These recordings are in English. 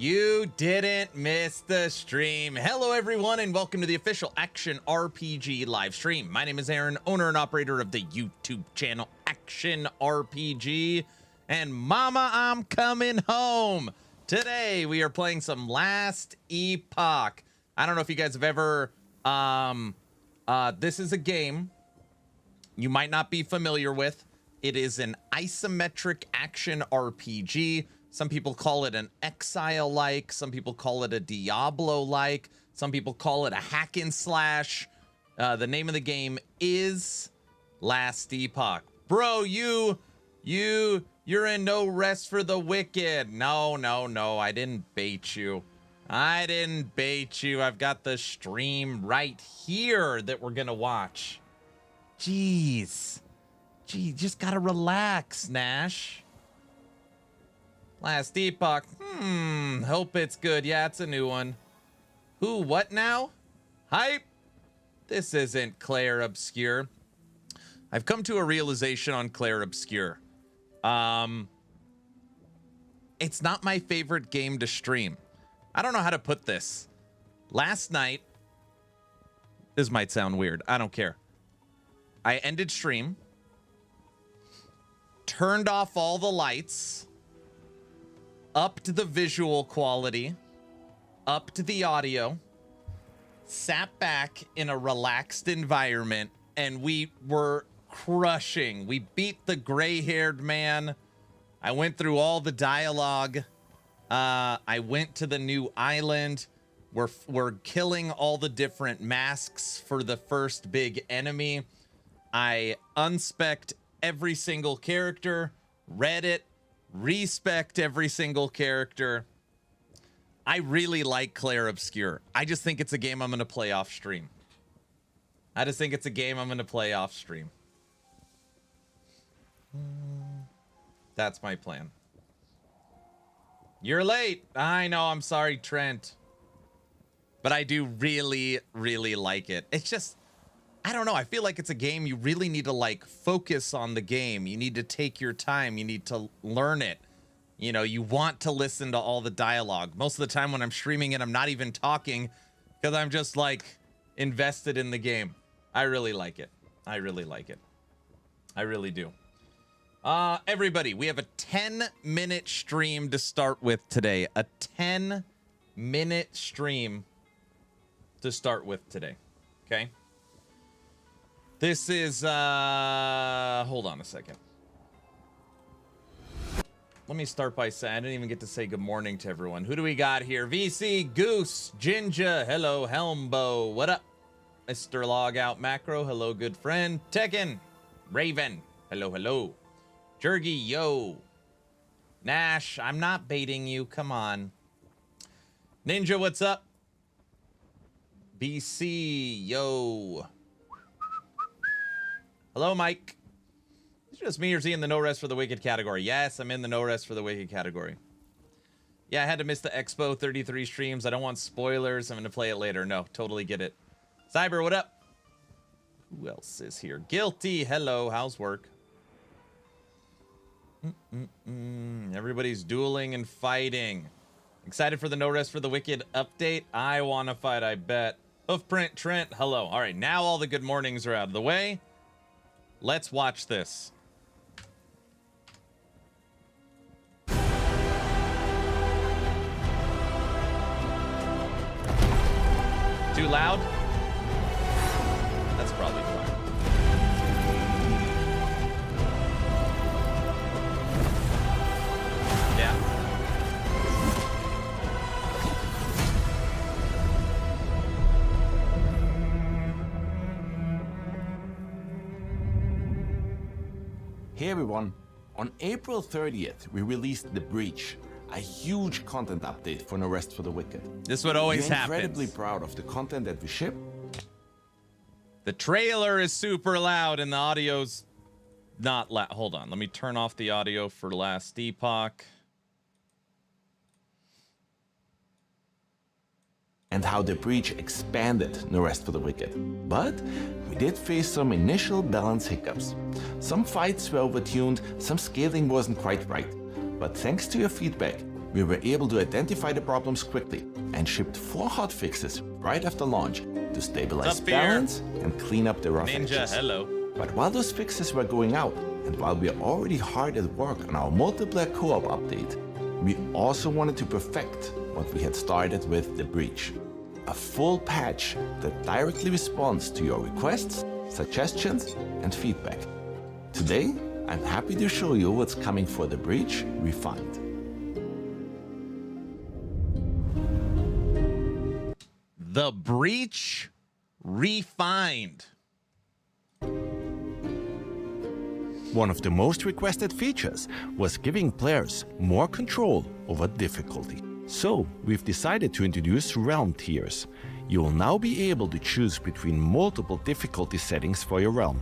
You didn't miss the stream. Hello, everyone, and welcome to the official Action RPG live stream. My name is Aaron, owner and operator of the YouTube channel Action RPG. And mama, I'm coming home. Today, we are playing some Last Epoch. I don't know if you guys have ever... this is a game you might not be familiar with. It is an isometric action RPG. Some people call it an Exile-like. Some people call it a Diablo-like. Some people call it a hack and slash. The name of the game is Last Epoch. Bro, you're in no rest for the wicked. No, I didn't bait you. I didn't bait you. I've got the stream right here that we're gonna watch. Jeez, just gotta relax, Nash. Last Epoch. Hope it's good. Yeah, it's a new one. Who, what now? Hype? This isn't Claire Obscure. I've come to a realization on Claire Obscure. It's not my favorite game to stream. I don't know how to put this. Last night, this might sound weird. I don't care. I ended stream, turned off all the lights, upped the visual quality, upped the audio, sat back in a relaxed environment, and we were crushing. We beat the gray-haired man. I went through all the dialogue. I went to the new island. We're killing all the different masks for the first big enemy. I unspec'd every single character, read it, respect every single character. I really like Claire Obscure. I just think it's a game I'm going to play off stream. That's my plan. You're late. I know. I'm sorry, Trent. But I do really, really like it. It's just, I don't know. I feel like it's a game you really need to like focus on the game. You need to take your time. You need to learn it. You know, you want to listen to all the dialogue. Most of the time when I'm streaming it, I'm not even talking because I'm just like invested in the game. I really like it. I really do. Everybody, we have a 10-minute stream to start with today. A 10-minute stream to start with today. Okay? This is, hold on a second. Let me start by saying, I didn't even get to say good morning to everyone. Who do we got here? VC, Goose, Jinja, hello, Helmbo, what up? Mr. Logout Macro, hello, good friend. Tekken, Raven, hello. Jergy, yo. Nash, I'm not baiting you, come on. Ninja, what's up? BC, yo. Hello, Mike. Is it just me or is he in the no rest for the wicked category? Yes, I'm in the no rest for the wicked category. Yeah, I had to miss the Expo 33 streams. I don't want spoilers. I'm going to play it later. No, totally get it. Cyber, what up? Who else is here? Guilty, hello. How's work? Everybody's dueling and fighting. Excited for the no rest for the wicked update? I want to fight, I bet. Hoofprint, Trent, hello. All right, now all the good mornings are out of the way. Let's watch this. Too loud? That's probably fine. Yeah. Hey everyone, on April 30th, we released The Breach, a huge content update for No Rest for the Wicked. This would always happen. We're incredibly proud of the content that we ship. The trailer is super loud and the audio's not loud. Hold on, let me turn off the audio for Last Epoch. And how The Breach expanded No Rest for the Wicked. But we did face some initial balance hiccups. Some fights were overtuned, some scaling wasn't quite right. But thanks to your feedback, we were able to identify the problems quickly and shipped 4 hotfixes right after launch to stabilize balance and clean up the rough edges. Hello. But while those fixes were going out, and while we are already hard at work on our multiplayer co-op update, we also wanted to perfect what we had started with the Breach. A full patch that directly responds to your requests, suggestions, and feedback. Today, I'm happy to show you what's coming for the Breach Refined. The Breach Refined. One of the most requested features was giving players more control over difficulty. So, we've decided to introduce realm tiers. You will now be able to choose between multiple difficulty settings for your realm,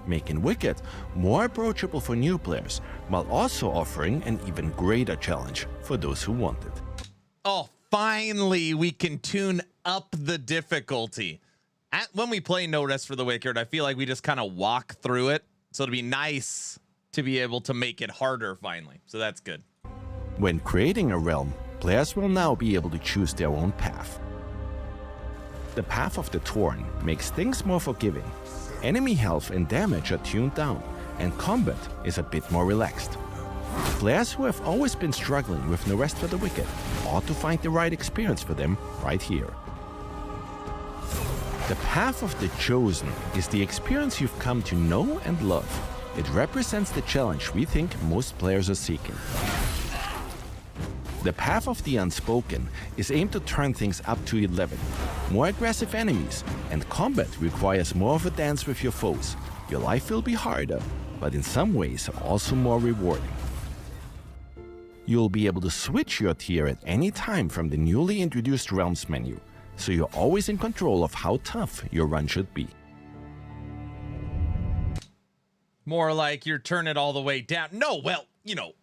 making Wicked more approachable for new players, while also offering an even greater challenge for those who want it. Oh, finally we can tune up the difficulty. When we play No Rest for the Wicked, I feel like we just kind of walk through it. So it'd be nice to be able to make it harder finally. So that's good. When creating a realm, players will now be able to choose their own path. The path of the Torn makes things more forgiving. Enemy health and damage are tuned down, and combat is a bit more relaxed. Players who have always been struggling with No Rest for the Wicked ought to find the right experience for them right here. The Path of the Chosen is the experience you've come to know and love. It represents the challenge we think most players are seeking. The Path of the Unspoken is aimed to turn things up to 11. More aggressive enemies, and combat requires more of a dance with your foes. Your life will be harder, but in some ways also more rewarding. You'll be able to switch your tier at any time from the newly introduced Realms menu, so you're always in control of how tough your run should be. More like you're turning it all the way down. No, well, you know,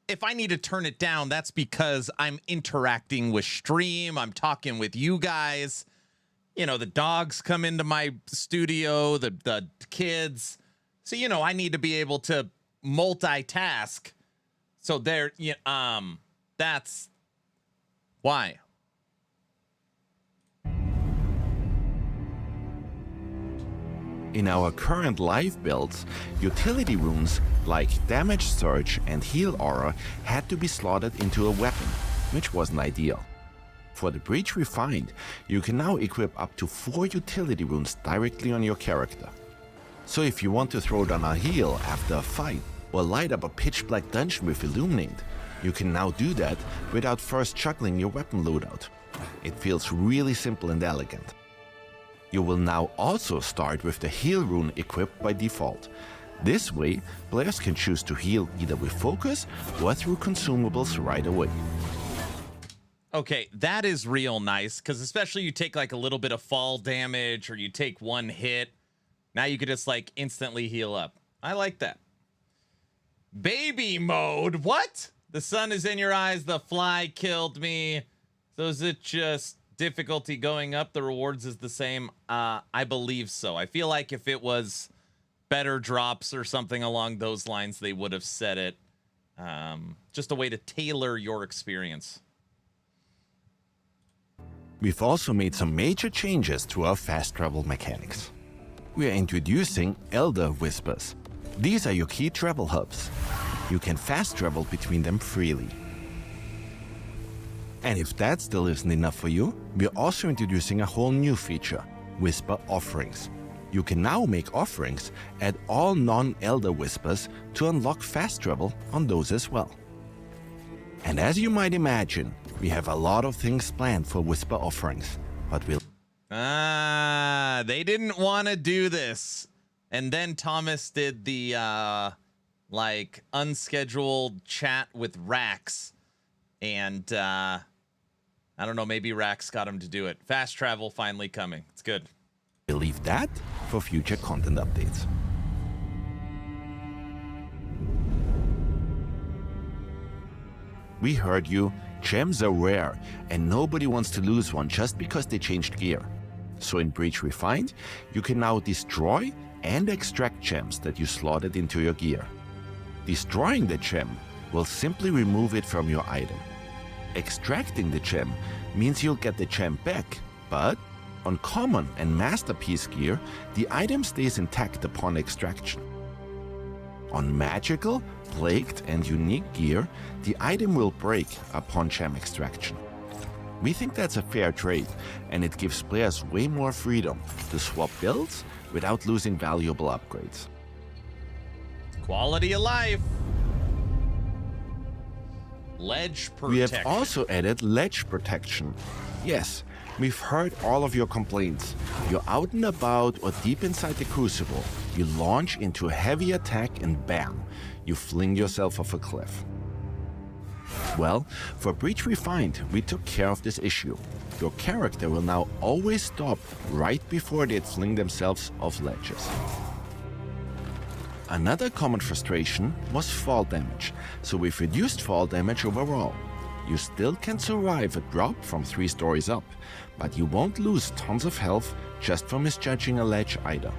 if I need to turn it down, that's because I'm interacting with stream. I'm talking with you guys. You know, the dogs come into my studio, the kids. So, you know, I need to be able to multitask. So there, that's why. In our current live builds, utility runes like Damage Surge and Heal Aura had to be slotted into a weapon, which wasn't ideal. For the Breach Refined, you can now equip up to 4 utility runes directly on your character. So if you want to throw down a heal after a fight, or light up a pitch-black dungeon with Illuminate, you can now do that without first juggling your weapon loadout. It feels really simple and elegant. You will now also start with the heal rune equipped by default. This way, players can choose to heal either with focus or through consumables right away. Okay, that is real nice, because especially you take like a little bit of fall damage or you take one hit, now you could just like instantly heal up. I like that. Baby mode, what? The sun is in your eyes, the fly killed me. So is it just difficulty going up, the rewards is the same? I believe so. I feel like if it was better drops or something along those lines, they would have said it. Just a way to tailor your experience. We've also made some major changes to our fast travel mechanics. We are introducing Elder Whispers. These are your key travel hubs. You can fast travel between them freely. And if that still isn't enough for you, we're also introducing a whole new feature, Whisper Offerings. You can now make offerings at all non-Elder Whispers to unlock fast travel on those as well. And as you might imagine, we have a lot of things planned for Whisper Offerings, but we'll... They didn't want to do this. And then Thomas did the, like, unscheduled chat with Rax. And, I don't know, maybe Rax got him to do it. Fast travel finally coming. It's good. We'll leave that for future content updates. We heard you. Gems are rare, and nobody wants to lose one just because they changed gear. So in Breach Refined, you can now destroy and extract gems that you slotted into your gear. Destroying the gem will simply remove it from your item. Extracting the gem means you'll get the gem back, but on common and masterpiece gear, the item stays intact upon extraction. On magical, plagued, and unique gear, the item will break upon gem extraction. We think that's a fair trade, and it gives players way more freedom to swap builds without losing valuable upgrades. Quality of life. Ledge protection. We have also added ledge protection. Yes, we've heard all of your complaints. You're out and about or deep inside the crucible. You launch into a heavy attack and bam, you fling yourself off a cliff. Well, for Breach Refined, we took care of this issue. Your character will now always stop right before they'd fling themselves off ledges. Another common frustration was fall damage, so we've reduced fall damage overall. You still can survive a drop from 3 stories up, but you won't lose tons of health just for misjudging a ledge either.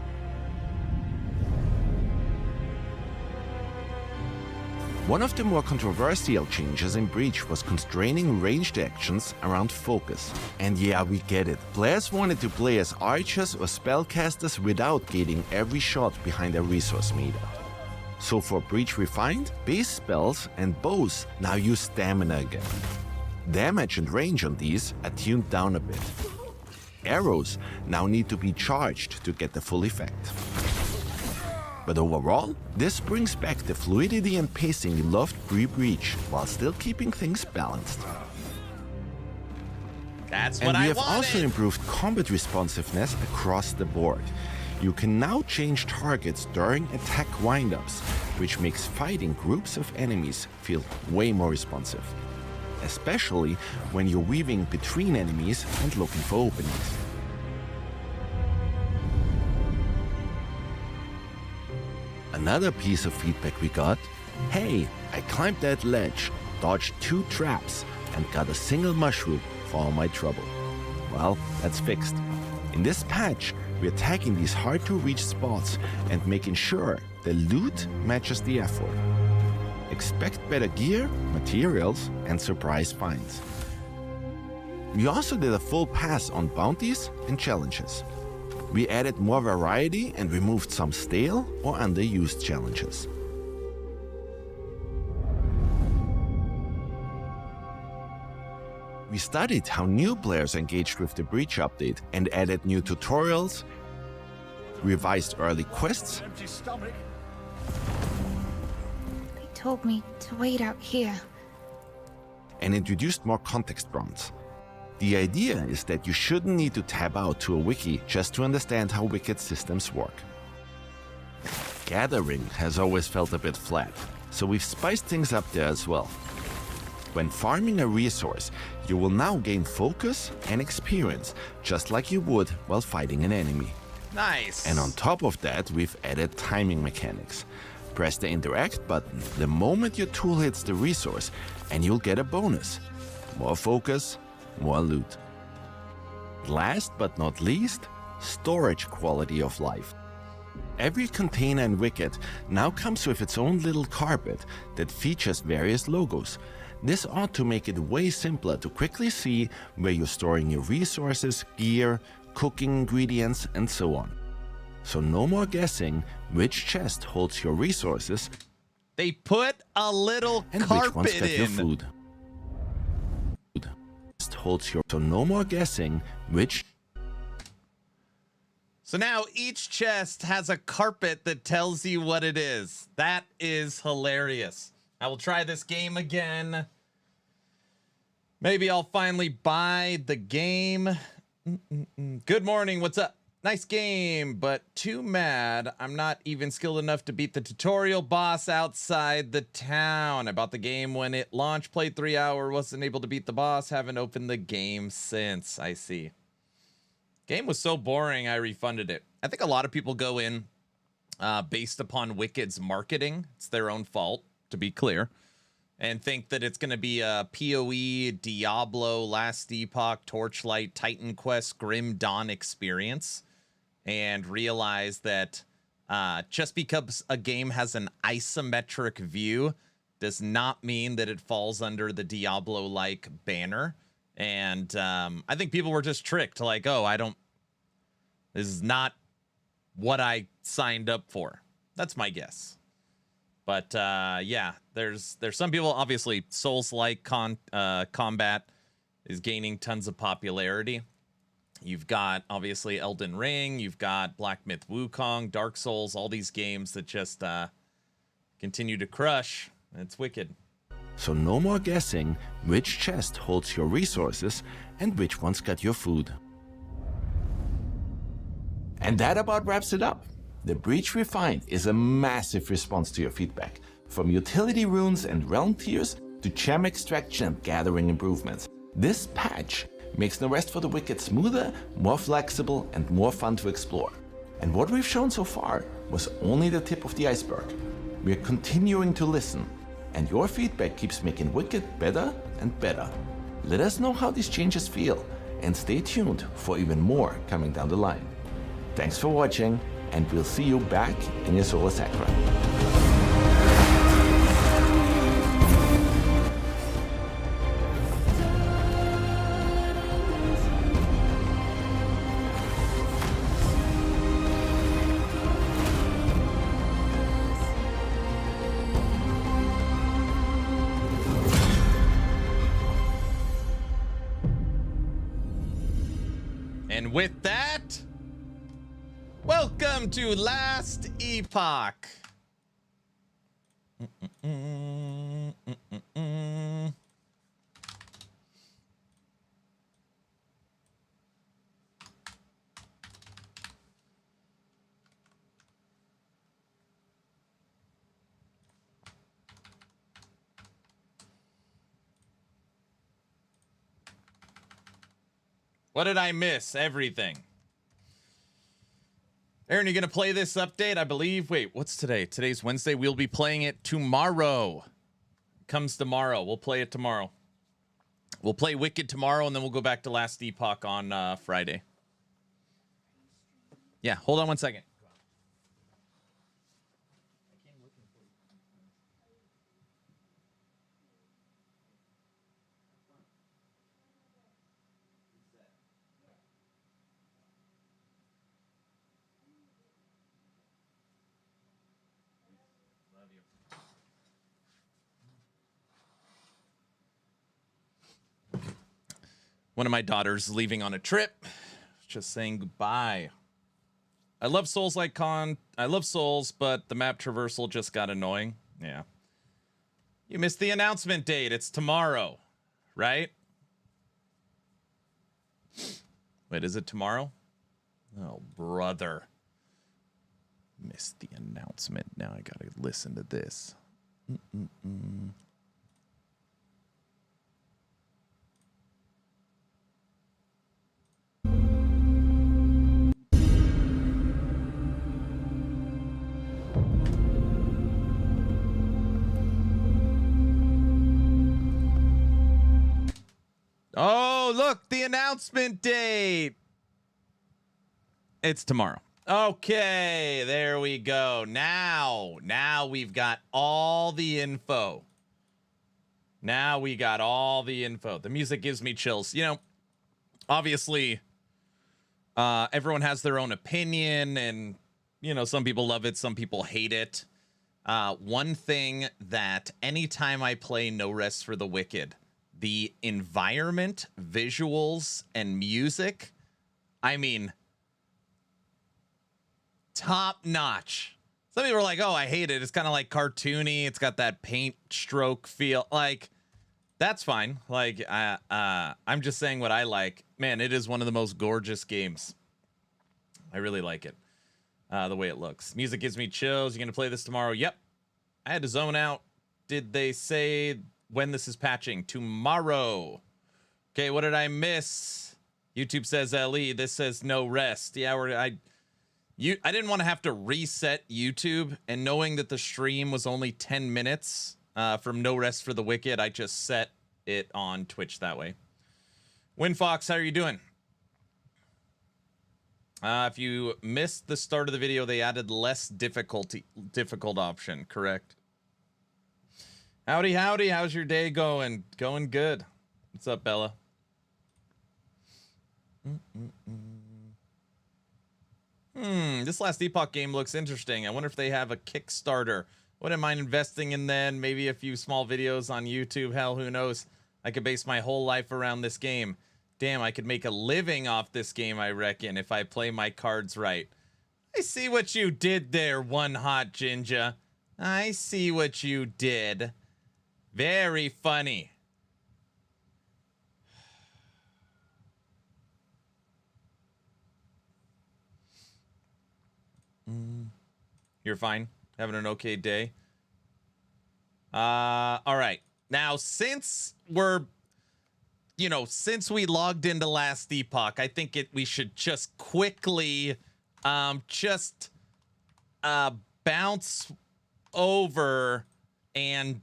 One of the more controversial changes in Breach was constraining ranged actions around focus. And yeah, we get it. Players wanted to play as archers or spellcasters without gating every shot behind a resource meter. So for Breach Refined, base spells and bows now use stamina again. Damage and range on these are tuned down a bit. Arrows now need to be charged to get the full effect. But overall, this brings back the fluidity and pacing you loved pre-Breach, while still keeping things balanced. That's what I wanted. And we have also improved combat responsiveness across the board. You can now change targets during attack windups, which makes fighting groups of enemies feel way more responsive. Especially when you're weaving between enemies and looking for openings. Another piece of feedback we got: hey, I climbed that ledge, dodged 2 traps, and got a single mushroom for all my trouble. Well, that's fixed. In this patch, we're tagging these hard-to-reach spots and making sure the loot matches the effort. Expect better gear, materials, and surprise finds. We also did a full pass on bounties and challenges. We added more variety and removed some stale or underused challenges. We studied how new players engaged with the Breach update and added new tutorials, revised early quests, They told me to wait out here. and introduced more context prompts. The idea is that you shouldn't need to tab out to a wiki just to understand how Wicked systems work. Gathering has always felt a bit flat, so we've spiced things up there as well. When farming a resource, you will now gain focus and experience, just like you would while fighting an enemy. Nice. And on top of that, we've added timing mechanics. Press the interact button the moment your tool hits the resource, and you'll get a bonus. More focus, more loot. Last but not least, storage quality of life. Every container in Wicked now comes with its own little carpet that features various logos. This ought to make it way simpler to quickly see where you're storing your resources, gear, cooking ingredients, and so on. So no more guessing which chest holds your resources They put a little and which ones carpet get your in. food. Holds your, so no more guessing which. So now each chest has a carpet that tells you what it is. That is hilarious. I will try this game again. Maybe I'll finally buy the game. Good morning, what's up? Nice game, but too mad I'm not even skilled enough to beat the tutorial boss outside the town. I bought the game when it launched, played 3 hours, wasn't able to beat the boss, haven't opened the game since. I see. Game was so boring, I refunded it. I think a lot of people go in based upon Wicked's marketing. It's their own fault, to be clear. And think that it's going to be a PoE, Diablo, Last Epoch, Torchlight, Titan Quest, Grim Dawn experience. And realize that just because a game has an isometric view does not mean that it falls under the Diablo-like banner. And I think people were just tricked, like, oh, this is not what I signed up for. That's my guess. But yeah, there's some people, obviously, Souls-like combat is gaining tons of popularity. You've got, obviously, Elden Ring. You've got Black Myth Wukong, Dark Souls, all these games that just continue to crush. It's wicked. So no more guessing which chest holds your resources and which one's got your food. And that about wraps it up. The Breach Refined is a massive response to your feedback, from utility runes and realm tiers to gem extraction and gathering improvements. This patch makes No Rest for the Wicked smoother, more flexible, and more fun to explore. And what we've shown so far was only the tip of the iceberg. We're continuing to listen, and your feedback keeps making Wicked better and better. Let us know how these changes feel, and stay tuned for even more coming down the line. Thanks for watching, and we'll see you back in your Solar Sacra. And with that, welcome to Last Epoch. What did I miss? Everything. Aaron, you going to play this update? I believe. Wait, what's today? Today's Wednesday. We'll be playing it tomorrow. It comes tomorrow. We'll play it tomorrow. We'll play Wicked tomorrow, and then we'll go back to Last Epoch on Friday. Yeah, hold on one second. One of my daughters leaving on a trip, just saying goodbye. I love Souls-like I love Souls, but the map traversal just got annoying. Yeah. You missed the announcement date. It's tomorrow, right? Wait, is it tomorrow? Oh, brother. Missed the announcement. Now I gotta listen to this. Oh, look, the announcement date. It's tomorrow. Okay, there we go. Now we've got all the info. Now we got all the info. The music gives me chills. You know, obviously, everyone has their own opinion, and, you know, some people love it, some people hate it. One thing that anytime I play No Rest for the Wicked, the environment, visuals, and music, I mean, top notch. Some people are like, oh, I hate it. It's kind of like cartoony. It's got that paint stroke feel. Like, that's fine. Like, I'm just saying what I like. Man, it is one of the most gorgeous games. I really like it. The way it looks. Music gives me chills. You gonna play this tomorrow? Yep. I had to zone out. Did they say when this is patching? Tomorrow. Okay, what did I miss? YouTube says LE. This says No Rest. Yeah, I didn't want to have to reset YouTube, and knowing that the stream was only 10 minutes from No Rest for the Wicked, I just set it on Twitch that way. Winfox, how are you doing? If you missed the start of the video, they added less difficult option, correct? Howdy, howdy. How's your day going? Going good. What's up, Bella? This last Epoch game looks interesting. I wonder if they have a Kickstarter. Wouldn't mind investing in then. Maybe a few small videos on YouTube. Hell, who knows? I could base my whole life around this game. Damn, I could make a living off this game, I reckon, if I play my cards right. I see what you did there, One Hot Ginger. I see what you did. Very funny. You're fine? Having an okay day? All right. Now, since we're, since we logged into last Epoch, I think we should just quickly bounce over and,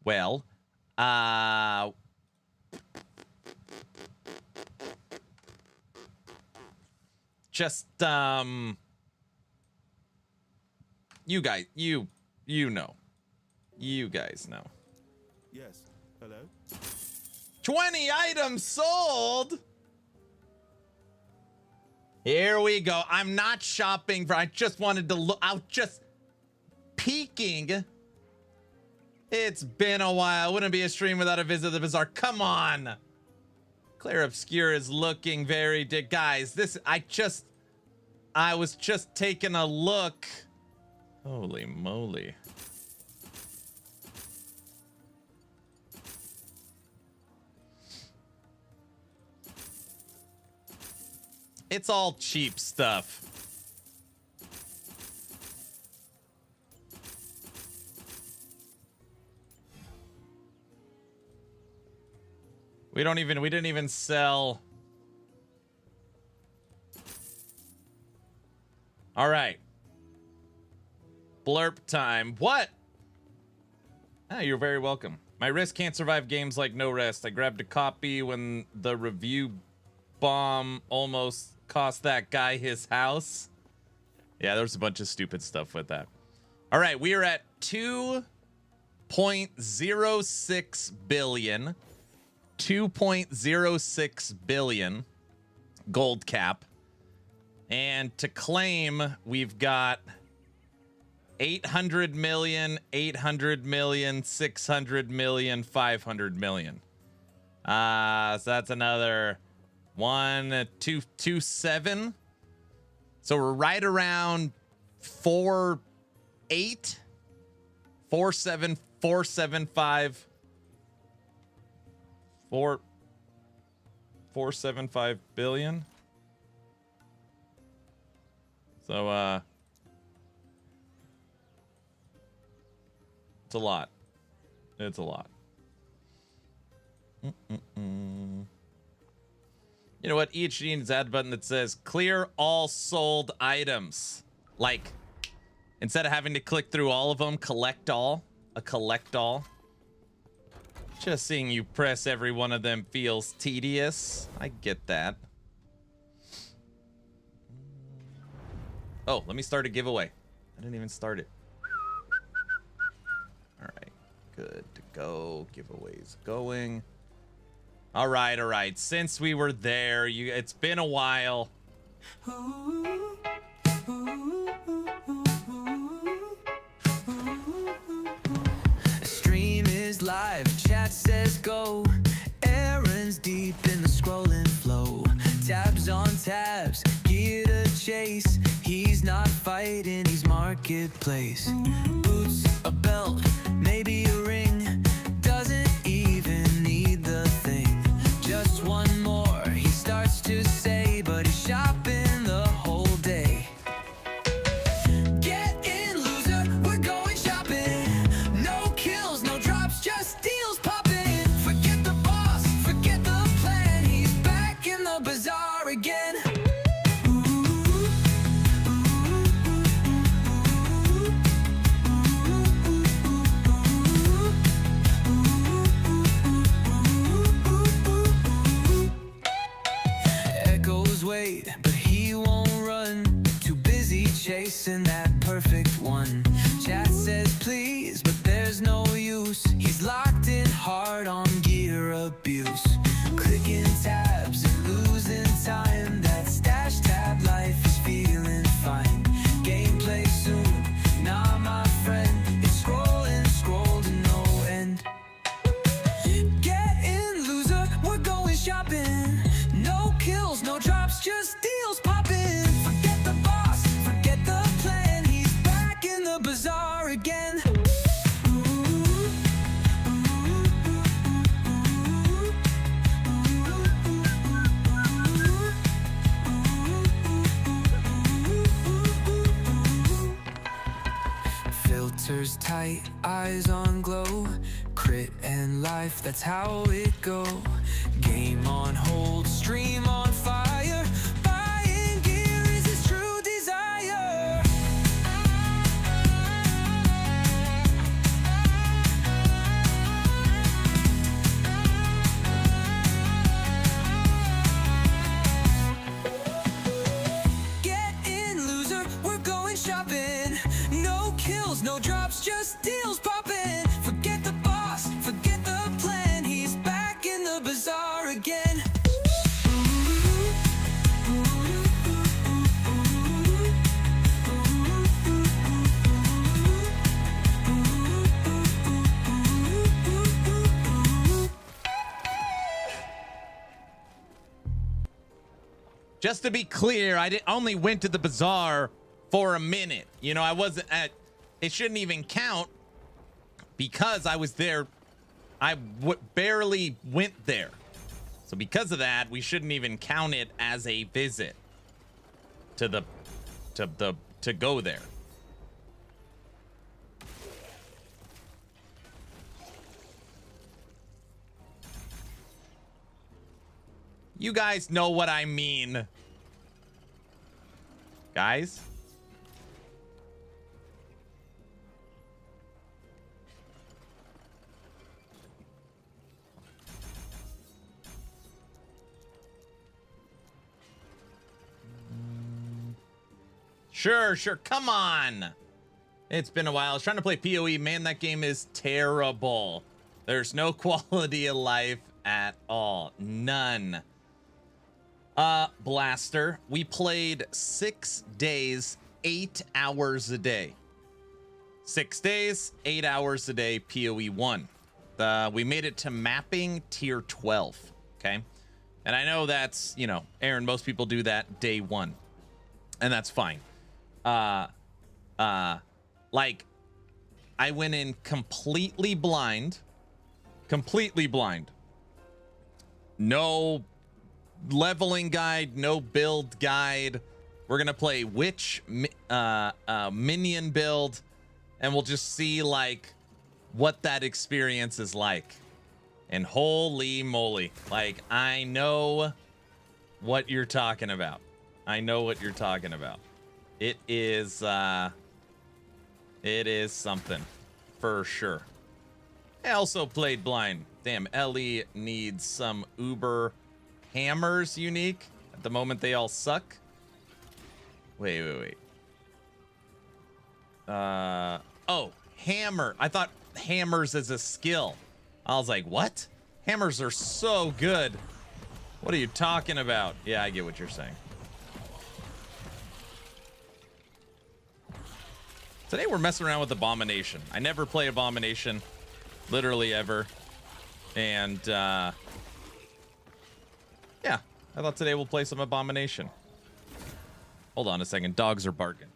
well, just, you guys, you know. You guys know. Yes. Hello? 20 items sold! Here we go. I'm not shopping for, I just wanted to look, I was just peeking. It's been a while. Wouldn't be a stream without a visit to the bazaar. Come on. Claire Obscure is looking very guys, this, I was just taking a look. Holy moly. It's all cheap stuff. We didn't even sell. All right. Blurp time. What? Ah, you're very welcome. My wrist can't survive games like No Rest. I grabbed a copy when the review bomb almost cost that guy his house. Yeah, there was a bunch of stupid stuff with that. All right, we are at 2.06 billion. 2.06 billion gold cap. And to claim, we've got 800 million, 800 million, 600 million, 500 million. So that's another 1.227. So we're right around 4.8, 4.7, 4.75, 4.75 billion. So it's a lot. It's a lot. You know what? EHG needs add button that says clear all sold items. Like, instead of having to click through all of them, collect all. A collect all. Just seeing you press every one of them feels tedious. I get that. Oh, let me start a giveaway. I didn't even start it. All right, good to go. Giveaways going. All right, all right. Since we were there, it's been a while. Stream is live, chat says go. Aaron's deep in the scrolling flow. Tabs on tabs, gear to chase. He's not fighting, he's marketplace. Boots, a belt, maybe a ring. Doesn't even need the thing. Just one more, he starts to say, but he's shopping the whole day. Get in, loser, we're going shopping. No kills, no drops, just deals popping. Forget the boss, forget the plan. He's back in the bazaar again. Wait, but he won't run. Too busy chasing that perfect one. Chat says please, but hard on gear abuse. Clicking tabs and losing time. That stash tab life is feeling fine. Gameplay soon, nah my friend. It's scrolling, scroll to no end. Get in, loser, we're going shopping. No kills, no drops, just deals popping. Forget the boss, forget the plan. He's back in the bazaar again. Filters tight, eyes on glow. Crit and life, that's how it go. Game on hold, stream on fire. Buying gear is his true desire. Get in, loser, we're going shopping. No kills, no drops, just deals popping. Forget the boss, forget the plan. He's back in the bazaar again. Just to be clear, I only went to the bazaar for a minute. You know, I wasn't at. It shouldn't even count because I was there. I barely went there, so because of that, we shouldn't even count it as a visit to to go there. You guys know what I mean, guys. Sure. Come on. It's been a while. I was trying to play PoE. Man, that game is terrible. There's no quality of life at all. None. Blaster. We played 6 days, 8 hours a day. 6 days, 8 hours a day, PoE 1. We made it to mapping tier 12. Okay. And I know that's, you know, Aaron, most people do that day 1. And that's fine. Like, I went in completely blind. No leveling guide, no build guide. We're gonna play witch minion build, and we'll just see like what that experience is like. And holy moly, like, I know what you're talking about. It is something for sure. I also played blind. Damn, Ellie needs some Uber hammers unique. At the moment, they all suck. Wait. Oh, hammer. I thought hammers is a skill. I was like, what? Hammers are so good. What are you talking about? Yeah, I get what you're saying. Today we're messing around with Abomination. I never play Abomination, literally ever. And yeah, I thought today we'll play some Abomination. Hold on a second, dogs are barking.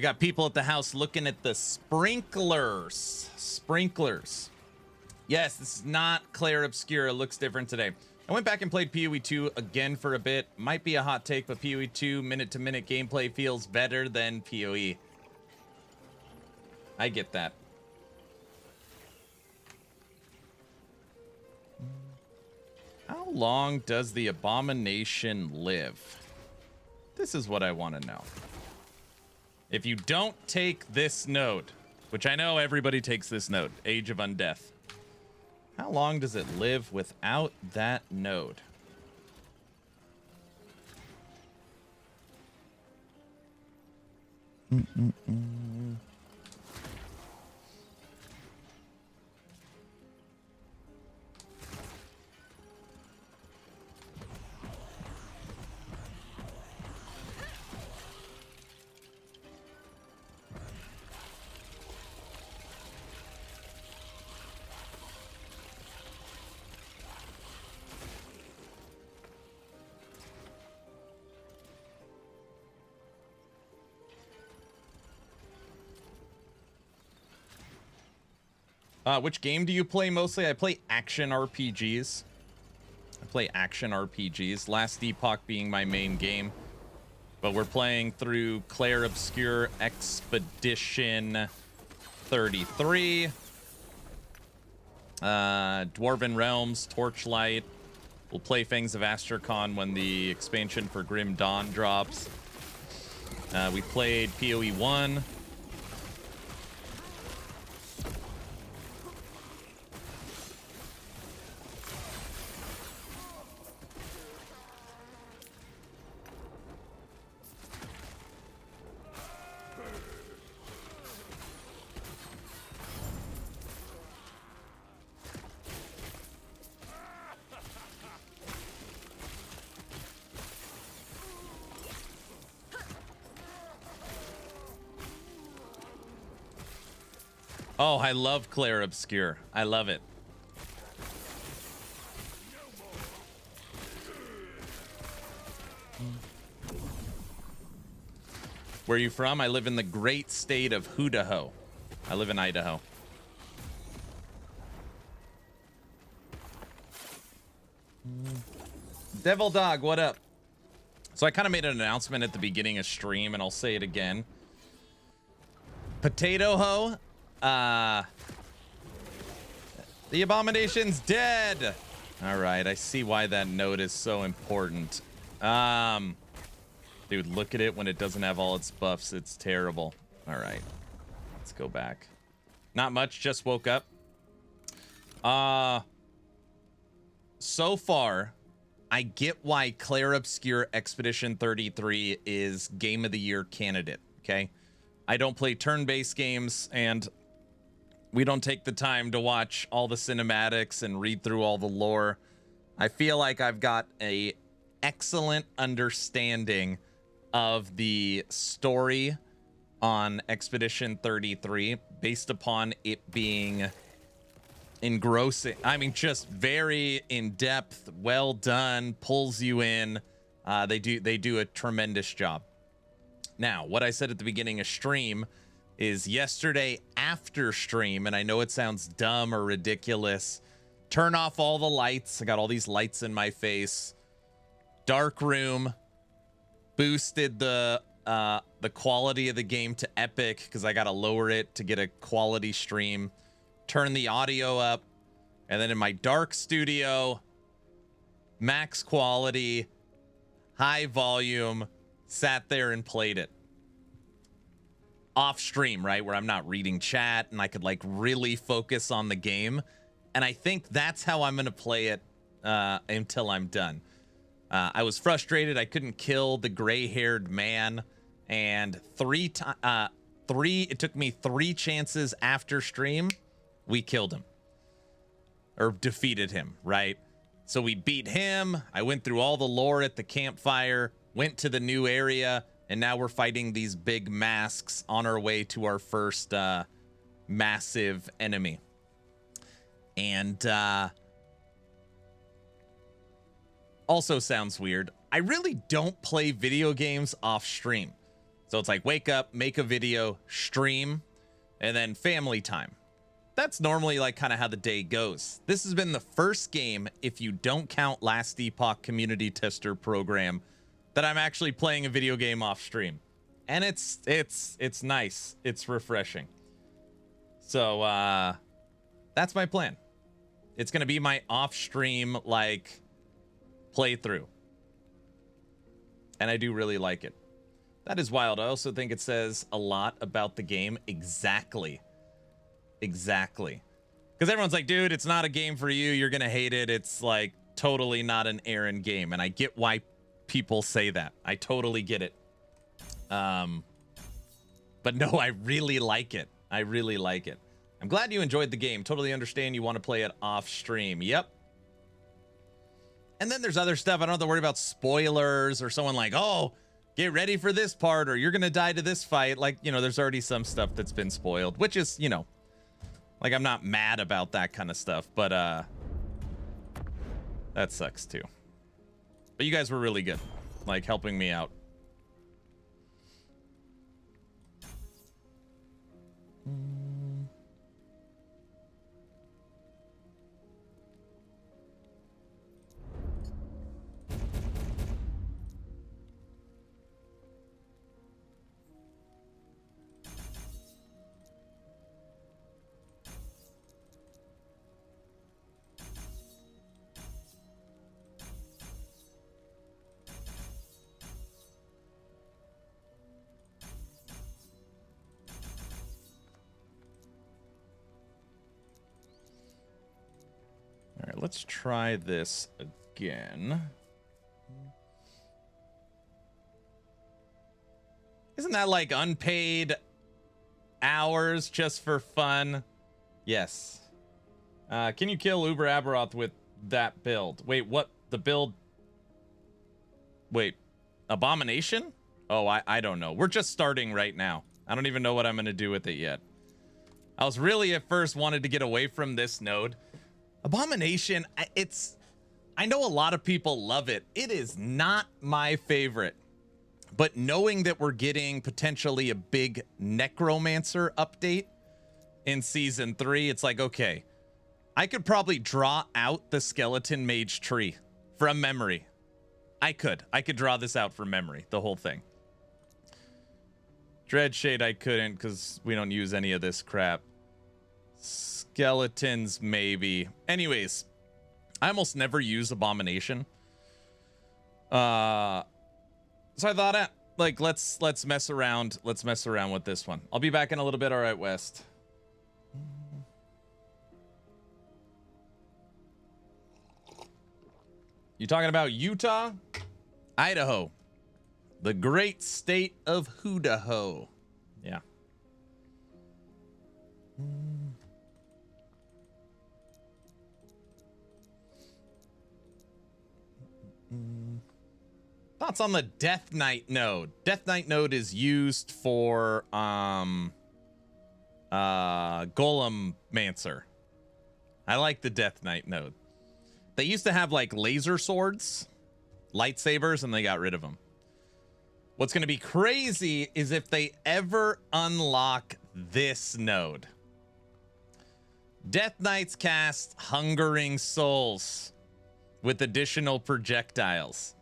We got people at the house looking at the sprinklers. Sprinklers. Yes, this is not Claire Obscura. It looks different today. I went back and played PoE 2 again for a bit. Might be a hot take, but PoE 2 minute-to-minute gameplay feels better than PoE. I get that. How long does the Abomination live? This is what I want to know. If you don't take this node, which I know everybody takes this node, Age of Undeath, how long does it live without that node? Which game do you play mostly? I play action RPGs. Last Epoch being my main game. But we're playing through Claire Obscure Expedition 33. Dwarven Realms, Torchlight. We'll play Fangs of Astrakan when the expansion for Grim Dawn drops. We played PoE 1. Oh, I love Claire Obscure. I love it. Where are you from? I live in the great state of Idaho. I live in Idaho. Devil Dog, what up? So I kind of made an announcement at the beginning of stream, and I'll say it again. Potato Ho. The Abomination's dead. All right, I see why that note is so important. Dude, look at it when it doesn't have all its buffs. It's terrible. All right, let's go back. Not much, just woke up. So far, I get why Claire Obscure Expedition 33 is Game of the Year candidate, okay? I don't play turn-based games, and we don't take the time to watch all the cinematics and read through all the lore. I feel like I've got a excellent understanding of the story on Expedition 33 based upon it being engrossing. I mean, just very in-depth, well done, pulls you in. They do a tremendous job. Now, what I said at the beginning of stream is yesterday after stream, and I know it sounds dumb or ridiculous, turn off all the lights. I got all these lights in my face. Dark room. Boosted the quality of the game to epic because I got to lower it to get a quality stream. Turn the audio up. And then in my dark studio, max quality, high volume, sat there and played it. Off stream, right, where I'm not reading chat and I could like really focus on the game. And I think that's how I'm gonna play it until I'm done. I was frustrated I couldn't kill the gray-haired man, and it took me 3 chances after stream, we killed him or defeated him, right? So we beat him. I went through all the lore at the campfire, went to the new area, and now we're fighting these big masks on our way to our first massive enemy. And also sounds weird, I really don't play video games off stream. So it's like wake up, make a video, stream, and then family time. That's normally like kind of how the day goes. This has been the first game, if you don't count Last Epoch community tester program, that I'm actually playing a video game off stream. And it's nice. It's refreshing. So that's my plan. It's going to be my off stream like playthrough. And I do really like it. That is wild. I also think it says a lot about the game. Exactly. Exactly. Because everyone's like, dude, it's not a game for you. You're going to hate it. It's like totally not an Aaron game. And I get why people say that. I totally get it. But no, I really like it. I really like it. I'm glad you enjoyed the game. Totally understand you want to play it off stream. Yep. And then there's other stuff. I don't have to worry about spoilers or someone like, oh, get ready for this part or you're going to die to this fight. Like, you know, there's already some stuff that's been spoiled, which is, you know, like I'm not mad about that kind of stuff, but that sucks too. But you guys were really good, like helping me out. All right, let's try this again. Isn't that like unpaid hours just for fun? Yes. Can you kill Uber Aberoth with that build? Wait, what? The build? Wait, Abomination? Oh, I don't know. We're just starting right now. I don't even know what I'm going to do with it yet. I was really at first wanted to get away from this node. Abomination, I know a lot of people love it. It is not my favorite. But knowing that we're getting potentially a big Necromancer update in Season 3, it's like, okay, I could probably draw out the Skeleton Mage tree from memory. I could draw this out from memory, the whole thing. Dreadshade, I couldn't because we don't use any of this crap. Skeletons, maybe. Anyways, I almost never use Abomination. So I thought, like, let's mess around. Let's mess around with this one. I'll be back in a little bit. All right, West. You talking about Utah? Idaho. The great state of Hoodaho. Yeah. Thoughts on the Death Knight node? Death Knight node is used for Golem Mancer. I like the Death Knight node. They used to have like laser swords, lightsabers, and they got rid of them. What's going to be crazy is if they ever unlock this node. Death Knights cast Hungering Souls with additional projectiles.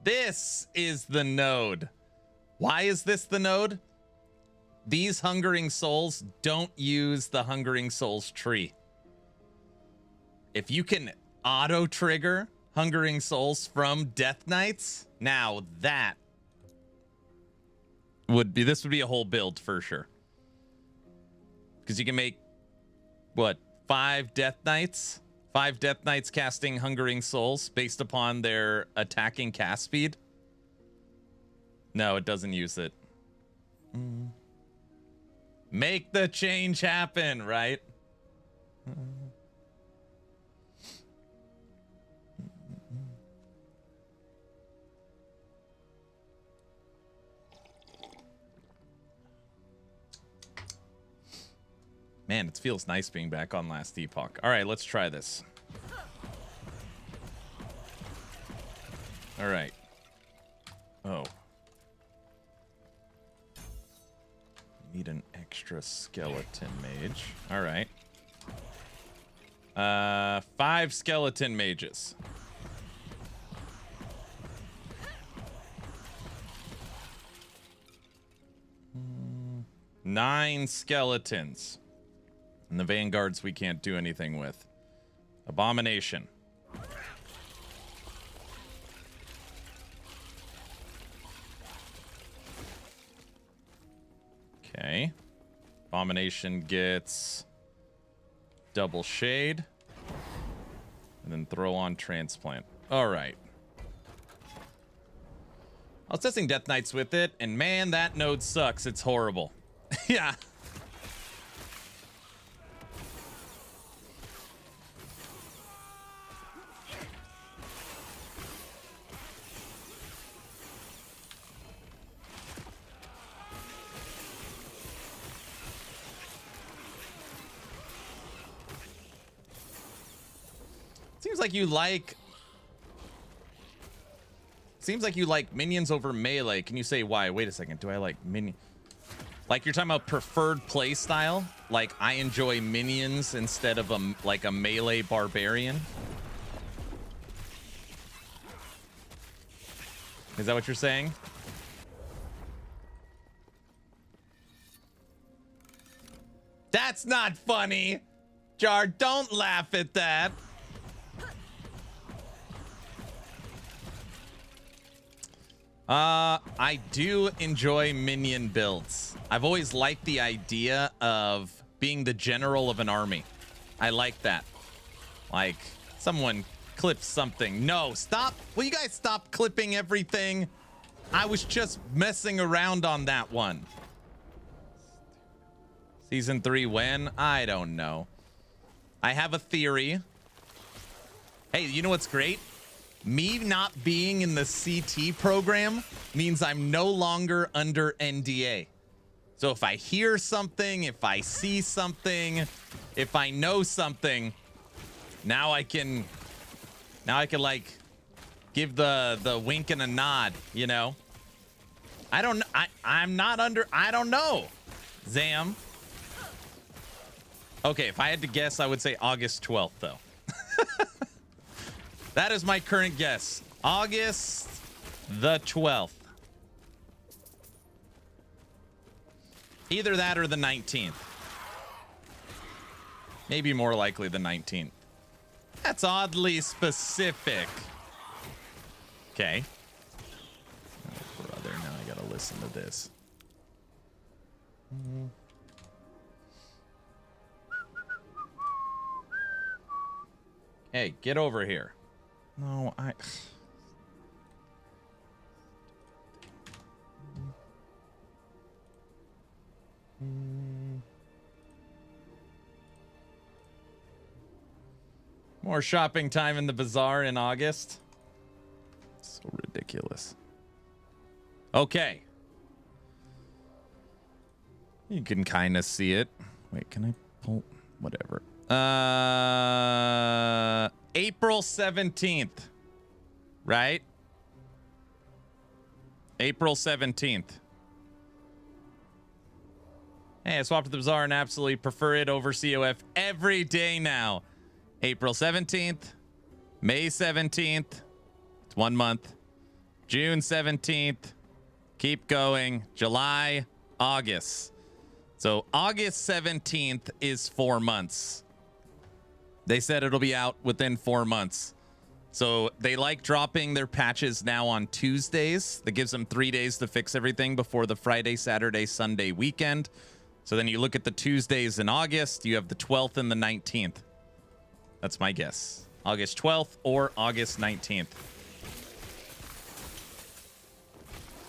This is the node. Why is this the node? These Hungering Souls don't use the Hungering Souls tree. If you can auto trigger Hungering Souls from Death Knights, now that would be, this would be a whole build for sure. Because you can make, what, 5 Death Knights? 5 Death Knights casting Hungering Souls based upon their attacking cast speed? No, it doesn't use it. Make the change happen, right? Man, it feels nice being back on Last Epoch. All right, let's try this. All right. Oh. Need an extra skeleton mage. All right. 5 skeleton mages. 9 skeletons. And the vanguards we can't do anything with. Abomination. Okay. Abomination gets double shade. And then throw on transplant. All right. I was testing Death Knights with it, and man, that node sucks. It's horrible. Yeah. Seems like you like minions over melee. Can you say why? Wait a second. Do I like minion? Like you're talking about preferred play style? Like I enjoy minions instead of a melee barbarian? Is that what you're saying? That's not funny. Jar, don't laugh at that. I do enjoy minion builds. I've always liked the idea of being the general of an army. I like that. Like, someone clips something. No, stop. Will you guys stop clipping everything? I was just messing around on that one. Season 3 when? I don't know. I have a theory. Hey, you know what's great? Me not being in the CT program means I'm no longer under NDA. So if I hear something, if I see something, if I know something, now I can like give the wink and a nod, you know? I'm not under, I don't know. Zam. Okay, if I had to guess, I would say August 12th though. That is my current guess. August the 12th. Either that or the 19th. Maybe more likely the 19th. That's oddly specific. Okay. Oh, brother, now I gotta listen to this. Hey, get over here. No, More shopping time in the bazaar in August. So ridiculous. Okay. You can kind of see it. Wait, can I pull? Whatever. April 17th, right? April 17th. Hey, I swapped to the bazaar and absolutely prefer it over COF every day now. April 17th, May 17th, it's 1 month. June 17th, keep going. July, August. So August 17th is 4 months. They said it'll be out within 4 months. So they like dropping their patches now on Tuesdays. That gives them 3 days to fix everything before the Friday, Saturday, Sunday weekend. So then you look at the Tuesdays in August, you have the 12th and the 19th. That's my guess. August 12th or August 19th.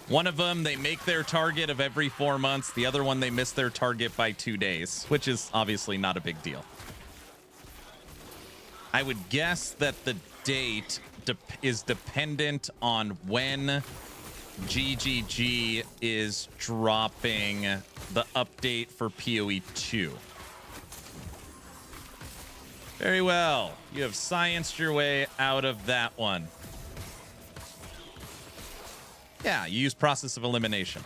One of them, they make their target of every 4 months. The other one, they miss their target by 2 days, which is obviously not a big deal. I would guess that the date is dependent on when GGG is dropping the update for PoE 2. Very well. You have scienced your way out of that one. Yeah, you use process of elimination.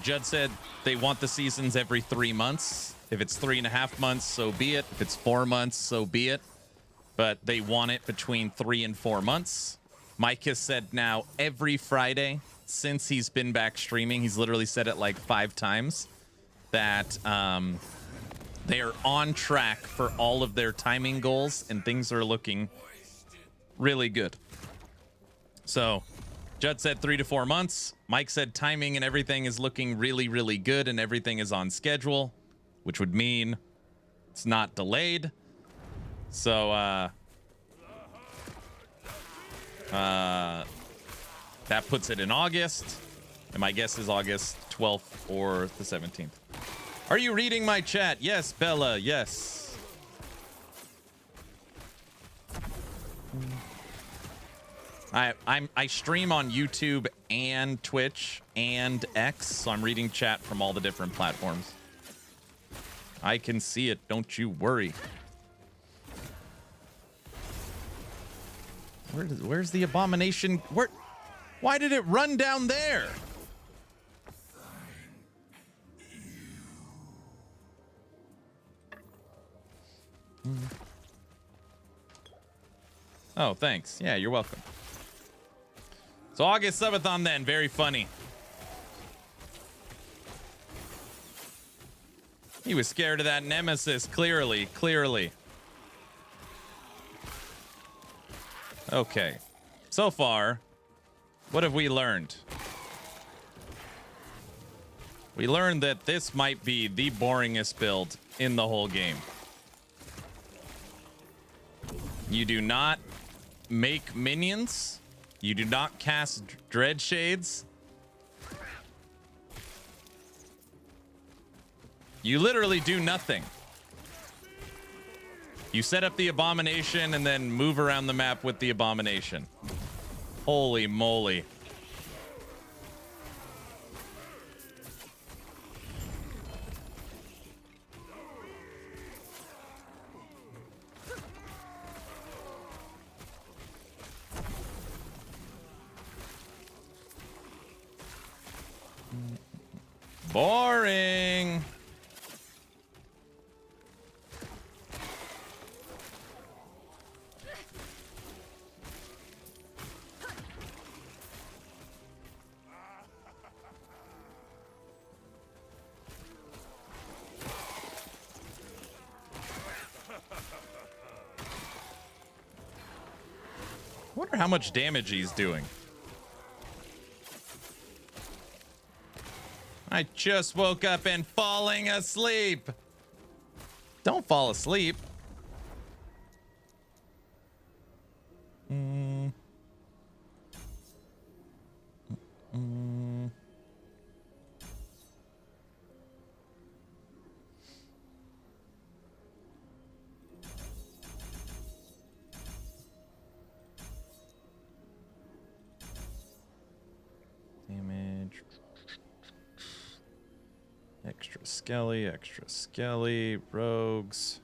Judd said they want the seasons every 3 months. If it's 3.5 months, so be it. If it's 4 months, so be it. But they want it between 3 and 4 months. Mike has said now every Friday since he's been back streaming, he's literally said it like 5 times, that they are on track for all of their timing goals, and things are looking really good. So Judd said 3 to 4 months. Mike said timing and everything is looking really, really good, and everything is on schedule, which would mean it's not delayed. So that puts it in August, and my guess is August 12th or the 17th. Are you reading my chat? Yes, Bella, yes. I stream on YouTube and Twitch and X, so I'm reading chat from all the different platforms. I can see it, don't you worry. Where's the Abomination? Why did it run down there? Oh, thanks. Yeah, you're welcome. So August 7th on then. Very funny. He was scared of that nemesis. Clearly. Okay. So far, what have we learned? We learned that this might be the boringest build in the whole game. You do not make minions. You do not cast Dread Shades. You literally do nothing. You set up the Abomination and then move around the map with the Abomination. Holy moly. Boring. Wonder how much damage he's doing. I just woke up and falling asleep. Don't fall asleep. Damage. Extra skelly, rogues.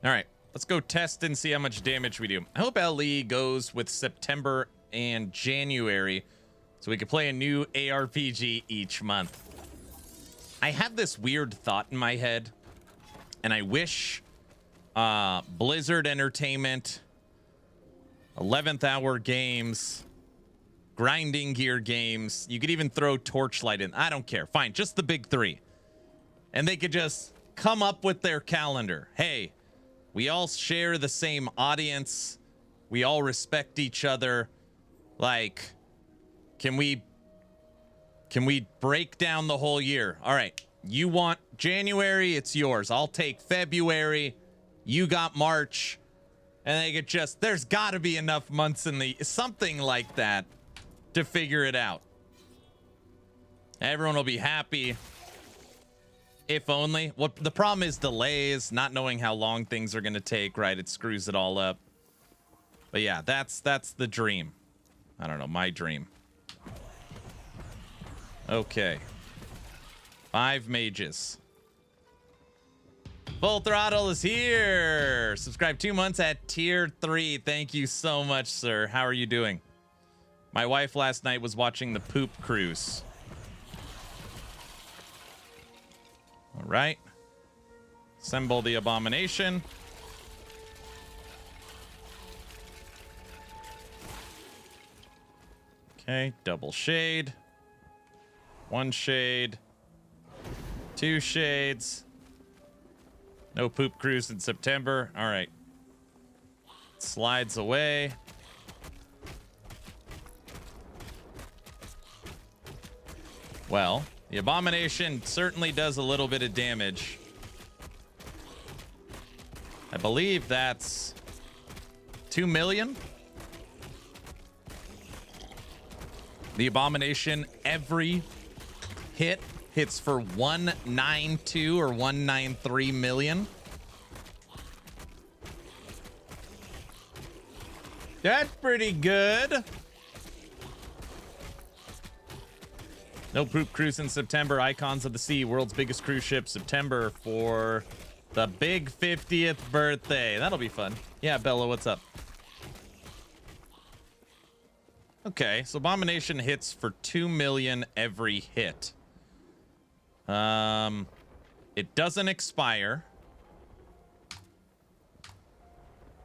All right. Let's go test and see how much damage we do. I hope LE goes with September and January so we can play a new ARPG each month. I have this weird thought in my head, and I wish Blizzard Entertainment, 11th Hour Games, Grinding Gear Games, you could even throw Torchlight in. I don't care. Fine, just the big three. And they could just come up with their calendar. Hey, we all share the same audience. We all respect each other. Like, can we break down the whole year? All right, you want January, it's yours. I'll take February. You got March. And they could just, there's got to be enough months in the, something like that to figure it out. Everyone will be happy. If only. What the problem is, delays, not knowing how long things are going to take, right? It screws it all up. But yeah, that's the dream. I don't know, my dream. Okay. 5 mages. Full Throttle is here. Subscribe 2 months at tier 3. Thank you so much, sir. How are you doing? My wife last night was watching the poop cruise. All right. Assemble the Abomination. Okay, double shade. 1 shade. 2 shades. No poop cruise in September. All right. Slides away. Well, the Abomination certainly does a little bit of damage. I believe that's 2 million. The Abomination, every hit hits for 192 or 193 million. That's pretty good. No poop cruise in September. Icons of the Sea, world's biggest cruise ship, September for the big 50th birthday. That'll be fun. Yeah, Bella, what's up? Okay, so Abomination hits for 2 million every hit. It doesn't expire.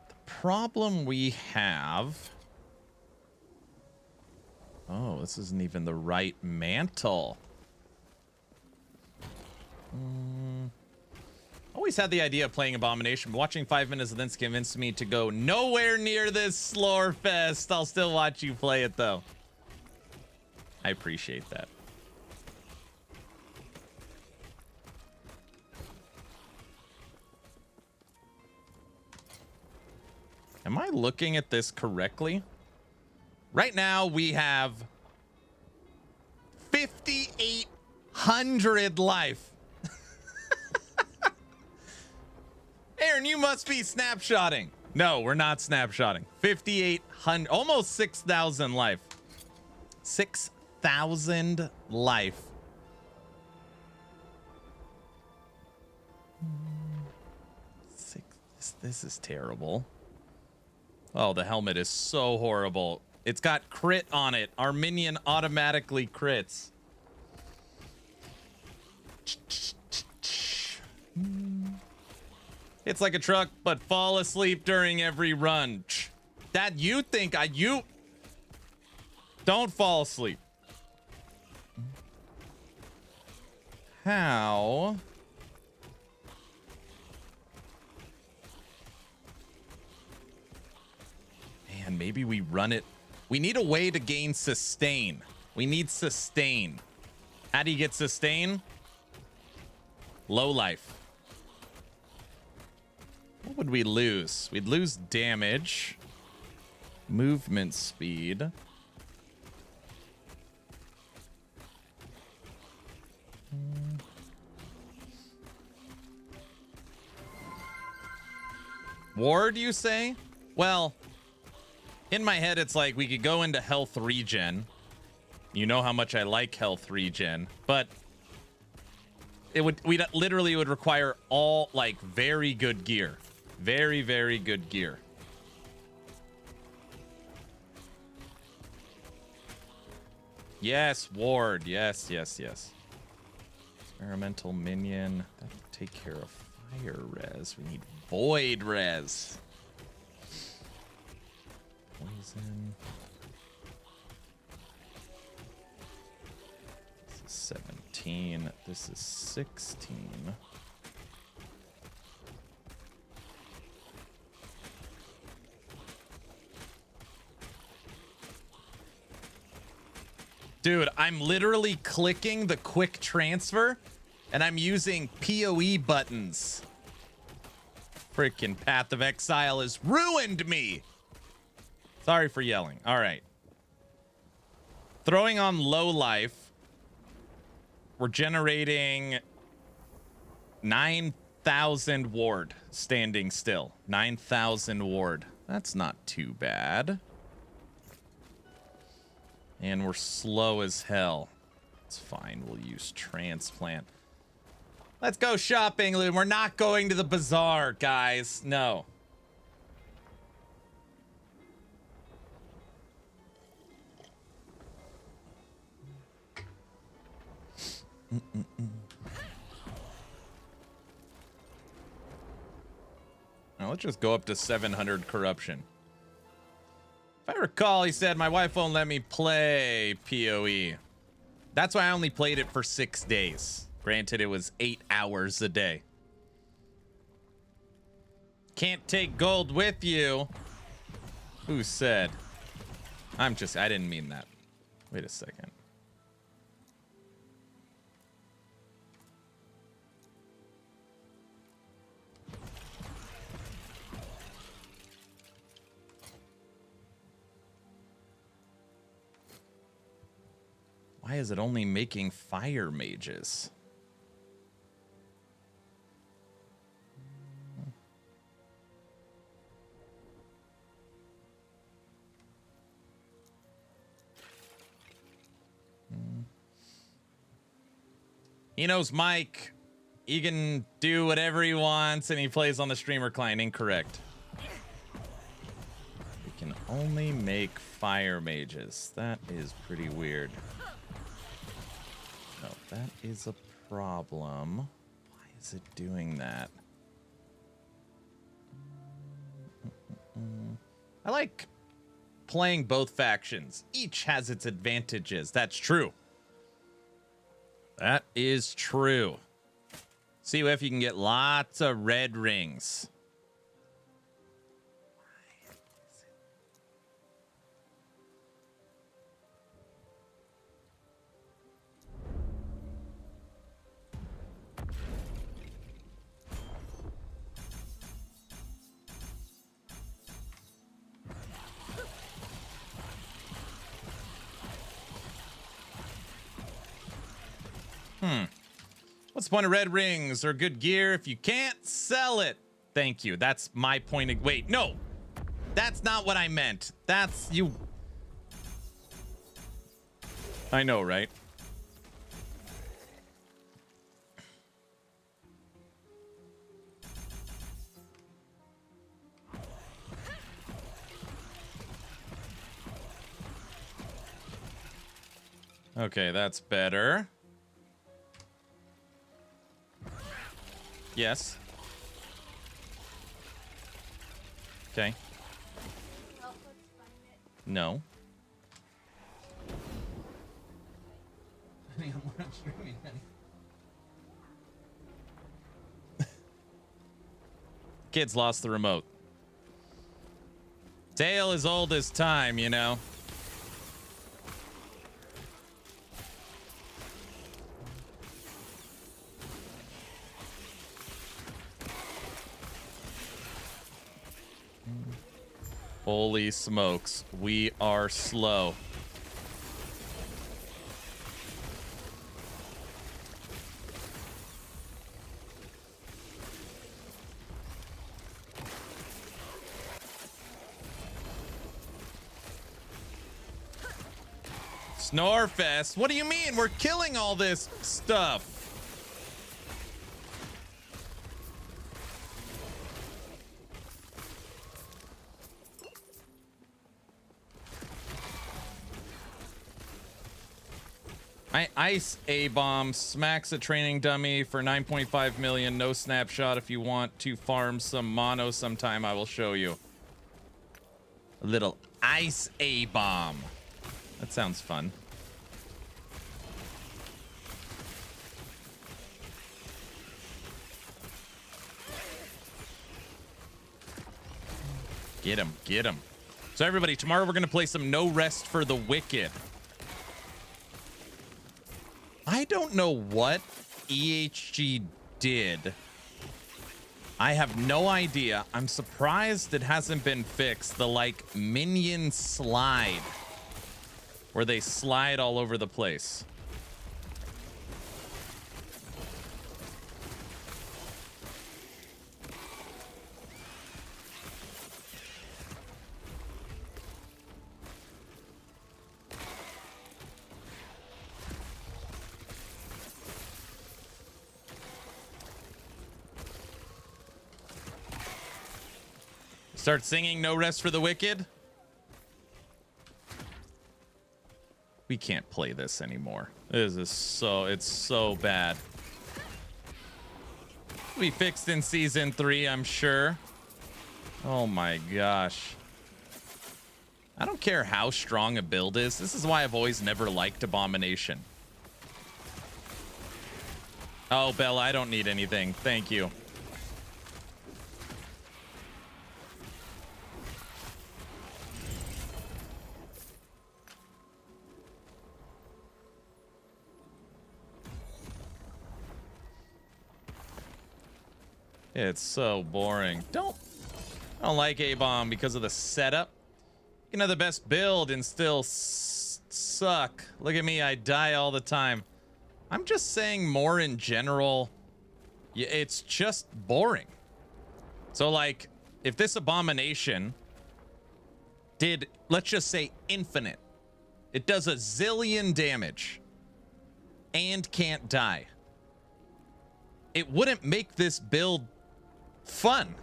The problem we have... Oh, this isn't even the right mantle. Always had the idea of playing Abomination. Watching 5 minutes of this convinced me to go nowhere near this Slore Fest. I'll still watch you play it, though. I appreciate that. Am I looking at this correctly? Right now, we have 5,800 life. Aaron, you must be snapshotting. No, we're not snapshotting. 5,800, almost 6,000 life. 6,000 life. This is terrible. Oh, the helmet is so horrible. It's got crit on it. Our minion automatically crits. It's like a truck, but fall asleep during every run. That you think you don't fall asleep. How? Man, maybe we run it. We need a way to gain sustain. We need sustain. How do you get sustain? Low life. What would we lose? We'd lose damage, movement speed. Ward, you say? Well, in my head, it's like we could go into health regen. You know how much I like health regen, but we literally would require all like very good gear. Very, very good gear. Yes, Ward. Yes, yes, yes. Experimental minion. That'll take care of fire res. We need void res. Poison. This is 17. This is 16. Dude, I'm literally clicking the quick transfer and I'm using PoE buttons. Freaking Path of Exile has ruined me. Sorry for yelling. All right. Throwing on low life. We're generating 9,000 ward standing still. 9,000 ward. That's not too bad. And we're slow as hell. It's fine. We'll use transplant. Let's go shopping. We're not going to the bazaar, guys. No. Now let's just go up to 700 corruption. If I recall, he said, my wife won't let me play PoE. That's why I only played it for 6 days. Granted, it was 8 hours a day. Can't take gold with you. Who said? I didn't mean that. Wait a second. Why is it only making fire mages? He knows Mike. He can do whatever he wants, and he plays on the streamer client. Incorrect. We can only make fire mages. That is pretty weird. No, that is a problem. Why is it doing that? I like playing both factions. Each has its advantages. That's true. That is true. See if you can get lots of red rings. What's the point of red rings or good gear if you can't sell it? Thank you. That's my point of... Wait, no. That's not what I meant. That's you... I know, right? Okay, that's better. Yes. Okay. No. Kids lost the remote. Tale as old as time, you know. Holy smokes, we are slow. Snorefest? What do you mean? We're killing all this stuff. Ice A-bomb smacks a training dummy for 9.5 million. No snapshot. If you want to farm some mono sometime, I will show you. A little ice A-bomb. That sounds fun. Get him, get him. So everybody, tomorrow we're going to play some No Rest for the Wicked. I don't know what EHG did. I have no idea. I'm surprised it hasn't been fixed. The, like, minion slide. Where they slide all over the place. Start singing No Rest for the Wicked. We can't play this anymore. This is it's so bad. We fixed in season 3, I'm sure. Oh my gosh. I don't care how strong a build is. This is why I've always never liked Abomination. Oh, Bella, I don't need anything. Thank you. It's so boring. I don't like A-Bomb because of the setup. You can have the best build and still suck. Look at me, I die all the time. I'm just saying more in general. Yeah, it's just boring. So like, if this Abomination did, let's just say infinite, it does a zillion damage and can't die, it wouldn't make this build fun.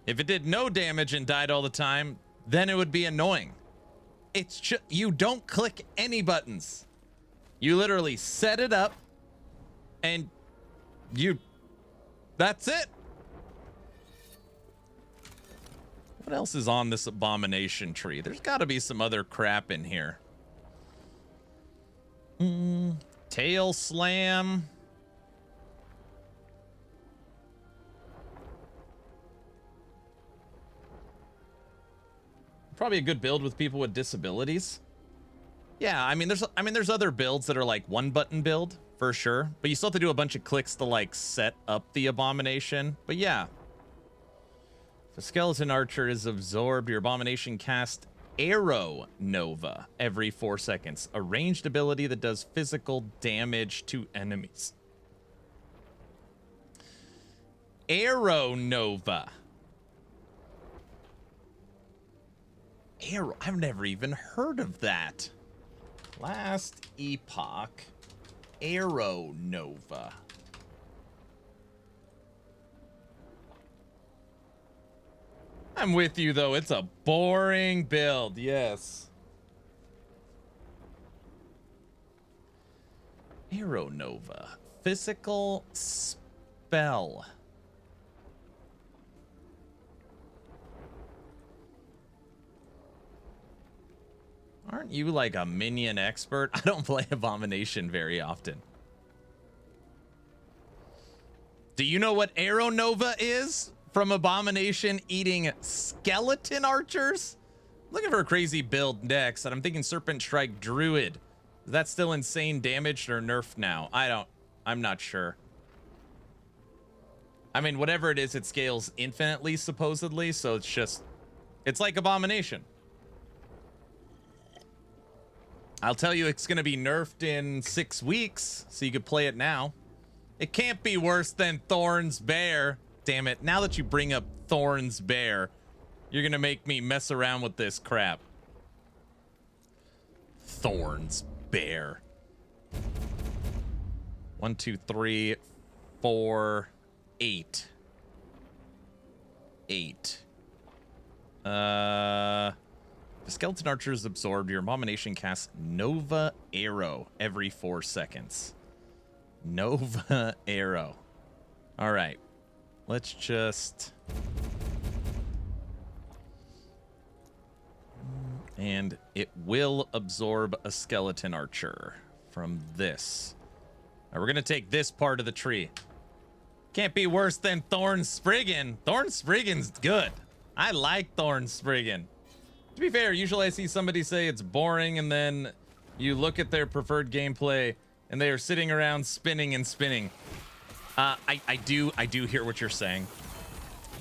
If it did no damage and died all the time, then it would be annoying. It's just, you don't click any buttons. You literally set it up and that's it. What else is on this Abomination tree? There's got to be some other crap in here. Tail Slam. Probably a good build with people with disabilities. Yeah, I mean there's other builds that are like one button build for sure, but you still have to do a bunch of clicks to like set up the Abomination. But yeah. If a skeleton archer is absorbed, your Abomination cast Arrow Nova every 4 seconds, a ranged ability that does physical damage to enemies. Arrow Nova. Arrow, I've never even heard of that. Last Epoch, Arrow Nova. I'm with you though, it's a boring build, yes. Arrow Nova, physical spell. Aren't you like a minion expert? I don't play Abomination very often. Do you know what Arrow Nova is? From Abomination eating skeleton archers? I'm looking for a crazy build next, and I'm thinking Serpent Strike Druid. Is that still insane damage or nerfed now? I'm not sure. I mean, whatever it is, it scales infinitely, supposedly, so it's like Abomination. I'll tell you it's going to be nerfed in 6 weeks, so you could play it now. It can't be worse than Thorn's Bear. Damn it, now that you bring up Thorn's Bear, you're going to make me mess around with this crap. Thorn's Bear. 1, 2, 3, 4, 8. 8. The skeleton archer is absorbed. Your Abomination casts Nova Arrow every 4 seconds. Nova Arrow. All right. Let's just... And it will absorb a skeleton archer from this. Now we're going to take this part of the tree. Can't be worse than Thorn Spriggan. Thorn Spriggan's good. I like Thorn Spriggan. To be fair, usually I see somebody say it's boring, and then you look at their preferred gameplay, and they are sitting around spinning and spinning. I do hear what you're saying,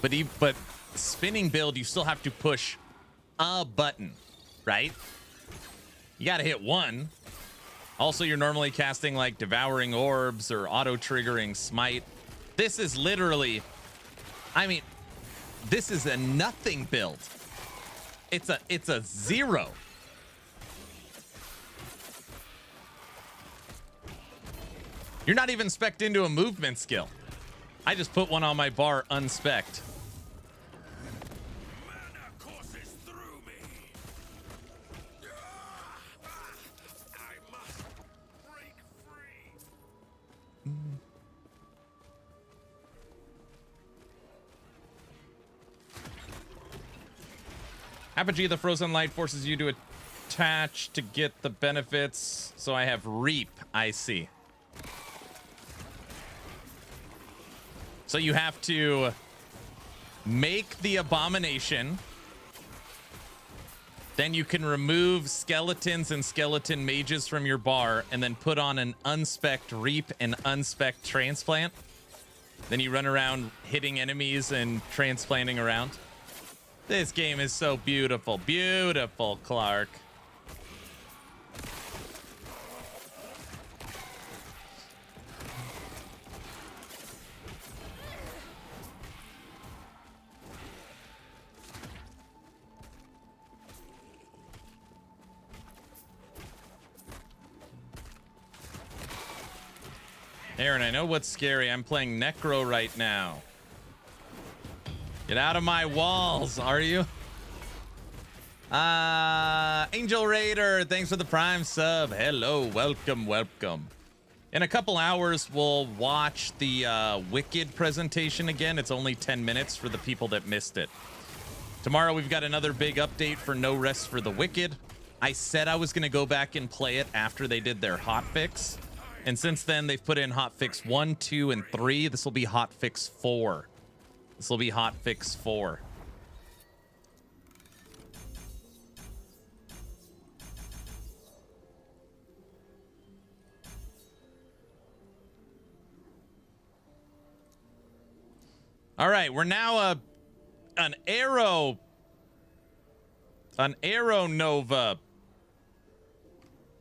but spinning build, you still have to push a button, right? You got to hit one. Also, you're normally casting like Devouring Orbs or auto-triggering Smite. This is literally, I mean, this is a nothing build. It's a 0. You're not even spec'd into a movement skill. I just put one on my bar unspec'd. Apogee, the frozen light forces you to attach to get the benefits. So I have reap. I see. So you have to make the abomination. Then you can remove skeletons and skeleton mages from your bar and then put on an unspec'd reap and unspec'd transplant. Then you run around hitting enemies and transplanting around. This game is so beautiful. Beautiful, Clark. Aaron, I know what's scary. I'm playing Necro right now. Get out of my walls, are you? Angel Raider, thanks for the Prime sub. Hello, welcome, welcome. In a couple hours, we'll watch the Wicked presentation again. It's only 10 minutes for the people that missed it. Tomorrow, we've got another big update for No Rest for the Wicked. I said I was going to go back and play it after they did their hotfix. And since then, they've put in hotfix 1, 2, and 3. This will be hotfix 4. This will be hotfix 4. All right, we're now an Arrow Nova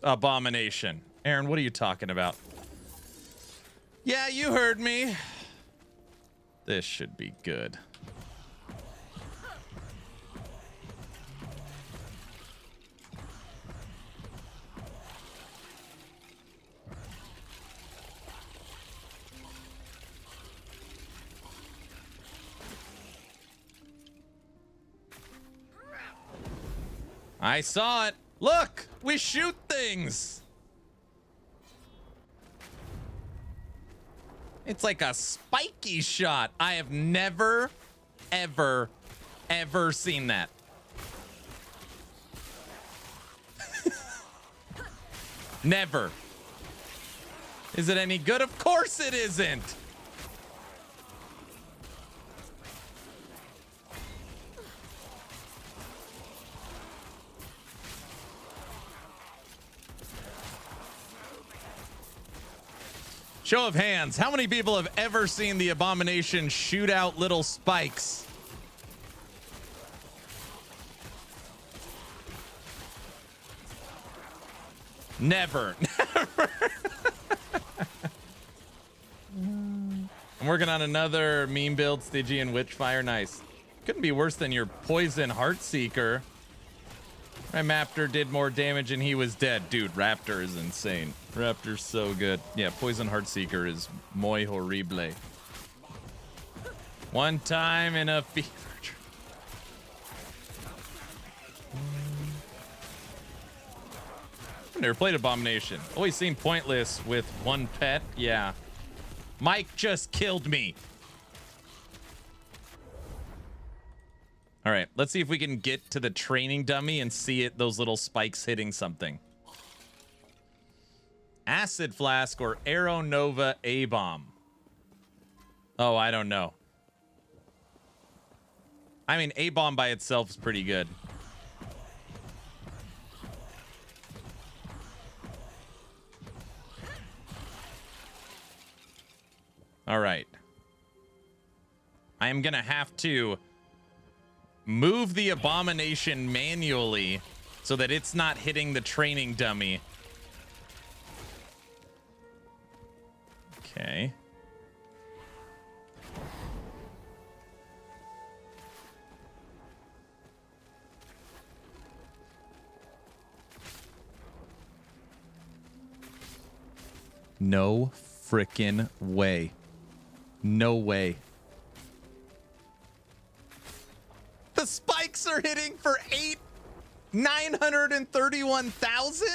abomination. Aaron, what are you talking about? Yeah, you heard me. This should be good. I saw it. Look, we shoot things. It's like a spiky shot. I have never, ever, ever seen that. Never. Is it any good? Of course it isn't. Show of hands, how many people have ever seen the Abomination shoot out little spikes? Never. Never. I'm working on another meme build, Stygian Witchfire. Nice. Couldn't be worse than your Poison Heartseeker. My Raptor did more damage and he was dead. Dude, Raptor is insane. Raptor's so good. Yeah, Poison Heartseeker is muy horrible. One time in a fever dream. I've never played Abomination. Always seemed pointless with one pet. Yeah. Mike just killed me. All right, let's see if we can get to the training dummy and see it, those little spikes hitting something. Acid Flask or Arrow Nova A-Bomb? Oh, I don't know. I mean, A-Bomb by itself is pretty good. All right. I am going to have to move the Abomination manually so that it's not hitting the training dummy. Okay. No frickin' way. No way. The spikes are hitting for 931,000?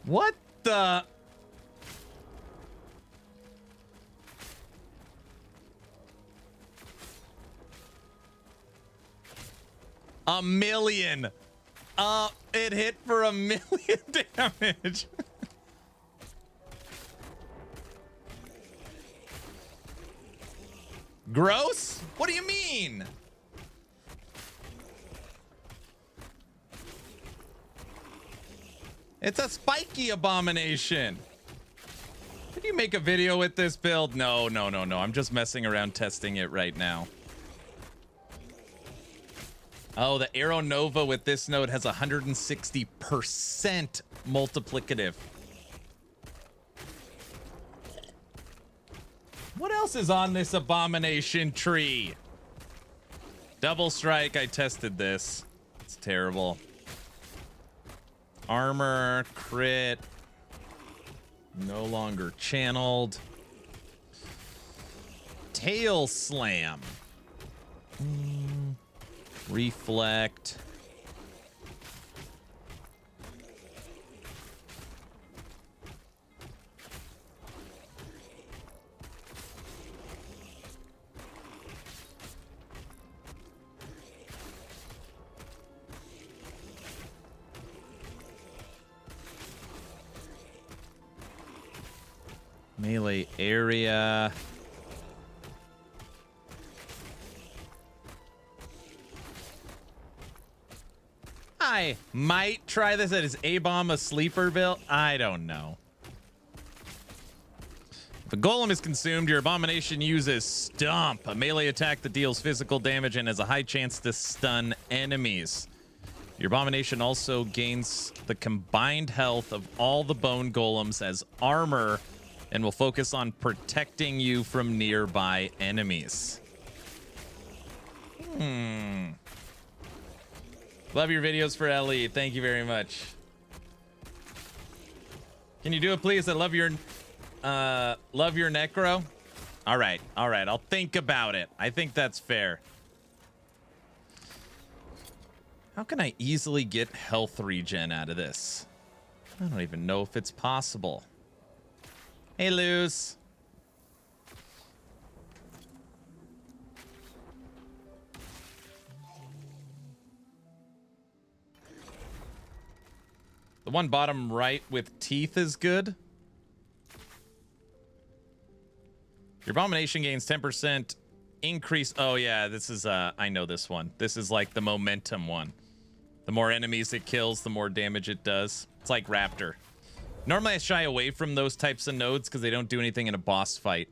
What the? A million. It hit for 1,000,000 damage. Gross? What do you mean? It's a spiky abomination. Did you make a video with this build? No. I'm just messing around testing it right now. Oh, the Arrow Nova with this node has 160% multiplicative. What else is on this abomination tree? Double strike. I tested this. It's terrible. Armor, crit. No longer channeled. Tail slam. Reflect. Melee area. I might try this at his A-bomb a sleeper build. I don't know. If a golem is consumed, your abomination uses Stomp, a melee attack that deals physical damage and has a high chance to stun enemies. Your abomination also gains the combined health of all the bone golems as armor and will focus on protecting you from nearby enemies. Love your videos for LE. Thank you very much. Can you do it, please? I love your necro. All right. I'll think about it. I think that's fair. How can I easily get health regen out of this? I don't even know if it's possible. Hey, Luz. The one bottom right with teeth is good. Your abomination gains 10% increase. Oh, yeah, this is, I know this one. This is like the momentum one. The more enemies it kills, the more damage it does. It's like Raptor. Normally, I shy away from those types of nodes because they don't do anything in a boss fight.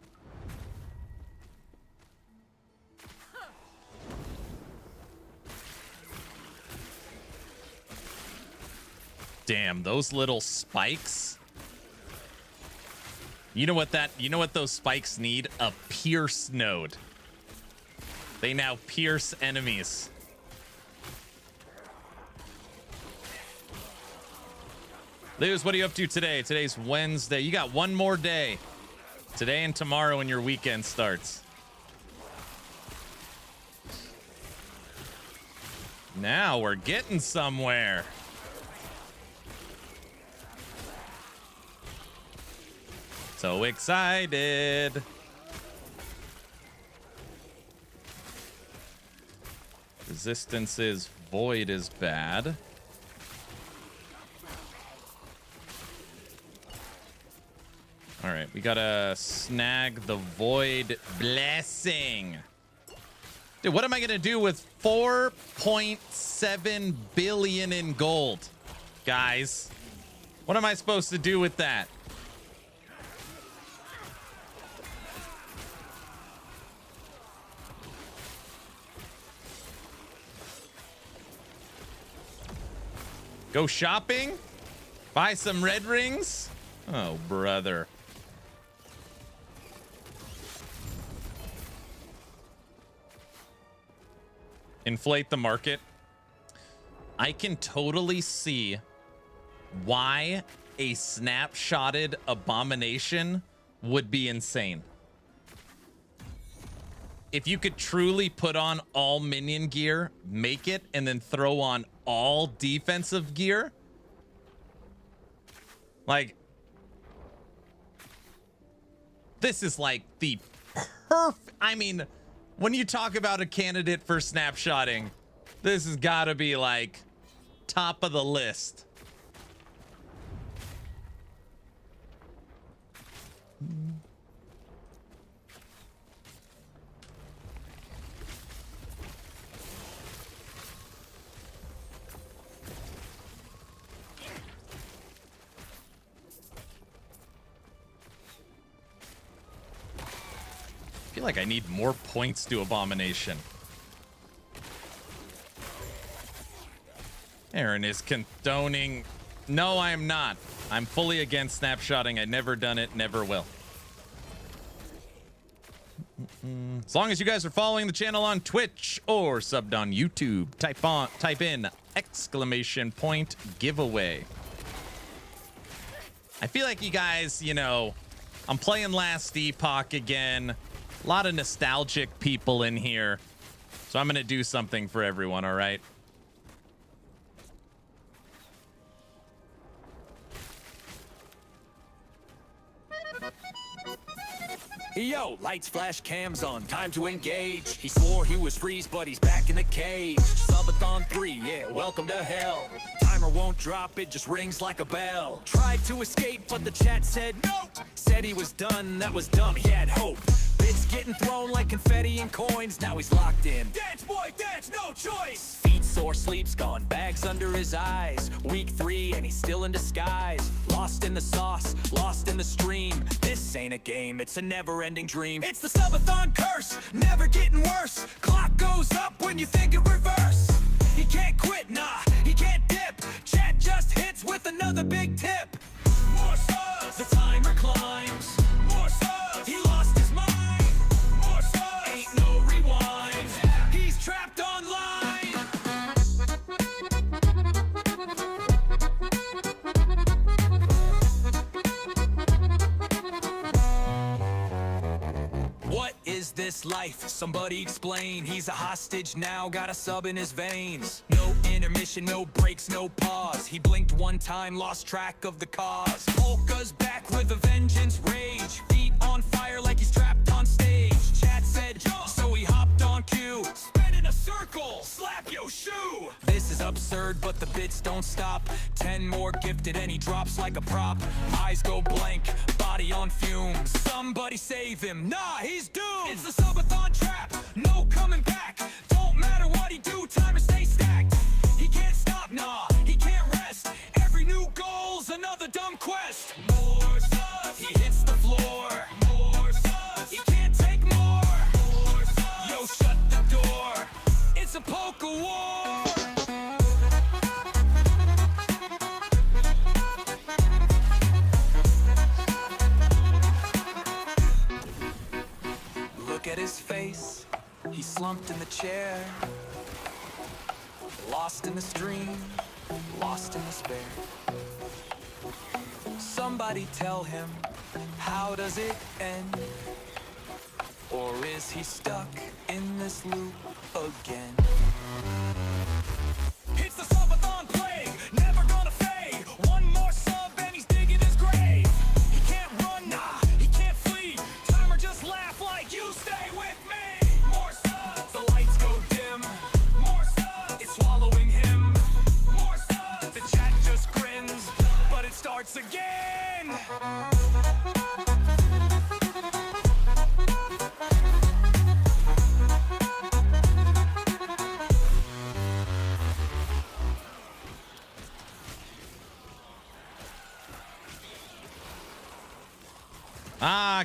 Damn, those little spikes. You know what those spikes need? A pierce node. They now pierce enemies. Luz, what are you up to today? Today's Wednesday. You got one more day. Today and tomorrow when your weekend starts. Now we're getting somewhere. So excited. Resistance is void is bad. All right, we gotta snag the void blessing. Dude, what am I gonna do with 4.7 billion in gold? Guys, what am I supposed to do with that? Go shopping? Buy some red rings? Oh, brother. Inflate the market. I can totally see why a snapshotted abomination would be insane. If you could truly put on all minion gear, make it, and then throw on all defensive gear. Like, this is like the perfect, I mean, when you talk about a candidate for snapshotting, This has got to be like top of the list. I feel like I need more points to Abomination. Aaron is condoning. No, I am not. I'm fully against snapshotting. I've never done it, never will. As long as you guys are following the channel on Twitch or subbed on YouTube, type in !giveaway. I feel like you guys, you know, I'm playing last Epoch again. A lot of nostalgic people in here. So I'm going to do something for everyone, all right? Yo, lights, flash, cams on, time to engage. He swore he was freeze, but he's back in the cage. Subathon 3, yeah, welcome to hell. Timer won't drop, it just rings like a bell. Tried to escape, but the chat said no. Said he was done, that was dumb, he had hope. Bits getting thrown like confetti and coins, now he's locked in. Dance, boy, dance, no choice. Feet sore, sleep's gone, bags under his eyes. Week 3, and he's still in disguise. Lost in the sauce, lost in the stream. This ain't a game, it's a never-ending dream. It's the subathon curse, never getting worse. Clock goes up when you think it reverse. He can't quit, nah, he can't dip. Chat just hits with another big tip. More subs, the timer climbs. More subs, he lost his mind. More subs, ain't no rewind. He's trapped online. What is this life? Somebody explain. He's a hostage now, got a sub in his veins. No intermission, no breaks, no pause. He blinked one time, lost track of the cause. Polka's back with a vengeance rage. Feet on fire like he's trapped on stage. Chat said jump, so he hopped on cue. Spin in a circle, slap yo shoe. This is absurd, but the bits don't stop. 10 more gifted and he drops like a prop. Eyes go blank, body on fumes. Somebody save him, nah, he's doomed. It's the subathon trap, no coming back. Don't matter what he do, timer stay stacked. He can't stop, nah, he can't rest. Every new goal's another dumb quest. More subs, he hits the floor. More subs, he can't take more. More subs, yo, shut the door. It's a poker war. Look at his face, he's slumped in the chair. Lost in the stream, lost in despair. Somebody tell him, how does it end? Or is he stuck in this loop again? It's the subathon plague, never gonna fade. One more sub and he's digging his grave. He can't run, nah, he can't flee. Timer just laugh like you stay with me. More subs, the lights go dim. More subs, it's swallowing him. More subs, the chat just grins, but it starts again.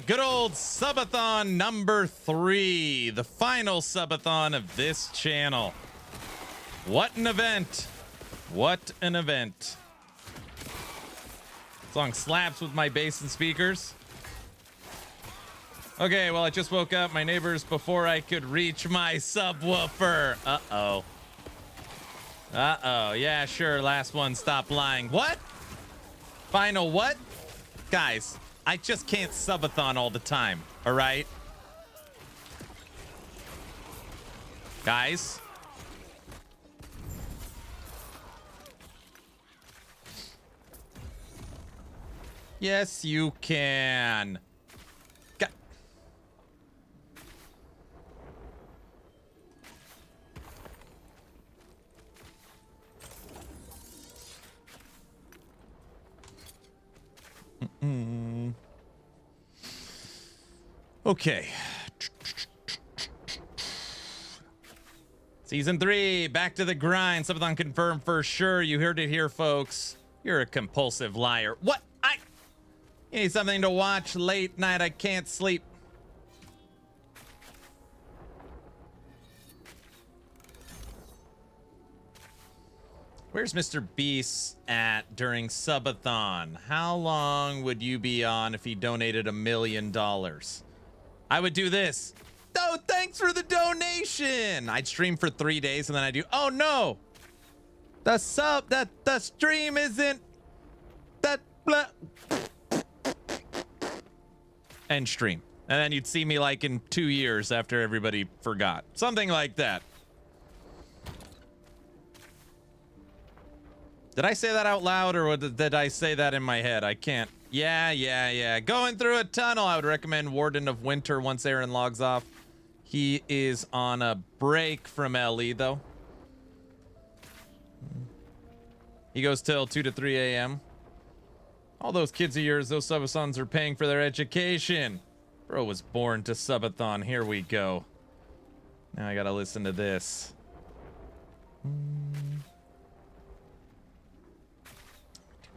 Good old subathon number 3, the final subathon of this channel. What an event. What an event. Song slaps with my bass and speakers. Okay, well, I just woke up my neighbors before I could reach my subwoofer. Uh-oh. Uh-oh. Yeah, sure. Last one. Stop lying. What? Final what? Guys, I just can't subathon all the time. All right? Guys? Yes, you can. Okay. Season 3, back to the grind. Subathon confirmed for sure. You heard it here, folks. You're a compulsive liar. What? You need something to watch late night. I can't sleep. Where's Mr. Beast at during Subathon? How long would you be on if he donated $1 million? I would do this. Oh, thanks for the donation. I'd stream for 3 days and then I do. Oh no, the stream isn't that. End stream, and then you'd see me like in 2 years after everybody forgot, something like that. Did I say that out loud, or did I say that in my head? I can't. Yeah. Going through a tunnel. I would recommend Warden of Winter once Aaron logs off. He is on a break from LE, though. He goes till 2 to 3 a.m. All those kids of yours, those subathons are paying for their education. Bro was born to subathon. Here we go. Now I gotta listen to this.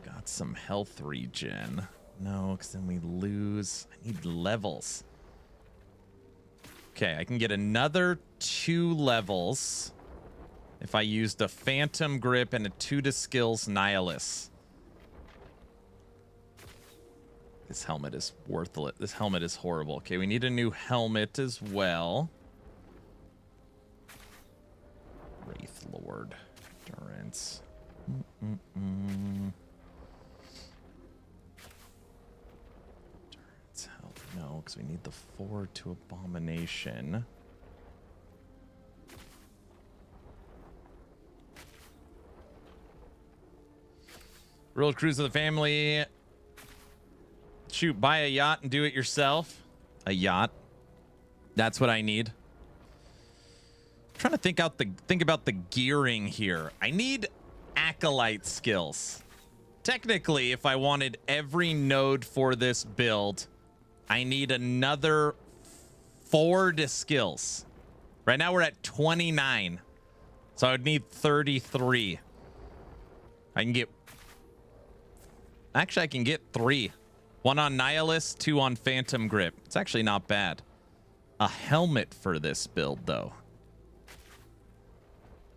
Got some health regen. No, because then we lose. I need levels. Okay, I can get another 2 levels if I used a Phantom Grip and a 2 to Skills Nihilus. This helmet is worthless. This helmet is horrible. Okay, we need a new helmet as well. Wraith Lord. Endurance. Endurance health. No, because we need the 4 to Abomination. World Cruise of the Family. Shoot, buy a yacht and do it yourself. A yacht. That's what I need. I'm trying to think about the gearing here. I need Acolyte skills. Technically, if I wanted every node for this build, I need another 4 to skills. Right now we're at 29. So I would need 33. I can get... Actually, I can get 3. 1 on Nihilus, 2 on Phantom Grip. It's actually not bad. A helmet for this build, though.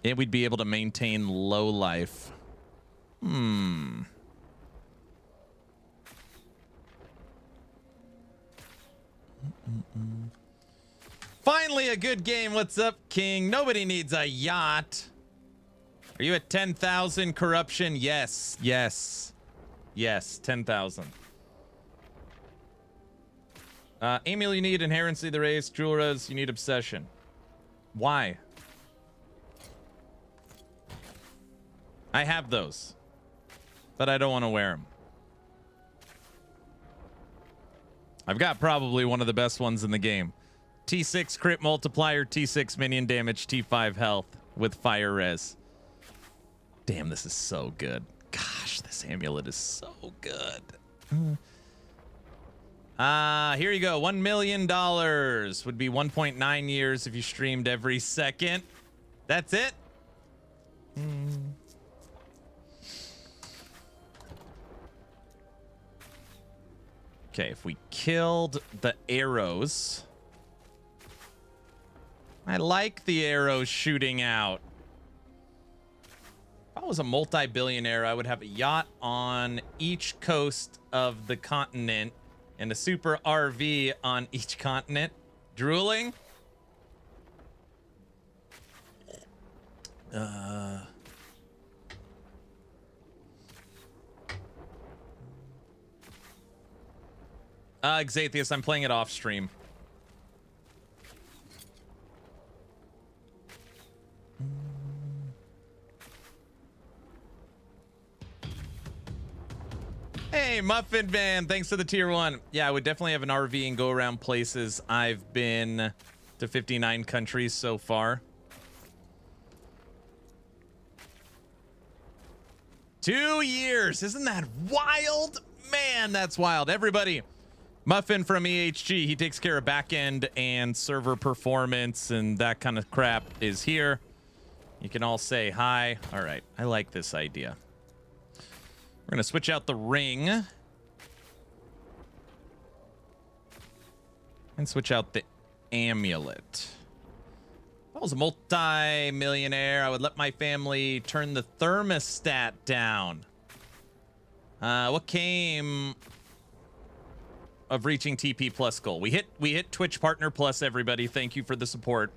And we'd be able to maintain low life. Finally, a good game. What's up, King? Nobody needs a yacht. Are you at 10,000 corruption? Yes. 10,000. Emil, you need Inherency of the Race. Julras, you need Obsession. Why? I have those, but I don't want to wear them. I've got probably one of the best ones in the game. T6 crit multiplier, T6 minion damage, T5 health with fire res. Damn, this is so good. Gosh, this amulet is so good. Here you go. $1 million would be 1.9 years if you streamed every second. That's it. Okay, if we killed the arrows. I like the arrows shooting out. If I was a multi-billionaire, I would have a yacht on each coast of the continent and a super RV on each continent. Drooling. Xathius, I'm playing it off stream. Hey, Muffin Man, thanks for the tier 1. Yeah, I would definitely have an RV and go around places. I've been to 59 countries so far. 2 years. Isn't that wild? Man, that's wild. Everybody, Muffin from EHG, he takes care of backend and server performance and that kind of crap, is here. You can all say hi. All right, I like this idea. We're going to switch out the ring. And switch out the amulet. If I was a multi-millionaire, I would let my family turn the thermostat down. What came of reaching TP Plus goal? We hit Twitch Partner Plus, everybody. Thank you for the support.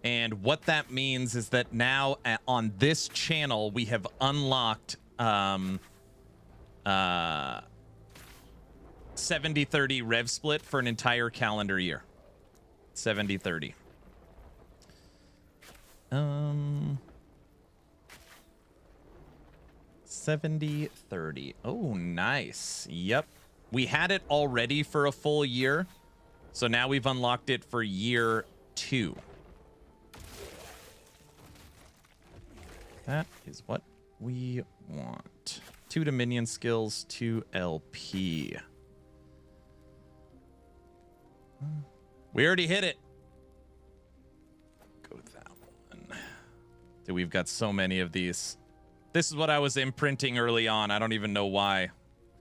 And what that means is that now on this channel, we have unlocked 70-30 rev split for an entire calendar year. 70-30. 70-30. Oh, nice. Yep. We had it already for a full year. So now we've unlocked it for year 2. That is what we want. 2 Dominion skills, 2 LP. We already hit it. Go with that one. Dude, we've got so many of these. This is what I was imprinting early on. I don't even know why.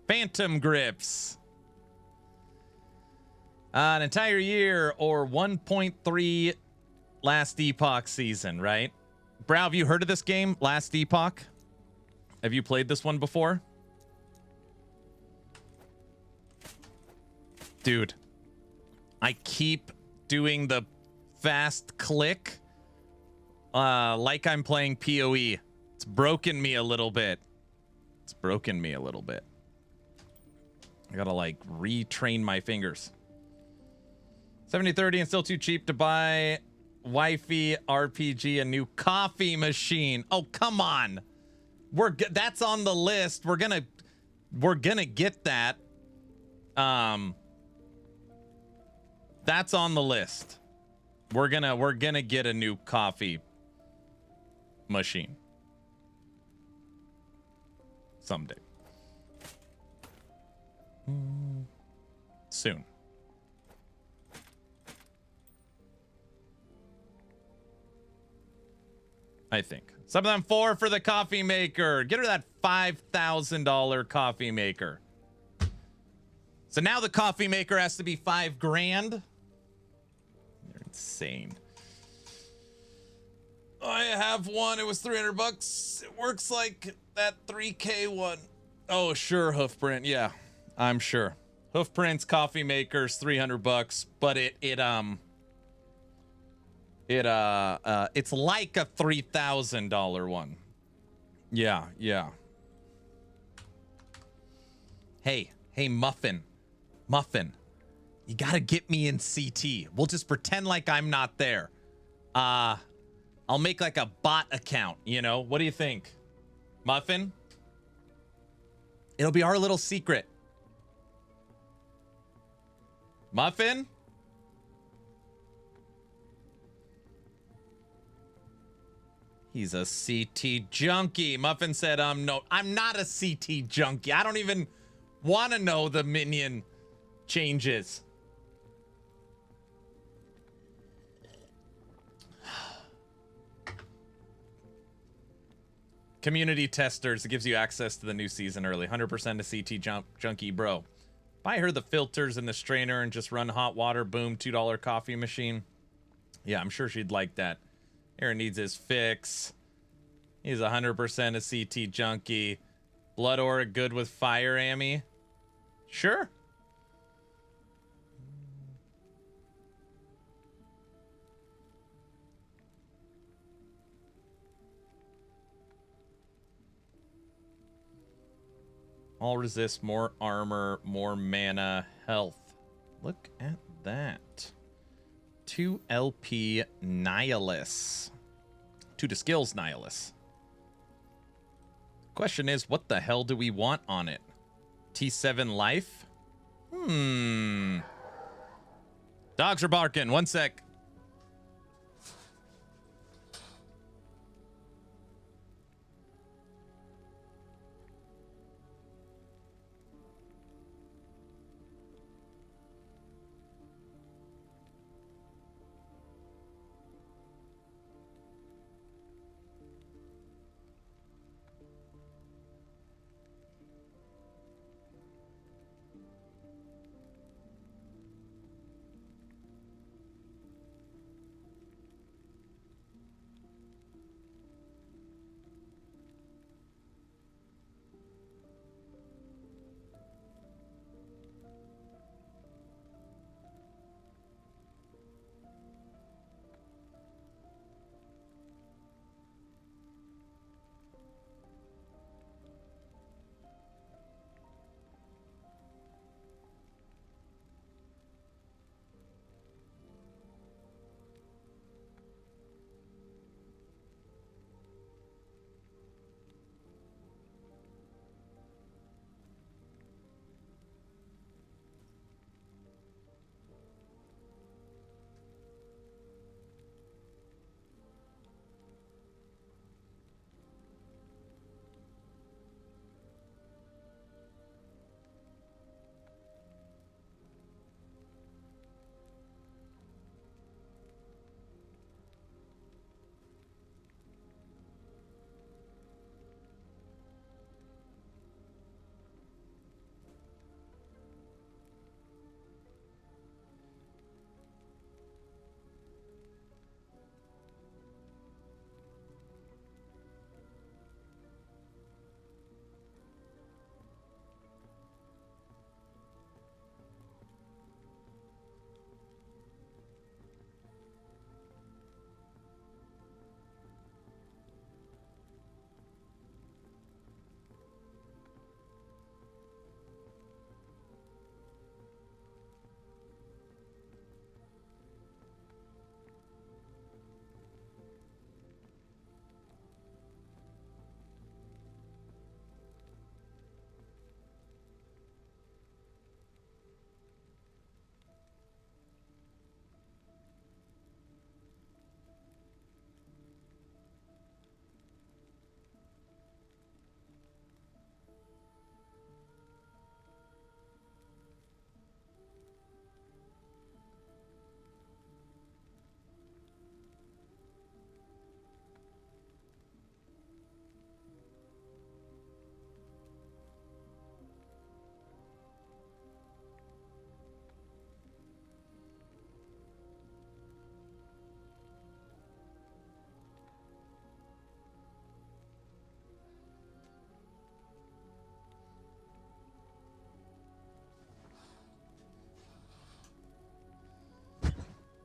Phantom grips. An entire year or 1.3 last Epoch season, right? Brow, have you heard of this game, Last Epoch? Have you played this one before? Dude, I keep doing the fast click like I'm playing PoE. It's broken me a little bit. It's broken me a little bit. I gotta like retrain my fingers. 70-30 and still too cheap to buy wifey RPG a new coffee machine. Oh, come on. That's on the list. We're gonna get that. That's on the list. We're gonna get a new coffee machine someday. Soon. I think. Some of them 4 for the coffee maker. Get her that $5,000 coffee maker. So now the coffee maker has to be $5,000. You're insane. I have one. It was $300. It works like that 3K one. Oh, sure, Hoofprint. Yeah, I'm sure. Hoofprint's coffee maker's $300, but it's like a $3,000 one. Yeah. Hey, Muffin, you gotta get me in CT. We'll just pretend like I'm not there. I'll make like a bot account, you know? What do you think, Muffin? It'll be our little secret. Muffin? He's a CT junkie. Muffin said, no, I'm not a CT junkie. I don't even want to know the minion changes. Community testers. It gives you access to the new season early. 100% a CT junkie, bro. Buy her the filters and the strainer and just run hot water. Boom, $2 coffee machine. Yeah, I'm sure she'd like that. Aaron needs his fix. He's 100% a CT junkie. Blood aura good with fire, Amy? Sure. All resist, more armor, more mana, health. Look at that. 2 LP Nihilus. 2 to skills Nihilus. Question is, what the hell do we want on it? T7 life? Dogs are barking. One sec.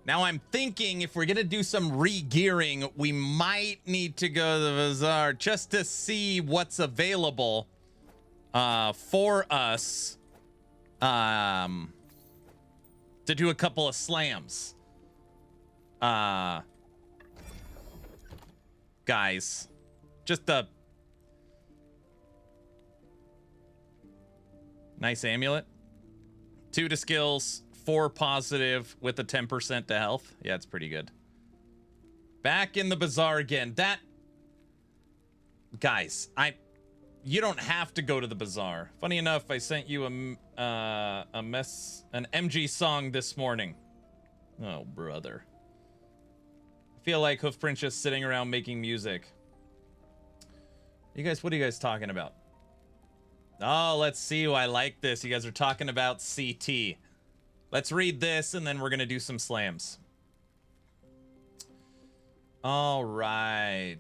Now I'm thinking if we're going to do some re-gearing, we might need to go to the bazaar just to see what's available for us to do a couple of slams. Guys, just a nice amulet. 2 to skills, 4 positive with a 10% to health. Yeah, it's pretty good. Back in the bazaar again. That, guys, you don't have to go to the bazaar. Funny enough, I sent you an MG song this morning. Oh, brother. I feel like Hoofprint's just sitting around making music. What are you guys talking about? Oh, let's see. I like this. You guys are talking about CT. Let's read this, and then we're going to do some slams. All right.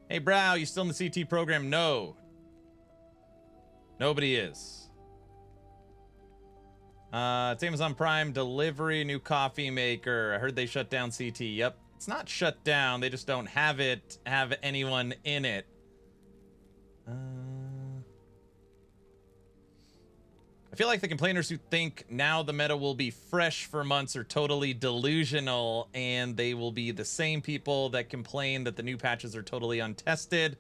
Hey, Brow, you still in the CT program? No. Nobody is. It's Amazon Prime delivery, new coffee maker. I heard they shut down CT. Yep. It's not shut down. They just don't have anyone in it. I feel like the complainers who think now the meta will be fresh for months are totally delusional, and they will be the same people that complain that the new patches are totally untested.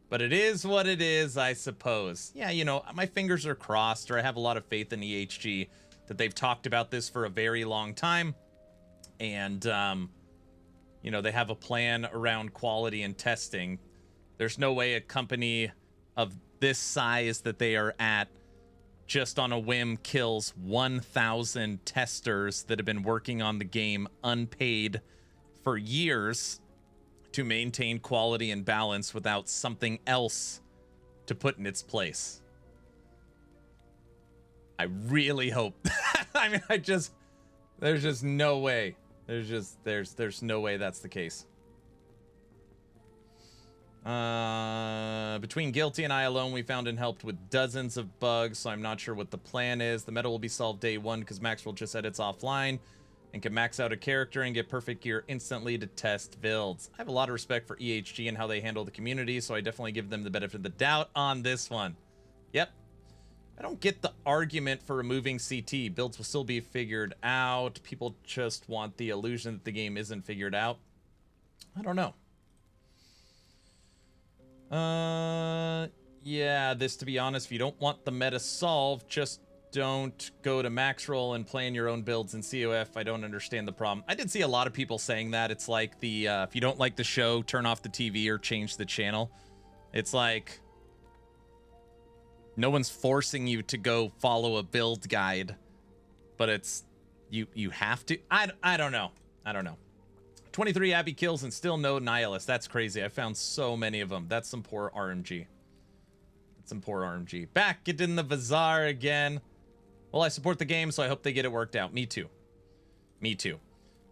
But it is what it is, I suppose. Yeah, you know, my fingers are crossed, or I have a lot of faith in EHG that they've talked about this for a very long time. And, you know, they have a plan around quality and testing. There's no way a company of this size that they are at just on a whim kills 1,000 testers that have been working on the game unpaid for years to maintain quality and balance without something else to put in its place. I really hope. I mean, there's just no way. There's no way that's the case. Between Guilty and I alone, we found and helped with dozens of bugs, so I'm not sure what the plan is. The meta will be solved day 1 because Maxwell just said it's offline and can max out a character and get perfect gear instantly to test builds. I have a lot of respect for EHG and how they handle the community, so I definitely give them the benefit of the doubt on this one. Yep. I don't get the argument for removing CT. Builds will still be figured out. People just want the illusion that the game isn't figured out. I don't know. Yeah, this, to be honest, if you don't want the meta solved, just don't go to max roll and plan your own builds in COF. I don't understand the problem. I did see a lot of people saying that. It's like the, if you don't like the show, turn off the TV or change the channel. It's like, no one's forcing you to go follow a build guide, but it's, you have to. I don't know. I don't know. 23 Abby kills and still no Nihilist. That's crazy. I found so many of them. That's some poor RMG. That's some poor RMG. Back it in the bazaar again. Well, I support the game, so I hope they get it worked out. Me too. Me too.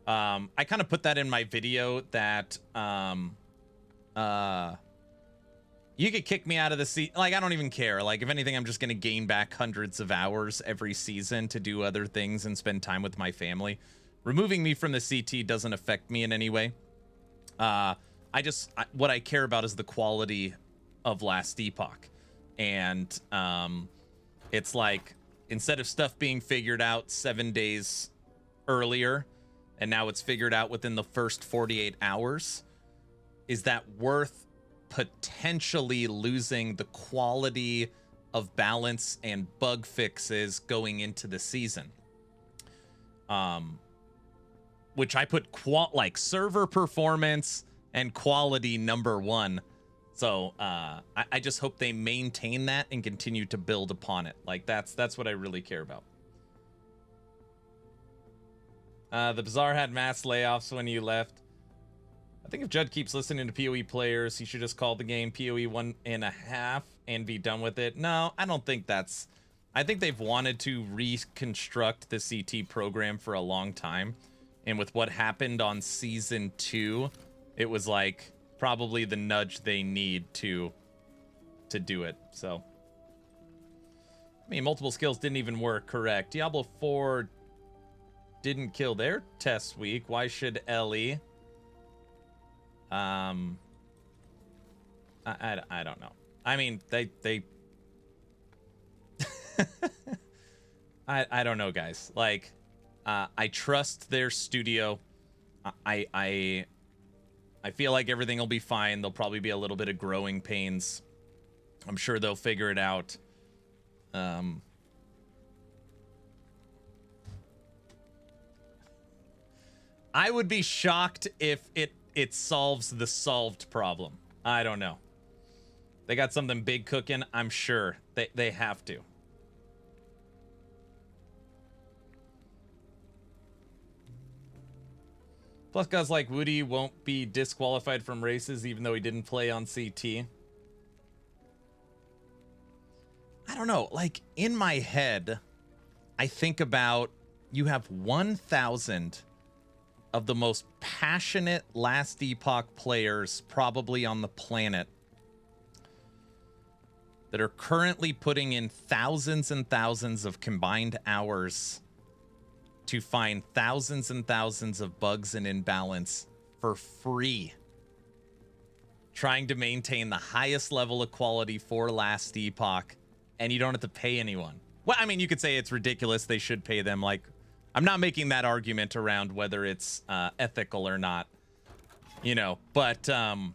I kind of put that in my video that you could kick me out of the seat. Like, I don't even care. Like, if anything, I'm just going to gain back hundreds of hours every season to do other things and spend time with my family. Removing me from the CT doesn't affect me in any way. What I care about is the quality of Last Epoch. And it's like, instead of stuff being figured out 7 days earlier, and now it's figured out within the first 48 hours, is that worth potentially losing the quality of balance and bug fixes going into the season? Which I put like server performance and quality number 1. So I just hope they maintain that and continue to build upon it. Like, that's what I really care about. The Bazaar had mass layoffs when you left. I think if Judd keeps listening to PoE players, he should just call the game PoE 1.5 and be done with it. No, I don't think that's... I think they've wanted to reconstruct the CT program for a long time. And with what happened on Season 2, it was like probably the nudge they need to do it. So I mean, multiple skills didn't even work, correct. Diablo 4 didn't kill their test week. Why should Ellie? I don't know. I mean, they I don't know, guys. Like, I trust their studio. I feel like everything will be fine. There'll probably be a little bit of growing pains. I'm sure they'll figure it out. I would be shocked if it solves the solved problem. I don't know. They got something big cooking. I'm sure they have to. Plus, guys like Woody won't be disqualified from races even though he didn't play on CT. I don't know. Like, in my head, I think about you have 1,000 of the most passionate Last Epoch players probably on the planet that are currently putting in thousands and thousands of combined hours to find thousands and thousands of bugs and imbalance for free, trying to maintain the highest level of quality for Last Epoch, and you don't have to pay anyone. Well, I mean, you could say it's ridiculous. They should pay them. Like, I'm not making that argument around whether it's ethical or not, you know, but and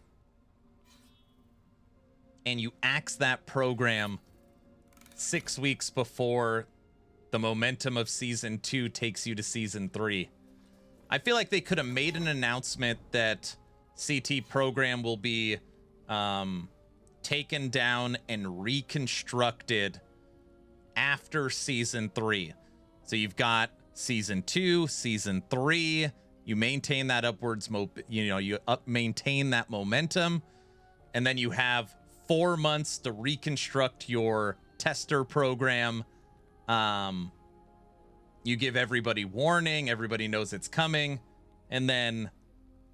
you axe that program 6 weeks before the momentum of season 2 takes you to season 3. I feel like they could have made an announcement that CT program will be taken down and reconstructed after season 3. So you've got season 2, season 3. You maintain that upwards, maintain that momentum, and then you have 4 months to reconstruct your tester program. You give everybody warning, everybody knows it's coming, and then,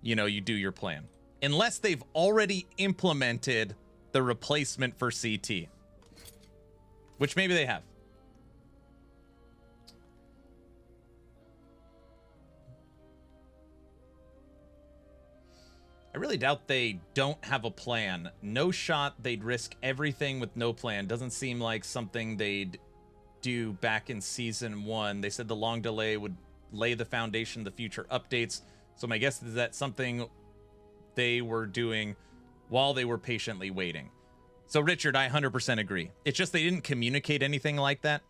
you do your plan. Unless they've already implemented the replacement for CT, which maybe they have. I really doubt they don't have a plan. No shot they'd risk everything with no plan. Doesn't seem like something they'd do back in season 1. They said the long delay would lay the foundation of the future updates. So my guess is that something they were doing while they were patiently waiting. So Richard, I 100% agree. It's just they didn't communicate anything like that.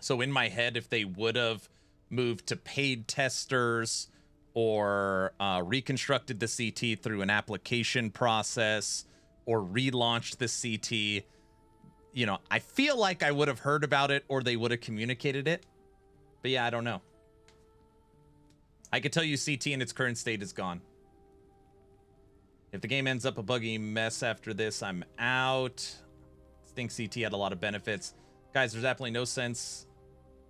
So in my head, if they would have moved to paid testers or reconstructed the CT through an application process or relaunched the CT, I feel like I would have heard about it or they would have communicated it. But yeah, I don't know. I could tell you CT in its current state is gone. If the game ends up a buggy mess after this, I'm out. I think CT had a lot of benefits. Guys, there's absolutely no sense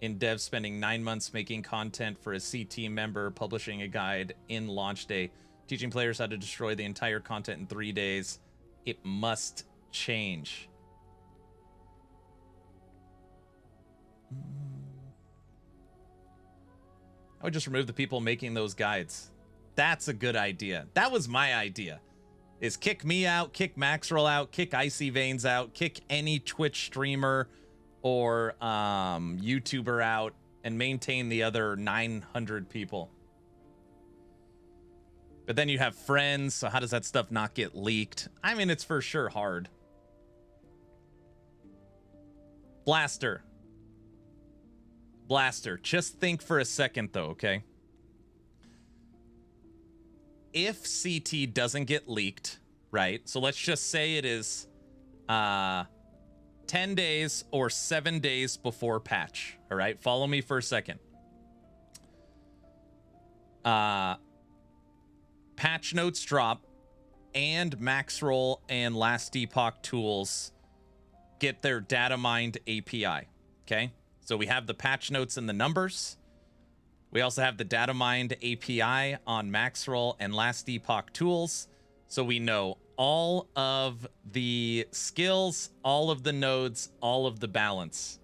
in devs spending 9 months making content for a CT member, publishing a guide in launch day, teaching players how to destroy the entire content in 3 days. It must change. I would just remove the people making those guides. That's a good idea. That was my idea. Is kick me out, kick Maxroll out, kick Icy Veins out, kick any Twitch streamer or YouTuber out, and maintain the other 900 people. But then you have friends, so how does that stuff not get leaked? I mean, it's for sure hard. Blaster, just think for a second though, okay? If CT doesn't get leaked, right? So let's just say it is 10 days or 7 days before patch, all right? Follow me for a second. Patch notes drop and Maxroll and Last Epoch tools get their data mined API, okay? So we have the patch notes and the numbers. We also have the data mined API on Maxroll and Last Epoch tools. So we know all of the skills, all of the nodes, all of the balance.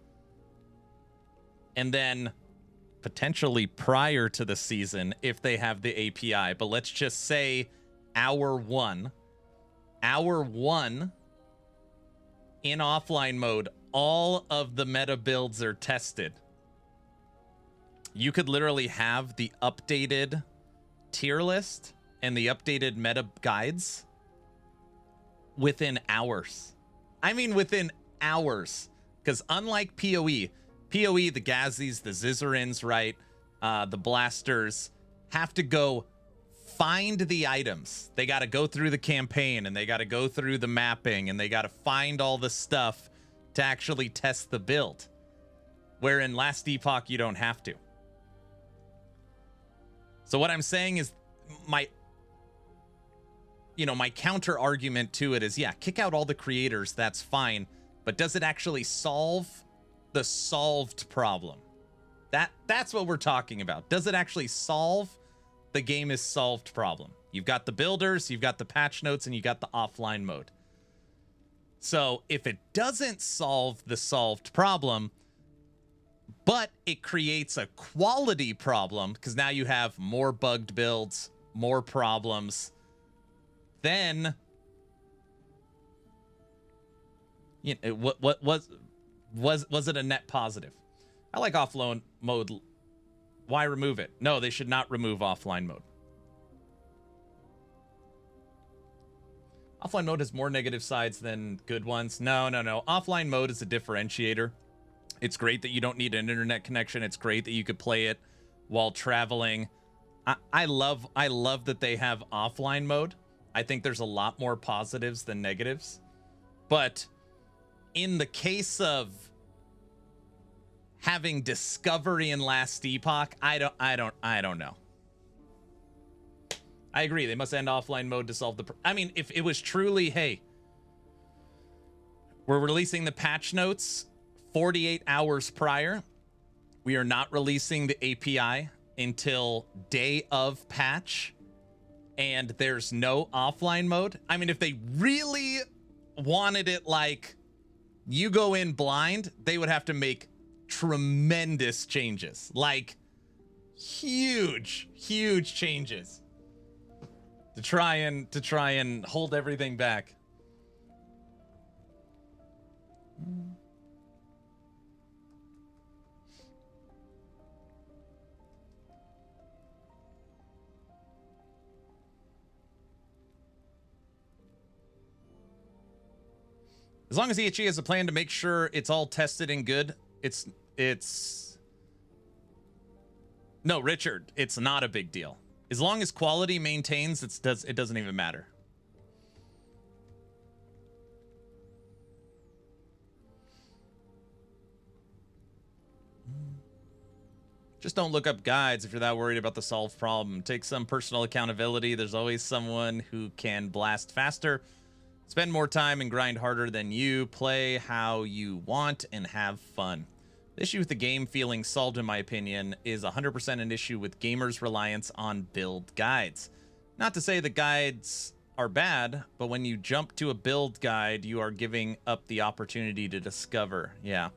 and then potentially prior to the season if they have the API. But let's just say hour one in offline mode, all of the meta builds are tested. You could literally have the updated tier list and the updated meta guides within hours. I mean, within hours. Because unlike PoE, the Gazis, the Zizarins, right? The Blasters have to go find the items. They got to go through the campaign, and they got to go through the mapping, and they got to find all the stuff to actually test the build. Where in Last Epoch, you don't have to. So what I'm saying is my counter argument to it is, yeah, kick out all the creators, that's fine. But does it actually solve the solved problem? That's what we're talking about. Does it actually solve the game is solved problem? You've got the builders, you've got the patch notes, and you got the offline mode. So if it doesn't solve the solved problem, but it creates a quality problem, because now you have more bugged builds, more problems, then what was it a net positive? I like offline mode. Why remove it? No, they should not remove offline mode. Offline mode has more negative sides than good ones. No. Offline mode is a differentiator. It's great that you don't need an internet connection. It's great that you could play it while traveling. I love that they have offline mode. I think there's a lot more positives than negatives. But in the case of having discovery in Last Epoch, I don't know. I agree. They must end offline mode to solve the I mean, if it was truly, hey, we're releasing the patch notes 48 hours prior. We are not releasing the API until day of patch, and there's no offline mode. I mean, if they really wanted it like you go in blind, they would have to make tremendous changes, like huge changes to try and hold everything back. As long as EHE has a plan to make sure it's all tested and good, it's no, Richard, it's not a big deal. As long as quality maintains, it doesn't even matter. Just don't look up guides if you're that worried about the solved problem. Take some personal accountability. There's always someone who can blast faster, spend more time, and grind harder than you. Play how you want and have fun. The issue with the game feeling solved, in my opinion, is 100% an issue with gamers' reliance on build guides. Not to say the guides are bad, but when you jump to a build guide, you are giving up the opportunity to discover. Yeah.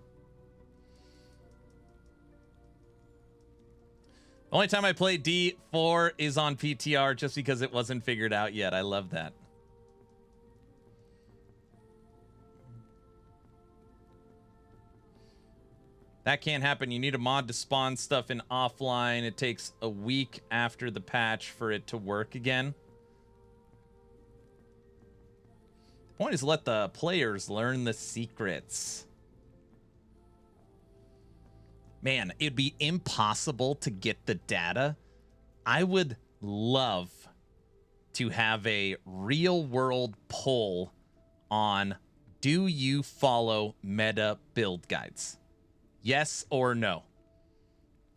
The only time I play D4 is on PTR just because it wasn't figured out yet. I love that. That can't happen. You need a mod to spawn stuff in offline. It takes a week after the patch for it to work again. The point is let the players learn the secrets. Man, it'd be impossible to get the data. I would love to have a real-world poll on, do you follow meta build guides? Yes or no?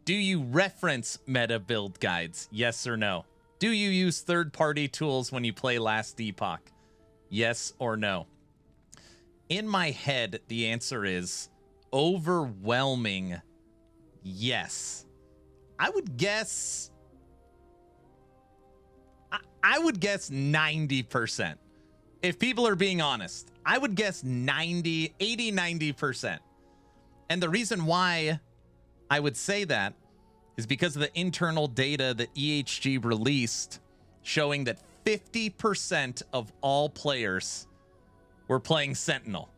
Do you reference meta build guides? Yes or no? Do you use third-party tools when you play Last Epoch? Yes or no? In my head, the answer is overwhelming yes. I would guess 90%. If people are being honest, I would guess 90%. And the reason why I would say that is because of the internal data that EHG released showing that 50% of all players were playing Sentinel.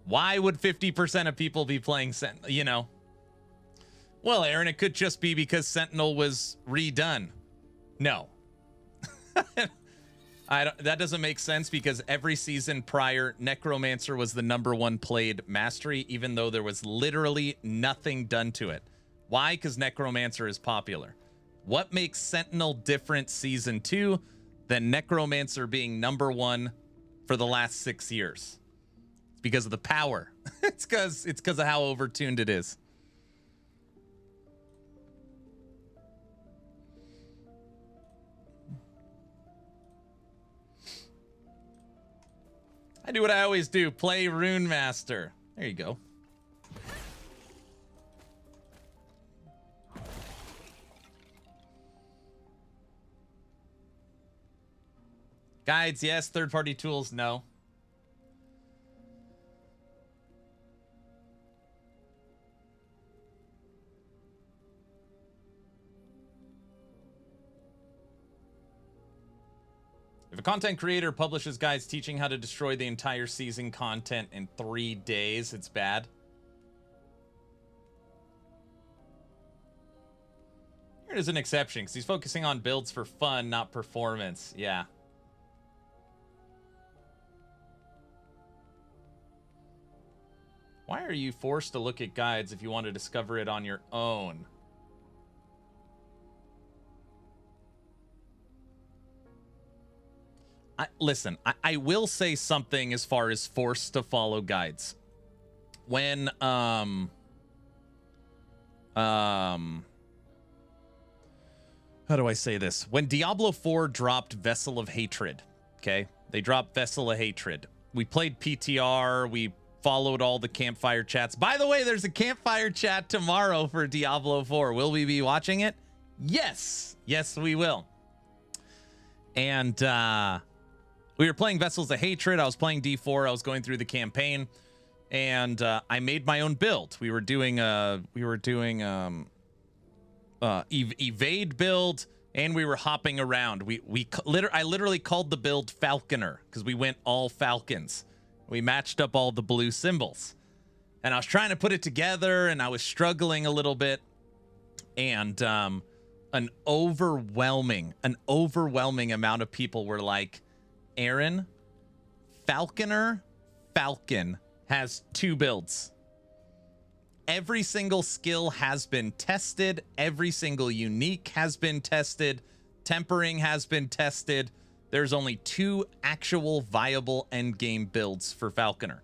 Why would 50% of people be playing Sentinel? You know? Well, Aaron, it could just be because Sentinel was redone. No. That doesn't make sense because every season prior, Necromancer was the #1 played mastery, even though there was literally nothing done to it. Why? Because Necromancer is popular. What makes Sentinel different season 2 than Necromancer being #1 for the last 6 years? It's because of the power. It's because of how overtuned it is. I do what I always do, play Rune Master. There you go. Guides, yes. Third-party tools, no. If a content creator publishes guides teaching how to destroy the entire season content in 3 days, it's bad. Here is an exception, because he's focusing on builds for fun, not performance. Yeah. Why are you forced to look at guides if you want to discover it on your own? Listen, I will say something as far as forced to follow guides. When, how do I say this? When Diablo 4 dropped Vessel of Hatred, okay? They dropped Vessel of Hatred. We played PTR, we followed all the campfire chats. By the way, there's a campfire chat tomorrow for Diablo 4. Will we be watching it? Yes. Yes, we will. And, we were playing Vessels of Hatred. I was playing D4. I was going through the campaign, and I made my own build. We were doing evade build, and we were hopping around. I literally called the build Falconer because we went all Falcons. We matched up all the blue symbols, and I was trying to put it together, and I was struggling a little bit, and an overwhelming amount of people were like, Aaron, Falconer, Falcon has 2 builds. Every single skill has been tested. Every single unique has been tested. Tempering has been tested. There's only 2 actual viable endgame builds for Falconer.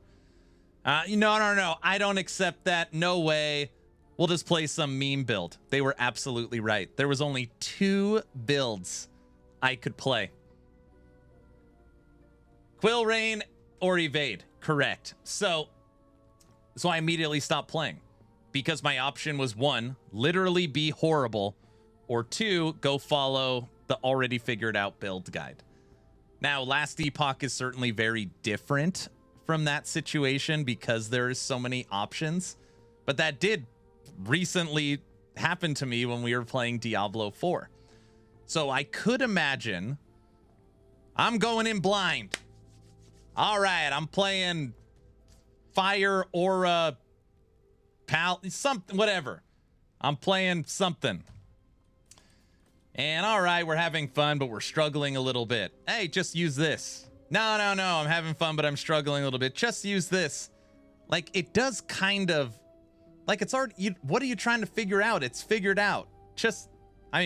No. I don't accept that. No way. We'll just play some meme build. They were absolutely right. There was only 2 builds I could play. Quill Rain or Evade. Correct. So I immediately stopped playing because my option was 1, literally be horrible, or 2, go follow the already figured out build guide. Now, Last Epoch is certainly very different from that situation because there's so many options, but that did recently happen to me when we were playing Diablo 4. So I could imagine I'm going in blind. All right, I'm playing Fire, Aura, something, whatever. I'm playing something. And all right, we're having fun, but we're struggling a little bit. Hey, just use this. No, I'm having fun, but I'm struggling a little bit. Just use this. Like, it does kind of, like, it's already, what are you trying to figure out? It's figured out.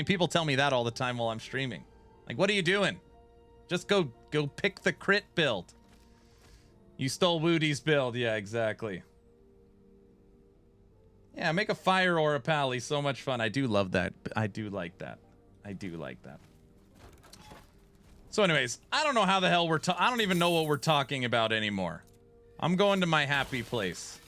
People tell me that all the time while I'm streaming. Like, what are you doing? Just go pick the crit build. You stole Woody's build. Yeah, exactly. Yeah, make a Fire Aura Pally. So much fun. I do love that. I do like that. So anyways, I don't know how the hell I don't even know what we're talking about anymore. I'm going to my happy place.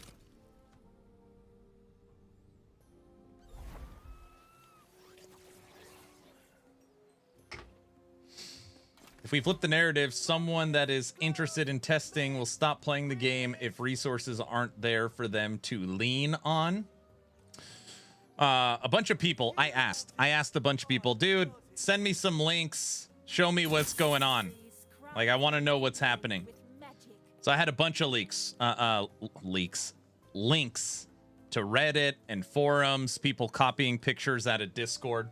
If we flip the narrative, someone that is interested in testing will stop playing the game if resources aren't there for them to lean on. A bunch of people, I asked a bunch of people, dude, send me some links, show me what's going on. Like, I want to know what's happening. So I had a bunch of links to Reddit and forums, people copying pictures out of Discord.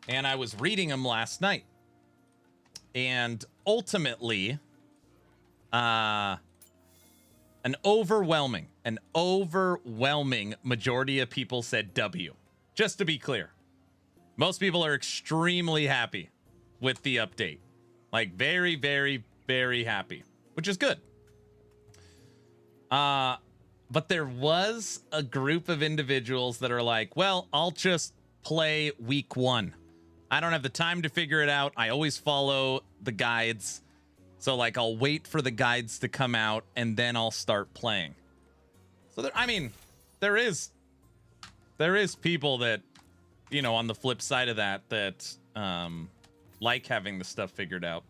And I was reading them last night. And ultimately, an overwhelming majority of people said W. Just to be clear, most people are extremely happy with the update. Like, very, very, very happy, which is good. But there was a group of individuals that are like, well, I'll just play week 1. I don't have the time to figure it out. I always follow the guides. So, like, I'll wait for the guides to come out and then I'll start playing. So, there is people that, you know, on the flip side of that, like having the stuff figured out.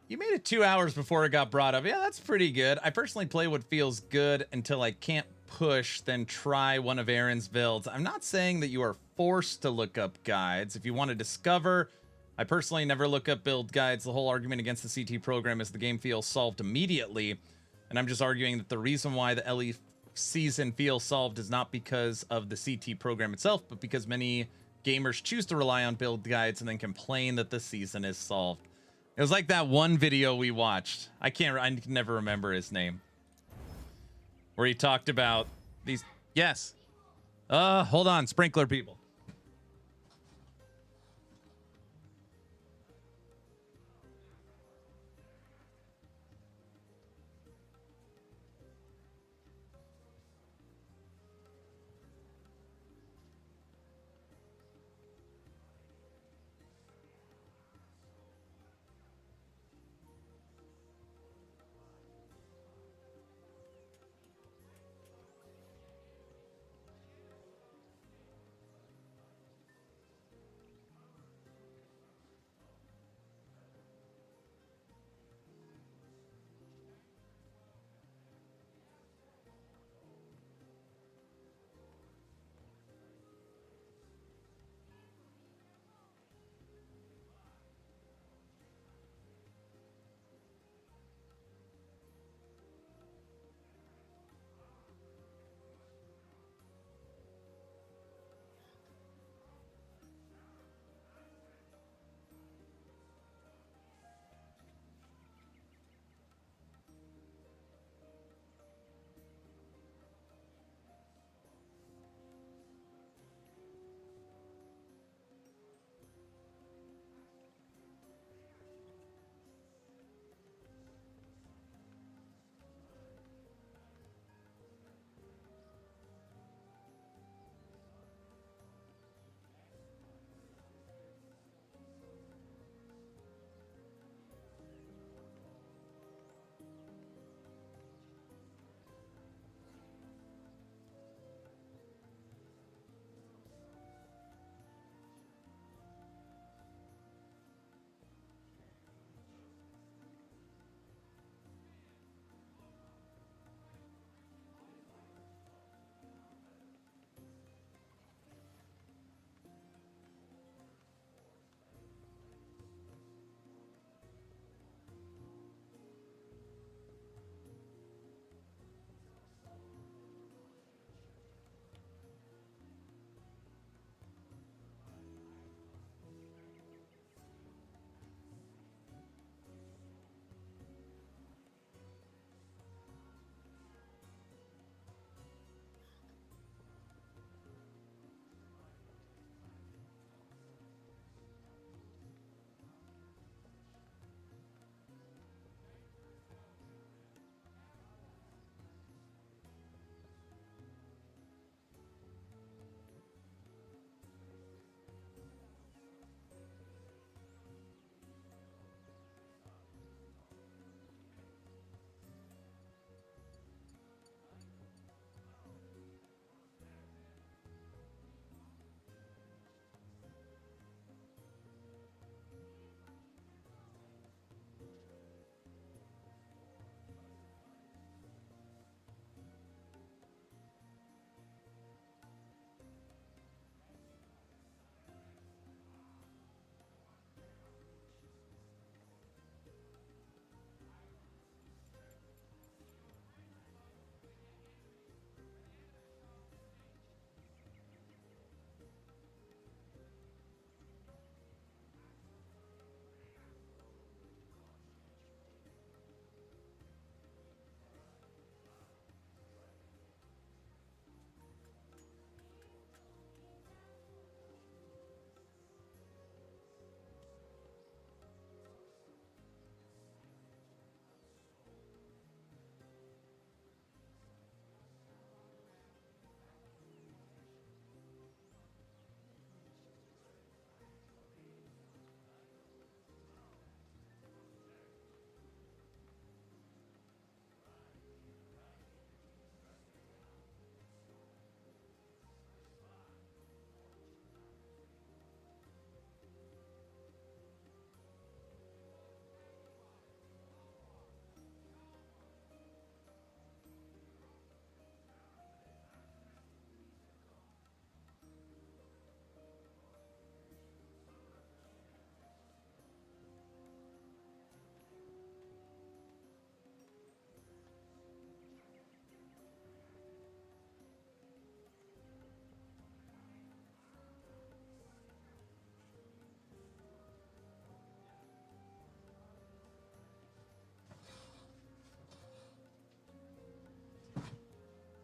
You made it 2 hours before it got brought up. Yeah, that's pretty good. I personally play what feels good until I can't push, then try one of Aaron's builds. I'm not saying that you are forced to look up guides. If you want to discover, I personally never look up build guides. The whole argument against the CT program is the game feels solved immediately. And I'm just arguing that the reason why the LE season feels solved is not because of the CT program itself, but because many gamers choose to rely on build guides and then complain that the season is solved. It was like that one video we watched. I can never remember his name. Where he talked about these. Yes. Hold on, sprinkler people.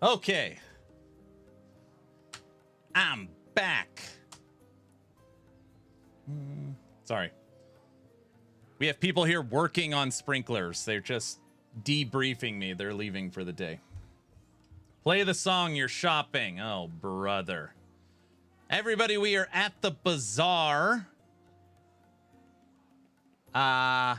Okay. I'm back. Sorry. We have people here working on sprinklers. They're just debriefing me. They're leaving for the day. Play the song you're shopping. Oh, brother. Everybody, we are at the bazaar. Yeah.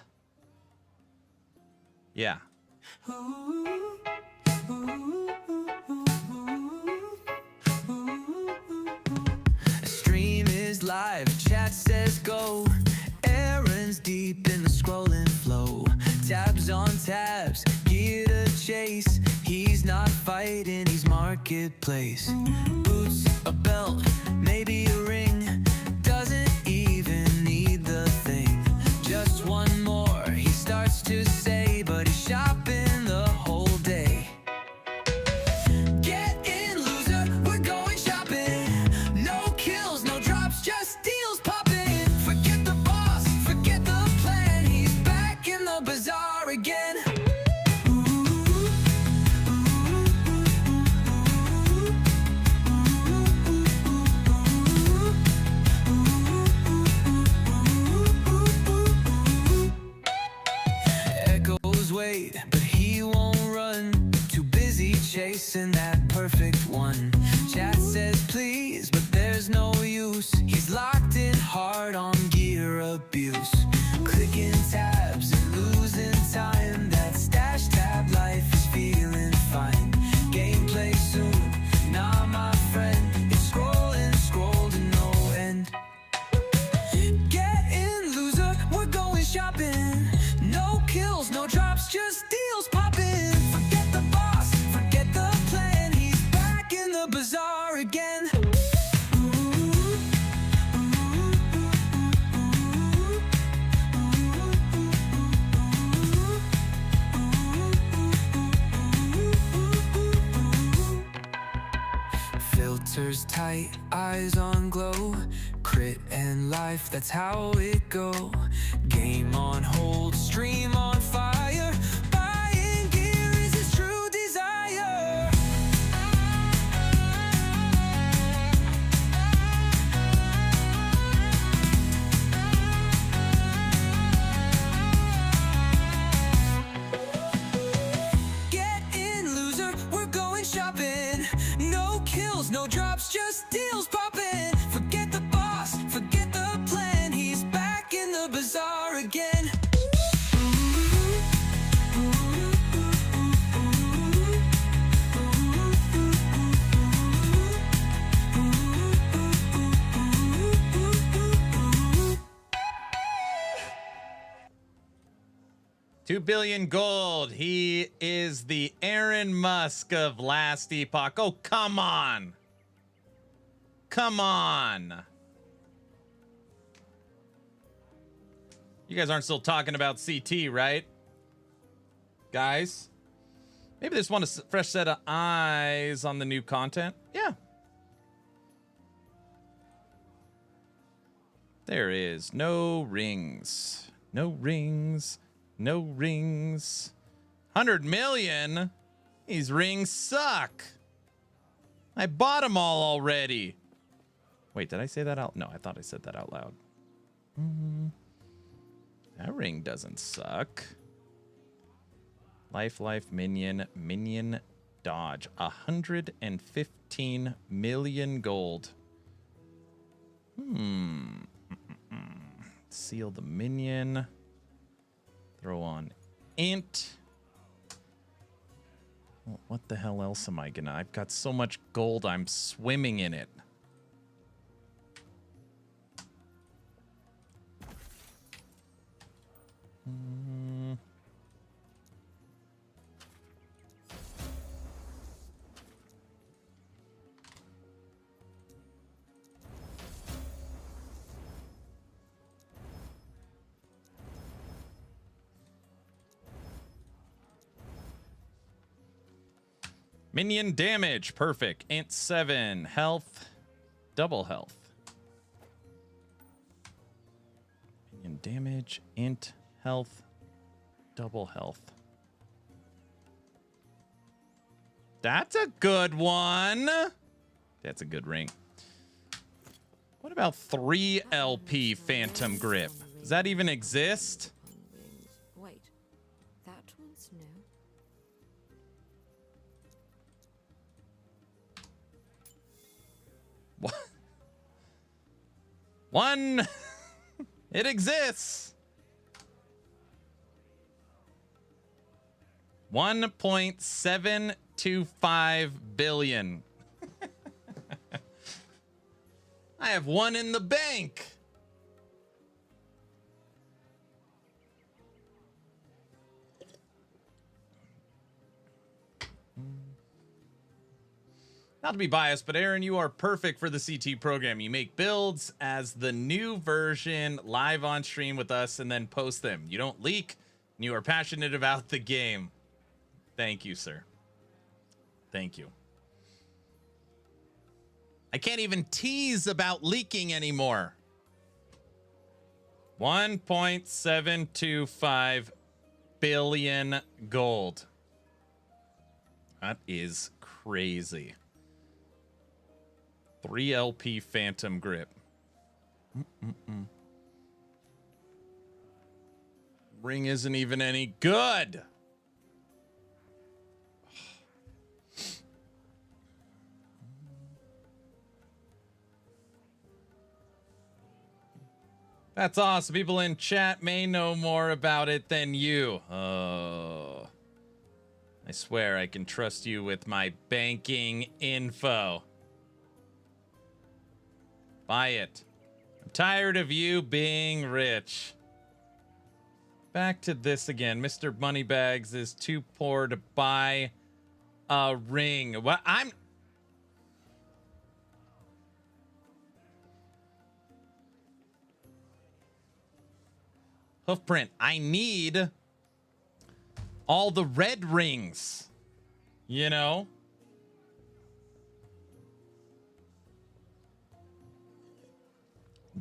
Stream is live, chat says go. Errands deep in the scrolling flow. Tabs on tabs, gear to chase. He's not fighting, he's marketplace. Boots, a belt, maybe a ring. Doesn't even need the thing. Just one more, he starts to say, but he's shopping the whole day. Get in, loser, we're going shopping. No kills, no drops, just deals popping. Forget the boss, forget the plan. He's back in the bazaar again. Echoes wait, but he won't run. Too busy chasing that perfect one. Chat says please, but there's no use. He's locked in hard on gear abuse. Clicking tabs and losing time. That stash tab life is feeling fine. Gameplay soon, nah my friend. It's scrolling, scroll to no end. Get in, loser, we're going shopping. No kills, no drops, just deals popping. Forget the boss, forget the plan. He's back in the bazaar again. 'Filters tight, eyes on glow. Crit and life, that's how it go. Game on hold, stream on fire. Buying gear is his true desire. Get in, loser, we're going shopping. No kills, no drops, just deals popping. Forget the boss, forget the plan. He's back in the bazaar again. $2 billion gold. He is the Aaron Musk of last Epoch. Oh, come on. Come on. You guys aren't still talking about CT, right? Guys? Maybe they just want a fresh set of eyes on the new content. Yeah. There is no rings. No rings. No rings. 100 million? These rings suck. I bought them all already. Wait, did I say that out? No, I thought I said that out loud. That ring doesn't suck. Life, minion, dodge. 115 million gold. Seal the minion. Throw on int. Well, what the hell else am I gonna? I've got so much gold, I'm swimming in it. Minion damage, perfect. Int 7, health, double health. Minion damage, int, health, double health. That's a good one. That's a good ring. What about 3 LP Phantom Grip? Does that even exist? Wait, that one's new. What? One. It exists. 1.725 billion. I have one in the bank. Not to be biased, but Aaron, you are perfect for the CT program. You make builds as the new version live on stream with us and then post them. You don't leak, and you are passionate about the game. Thank you, sir. Thank you. I can't even tease about leaking anymore. 1.725 billion gold. That is crazy. 3 LP Phantom Grip. Ring isn't even any good. That's awesome. People in chat may know more about it than you. Oh. I swear I can trust you with my banking info. Buy it. I'm tired of you being rich. Back to this again. Mr. Moneybags is too poor to buy a ring. What? Hoofprint, I need all the red rings, you know?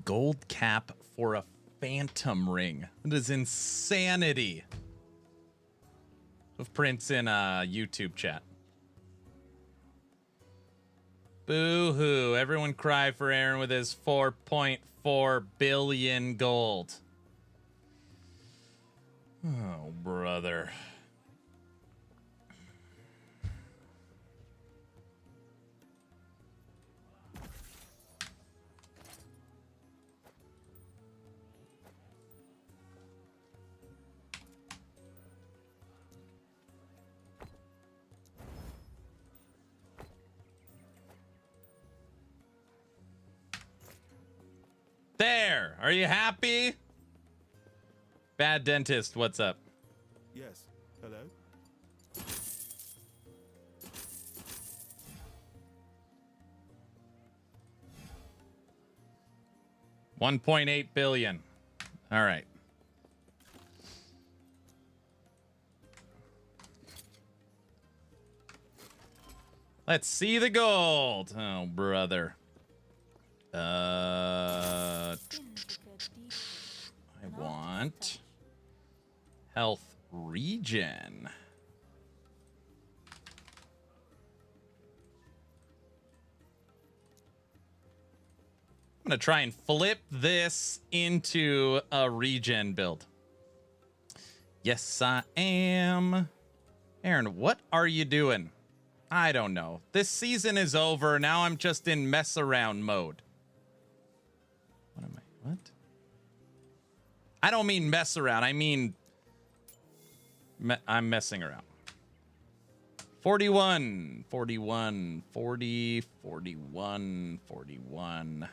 Gold cap for a phantom ring. That is insanity. Hoofprint's in YouTube chat. Boo-hoo. Everyone cry for Aaron with his 4.4 billion gold. Oh, brother. There. Are you happy? Bad dentist, what's up? Yes. Hello? 1.8 billion. All right. Let's see the gold. Oh, brother. I want health regen. I'm going to try and flip this into a regen build. Yes, I am. Aaron, what are you doing? I don't know. This season is over. Now I'm just in mess around mode. What am I? What? I don't mean mess around. I mean I'm messing around. 41, 41, 40, 41, 41.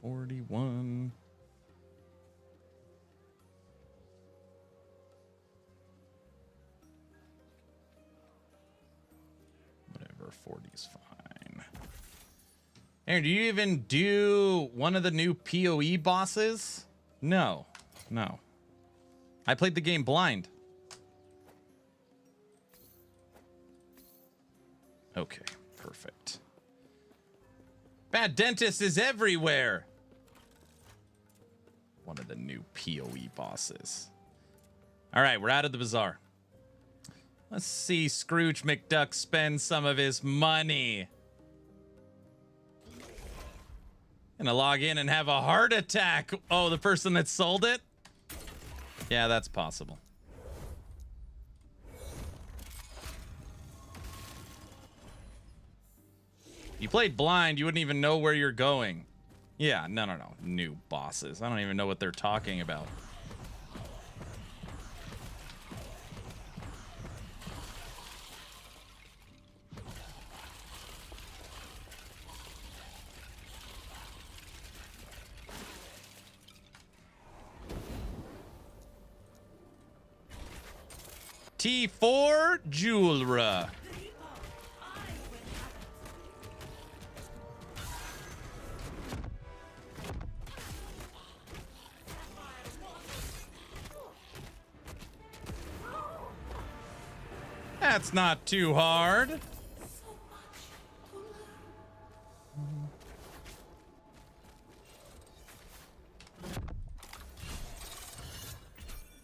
41. Whatever, 40 is fine. Aaron, do you even do one of the new PoE bosses? No, no. I played the game blind. Okay, perfect. Bad dentist is everywhere. One of the new PoE bosses. All right, we're out of the bazaar. Let's see Scrooge McDuck spend some of his money. Gonna log in and have a heart attack. Oh, the person that sold it? Yeah, that's possible. You played blind, you wouldn't even know where you're going. Yeah, no. New bosses. I don't even know what they're talking about. T4 Julra. That's not too hard.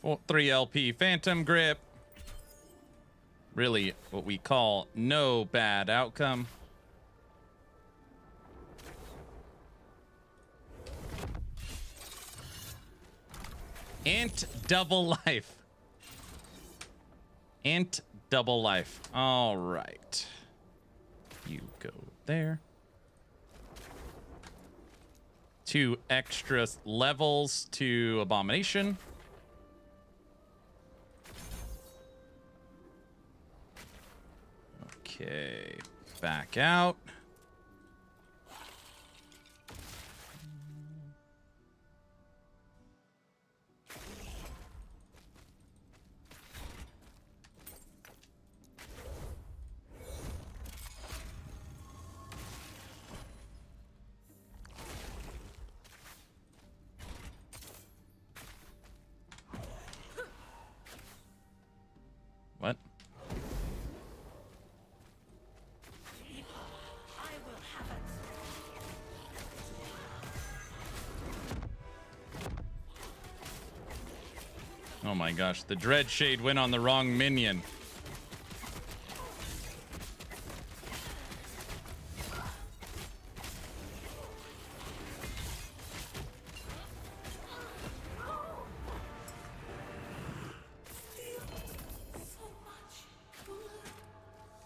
Oh, 3 LP Phantom Grip. Really what we call no bad outcome. Int double life. Int double life. All right. You go there. 2 extra levels to Abomination. Okay, back out. What? Oh my gosh, the Dread Shade went on the wrong minion.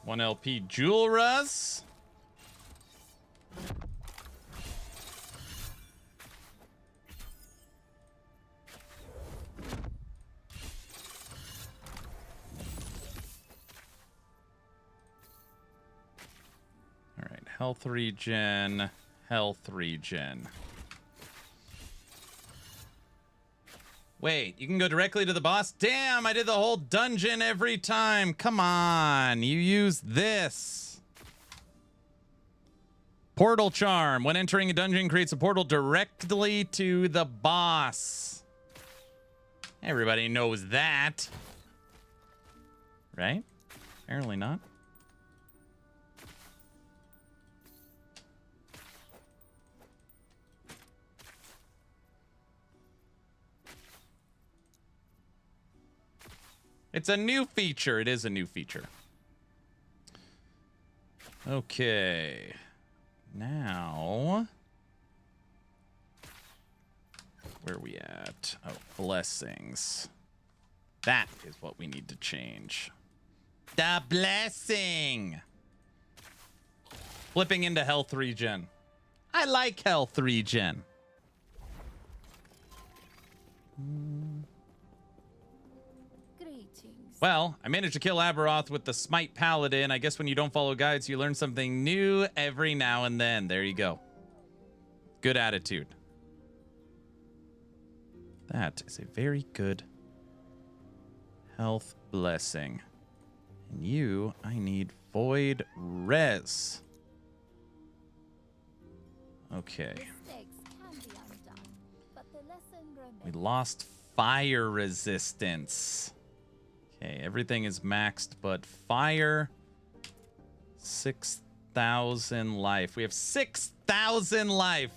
One LP Julras. Health regen, health regen. Wait, you can go directly to the boss? Damn, I did the whole dungeon every time. Come on, you use this. Portal Charm. When entering a dungeon, creates a portal directly to the boss. Everybody knows that. Right? Apparently not. It's a new feature. It is a new feature. Okay. Now, where are we at? Oh, blessings. That is what we need to change. The blessing. Flipping into health regen. I like health regen. Well, I managed to kill Aberoth with the Smite Paladin. I guess when you don't follow guides, you learn something new every now and then. There you go. Good attitude. That is a very good health blessing. And you, I need Void Res. Okay. We lost fire resistance. Okay, everything is maxed, but fire, 6,000 life. We have 6,000 life.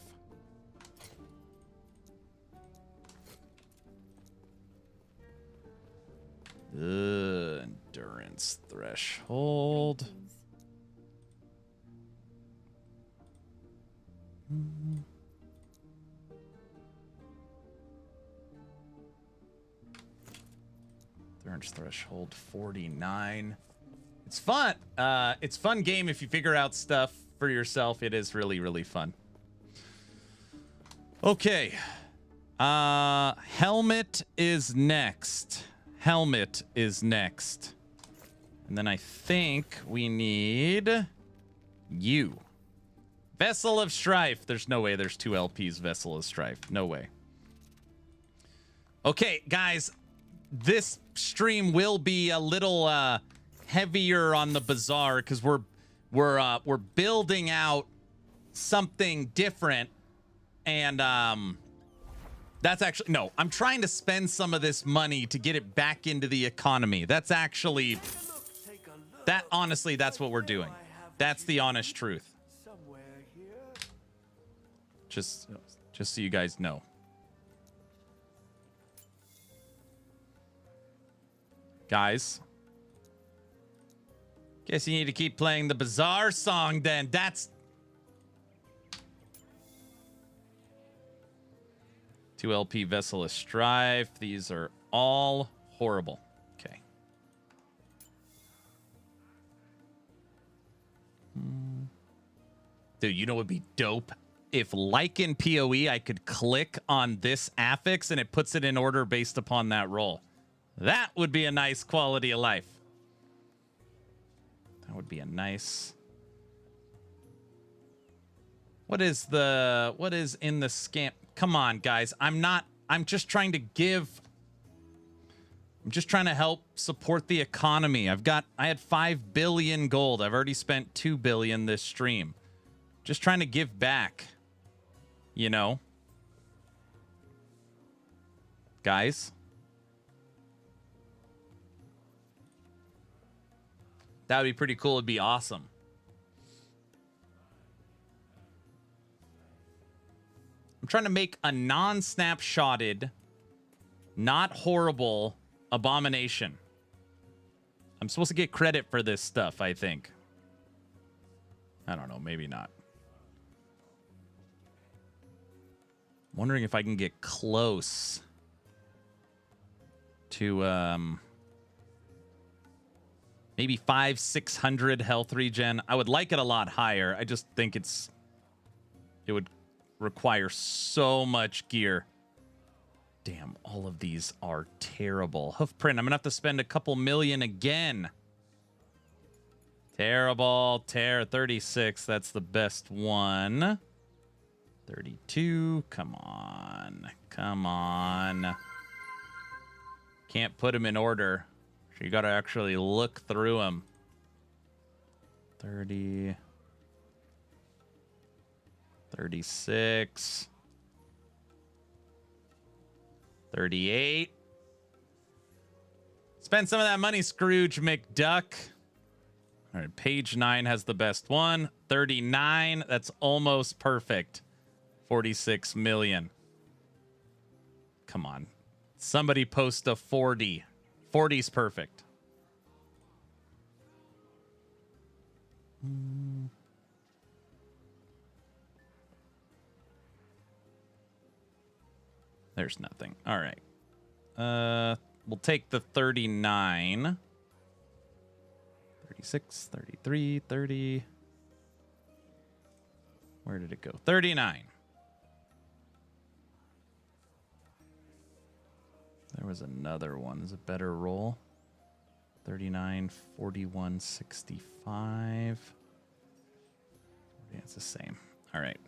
Endurance threshold. Endurance threshold 49. It's fun. It's fun game if you figure out stuff for yourself. It is really, really fun. Okay. Helmet is next. Helmet is next. And then I think we need you. Vessel of Strife. There's no way there's 2 LPs Vessel of Strife. No way. Okay, guys. This stream will be a little heavier on the bazaar because we're building out something different, and that's actually no. I'm trying to spend some of this money to get it back into the economy. That's actually honestly, that's what we're doing. That's the honest truth. Just so you guys know. Guys, guess you need to keep playing the Bazaar song then. That's 2 LP Vessel of Strife. These are all horrible. Okay. Dude, you know what would be dope? If, like in PoE, I could click on this affix and it puts it in order based upon that roll. That would be a nice quality of life. That would be a nice... What is in the scam? Come on, guys. I'm just trying to give... I'm just trying to help support the economy. I had 5 billion gold. I've already spent 2 billion this stream. Just trying to give back. You know? Guys? That would be pretty cool. It'd be awesome. I'm trying to make a non-snapshotted, not horrible Abomination. I'm supposed to get credit for this stuff, I think. I don't know. Maybe not. I'm wondering if I can get close to... maybe 500-600 health regen. I would like it a lot higher. I just think it would require so much gear. Damn, all of these are terrible. Hoofprint, I'm gonna have to spend a couple million again. Terrible. 36, that's the best one. 32, come on. Come on. Can't put them in order. So you gotta actually look through them. 30. 36. 38. Spend some of that money, Scrooge McDuck. All right, page 9 has the best one. 39, that's almost perfect. 46 million. Come on. Somebody post a 40. 40's perfect. There's nothing. All right. We'll take the 39. 36, 33, 30. Where did it go? 39. There was another one. Is a better roll. 39, 41, 65. Yeah, it's the same. All right.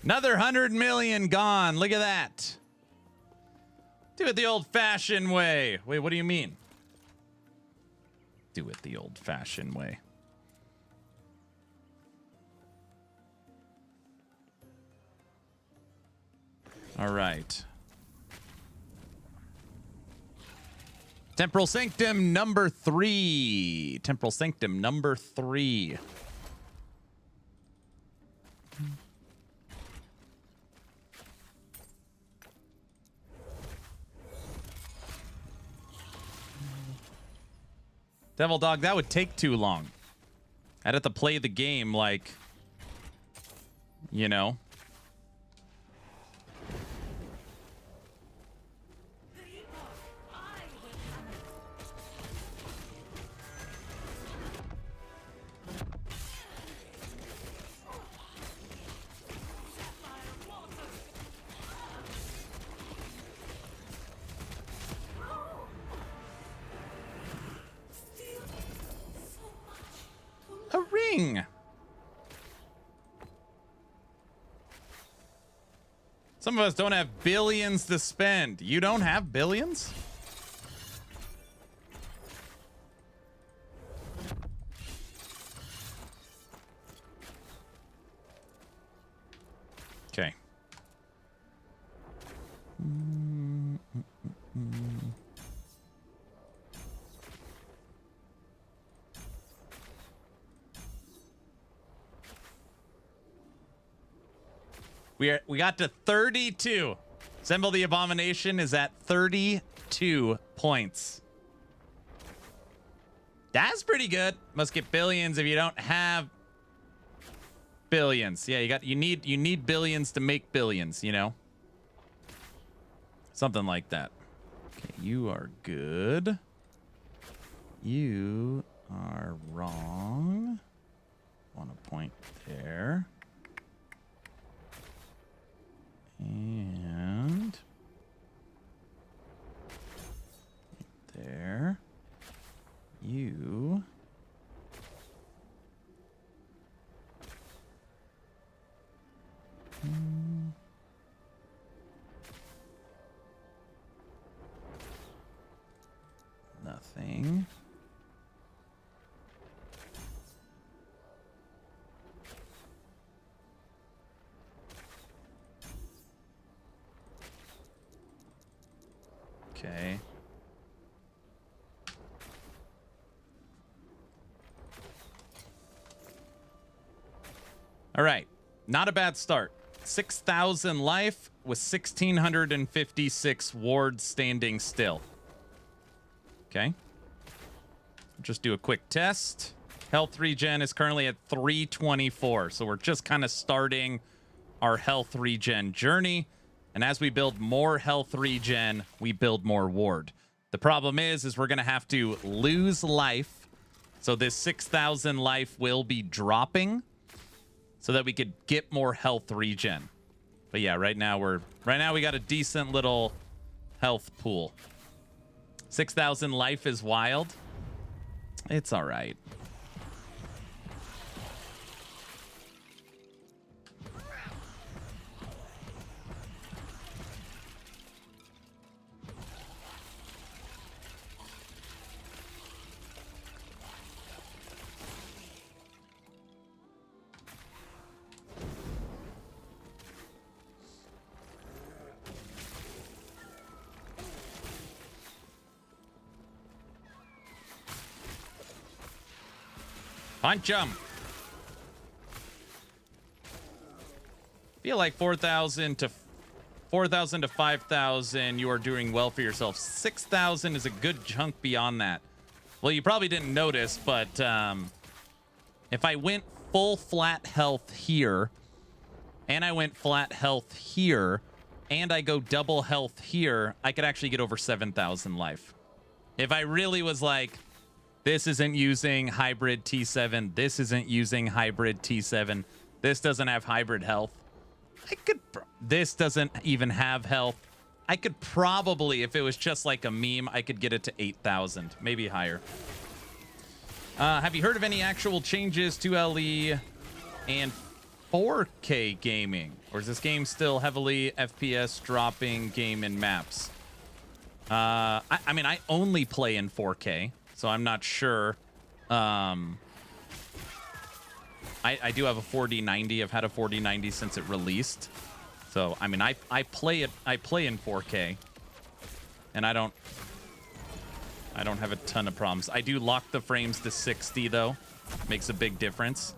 Another 100 million gone. Look at that. Do it the old-fashioned way. Wait, what do you mean? Do it the old-fashioned way. All right. Temporal Sanctum number 3. Temporal Sanctum number 3. Devil Dog, that would take too long. I'd have to play the game like, you know. A ring. Some of us don't have billions to spend. You don't have billions? Okay. We got to 32. Assemble the Abomination is at 32 points. That's pretty good. Must get billions if you don't have billions. Yeah, you need billions to make billions, you know? Something like that. Okay, you are good. You are wrong. Want to point there. And there. You. Nothing. Okay. All right. Not a bad start. 6,000 life with 1,656 wards standing still. Okay. Just do a quick test. Health regen is currently at 324. So we're just kind of starting our health regen journey. And as we build more health regen, we build more ward. The problem is we're going to have to lose life. So this 6,000 life will be dropping so that we could get more health regen. But yeah, right now we got a decent little health pool. 6,000 life is wild. It's all right. Punch him. Feel like 4,000 to 5,000, you are doing well for yourself. 6,000 is a good chunk beyond that. Well, you probably didn't notice, but if I went full flat health here, and I went flat health here, and I go double health here, I could actually get over 7,000 life. If I really was like, this isn't using hybrid T7. This isn't using hybrid T7. This doesn't have hybrid health. This doesn't even have health. I could probably, if it was just like a meme, I could get it to 8,000, maybe higher. Have you heard of any actual changes to LE and 4K gaming? Or is this game still heavily FPS dropping game in maps? I mean, I only play in 4K. So I'm not sure. I do have a 4090. I've had a 4090 since it released. So I mean, I play in 4K, and I don't have a ton of problems. I do lock the frames to 60 though. Makes a big difference.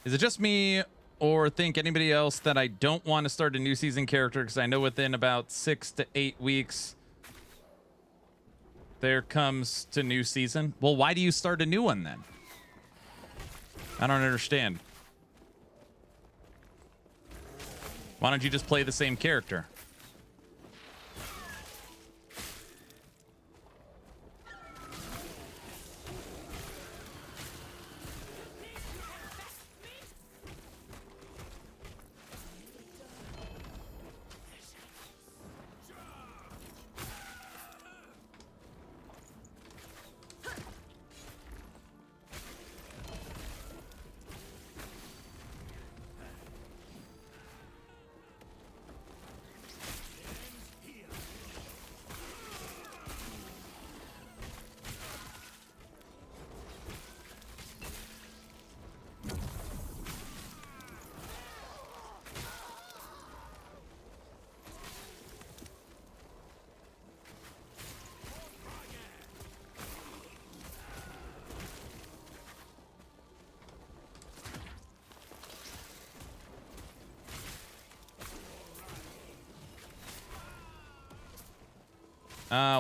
Is it just me, or think anybody else that I don't want to start a new season character because I know within about 6 to 8 weeks there comes to new season? Well, why do you start a new one then? I don't understand. Why don't you just play the same character?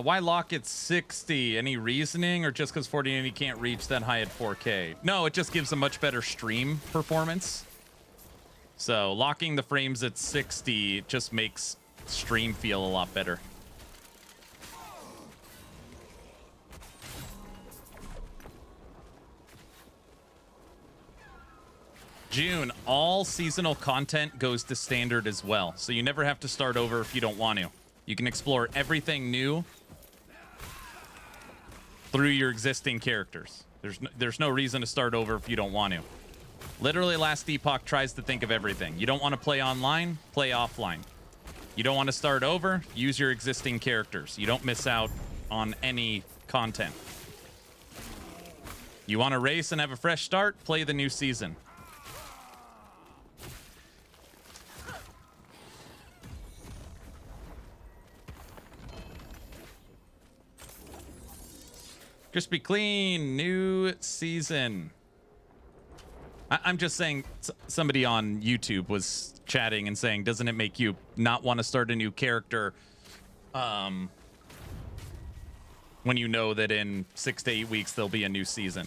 Why lock at 60? Any reasoning, or just because 4080 can't reach that high at 4K? No, it just gives a much better stream performance. So locking the frames at 60 just makes stream feel a lot better. June, all seasonal content goes to standard as well, so you never have to start over if you don't want to. You can explore everything new through your existing characters. There's no reason to start over if you don't want to. Literally, Last Epoch tries to think of everything. You don't want to play online, play offline. You don't want to start over, use your existing characters. You don't miss out on any content. You want to race and have a fresh start, play the new season. Crispy clean, new season. I'm just saying, somebody on YouTube was chatting and saying, doesn't it make you not want to start a new character when you know that in 6 to 8 weeks there'll be a new season?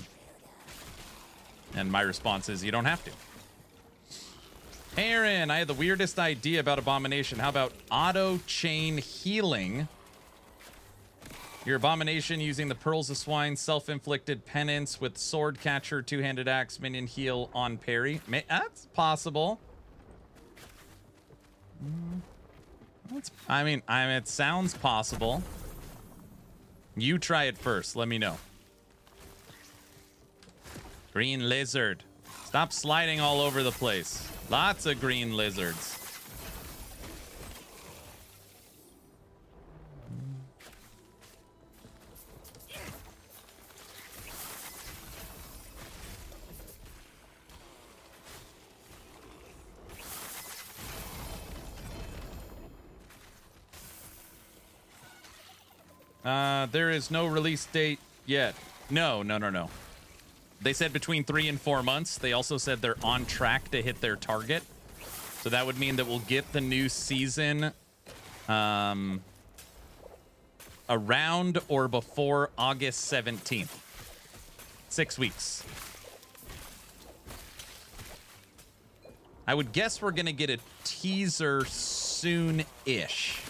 And my response is, you don't have to. Aaron, I had the weirdest idea about Abomination. How about auto chain healing? Your Abomination using the Pearls of Swine, self-inflicted penance with sword catcher, two-handed axe, minion heal on parry. That's possible. I mean, it sounds possible. You try it first. Let me know. Green lizard. Stop sliding all over the place. Lots of green lizards. There is no release date yet. No. They said between 3 and 4 months. They also said they're on track to hit their target. So that would mean that we'll get the new season around or before August 17th. 6 weeks. I would guess we're going to get a teaser soon-ish.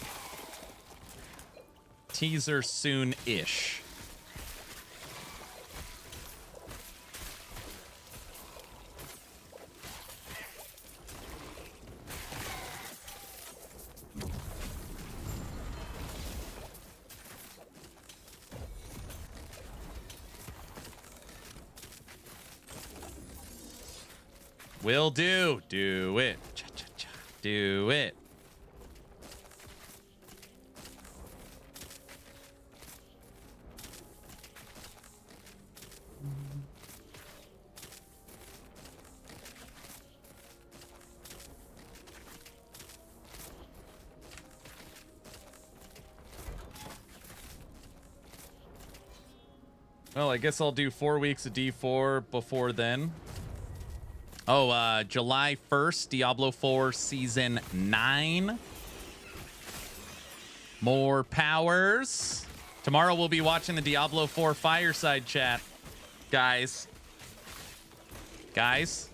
Will do. Do it. Cha-cha-cha. Do it. Well, I guess I'll do 4 weeks of D4 before then. Oh, July 1st, Diablo 4 Season 9. More powers. Tomorrow we'll be watching the Diablo 4 Fireside Chat. Guys. Guys.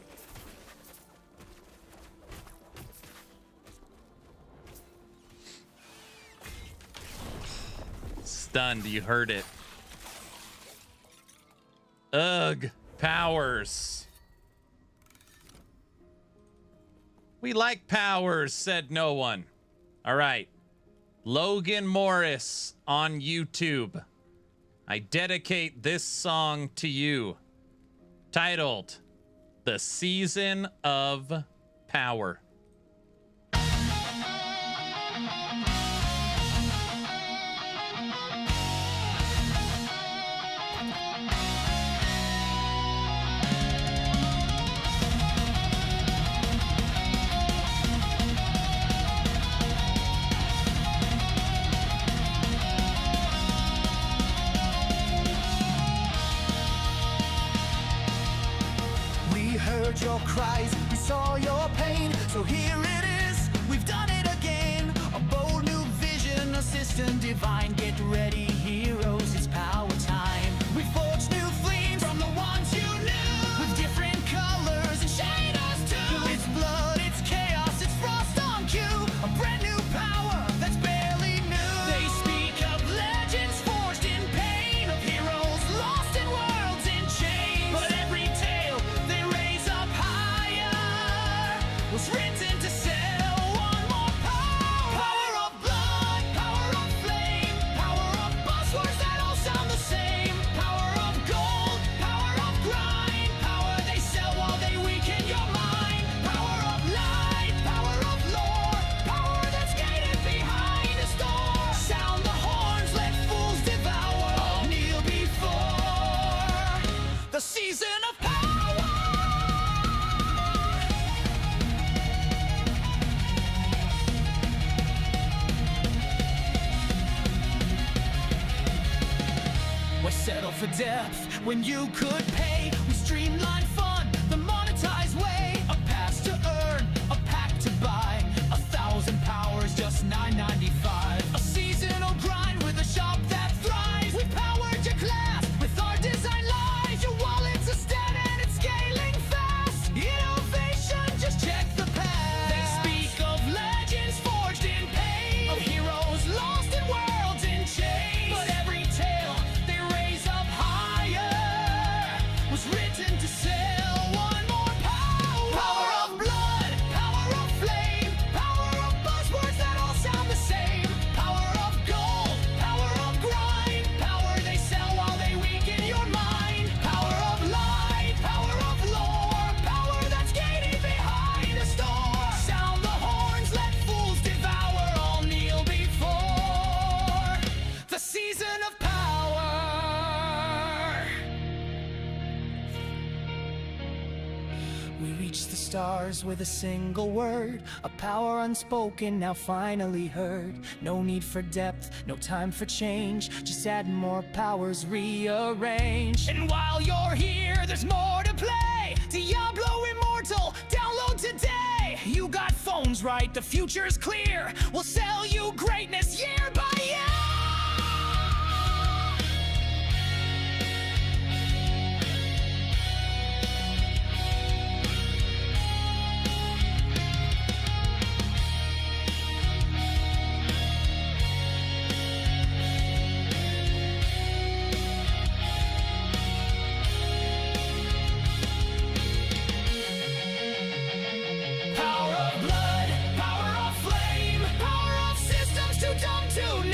Stunned, you heard it. Ugh, powers. We like powers, said no one. All right. Logan Morris on YouTube. I dedicate this song to you. Titled, The Season of Power. Your cries, we saw your pain, so here it is, we've done it again. A bold new vision, assistant divine, get ready heroes, it's power time. We forged new flames from the ones you knew, with different colors and shaders too. It's blood, it's chaos, it's frost on cue, a brand new power that's barely new. They speak of legends forged in pain, of heroes lost in worlds in chains, but every tale they raise up higher was written to sell one more power. Power of blood, power of flame, power of buzzwords that all sound the same. Power of gold, power of grind, power they sell while they weaken your mind. Power of light, power of lore, power that's gated behind a door. Sound the horns, let fools devour, all kneel before the season of power. Why settle for depth when you could pay? We streamline fun the monetized way. A pass to earn, a pack to buy. 1,000 powers, just $9.95. A seasonal grind with a shop that thrives. We powered your class with our design lies. Your wallet's a stat and it's scaling fast. Innovation, just check the past. They speak of legends forged in pain, of heroes lost in worlds in chains. But every tale they raise up higher was written to sell one more power. Power of blood, power of flame, power of buzzwords that all sound the same. Power of gold, power of grind, power they sell while they weaken your mind. Power of light, power of lore, power that's gated behind a store. Sound the horns, let fools devour, all kneel before the season of power. We reach the stars with a single word, a power unspoken, now finally heard. No need for depth, no time for change, just add more powers, rearrange. And while you're here, there's more to play. Diablo Immortal, download today. You got phones right, the future's clear. We'll sell you greatness year by year. Power of blood, power of flame, power of systems too dumb to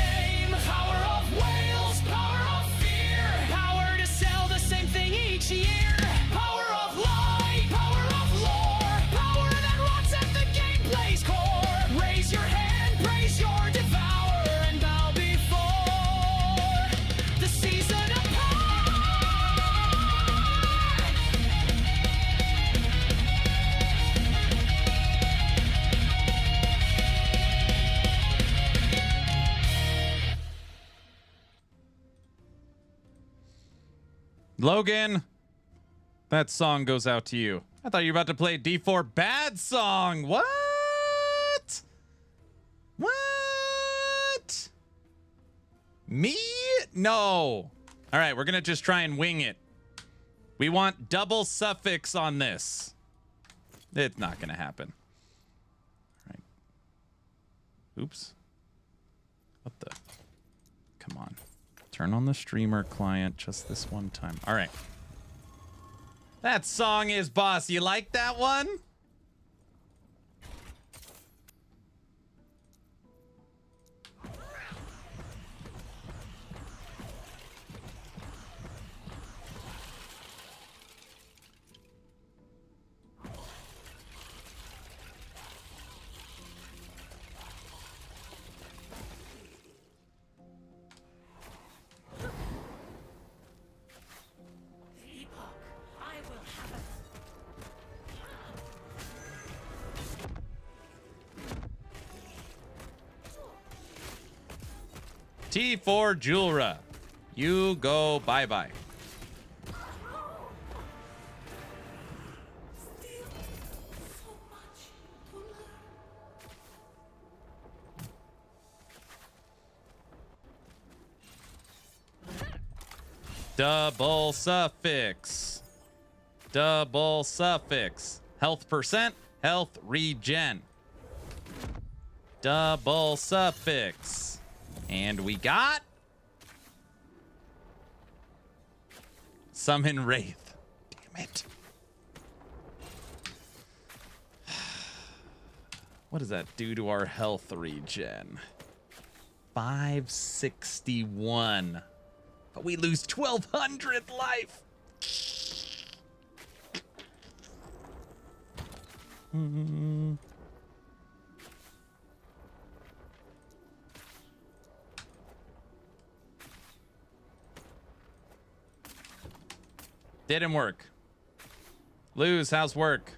Logan, that song goes out to you. I thought you were about to play D4 bad song. What? What? Me? No. All right, we're going to just try and wing it. We want double suffix on this. It's not going to happen. All right. Oops. What the? Come on. Turn on the streamer client just this one time. All right. That song is boss. You like that one? T4 Julra, you go bye-bye. Double suffix. Double suffix. Health percent, health regen. Double suffix. And we got Summon Wraith. Damn it. What does that do to our health regen? 561. But we lose 1,200 life. Didn't work. Lose, how's work?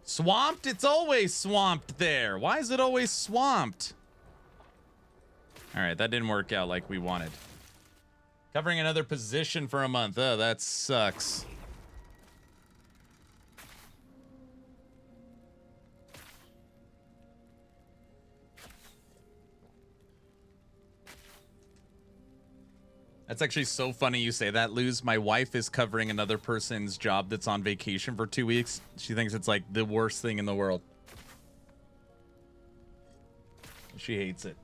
Swamped? It's always swamped there. Why is it always swamped? All right, that didn't work out like we wanted. Covering another position for a month. Oh, that sucks. That's actually so funny you say that, Luz. My wife is covering another person's job that's on vacation for 2 weeks. She thinks it's like the worst thing in the world. She hates it.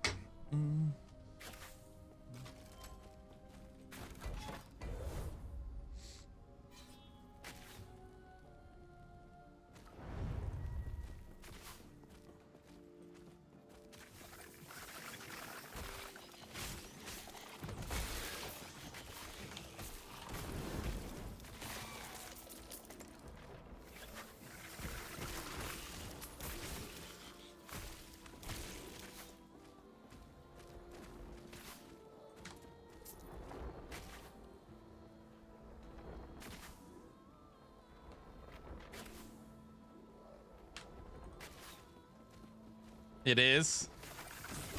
It is.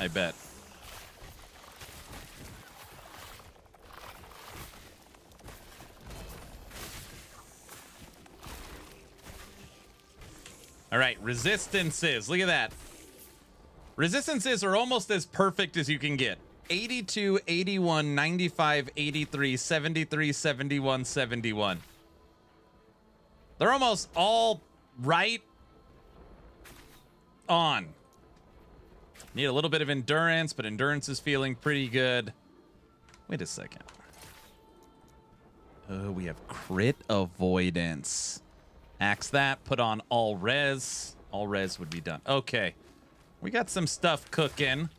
I bet. All right, resistances. Look at that. Resistances are almost as perfect as you can get. 82, 81, 95, 83, 73, 71, 71. They're almost all right on. Need a little bit of endurance, but endurance is feeling pretty good. Wait a second. Oh, we have crit avoidance. Axe that, put on all res. All res would be done. Okay. We got some stuff cooking.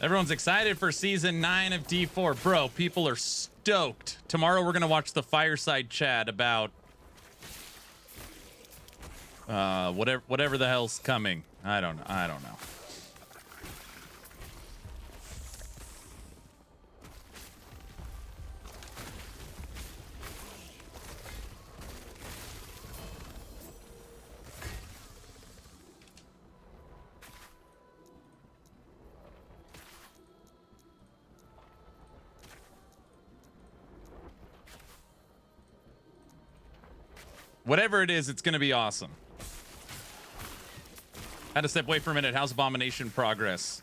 Everyone's excited for season 9 of D4. Bro, people are stoked. Tomorrow we're going to watch the fireside chat about whatever the hell's coming. I don't know. Whatever it is, it's going to be awesome. Had to step away for a minute. How's Abomination progress?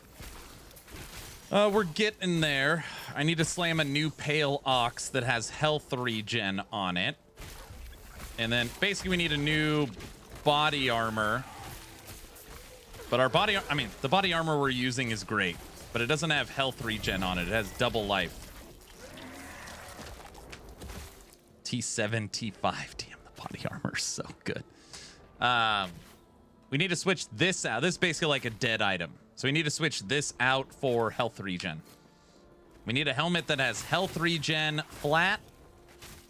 We're getting there. I need to slam a new Pale Ox that has health regen on it. And then basically we need a new body armor. But our body, I mean, the body armor we're using is great, but it doesn't have health regen on it. It has double life. T7, T5. Damn, the body armor is so good. We need to switch this out. This is basically like a dead item. So we need to switch this out for health regen. We need a helmet that has health regen flat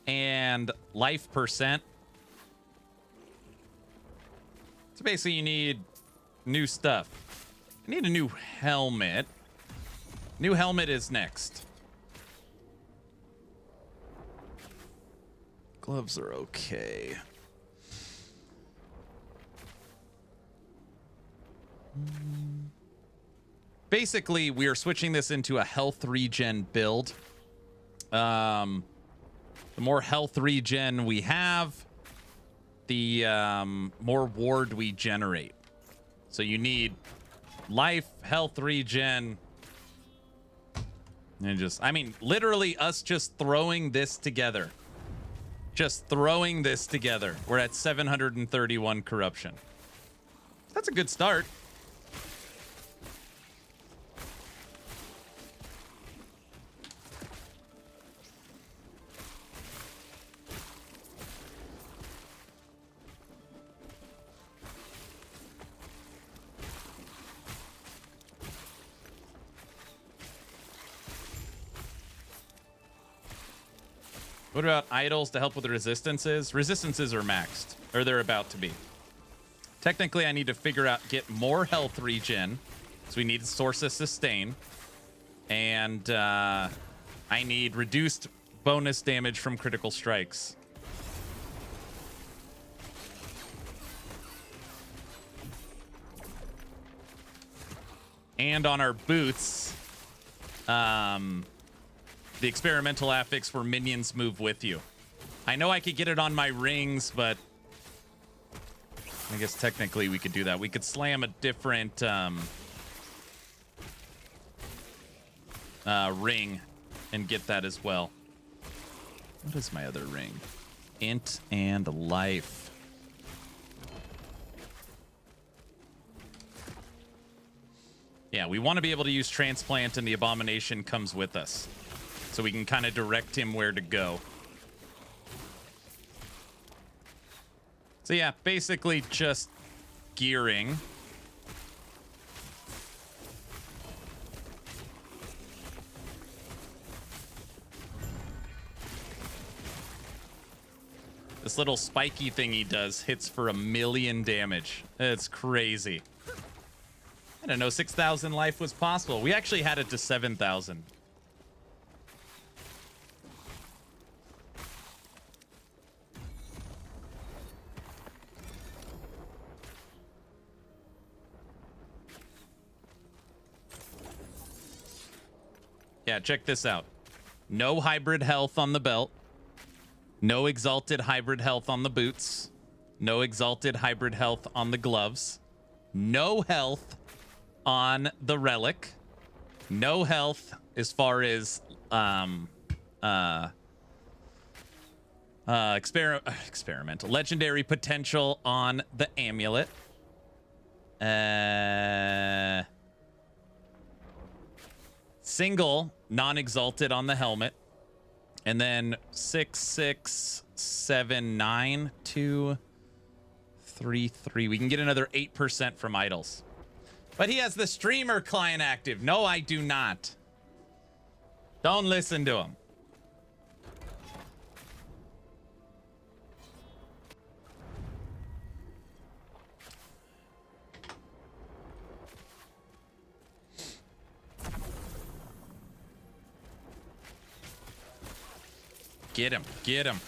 and life percent. So basically you need new stuff. I need a new helmet. New helmet is next. Gloves are okay. Basically, we are switching this into a health regen build. The more health regen we have, the more ward we generate. So you need life, health regen, and just, I mean, literally us just throwing this together. Just throwing this together. We're at 731 corruption. That's a good start. What about idols to help with the resistances? Resistances are maxed, or they're about to be. Technically, I need to figure out, get more health regen. So we need source of sustain. And I need reduced bonus damage from critical strikes. And on our boots, the experimental affix where minions move with you. I know I could get it on my rings, but I guess technically we could do that. We could slam a different ring and get that as well. What is my other ring? Int and life. Yeah, we want to be able to use transplant, and the Abomination comes with us. So we can kind of direct him where to go. So yeah, basically just gearing. This little spiky thing he does hits for 1,000,000 damage. It's crazy. I didn't know 6,000 life was possible. We actually had it to 7,000. Yeah, check this out. No hybrid health on the belt. No exalted hybrid health on the boots. No exalted hybrid health on the gloves. No health on the relic. No health as far as experimental legendary potential on the amulet. Single non-exalted on the helmet. And then 6, 6, 7, 9, 2, 3, 3. We can get another 8% from idols. But he has the streamer client active. No, I do not. Don't listen to him. Get him. Get him.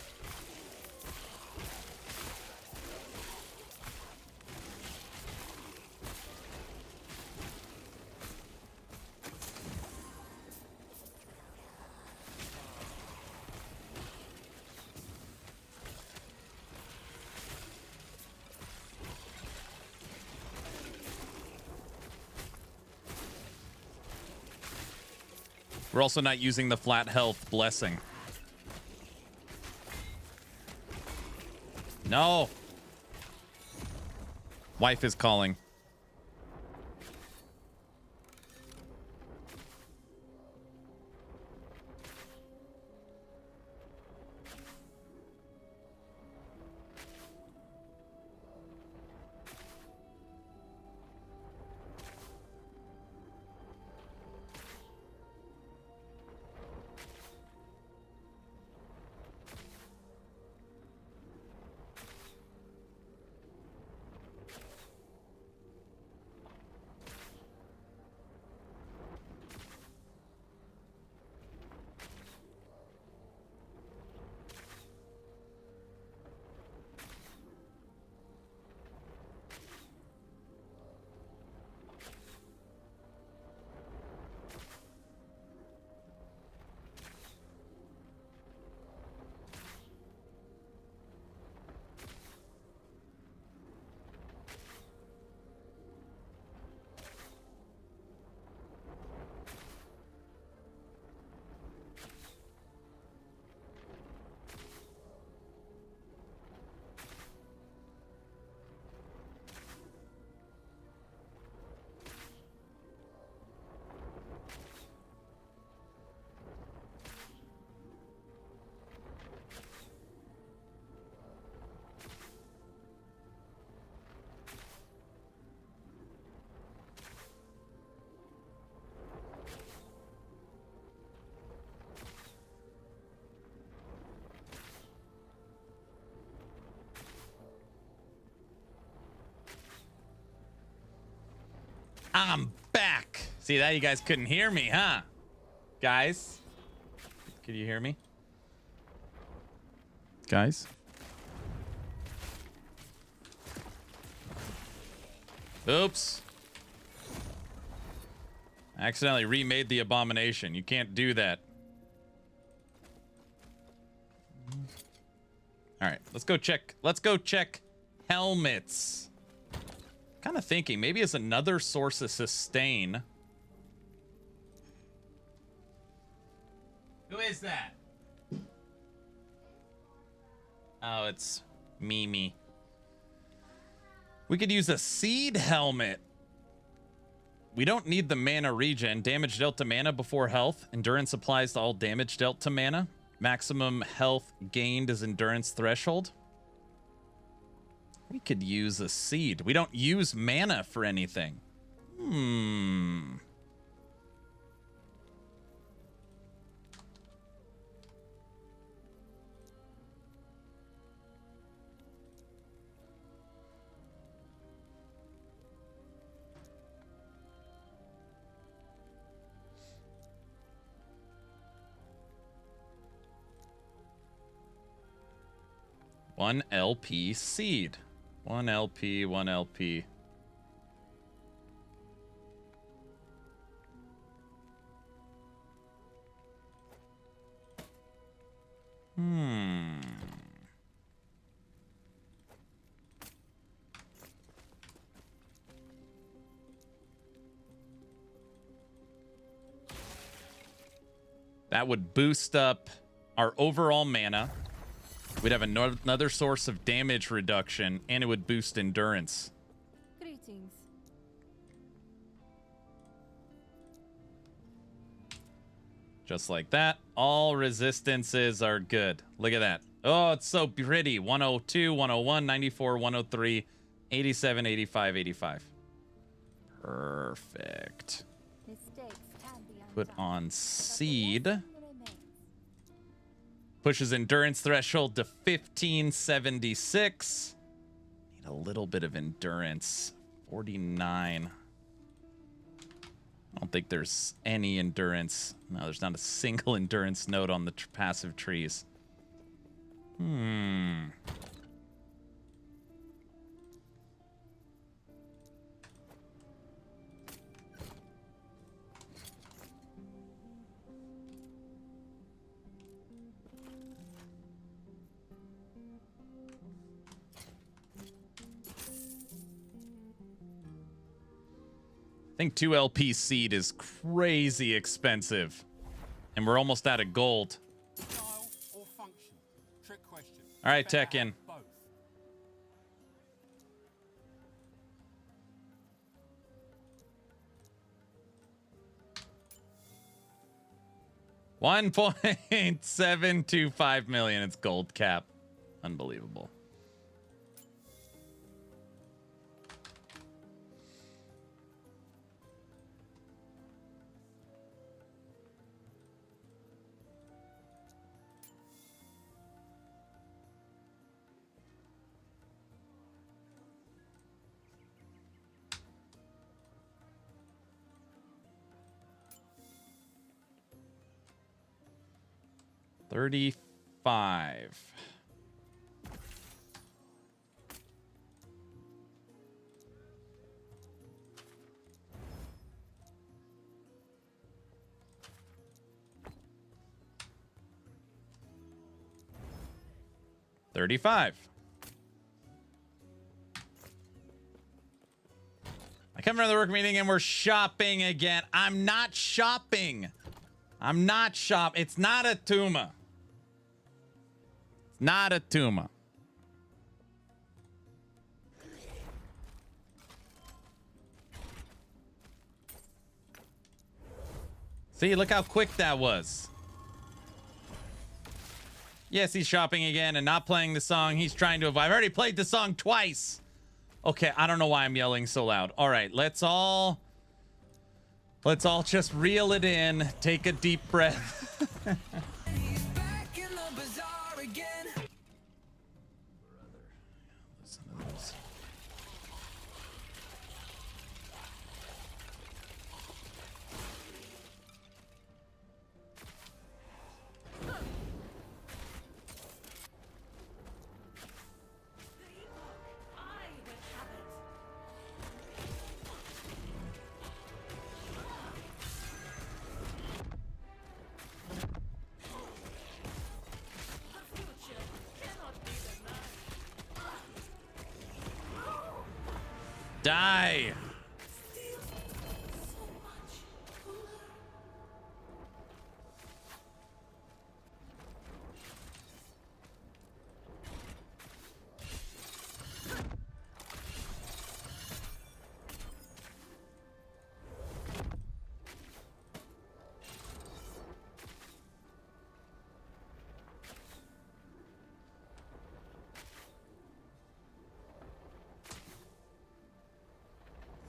We're also not using the flat health blessing. No. Wife is calling. I'm back. See that? You guys couldn't hear me, huh? Guys? Could you hear me? Guys? Oops. I accidentally remade the Abomination. You can't do that. All right, let's go check. Let's go check helmets. Kind of thinking maybe it's another source of sustain. Who is that? Oh, it's Mimi. We could use a seed helmet. We don't need the mana regen. Damage dealt to mana before health. Endurance applies to all damage dealt to mana. Maximum health gained is endurance threshold. We could use a seed. We don't use mana for anything. One LP seed. One LP, one LP. That would boost up our overall mana. We'd have another source of damage reduction, and it would boost endurance. Greetings. Just like that. All resistances are good. Look at that. Oh, it's so pretty. 102, 101, 94, 103, 87, 85, 85. Perfect. Mistakes can be Put undone, on but the seed. lesson remains. Pushes endurance threshold to 1576. Need a little bit of endurance. 49. I don't think there's any endurance. No, there's not a single endurance node on the passive trees. Hmm. I think 2 LP seed is crazy expensive. And we're almost out of gold. Style or function? Trick question. All right, Better Tekken. have both. $1.725 million. It's gold cap. Unbelievable. $35. $35. I come from the work meeting and we're shopping again. I'm not shopping. I'm not shop. It's not a Tuma. It's not a Tuma. See, look how quick that was. Yes, he's shopping again and not playing the song he's trying to avoid. I've already played the song twice. Okay, I don't know why I'm yelling so loud. All right, let's all just reel it in. Take a deep breath. He's back in the bazaar again. Listen to this. Die.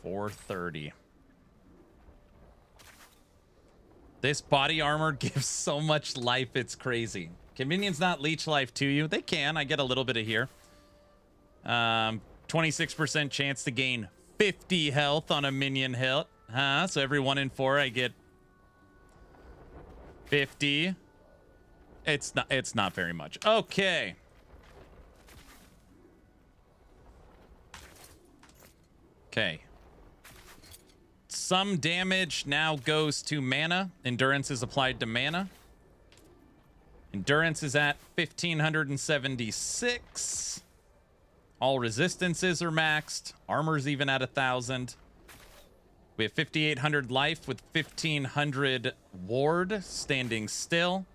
$430. This body armor gives so much life, it's crazy. Can minions not leech life to you? They can. I get a little bit of here. 26% chance to gain 50 health on a minion hit. Huh? So every 1 in 4 I get 50. It's not very much. Okay. Okay. Some damage now goes to mana. Endurance is applied to mana. Endurance is at 1576. All resistances are maxed. Armor's even at 1,000. We have 5,800 life with 1,500 ward standing still.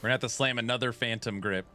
We're gonna have to slam another Phantom Grip.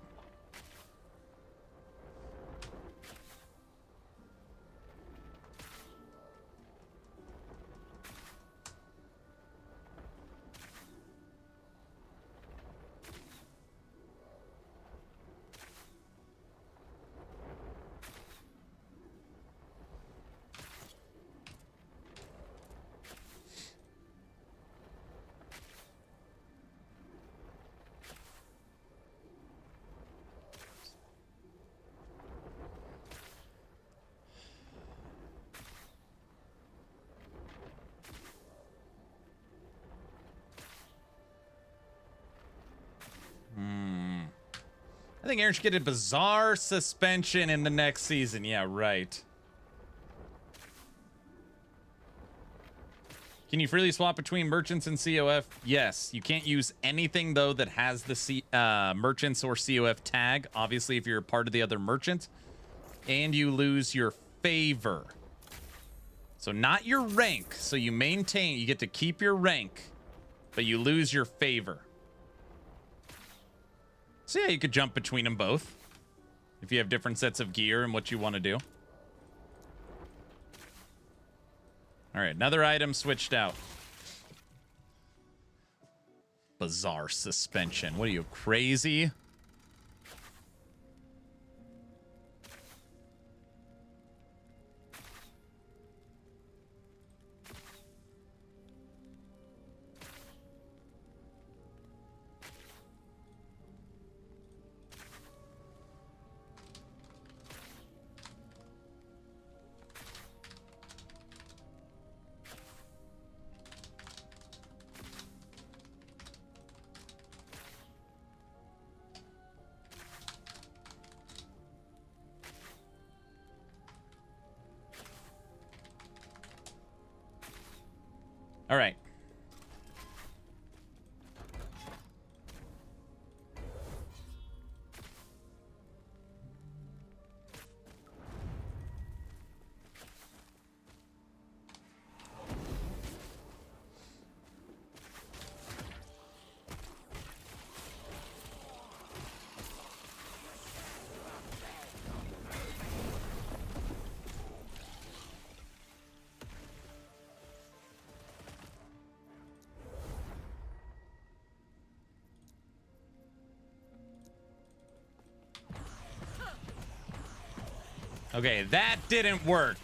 I think Aaron should get a bizarre suspension in the next season. Yeah, right. Can you freely swap between merchants and COF? Yes. You can't use anything, though, that has the merchants or COF tag. Obviously, if you're a part of the other merchant. And you lose your favor. So not your rank. So you maintain, you get to keep your rank, but you lose your favor. So yeah, you could jump between them both if you have different sets of gear and what you want to do. All right, another item switched out. Bizarre suspension. What are you, crazy? All right. Okay, that didn't work.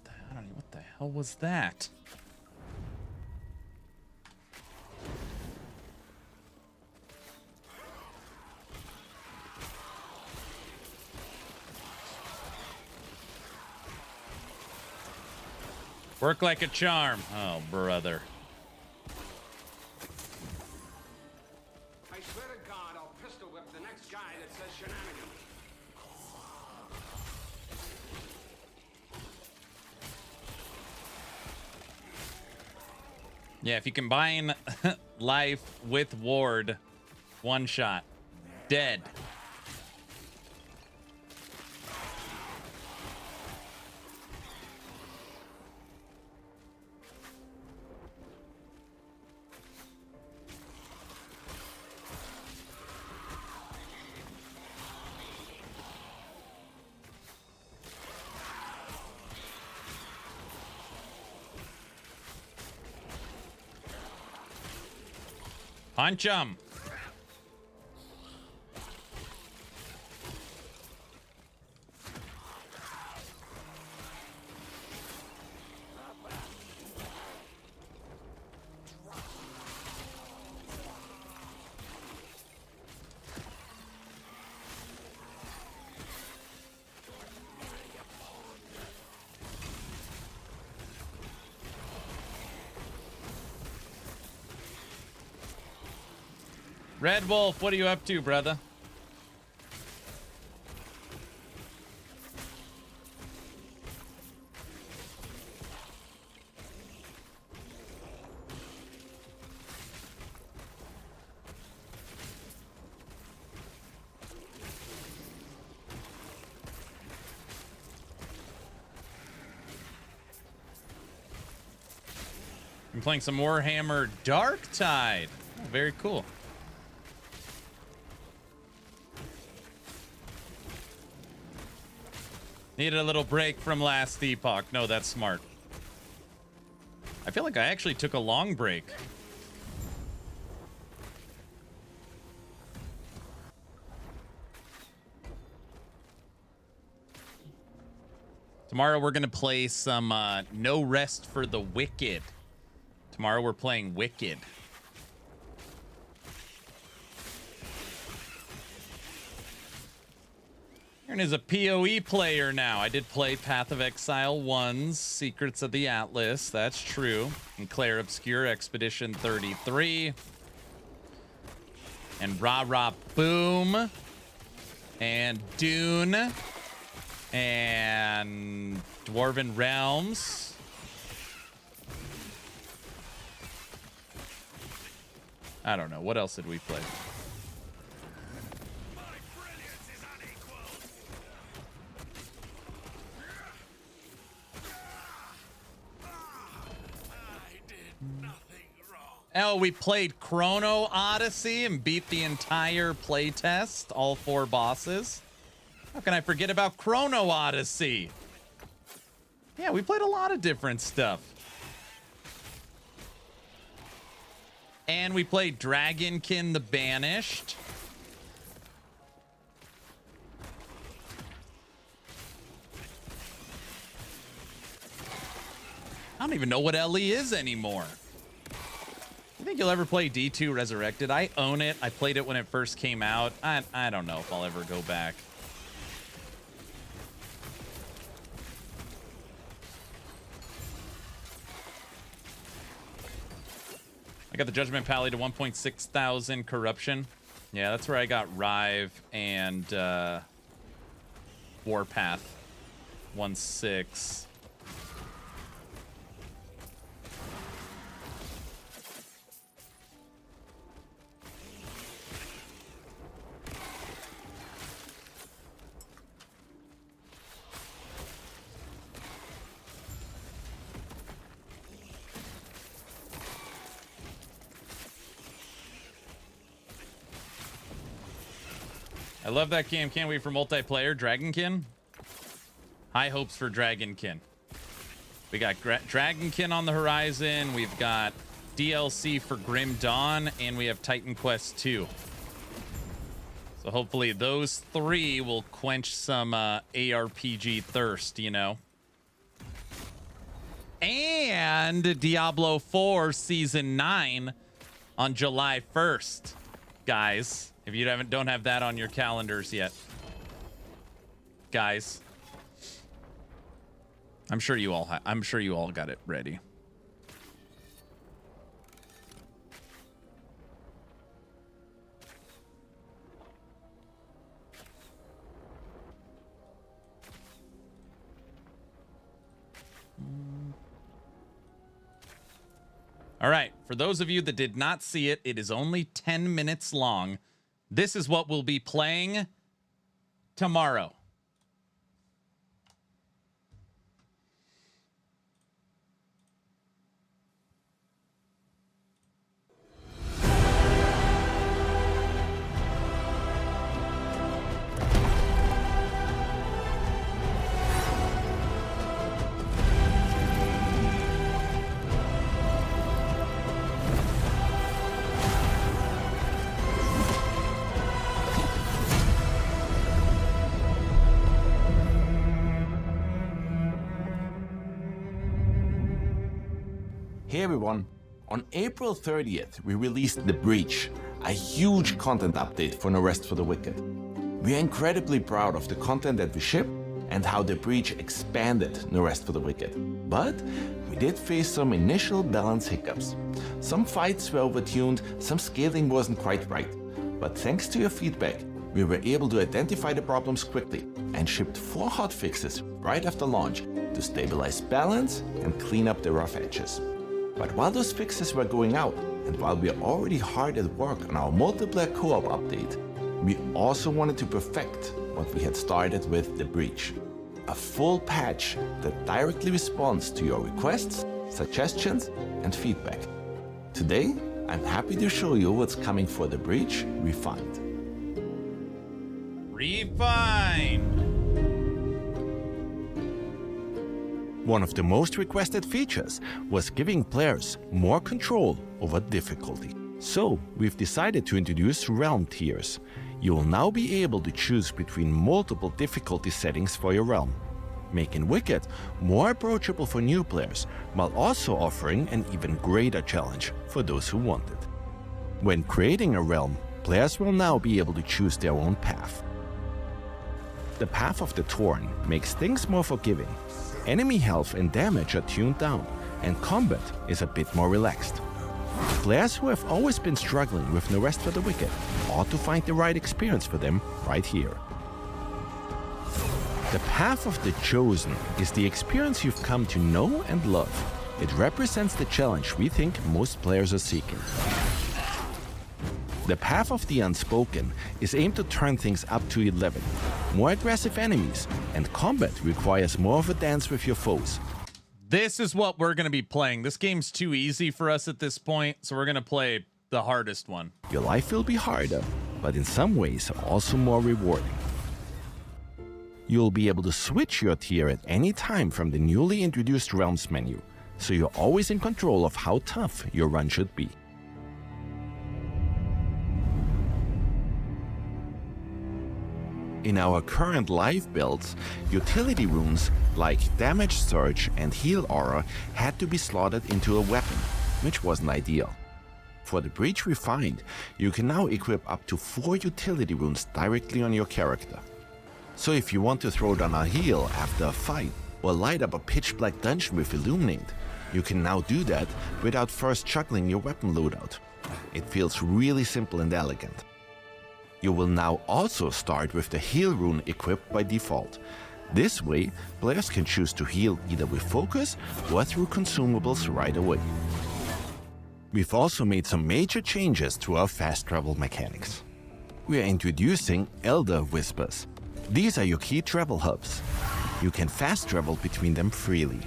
I don't know what the hell was that? Work like a charm. Oh, brother. I swear to God, I'll pistol whip the next guy that says shenanigans. Yeah, if you combine life with ward, one shot. Dead. Punch him. Red Wolf, what are you up to, brother? playing some Warhammer Darktide. Oh, very cool. Needed a little break from last Epoch. No, that's smart. I feel like I actually took a long break. Tomorrow we're going to play some No Rest for the Wicked. Tomorrow we're playing Wicked. Aaron is a PoE player now. I did play Path of Exile 1's Secrets of the Atlas. That's true. And Claire Obscure Expedition 33. And Rah Rah Boom. And Dune. And Dwarven Realms. I don't know. What else did we play? Oh, we played Chrono Odyssey and beat the entire playtest, all 4 bosses. How can I forget about Chrono Odyssey? Yeah, we played a lot of different stuff. And we played Dragonkin the Banished. I don't even know what LE is anymore. You think you'll ever play D2 Resurrected? I own it. I played it when it first came out. I don't know if I'll ever go back. I got the Judgment Pally to 1.6 thousand corruption. Yeah, that's where I got Rive and Warpath 1.6. I love that game. Can't wait for multiplayer. Dragonkin. High hopes for Dragonkin. We got Dragonkin on the horizon. We've got DLC for Grim Dawn. And we have Titan Quest 2. So hopefully those 3 will quench some ARPG thirst, you know. And Diablo 4 Season 9 on July 1st, guys. If you don't have that on your calendars yet, guys, I'm sure you all got it ready. All right, for those of you that did not see it, it is only 10 minutes long. This is what we'll be playing tomorrow. Hey everyone, on April 30th we released The Breach, a huge content update for No Rest for the Wicked. We are incredibly proud of the content that we shipped and how The Breach expanded No Rest for the Wicked. But we did face some initial balance hiccups. Some fights were overtuned, some scaling wasn't quite right. But thanks to your feedback, we were able to identify the problems quickly and shipped 4 hotfixes right after launch to stabilize balance and clean up the rough edges. But while those fixes were going out, and while we are already hard at work on our multiplayer co-op update, we also wanted to perfect what we had started with The Breach. A full patch that directly responds to your requests suggestions, and feedback. Today, I'm happy to show you what's coming for the Breach Refined. Refined. One of the most requested features was giving players more control over difficulty. So, we've decided to introduce realm tiers. You will now be able to choose between multiple difficulty settings for your realm, making Wicked more approachable for new players, while also offering an even greater challenge for those who want it. When creating a realm, players will now be able to choose their own path. The Path of the Torn makes things more forgiving. Enemy health and damage are tuned down, and combat is a bit more relaxed. Players who have always been struggling with No Rest for the Wicked ought to find the right experience for them right here. The Path of the Chosen is the experience you've come to know and love. It represents the challenge we think most players are seeking. The Path of the Unspoken is aimed to turn things up to 11. More aggressive enemies, and combat requires more of a dance with your foes. This is what we're going to be playing. This game's too easy for us at this point, so we're going to play the hardest one. Your life will be harder, but in some ways also more rewarding. You'll be able to switch your tier at any time from the newly introduced Realms menu, so you're always in control of how tough your run should be. In our current live builds, utility runes like Damage Surge and Heal Aura had to be slotted into a weapon, which wasn't ideal. For the Breach Refined, you can now equip up to 4 utility runes directly on your character. So if you want to throw down a heal after a fight, or light up a pitch-black dungeon with Illuminate, you can now do that without first juggling your weapon loadout. It feels really simple and elegant. You will now also start with the heal rune equipped by default. This way, players can choose to heal either with focus or through consumables right away. We've also made some major changes to our fast travel mechanics. We are introducing Elder Whispers. These are your key travel hubs. You can fast travel between them freely.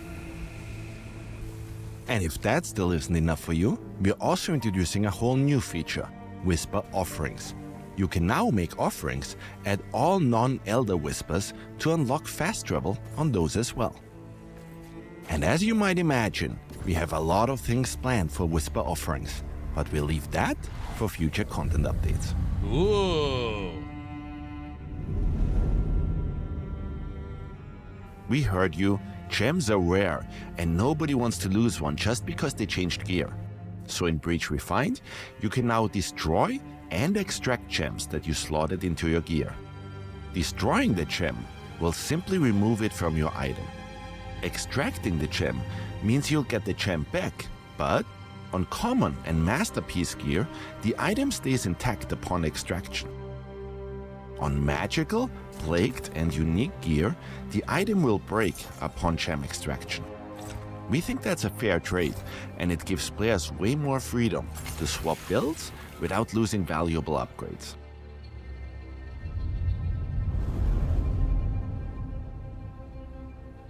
And if that still isn't enough for you, we're also introducing a whole new feature, Whisper Offerings. You can now make offerings at all non-Elder Whispers to unlock fast travel on those as well. And as you might imagine, we have a lot of things planned for Whisper Offerings, but we'll leave that for future content updates. Ooh. We heard you. Gems are rare, and nobody wants to lose one just because they changed gear. So in Breach Refined, you can now destroy and extract gems that you slotted into your gear. Destroying the gem will simply remove it from your item. Extracting the gem means you'll get the gem back, but on common and masterpiece gear, the item stays intact upon extraction. On magical, plagued, and unique gear, the item will break upon gem extraction. We think that's a fair trade, and it gives players way more freedom to swap builds without losing valuable upgrades.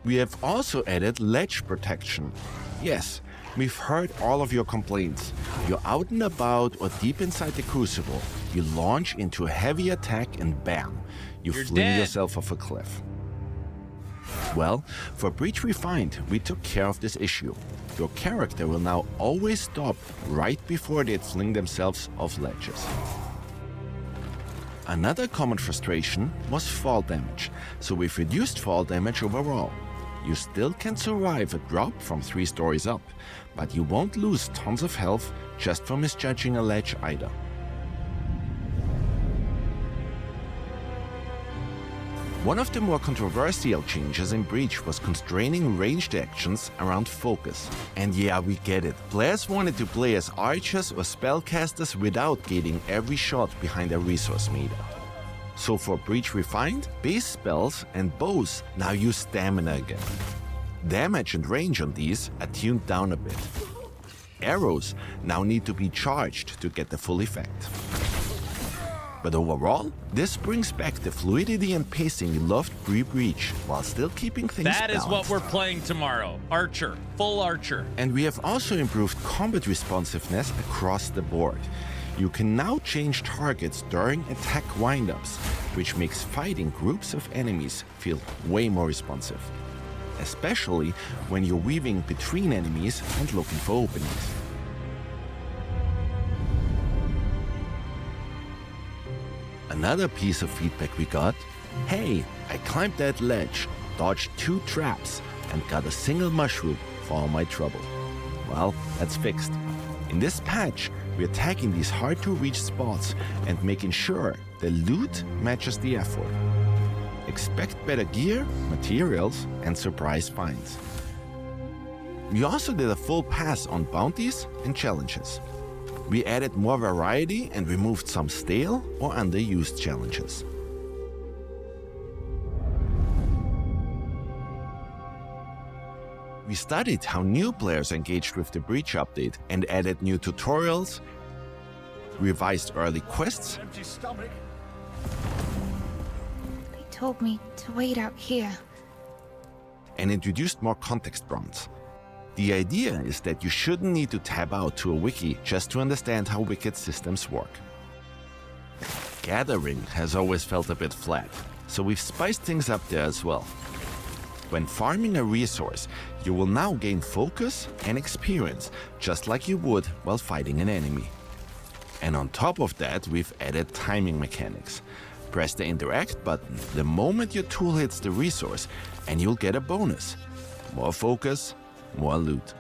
We have also added ledge protection. Yes, we've heard all of your complaints. You're out and about or deep inside the Crucible, you launch into a heavy attack and bam, you fling yourself off a cliff. Well, for Breach Refined, we took care of this issue. Your character will now always stop right before they'd fling themselves off ledges. Another common frustration was fall damage, so we've reduced fall damage overall. You still can survive a drop from 3 stories up, but you won't lose tons of health just for misjudging a ledge either. One of the more controversial changes in Breach was constraining ranged actions around focus. And yeah, we get it. Players wanted to play as archers or spellcasters without gating every shot behind a resource meter. So for Breach Refined, base spells and bows now use stamina again. Damage and range on these are tuned down a bit. Arrows now need to be charged to get the full effect. But overall, this brings back the fluidity and pacing you loved pre-breach, while still keeping things That is balanced. what we're playing tomorrow. Archer. Full Archer. And we have also improved combat responsiveness across the board. You can now change targets during attack windups, which makes fighting groups of enemies feel way more responsive. Especially when you're weaving between enemies and looking for openings. Another piece of feedback we got: hey, I climbed that ledge, dodged 2 traps, and got a single mushroom for all my trouble. Well, that's fixed. In this patch, we're tagging these hard to reach spots and making sure the loot matches the effort. Expect better gear, materials, and surprise finds. We also did a full pass on bounties and challenges. We added more variety and removed some stale or underused challenges. We studied how new players engaged with the Breach update and added new tutorials, revised early quests, They told me to wait out here. and introduced more context prompts. The idea is that you shouldn't need to tab out to a wiki just to understand how Wicked systems work. Gathering has always felt a bit flat, so we've spiced things up there as well. When farming a resource, you will now gain focus and experience, just like you would while fighting an enemy. And on top of that, we've added timing mechanics. Press the interact button the moment your tool hits the resource, and you'll get a bonus. More focus, more loot.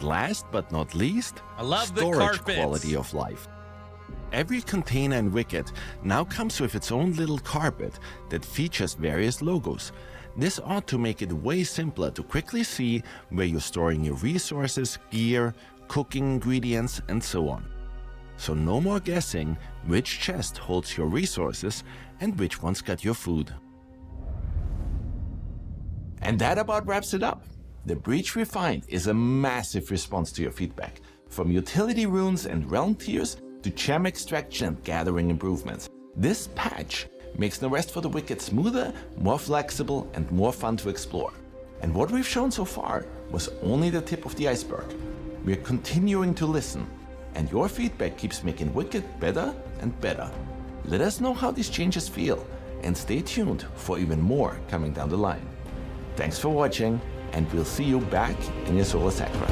Last but not least, I love the storage carpets. quality of life. Every container in Wicked now comes with its own little carpet that features various logos. This ought to make it way simpler to quickly see where you're storing your resources, gear, cooking ingredients, and so on. So no more guessing which chest holds your resources and which one's got your food. And that about wraps it up. The Breach Refined is a massive response to your feedback, from utility runes and realm tiers to gem extraction and gathering improvements. This patch makes the rest for the Wicked smoother, more flexible, and more fun to explore. And what we've shown so far was only the tip of the iceberg. We're continuing to listen, and your feedback keeps making Wicked better and better. Let us know how these changes feel, and stay tuned for even more coming down the line. Thanks for watching, and we'll see you back in your Solar Sacra.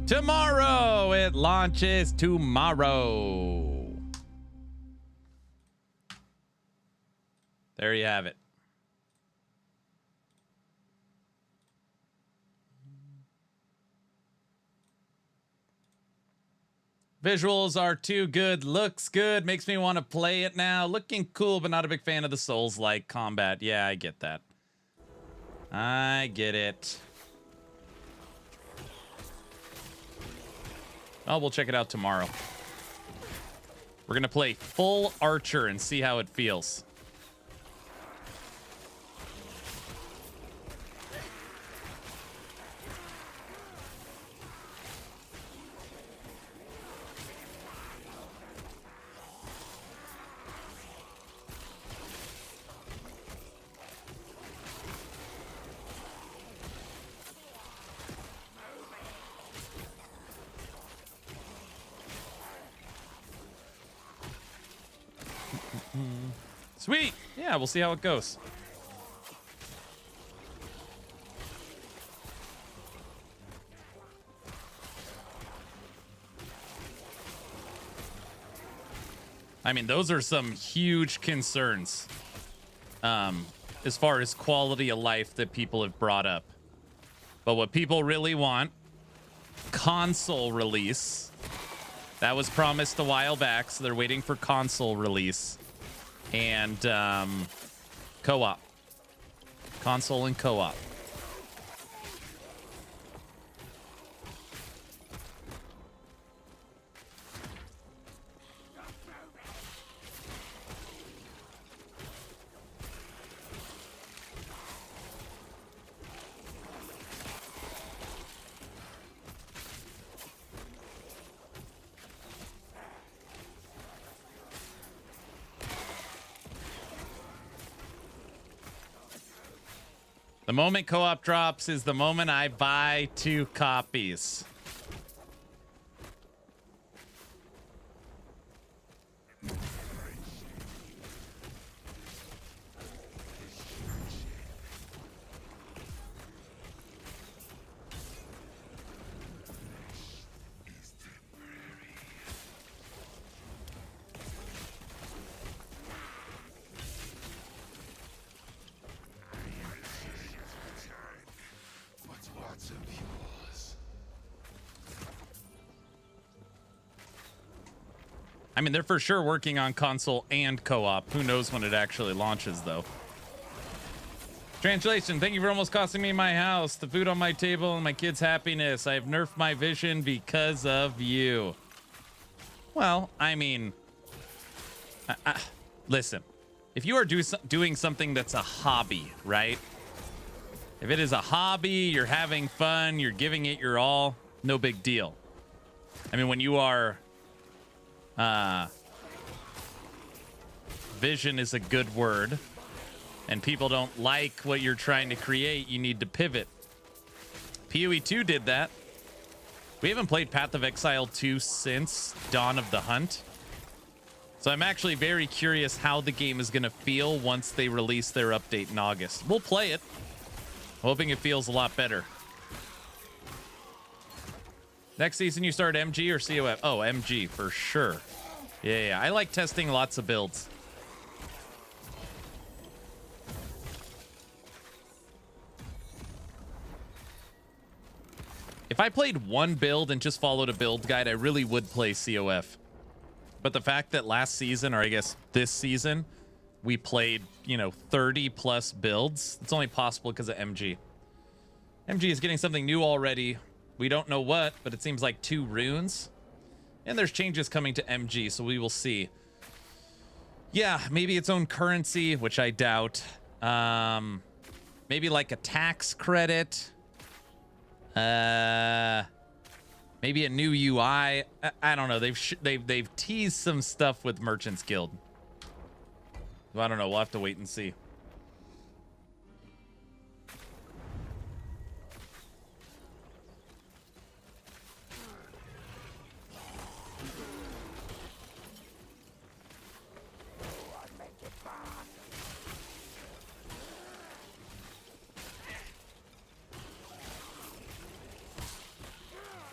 Tomorrow, it launches tomorrow. There you have it. Visuals are too good, looks good, makes me want to play it now. Looking cool, but not a big fan of the Souls-like combat. Yeah, I get that. I get it. Oh, we'll check it out tomorrow. We're gonna play full Archer and see how it feels. Sweet. Yeah, we'll see how it goes. I mean, those are some huge concerns as far as quality of life that people have brought up. But what people really want, console release That was promised a while back, so they're waiting for console release and co-op. Console and co-op. The moment co-op drops is the moment I buy 2 copies. I mean, they're for sure working on console and co-op. Who knows when it actually launches, though. Translation, thank you for almost costing me my house, the food on my table, and my kids' happiness. I have nerfed my vision because of you. Well, I mean, listen. If you are doing something that's a hobby, right? If it is a hobby, you're having fun, you're giving it your all, no big deal. I mean, when you are... vision is a good word, and people don't like what you're trying to create, you need to pivot. PoE 2 did that. We haven't played Path of Exile 2 since Dawn of the Hunt, so I'm actually very curious how the game is going to feel once they release their update in August. We'll play it, hoping it feels a lot better. Next season, you start MG or COF? Oh, MG for sure. Yeah, I like testing lots of builds. If I played one build and just followed a build guide, I really would play COF. But the fact that last season, or I guess this season, we played, 30 plus builds, it's only possible because of MG. MG is getting something new already. We don't know what, but it seems like 2 runes. And there's changes coming to MG, so we will see. Yeah, maybe its own currency, which I doubt. Maybe like a tax credit. Maybe a new UI. I don't know. They've teased some stuff with Merchants Guild. I don't know. We'll have to wait and see.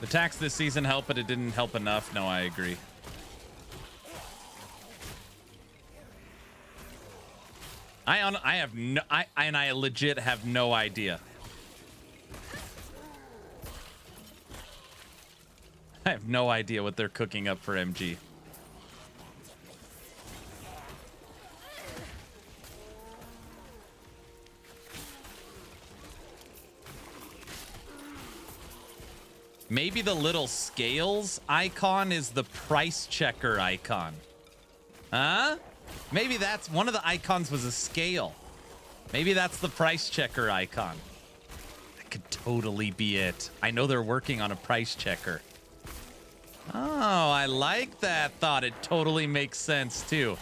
The tax this season helped, but it didn't help enough. No, I agree. I legit have no idea. I have no idea what they're cooking up for MG. Maybe the little scales icon is the price checker icon. Huh? Maybe that's one of the icons was a scale. Maybe that's the price checker icon. That could totally be it. I know they're working on a price checker. Oh, I like that thought. It totally makes sense too.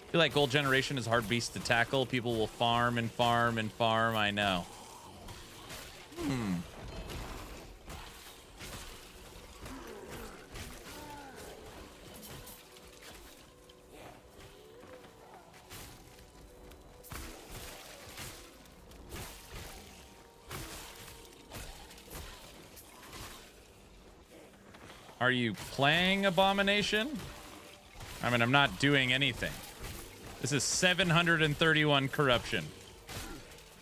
I feel like Gold Generation is a hard beast to tackle. People will farm and farm and farm. I know. Are you playing Abomination? I mean, I'm not doing anything. This is 731 corruption.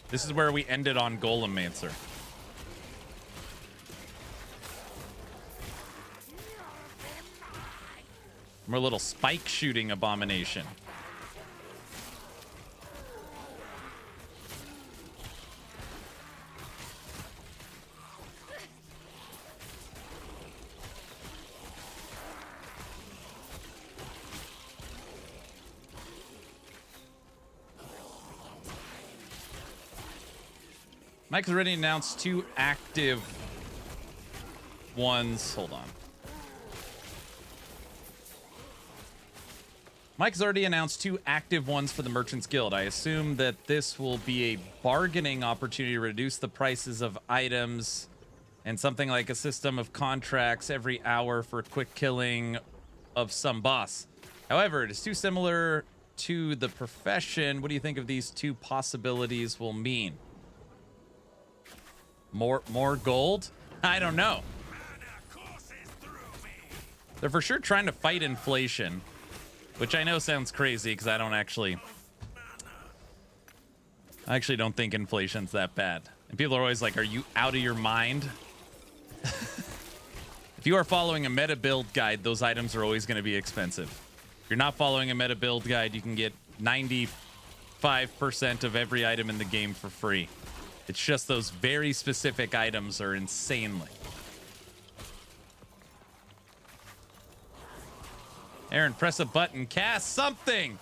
This is where we ended on Golemancer. We're a little spike shooting abomination. Mike's already announced 2 active ones. Hold on. Mike's already announced 2 active ones for the Merchants Guild. I assume that this will be a bargaining opportunity to reduce the prices of items and something like a system of contracts every hour for quick killing of some boss. However, it is too similar to the profession. What do you think of these 2 possibilities will mean? More gold? I don't know. They're for sure trying to fight inflation, which I know sounds crazy because I actually don't think inflation's that bad. And people are always like, are you out of your mind? If you are following a meta build guide, those items are always going to be expensive. If you're not following a meta build guide, you can get 95% of every item in the game for free. It's just those very specific items are insanely. Aaron, press a button. Cast something.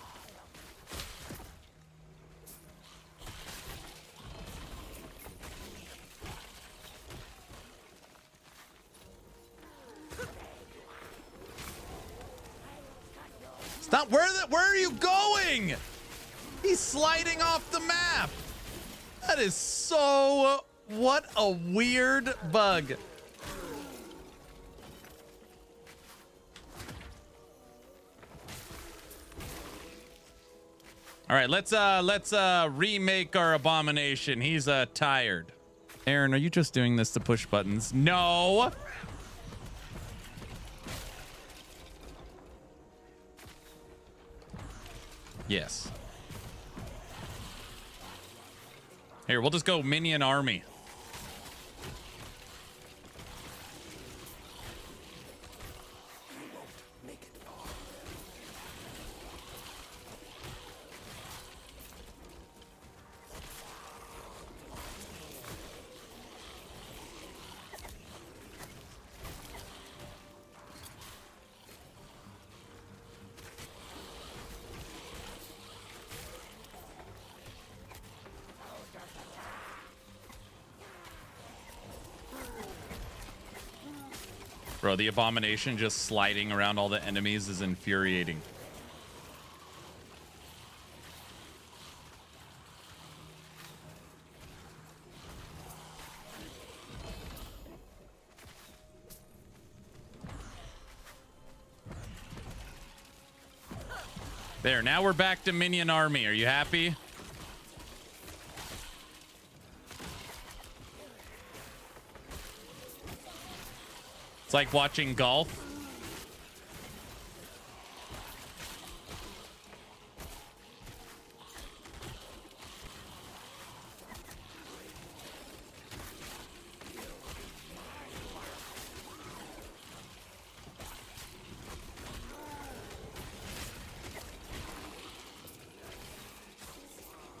Stop. Where are you going? He's sliding off the map. That is so... What a weird bug. All right, let's remake our Abomination. He's tired. Aaron, are you just doing this to push buttons? No. Yes. Here, we'll just go minion army. Bro, the Abomination just sliding around all the enemies is infuriating. There, now we're back to minion army. Are you happy? It's like watching golf.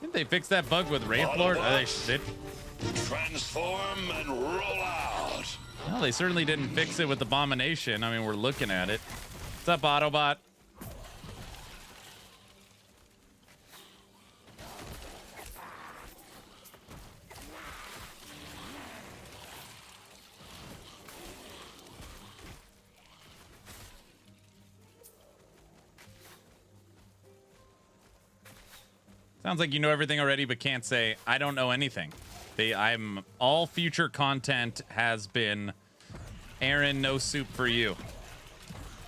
Didn't they fix that bug with Wraith Lord? Oh, they did. Transform and roll out. Well, they certainly didn't fix it with Abomination. I mean, we're looking at it. What's up, Autobot? Sounds like you know everything already, but can't say, I don't know anything. All future content has been, Aaron, no soup for you.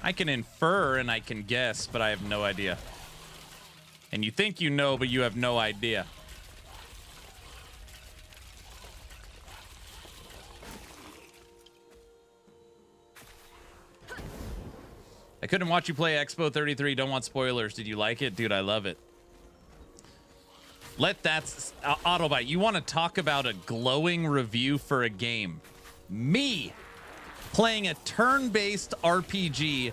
I can infer and I can guess, but I have no idea. And you think you know, but you have no idea. I couldn't watch you play Expo 33. Don't want spoilers. Did you like it? Dude, I love it. Let that Autobite. You want to talk about a glowing review for a game? Me playing a turn-based RPG,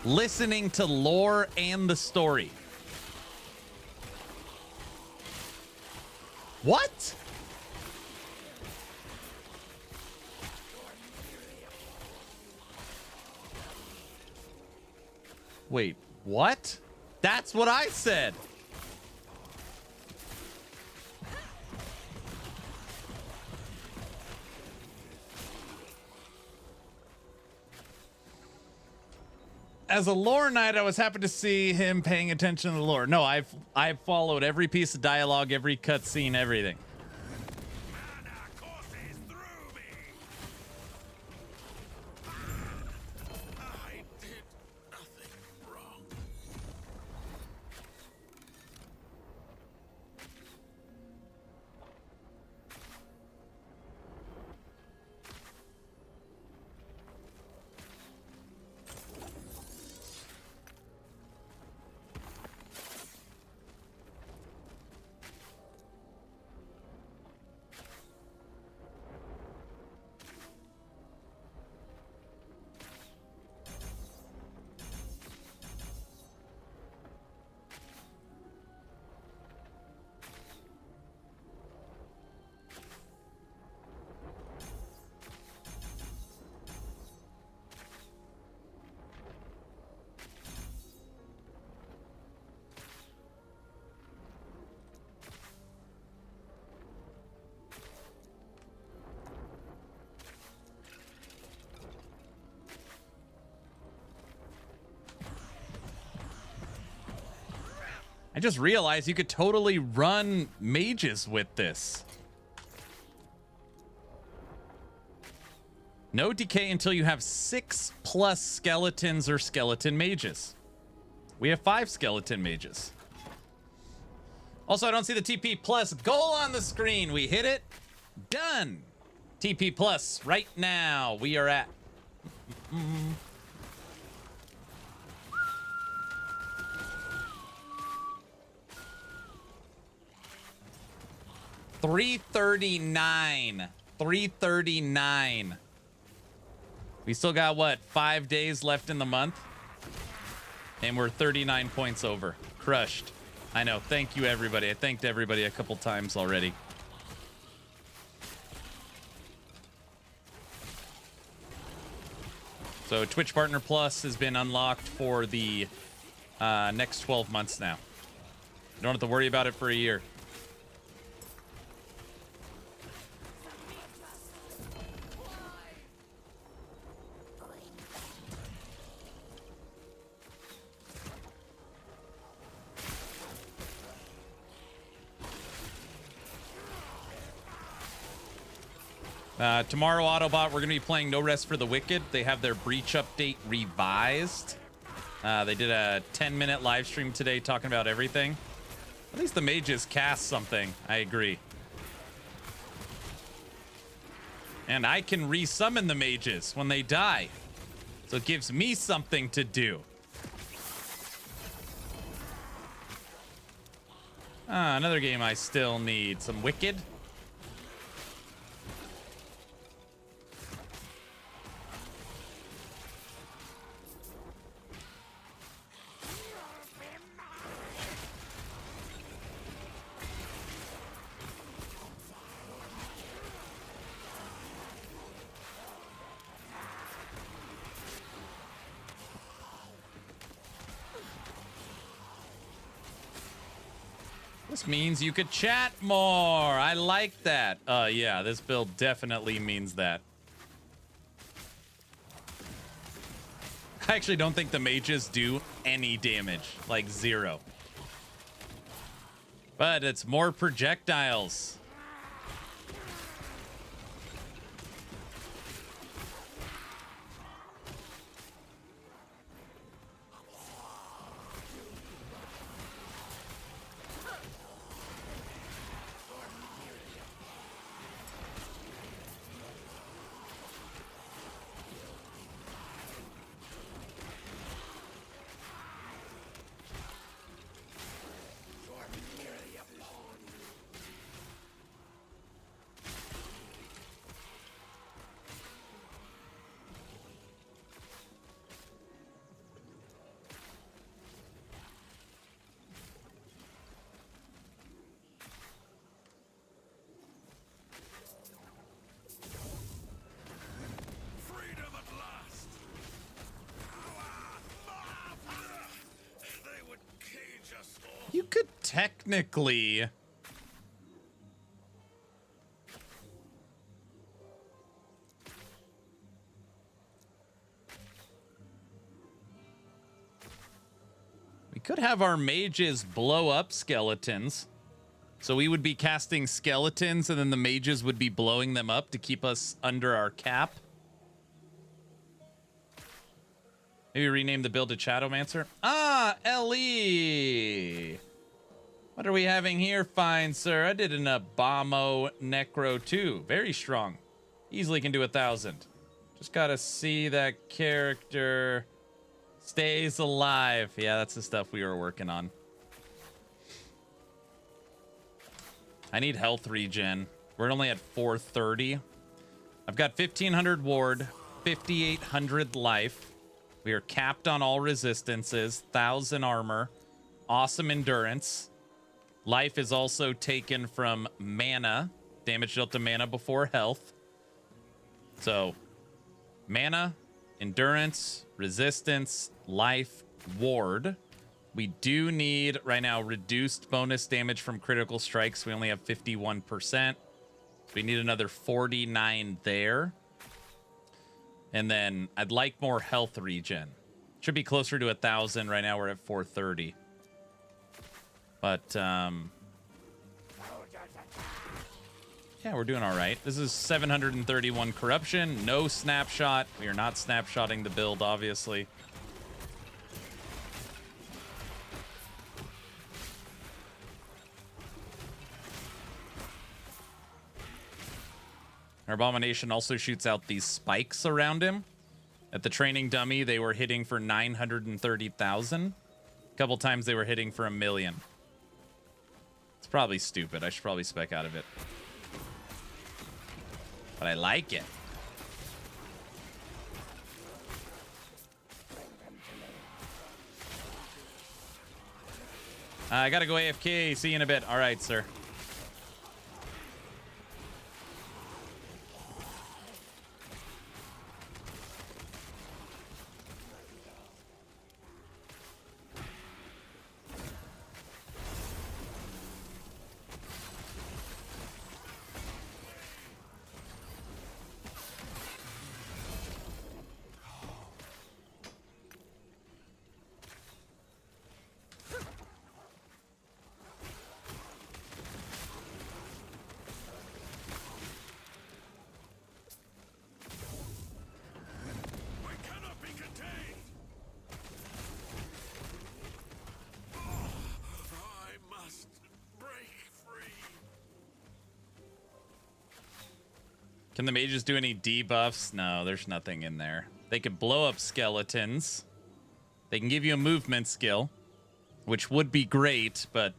listening to lore and the story. What? Wait, what? That's what I said. As a lore knight, I was happy to see him paying attention to the lore. No, I've followed every piece of dialogue, every cutscene, everything. I just realized you could totally run mages with this. No decay until you have 6+ skeletons or skeleton mages. We have 5 skeleton mages. Also, I don't see the TP plus goal on the screen. We hit it. Done. TP plus right now. We are at... 339. 339. We still got, what, 5 days left in the month? And we're 39 points over. Crushed. I know. Thank you, everybody. I thanked everybody a couple times already. So Twitch Partner Plus has been unlocked for the next 12 months now. You don't have to worry about it for a year. Tomorrow, Autobot, we're going to be playing No Rest for the Wicked. They have their Breach update revised. They did a 10-minute live stream today talking about everything. At least the mages cast something. I agree. And I can resummon the mages when they die. So it gives me something to do. Another game I still need. Some Wicked. This means you could chat more. I like that. Yeah, this build definitely means that. I actually don't think the mages do any damage, like 0. But it's more projectiles. could technically... We could have our mages blow up skeletons. So we would be casting skeletons, and then the mages would be blowing them up to keep us under our cap. Maybe rename the build to Shadowmancer. Ah, Ellie! What are we having here, fine sir? I did an Abomo Necro too. Very strong. Easily can do 1,000. Just gotta see that character stays alive. Yeah, that's the stuff we were working on. I need health regen. We're only at 430. I've got 1,500 ward, 5,800 life. We are capped on all resistances, 1,000 armor, awesome endurance. Life is also taken from mana, damage dealt to mana before health. So, mana, endurance, resistance, life, ward. We do need, right now, reduced bonus damage from critical strikes. We only have 51%. We need another 49 there. And then I'd like more health regen. Should be closer to 1,000. Right now we're at 430. But, yeah, we're doing all right. This is 731 corruption. No snapshot. We are not snapshotting the build, obviously. Our Abomination also shoots out these spikes around him. At the training dummy, they were hitting for 930,000. A couple times they were hitting for 1 million. It's probably stupid. I should probably spec out of it. But I like it. I gotta go AFK. See you in a bit. All right, sir. Can the mages do any debuffs? No, there's nothing in there. They could blow up skeletons. They can give you a movement skill, which would be great, but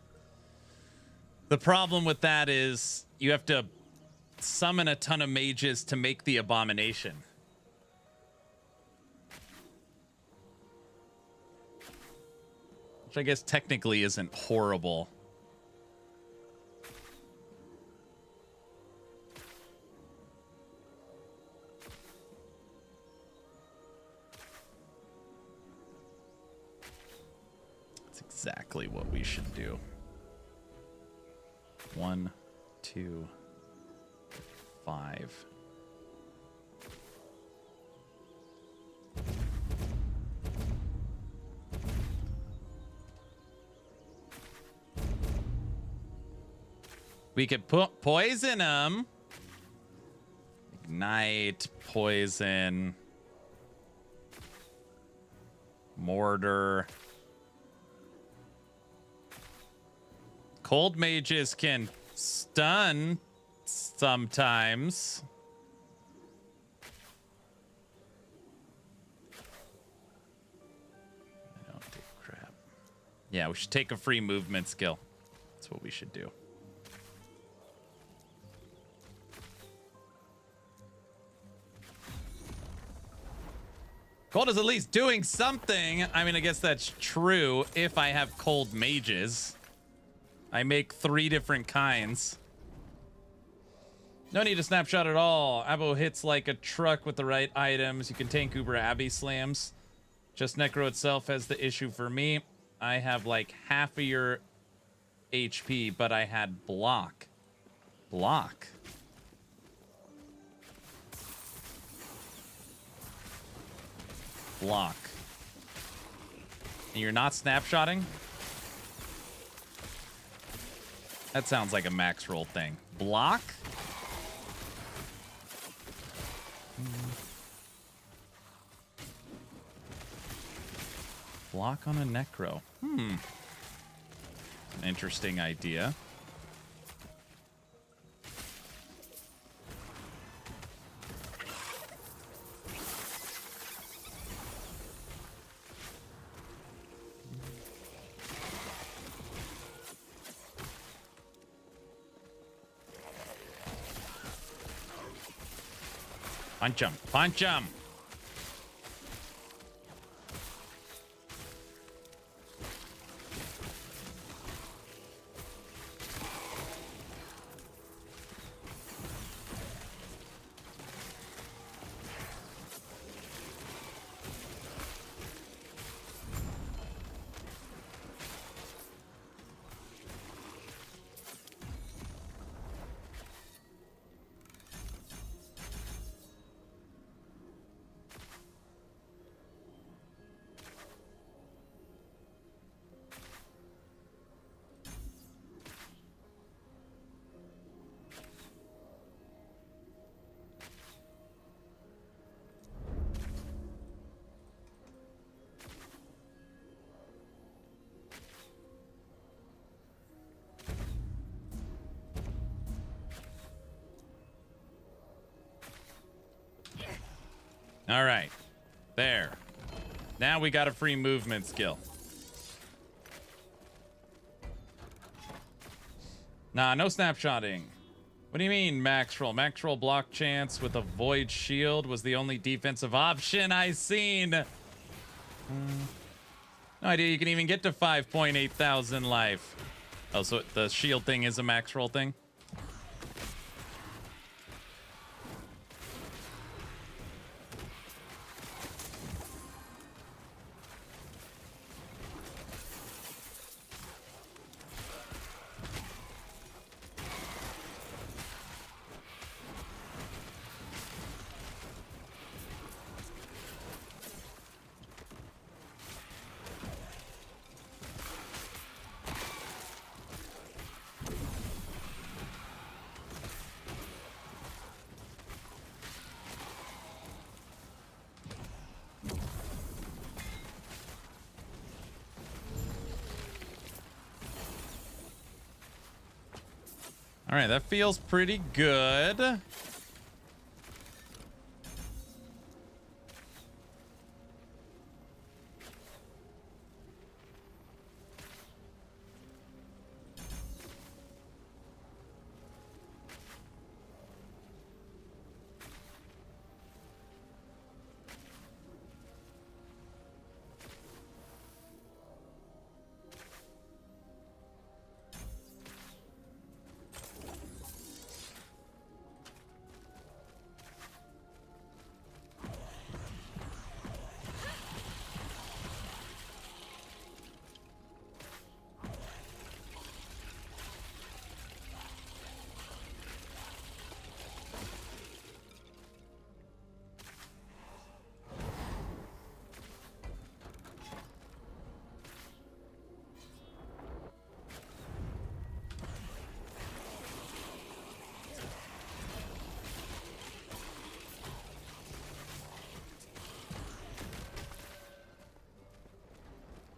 the problem with that is you have to summon a ton of mages to make the Abomination. Which I guess technically isn't horrible. Exactly what we should do. 1, 2, 5. We could poison them. Ignite, poison, mortar. Cold mages can stun sometimes. I don't take crap. Yeah, we should take a free movement skill. That's what we should do. Cold is at least doing something. I mean, I guess that's true if I have cold mages. I make 3 different kinds. No need to snapshot at all. Abo hits like a truck with the right items. You can tank Uber Abbey slams. Just Necro itself has the issue for me. I have like half of your HP, but I had block. Block. Block. And you're not snapshotting? That sounds like a max roll thing. Block? Block on a necro. An interesting idea. Punch him. Punch him. All right. There. Now we got a free movement skill. Nah, no snapshotting. What do you mean, max roll? Max roll block chance with a void shield was the only defensive option I seen. No idea you can even get to 5.8 thousand life. Oh, so the shield thing is a max roll thing? All right, that feels pretty good.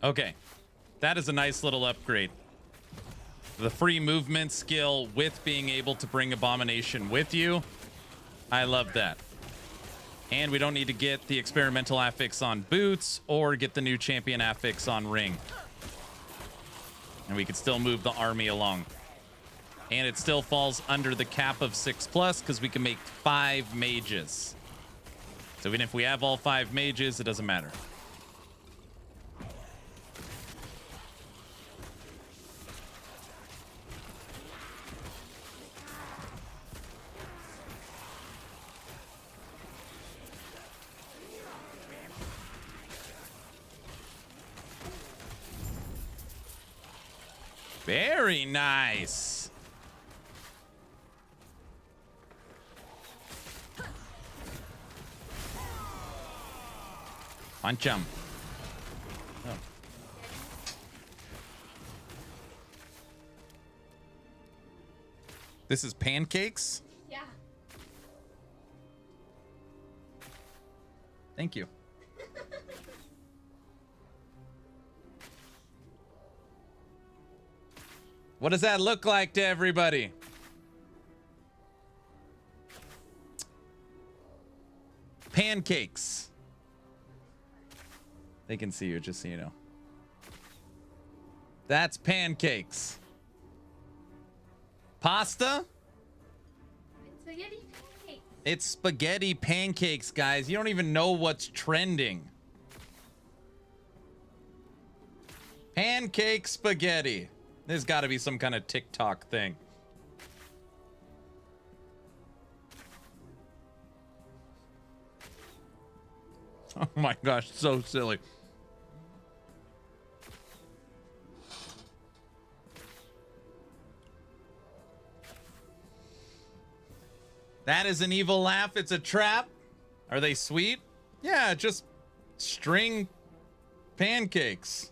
Okay, that is a nice little upgrade. The free movement skill with being able to bring Abomination with you. I love that. And we don't need to get the experimental affix on boots or get the new champion affix on ring. And we can still move the army along. And it still falls under the cap of 6+ because we can make 5 mages. So even if we have all 5 mages, it doesn't matter. Very nice. Punch him. Oh. This is pancakes? Yeah. Thank you. What does that look like to everybody? Pancakes. They can see you, just so you know. That's pancakes. Pasta? Spaghetti pancakes. It's spaghetti pancakes, guys. You don't even know what's trending. Pancake spaghetti. There's got to be some kind of TikTok thing. Oh my gosh, so silly. That is an evil laugh. It's a trap. Are they sweet? Yeah, just string pancakes.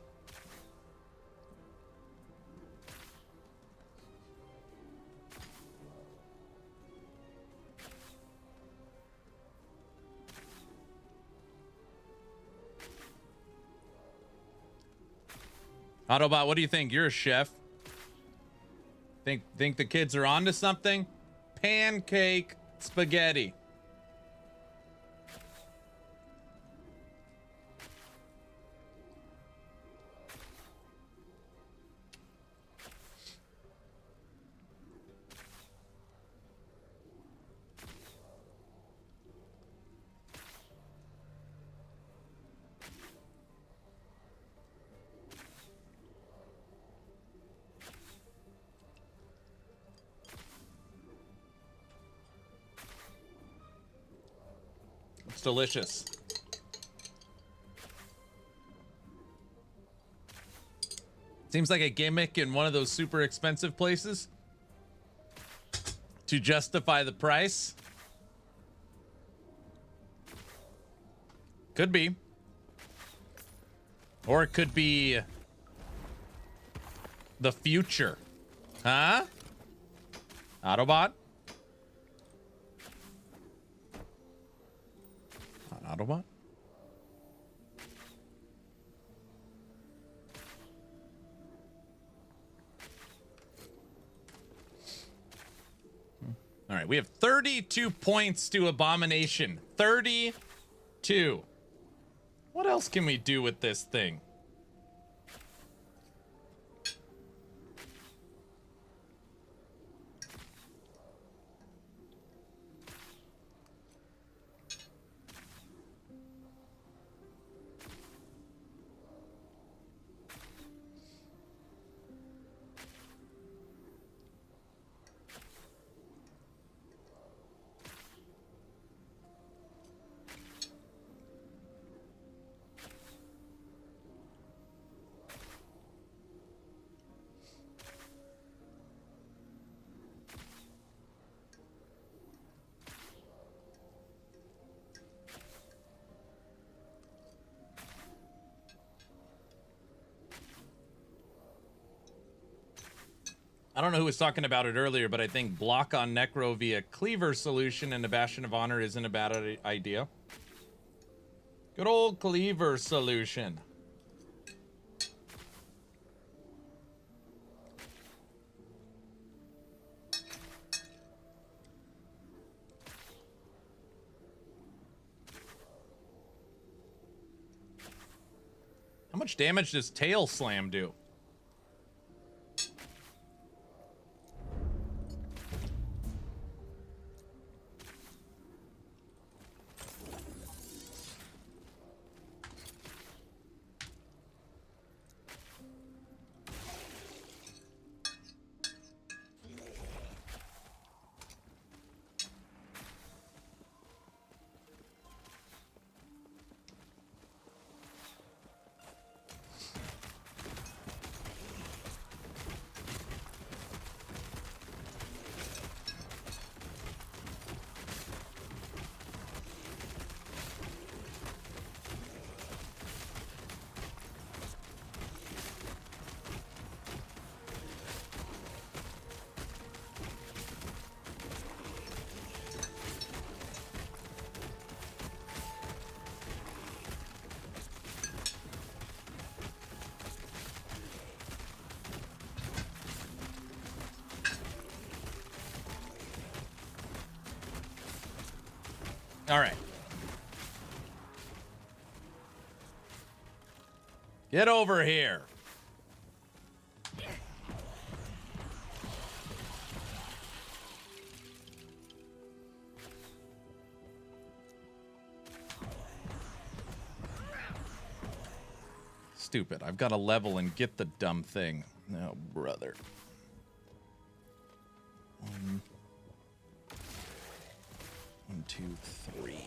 Autobot, what do you think? You're a chef. Think the kids are onto something? Pancake spaghetti. It's delicious. Seems like a gimmick in one of those super expensive places to justify the price. Could be. Or it could be the future. Huh? Autobot? Autobot? All right, we have 32 points to Abomination. 32. What else can we do with this thing? I don't know who was talking about it earlier, but I think block on Necro via Cleaver solution and the Bastion of Honor isn't a bad idea. Good old Cleaver solution. How much damage does Tail Slam do? All right. Get over here. Stupid. I've got to level and get the dumb thing. No, brother. One, two, three.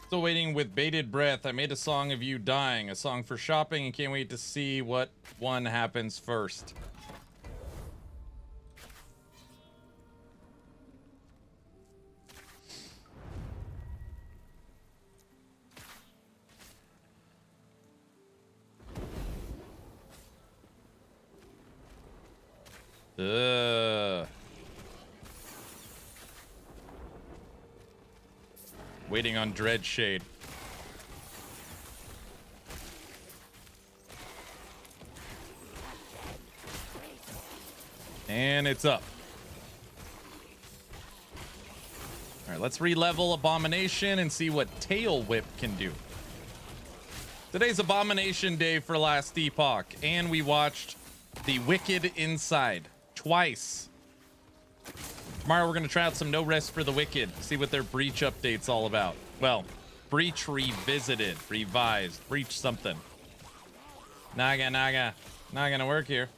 Still waiting with bated breath. I made a song of you dying, a song for shopping, and can't wait to see what one happens first. Waiting on Dreadshade. And it's up. All right, let's re-level Abomination and see what Tail Whip can do. Today's Abomination Day for last Epoch, and we watched The Wicked Inside twice. Tomorrow we're going to try out some No Rest for the Wicked, see what their Breach update's all about. Well, Breach revisited, revised, Breach something. Not gonna work here.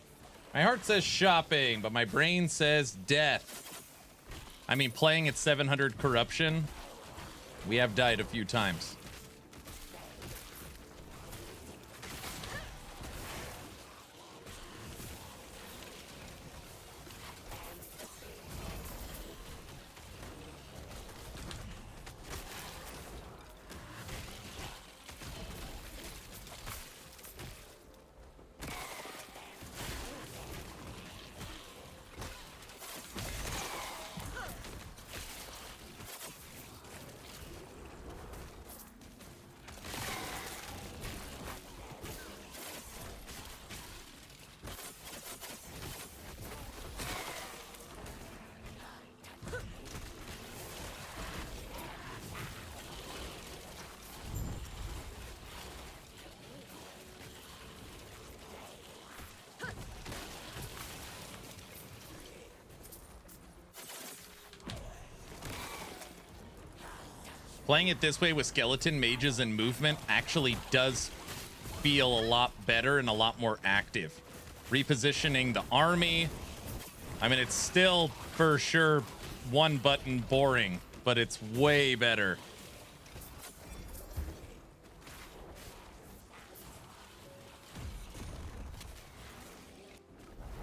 My heart says shopping, but my brain says death. I mean, playing at 700 corruption, we have died a few times. Playing it this way with skeleton mages and movement actually does feel a lot better and a lot more active. Repositioning the army. I mean, it's still for sure one button boring, but it's way better.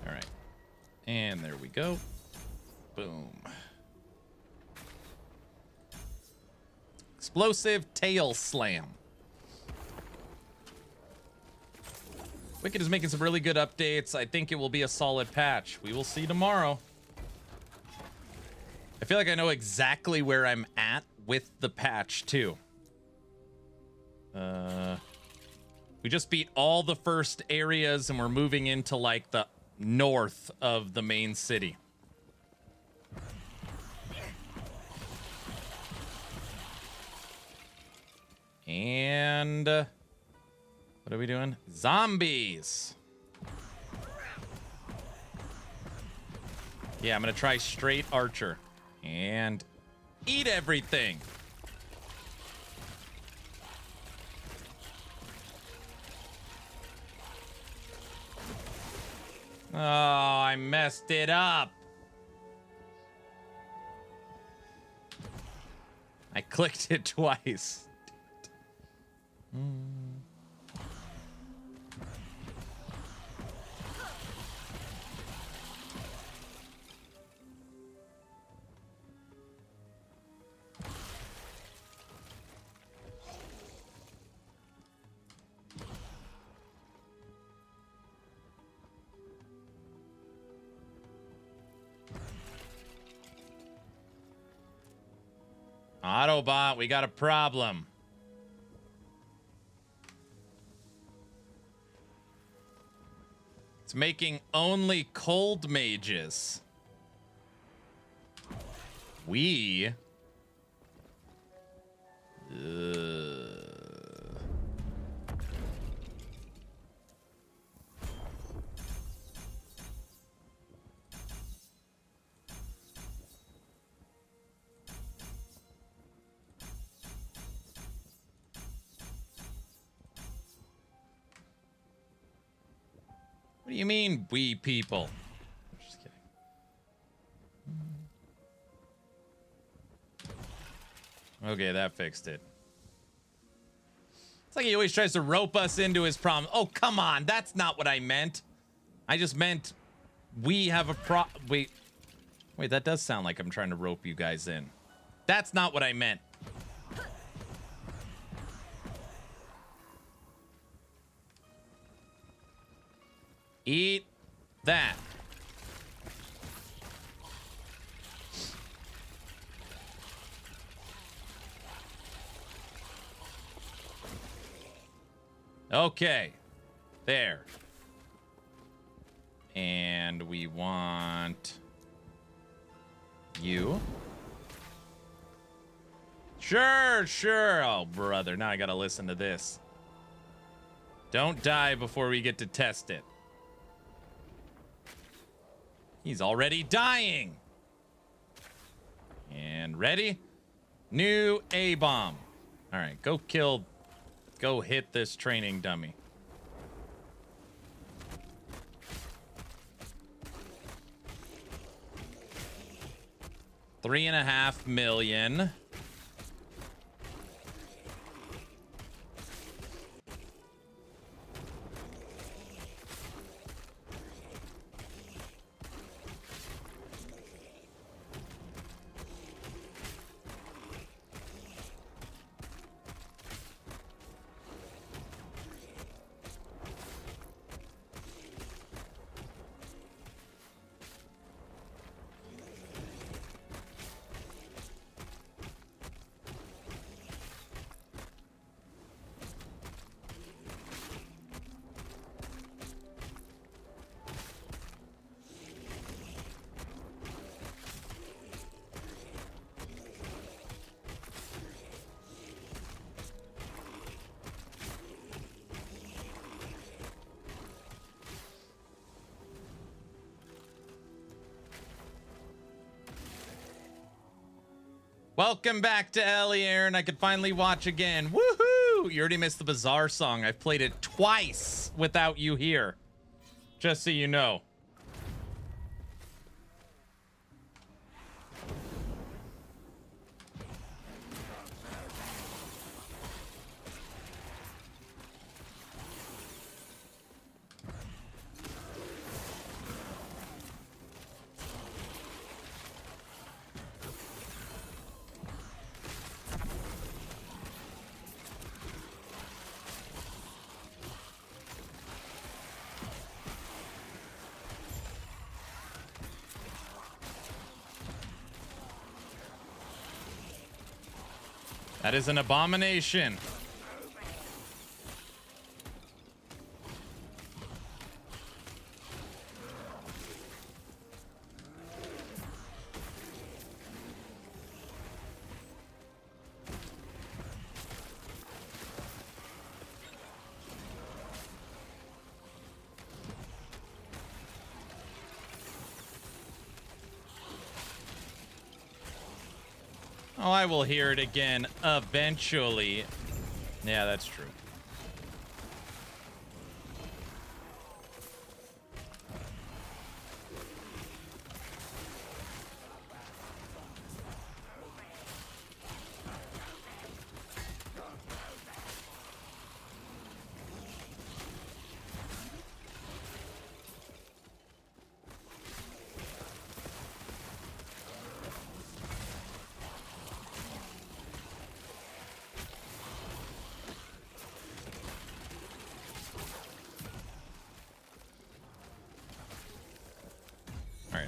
All right. And there we go. Boom. Explosive Tail Slam. Wicked is making some really good updates. I think it will be a solid patch. We will see tomorrow. I feel like I know exactly where I'm at with the patch, too. We just beat all the first areas, and we're moving into, like, the north of the main city. And what are we doing? Zombies. Yeah, I'm gonna try straight archer and eat everything. Oh, I messed it up. I clicked it twice. Autobot, we got a problem. It's making only cold mages. We... What do you mean, we people? I'm just kidding. Okay, that fixed it. It's like he always tries to rope us into his problem. Oh, come on. That's not what I meant. I just meant we have a Wait, that does sound like I'm trying to rope you guys in. That's not what I meant. Eat that. Okay. There. And we want you. Sure, sure. Oh, brother. Now I gotta listen to this. Don't die before we get to test it. He's already dying. And ready? New A-bomb. All right, go hit this training dummy. $3.5 million. Welcome back to Ellie, Aaron. I could finally watch again. Woohoo! You already missed the Bizarre song. I've played it twice without you here. Just so you know. That is an abomination. Oh, I will hear it again eventually. Yeah, that's true.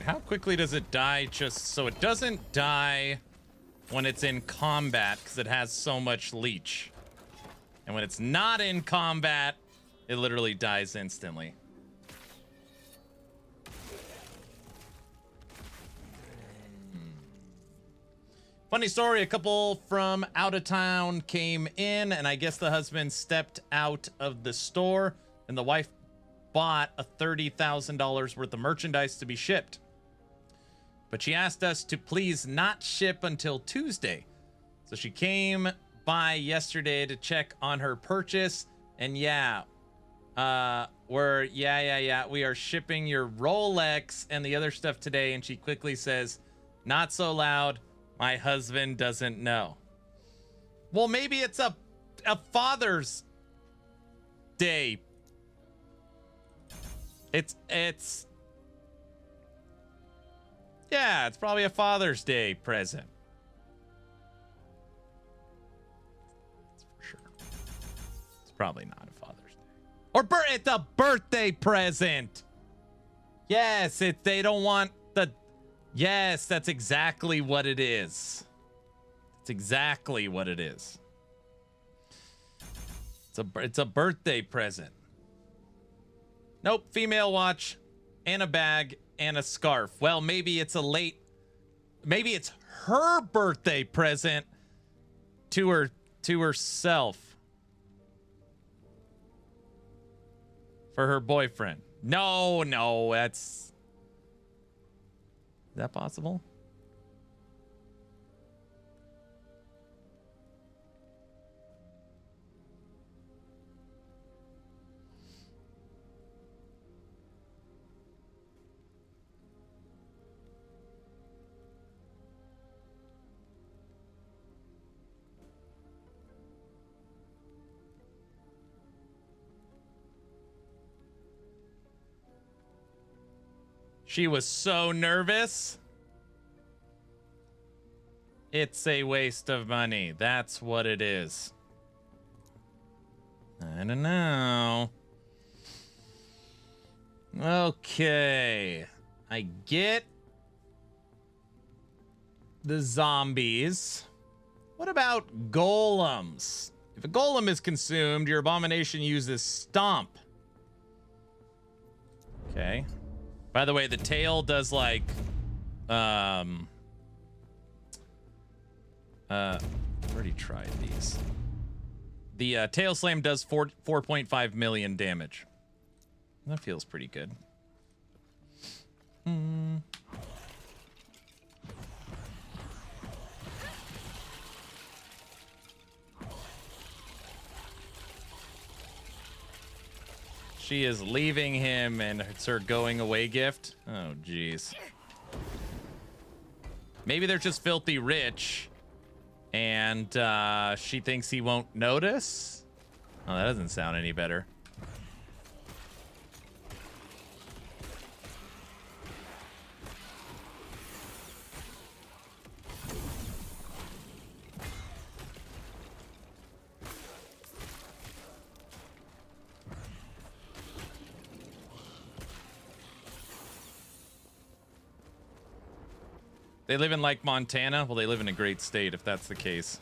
How quickly does it die? Just so it doesn't die when it's in combat because it has so much leech. And when it's not in combat, it literally dies instantly. Funny story, a couple from out of town came in, and I guess the husband stepped out of the store, and the wife bought a $30,000 worth of merchandise to be shipped. But she asked us to please not ship until Tuesday. So she came by yesterday to check on her purchase, and we are shipping your Rolex and the other stuff today. And she quickly says, not so loud. My husband doesn't know. Well, maybe it's a Father's Day. It's probably a Father's Day present. That's for sure. It's probably not a Father's Day. Or it's a birthday present. Yes, they don't want the... Yes, that's exactly what it is. It's exactly what it is. It's a birthday present. Nope, female watch and a bag and a scarf. Well, maybe it's maybe it's her birthday present to herself for her boyfriend. No, is that possible? She was so nervous. It's a waste of money. That's what it is. I don't know. Okay. I get the zombies. What about golems? If a golem is consumed, your abomination uses stomp. Okay. By the way, the tail does like already tried these. The tail slam does 4.5 million damage. That feels pretty good. She is leaving him, and it's her going away gift. Oh, jeez. Maybe they're just filthy rich, and she thinks he won't notice. Oh, that doesn't sound any better. They live in like Montana. Well, they live in a great state if that's the case.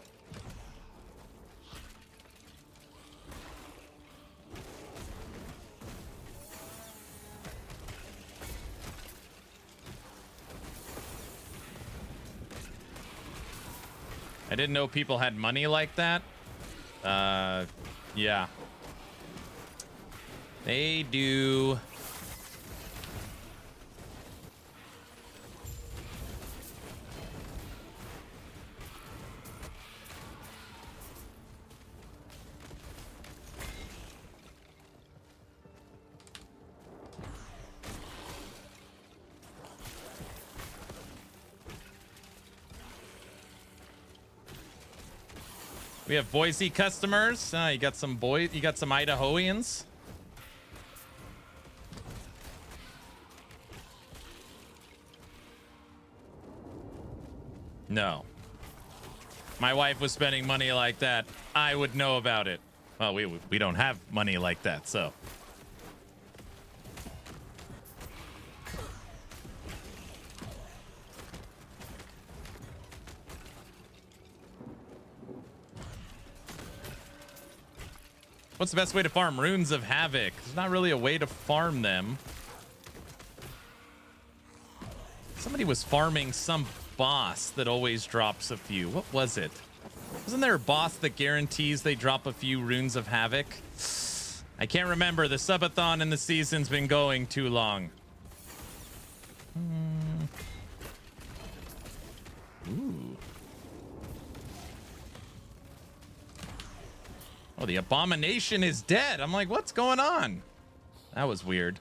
I didn't know people had money like that. Yeah. They do. We have Boise customers. You got some Idahoans. No. My wife was spending money like that. I would know about it. Well, we don't have money like that, so. What's the best way to farm Runes of Havoc? There's not really a way to farm them. Somebody was farming some boss that always drops a few. What was it? Wasn't there a boss that guarantees they drop a few Runes of Havoc? I can't remember. The subathon in the season's been going too long. Ooh. Oh, the Abomination is dead. I'm like, what's going on? That was weird.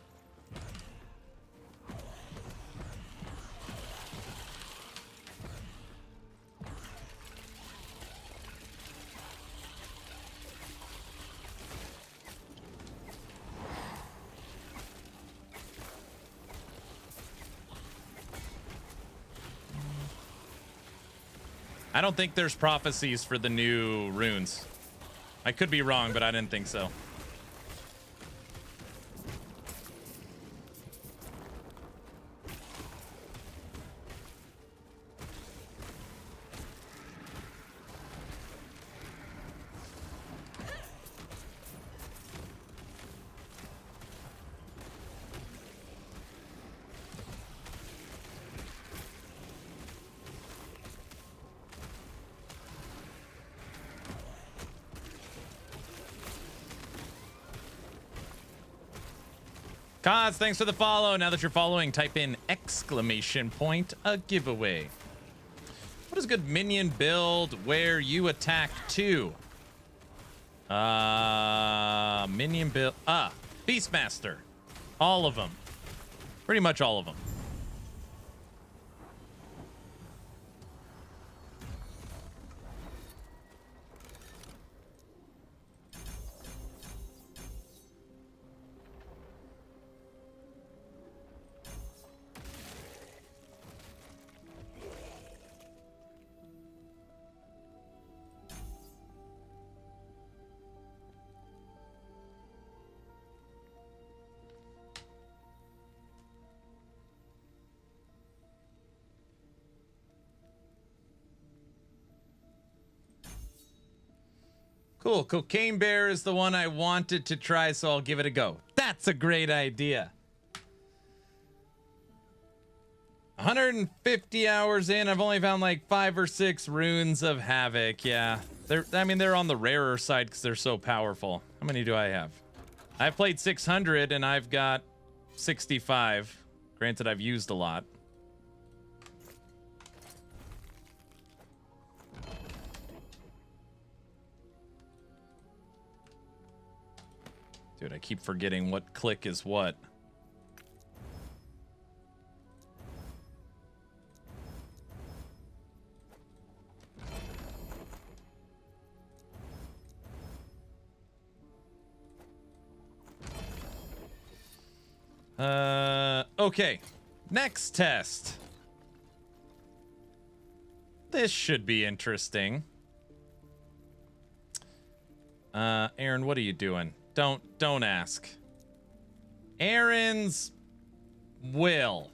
I don't think there's prophecies for the new runes. I could be wrong, but I didn't think so. Kaz, thanks for the follow. Now that you're following, type in exclamation point, a giveaway. What is a good minion build where you attack two? Minion build. Beastmaster. All of them. Pretty much all of them. Cool. Cocaine Bear is the one I wanted to try, so I'll give it a go. That's a great idea. 150 hours in, I've only found like 5 or 6 runes of Havoc. Yeah, they're on the rarer side because they're so powerful. How many do I have? I've played 600 and I've got 65. Granted, I've used a lot. Dude, I keep forgetting what click is what. Okay. Next test. This should be interesting. Aaron, what are you doing? Don't ask. Aaron's will.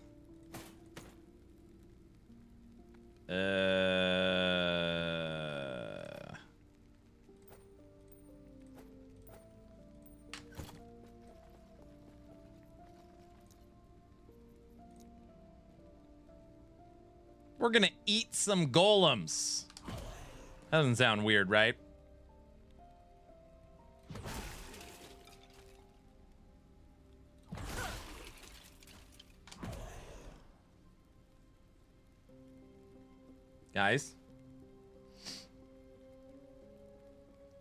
We're gonna eat some golems. That doesn't sound weird, right? Guys,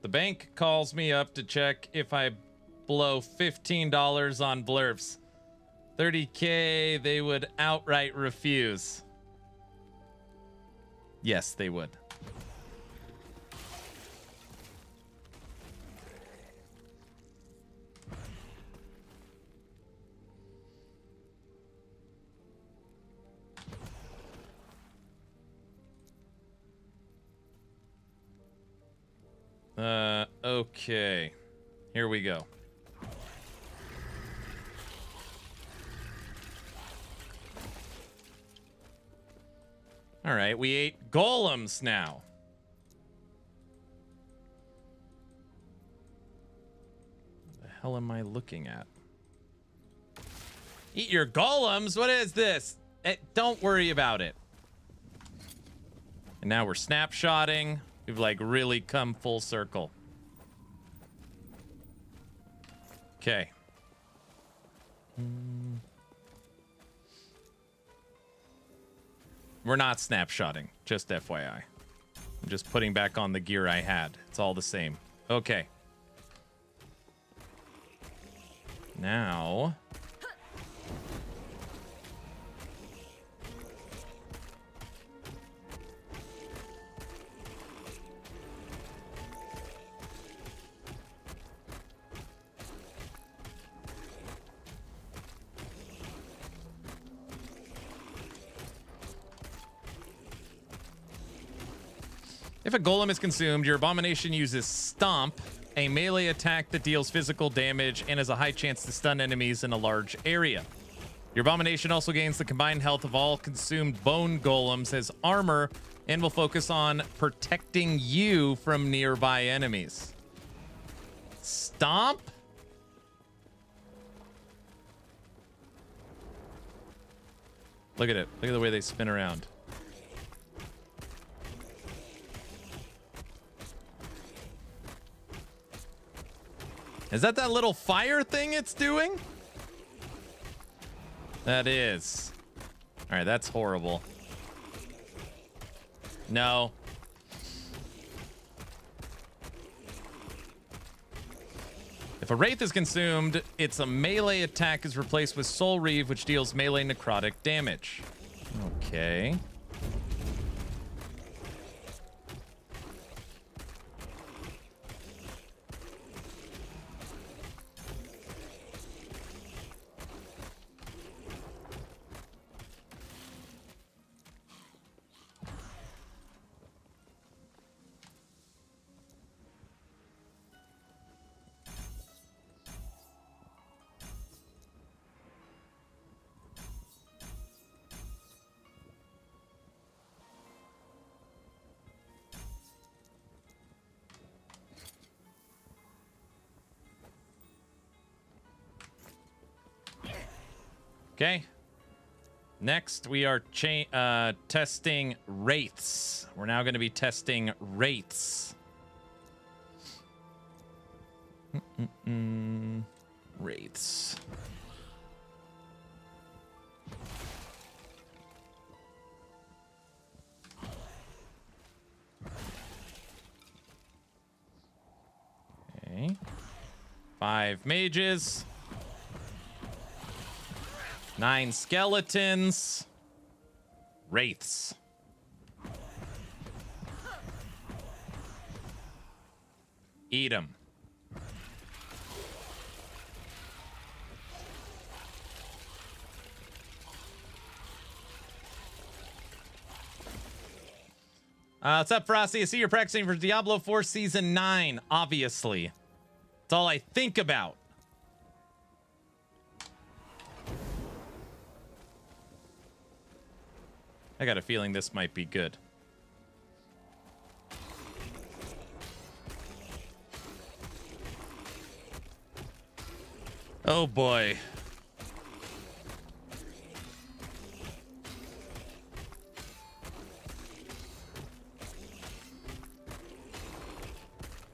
the bank calls me up to check if I blow $15 on blurfs. 30K, they would outright refuse. Yes, they would. Okay. Here we go. All right, we ate golems now. hell am I looking at? Eat your golems? What is this? Don't worry about it. And now we're snapshotting. We've like really come full circle. Okay. We're not snapshotting, just FYI. I'm just putting back on the gear I had. It's all the same. Okay. Now... if a golem is consumed, your abomination uses Stomp, a melee attack that deals physical damage and has a high chance to stun enemies in a large area. Your abomination also gains the combined health of all consumed bone golems as armor and will focus on protecting you from nearby enemies. Stomp? Look at it. Look at the way they spin around. Is that little fire thing it's doing? That is. All right, that's horrible. No. If a Wraith is consumed, its a melee attack is replaced with Soul Reave, which deals melee necrotic damage. Okay. Okay. Next, we are testing Wraiths. We're now going to be testing Wraiths. Wraiths. Okay. 5 mages. 9 skeletons. Wraiths. Eat them. What's up, Frosty? I see you're practicing for Diablo 4 Season 9, obviously. It's all I think about. I got a feeling this might be good. Oh boy.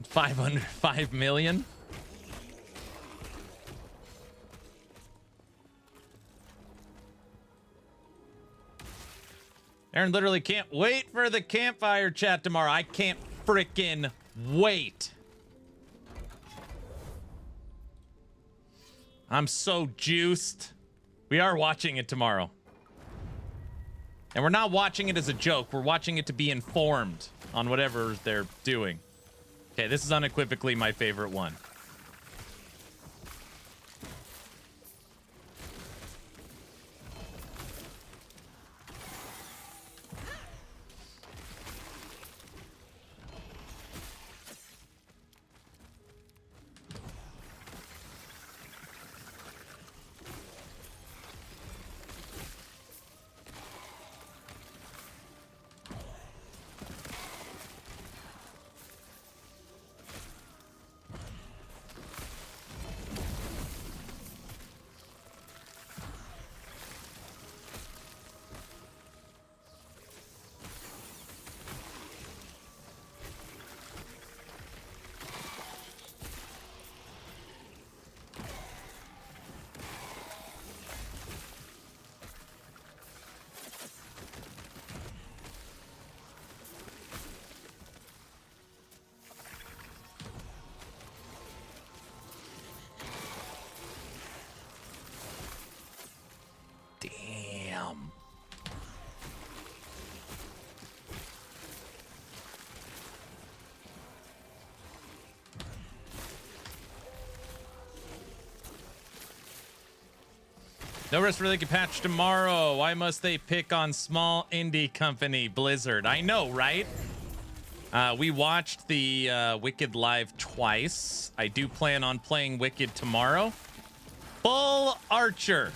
$505 million. Aaron literally can't wait for the campfire chat tomorrow. I can't frickin' wait. I'm so juiced. We are watching it tomorrow. And we're not watching it as a joke. We're watching it to be informed on whatever they're doing. Okay, this is unequivocally my favorite one. Damn. No Rest for the Wicked patch tomorrow. Why must they pick on small indie company Blizzard? I know, right? We watched the Wicked live twice. I do plan on playing Wicked tomorrow. Full Archer.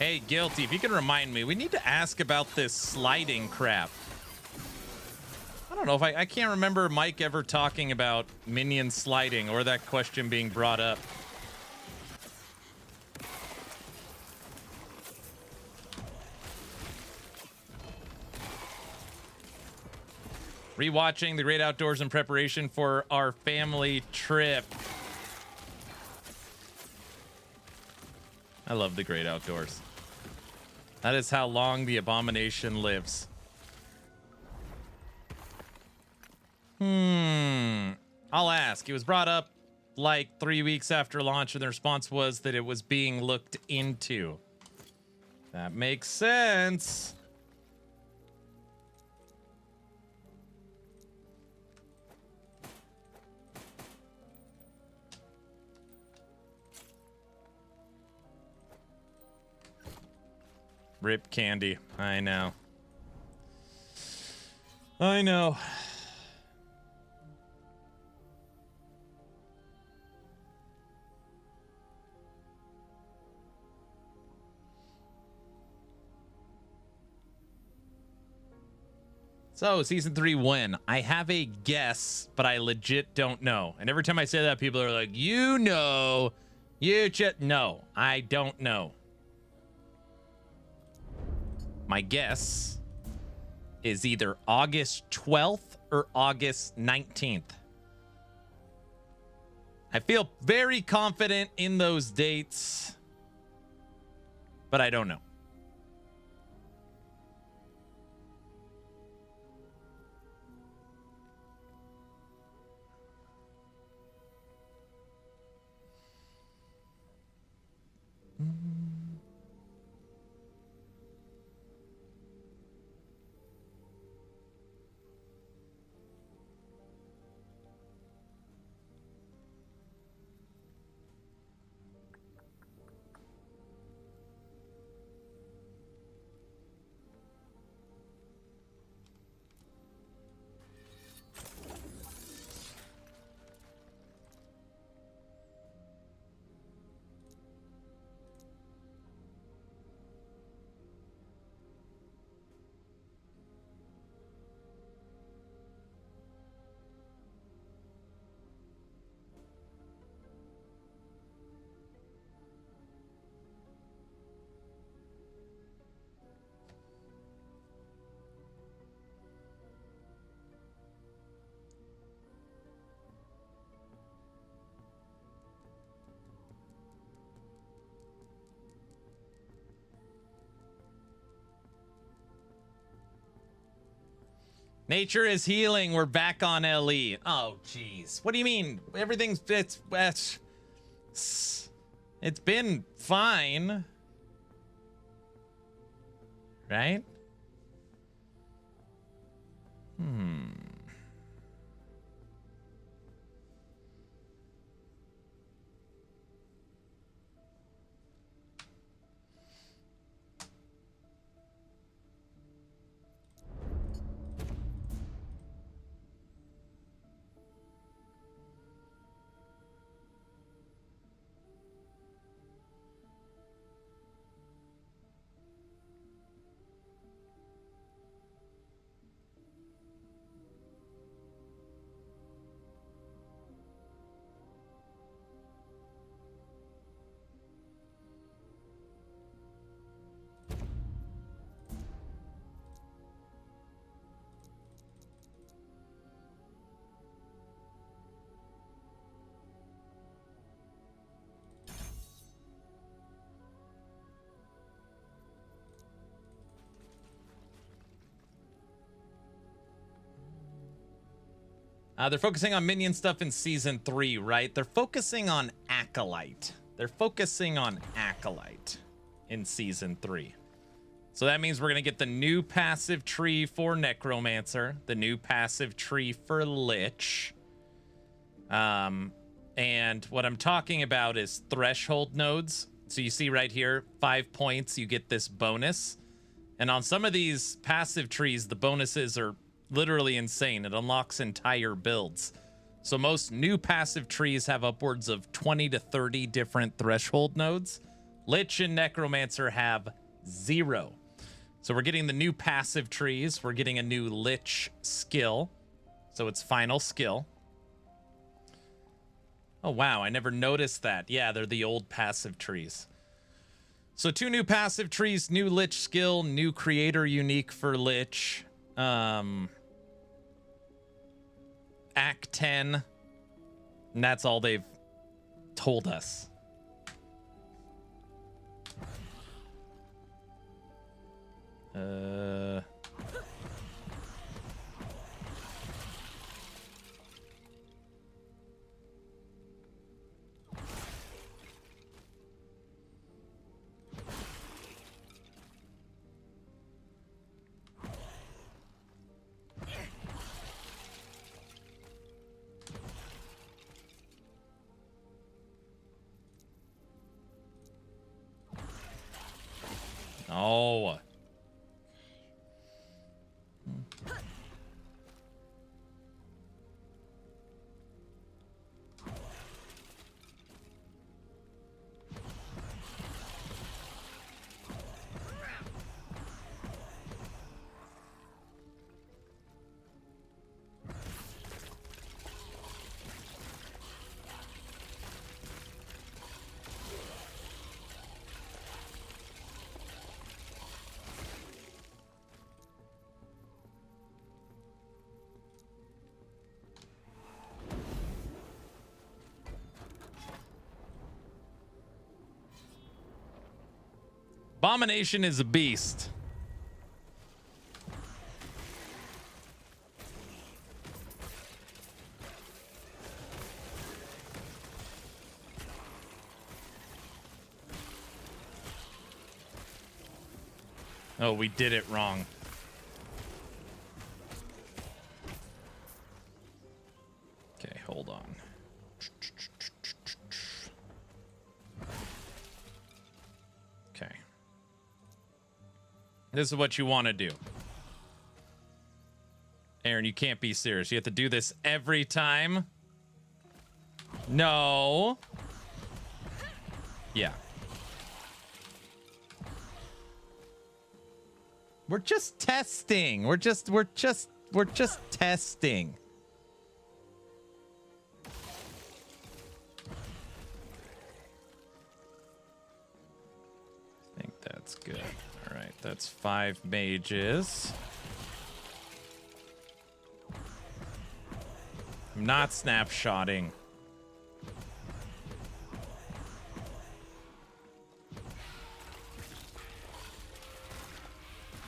Hey, Guilty, if you can remind me, we need to ask about this sliding crap. I don't know if I can't remember Mike ever talking about minion sliding or that question being brought up. Rewatching The Great Outdoors in preparation for our family trip. I love The Great Outdoors. That is how long the Abomination lives. I'll ask. It was brought up like 3 weeks after launch, and the response was that it was being looked into. That makes sense. Rip Candy. I know. I know. So, season 3 when? I have a guess, but I legit don't know. And every time I say that, people are like, you know, you just... No, I don't know. My guess is either August 12th or August 19th. I feel very confident in those dates, but I don't know. Nature is healing. We're back on LE. Oh, jeez. What do you mean? Everything's it's been fine, right? They're focusing on minion stuff in Season 3, right? They're focusing on Acolyte. They're focusing on Acolyte in Season 3. So that means we're going to get the new passive tree for Necromancer, the new passive tree for Lich. And what I'm talking about is threshold nodes. So you see right here, 5 points, you get this bonus. And on some of these passive trees, the bonuses are literally insane. It unlocks entire builds. So most new passive trees have upwards of 20 to 30 different threshold nodes. Lich and Necromancer have 0. So we're getting the new passive trees. We're getting a new Lich skill. So it's final skill. Oh, wow. I never noticed that. Yeah, they're the old passive trees. So 2 new passive trees, new Lich skill, new creator unique for Lich. Act 10. And that's all they've told us. Oh. Abomination is a beast. Oh, we did it wrong. Okay, hold on. Okay. This is what you want to do. Aaron, you can't be serious. You have to do this every time. No. Yeah. We're just testing. We're just testing. I think that's good. All right, that's 5 mages. I'm not snapshotting.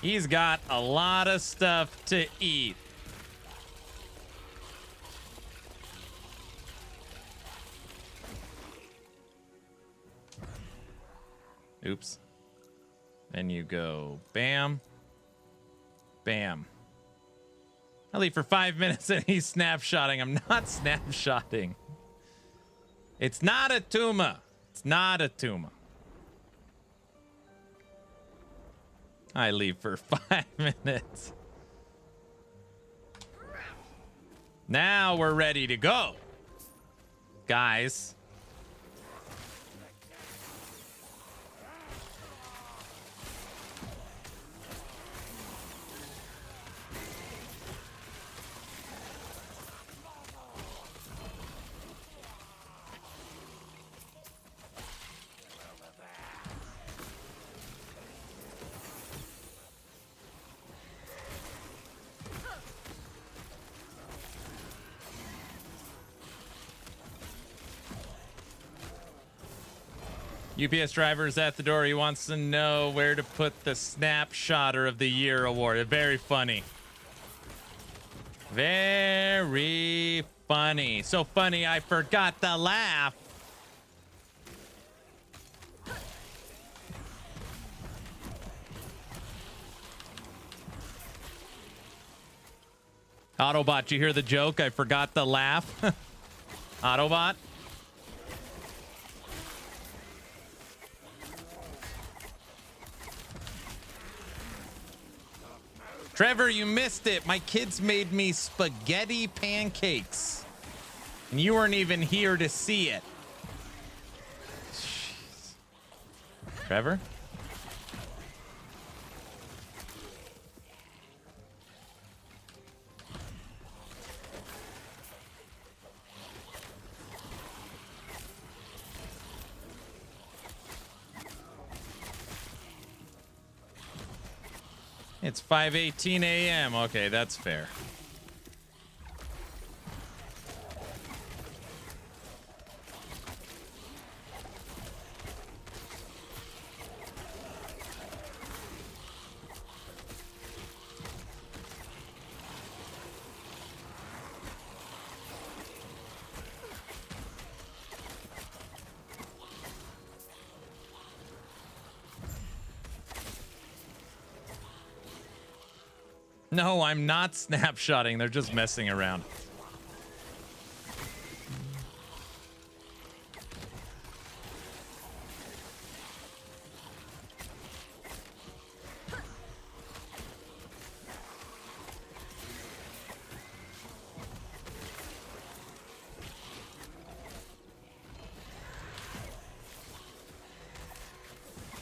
He's got a lot of stuff to eat. Oops. Then you go bam, bam. I leave for 5 minutes and he's snapshotting. I'm not snapshotting. It's not a Tuma. It's not a Tuma. I leave for 5 minutes. Now we're ready to go, guys. UPS driver is at the door. He wants to know where to put the Snapshotter of the Year award. Very funny. Very funny. So funny, I forgot the laugh. Autobot, you hear the joke? I forgot the laugh. Autobot? Trevor, you missed it. My kids made me spaghetti pancakes. And you weren't even here to see it. Jeez. Trevor? It's 5:18 a.m. Okay, that's fair. No, I'm not snapshotting. They're just messing around.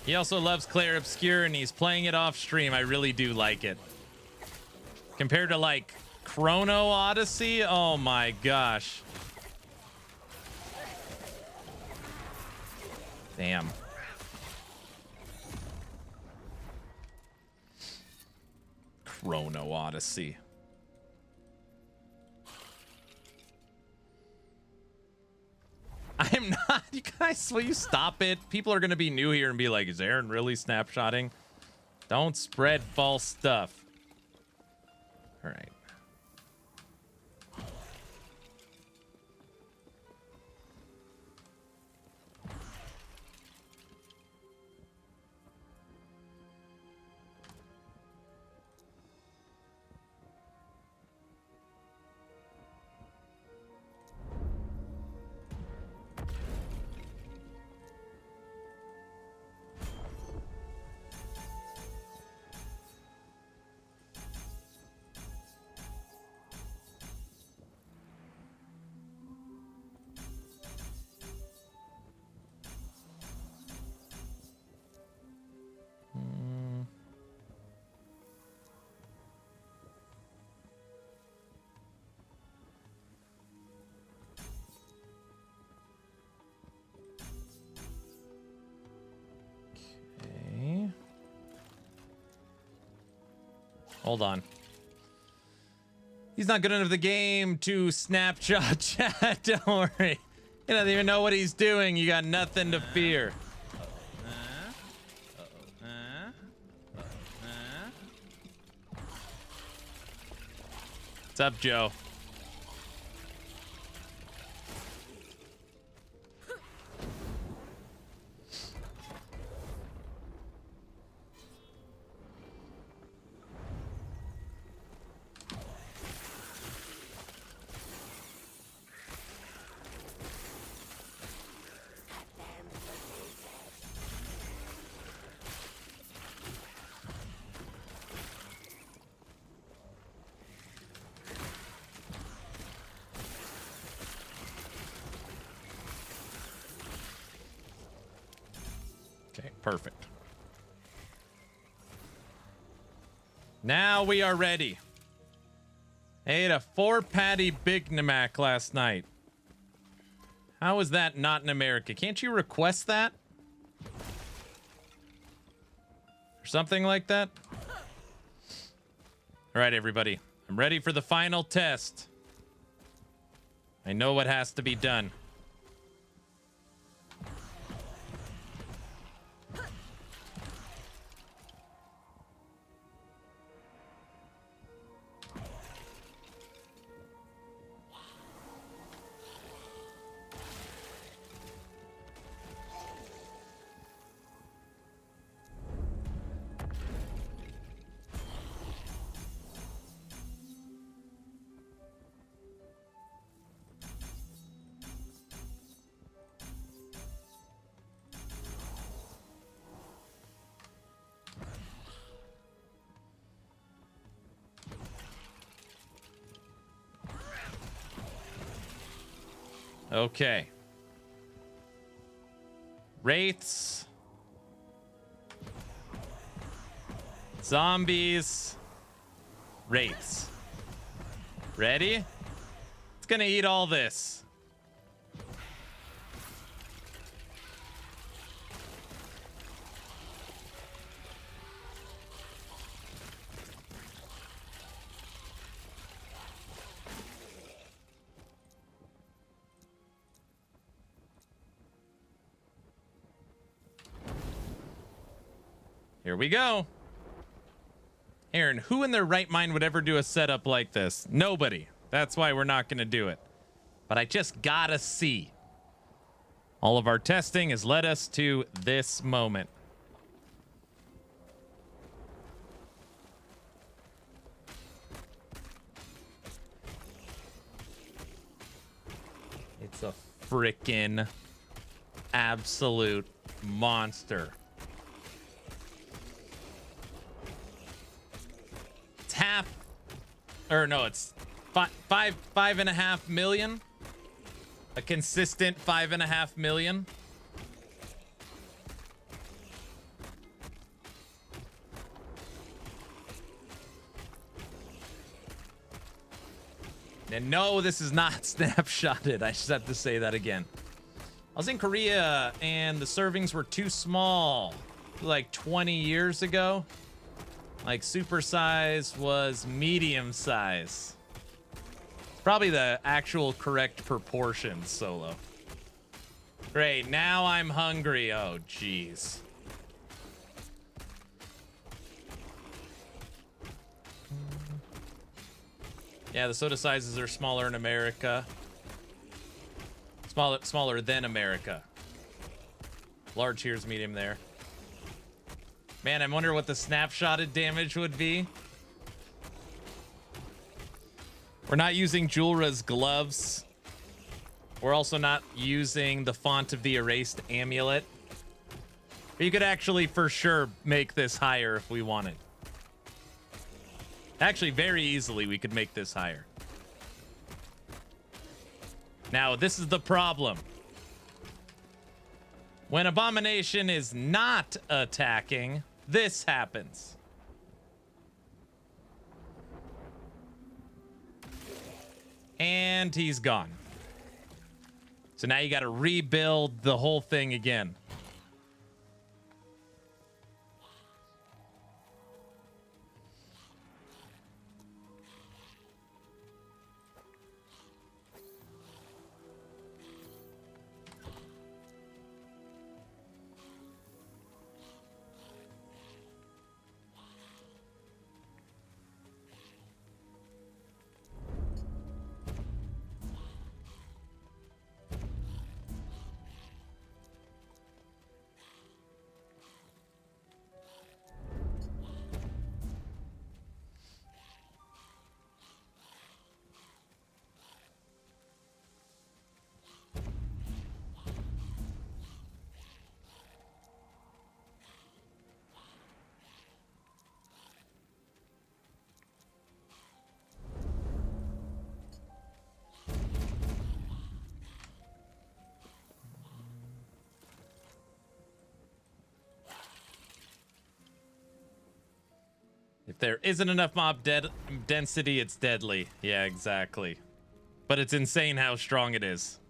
He also loves Claire Obscure, and he's playing it off stream. I really do like it. Compared to, like, Chrono Odyssey? Oh, my gosh. Damn. Chrono Odyssey. I'm not. You guys, will you stop it? People are going to be new here and be like, is Aaron really snapshotting? Don't spread false stuff. All right. Hold on. He's not good enough at the game to snapshot chat. Don't worry. He doesn't even know what he's doing. You got nothing to fear. What's up, Joe? Perfect. Now we are ready. I ate a 4-patty Big Mac last night. How is that not in America? Can't you request that? Or something like that? All right, everybody. I'm ready for the final test. I know what has to be done. Okay. Wraiths. Zombies. Wraiths. Ready? It's gonna eat all this. Here we go. Aaron, who in their right mind would ever do a setup like this? Nobody. That's why we're not going to do it. But I just gotta see. All of our testing has led us to this moment. It's a frickin' absolute monster. It's half, or no, it's 5.5 million. A consistent 5.5 million. And no, this is not snapshotted. I just have to say that again. I was in Korea and the servings were too small. Like 20 years ago. Like super size was medium size. Probably the actual correct proportions, Solo. Great, now I'm hungry. Oh, jeez. Yeah, the soda sizes are smaller in America. Smaller than America. Large here's medium there. Man, I wonder what the snapshotted damage would be. We're not using Julra's gloves. We're also not using the font of the erased amulet. But you could actually for sure make this higher if we wanted. Actually, very easily we could make this higher. Now, this is the problem. When Abomination is not attacking, this happens. And he's gone. So now you got to rebuild the whole thing again. If there isn't enough mob density, it's deadly. Yeah, exactly. But it's insane how strong it is.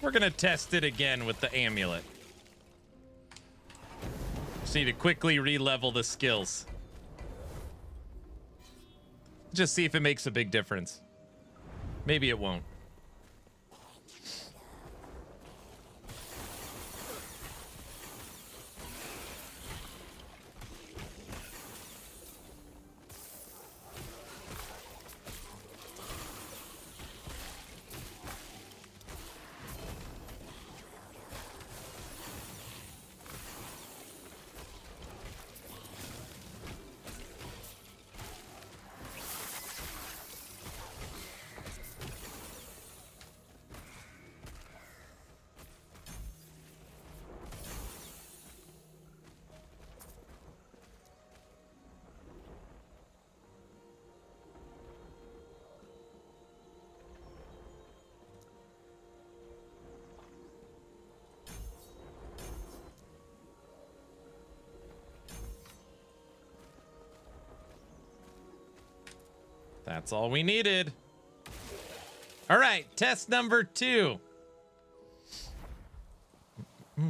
We're gonna test it again with the amulet. Just need to quickly re-level the skills. Just see if it makes a big difference. Maybe it won't. That's all we needed. All right, test number 2. Be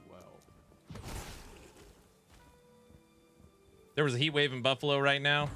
well. There was a heat wave in Buffalo right now.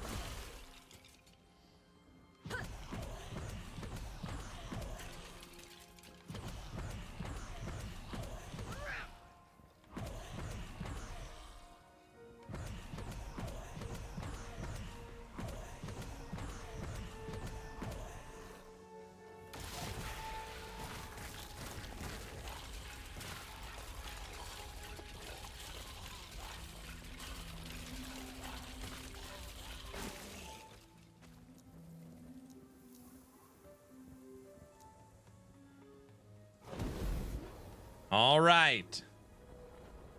All right.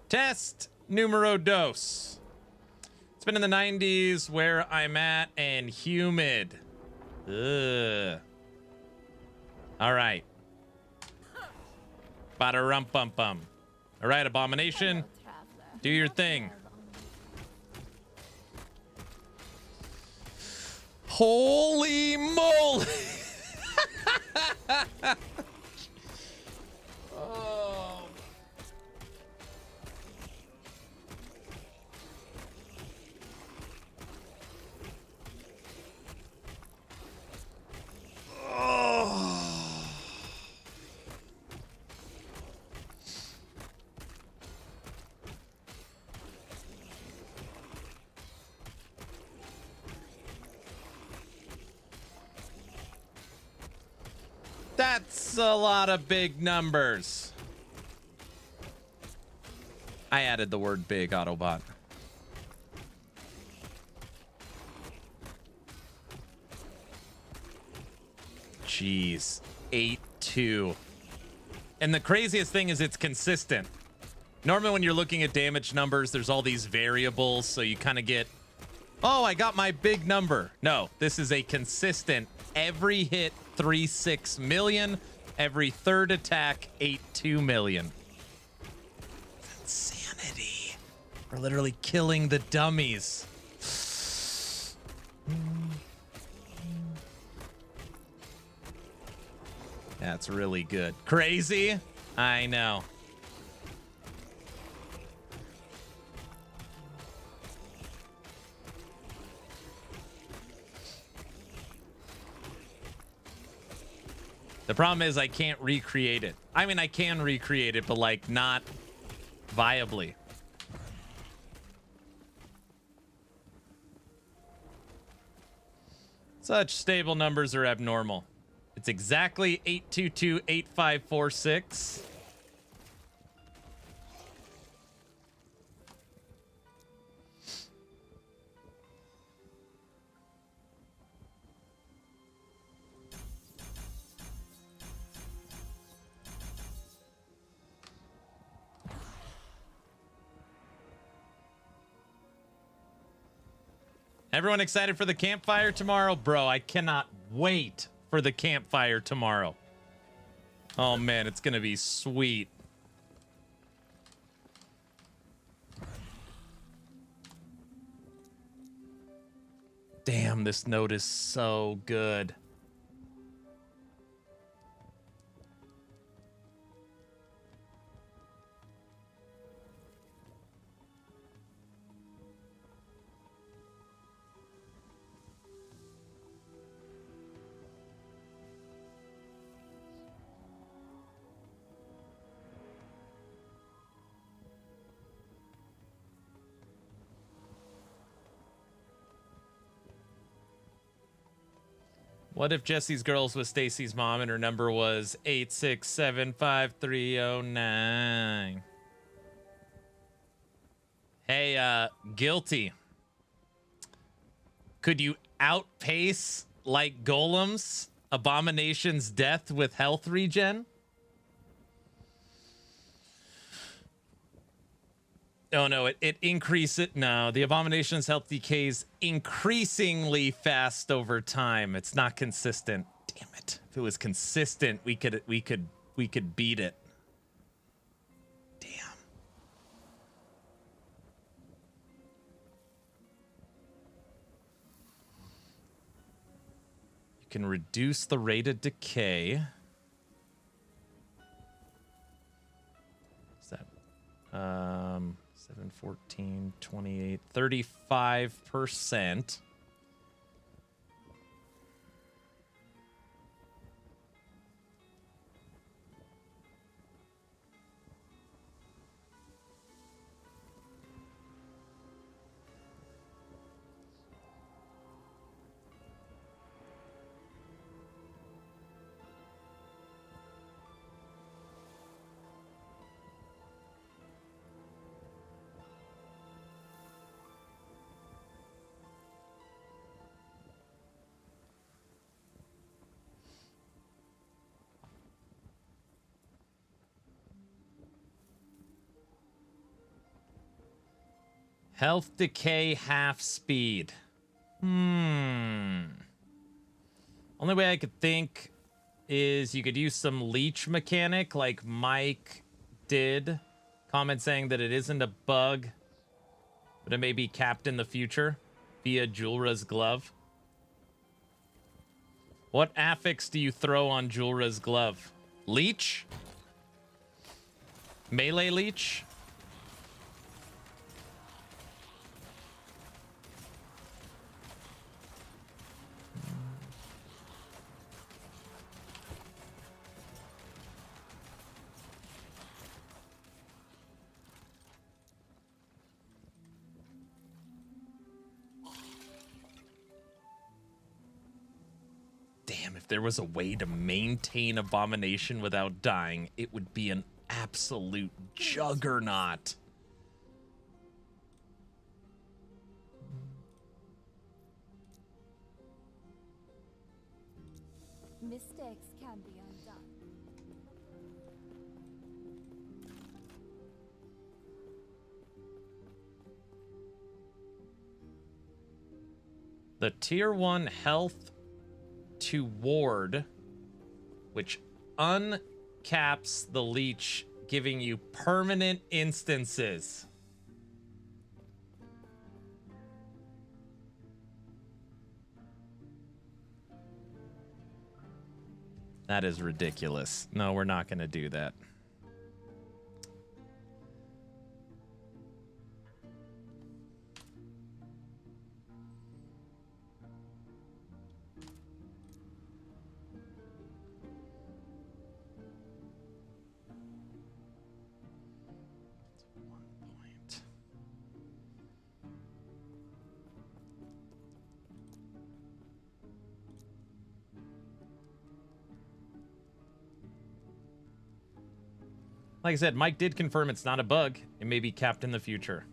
Test numero dos. It's been in the 90s where I'm at and humid. Ugh. All right. Bada rum bum bum. All right, Abomination. Do your thing. Holy moly. Oh. Oh. That's a lot of big numbers. I added the word big, Autobot. Jeez. 8-2. And the craziest thing is it's consistent. Normally when you're looking at damage numbers, there's all these variables, so you kind of get, oh, I got my big number. No, this is a consistent, every hit 3.6 million, every third attack 8.2 million. Insanity. We're literally killing the dummies. That's really good. Crazy? I know. The problem is I can't recreate it. I mean, I can recreate it, but like not viably. Such stable numbers are abnormal. It's exactly 8228546. Everyone excited for the campfire tomorrow? Bro, I cannot wait for the campfire tomorrow. Oh man, it's gonna be sweet. Damn, this note is so good. What if Jesse's Girls was Stacy's mom and her number was 8675309? Hey, guilty. Could you outpace, like golems, Abomination's death with health regen? Oh, no, it increases. No, the Abomination's health decays increasingly fast over time. It's not consistent. Damn it. If it was consistent, we could beat it. Damn. can reduce the rate of decay. What's that? 7, 14, 28, 35%. Health decay half speed. Only way I could think is you could use some leech mechanic like Mike did. Comment saying that it isn't a bug, but it may be capped in the future via Julra's glove. What affix do you throw on Julra's glove? Leech? Melee leech? Damn, if there was a way to maintain Abomination without dying, it would be an absolute juggernaut. Mistakes can be undone. The tier 1 health to ward, which uncaps the leech, giving you permanent instances. That is ridiculous. No, we're not going to do that. Like I said, Mike did confirm it's not a bug. It may be capped in the future.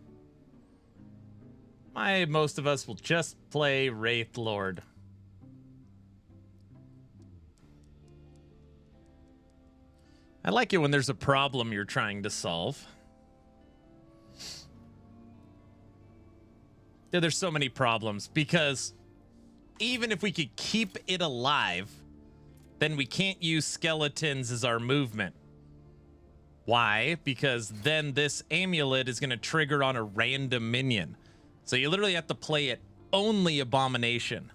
Most of us will just play Wraith Lord. I like it when there's a problem you're trying to solve. Yeah, there's so many problems because even if we could keep it alive, then we can't use skeletons as our movement. Why? Because then this amulet is going to trigger on a random minion. So you literally have to play it only Abomination.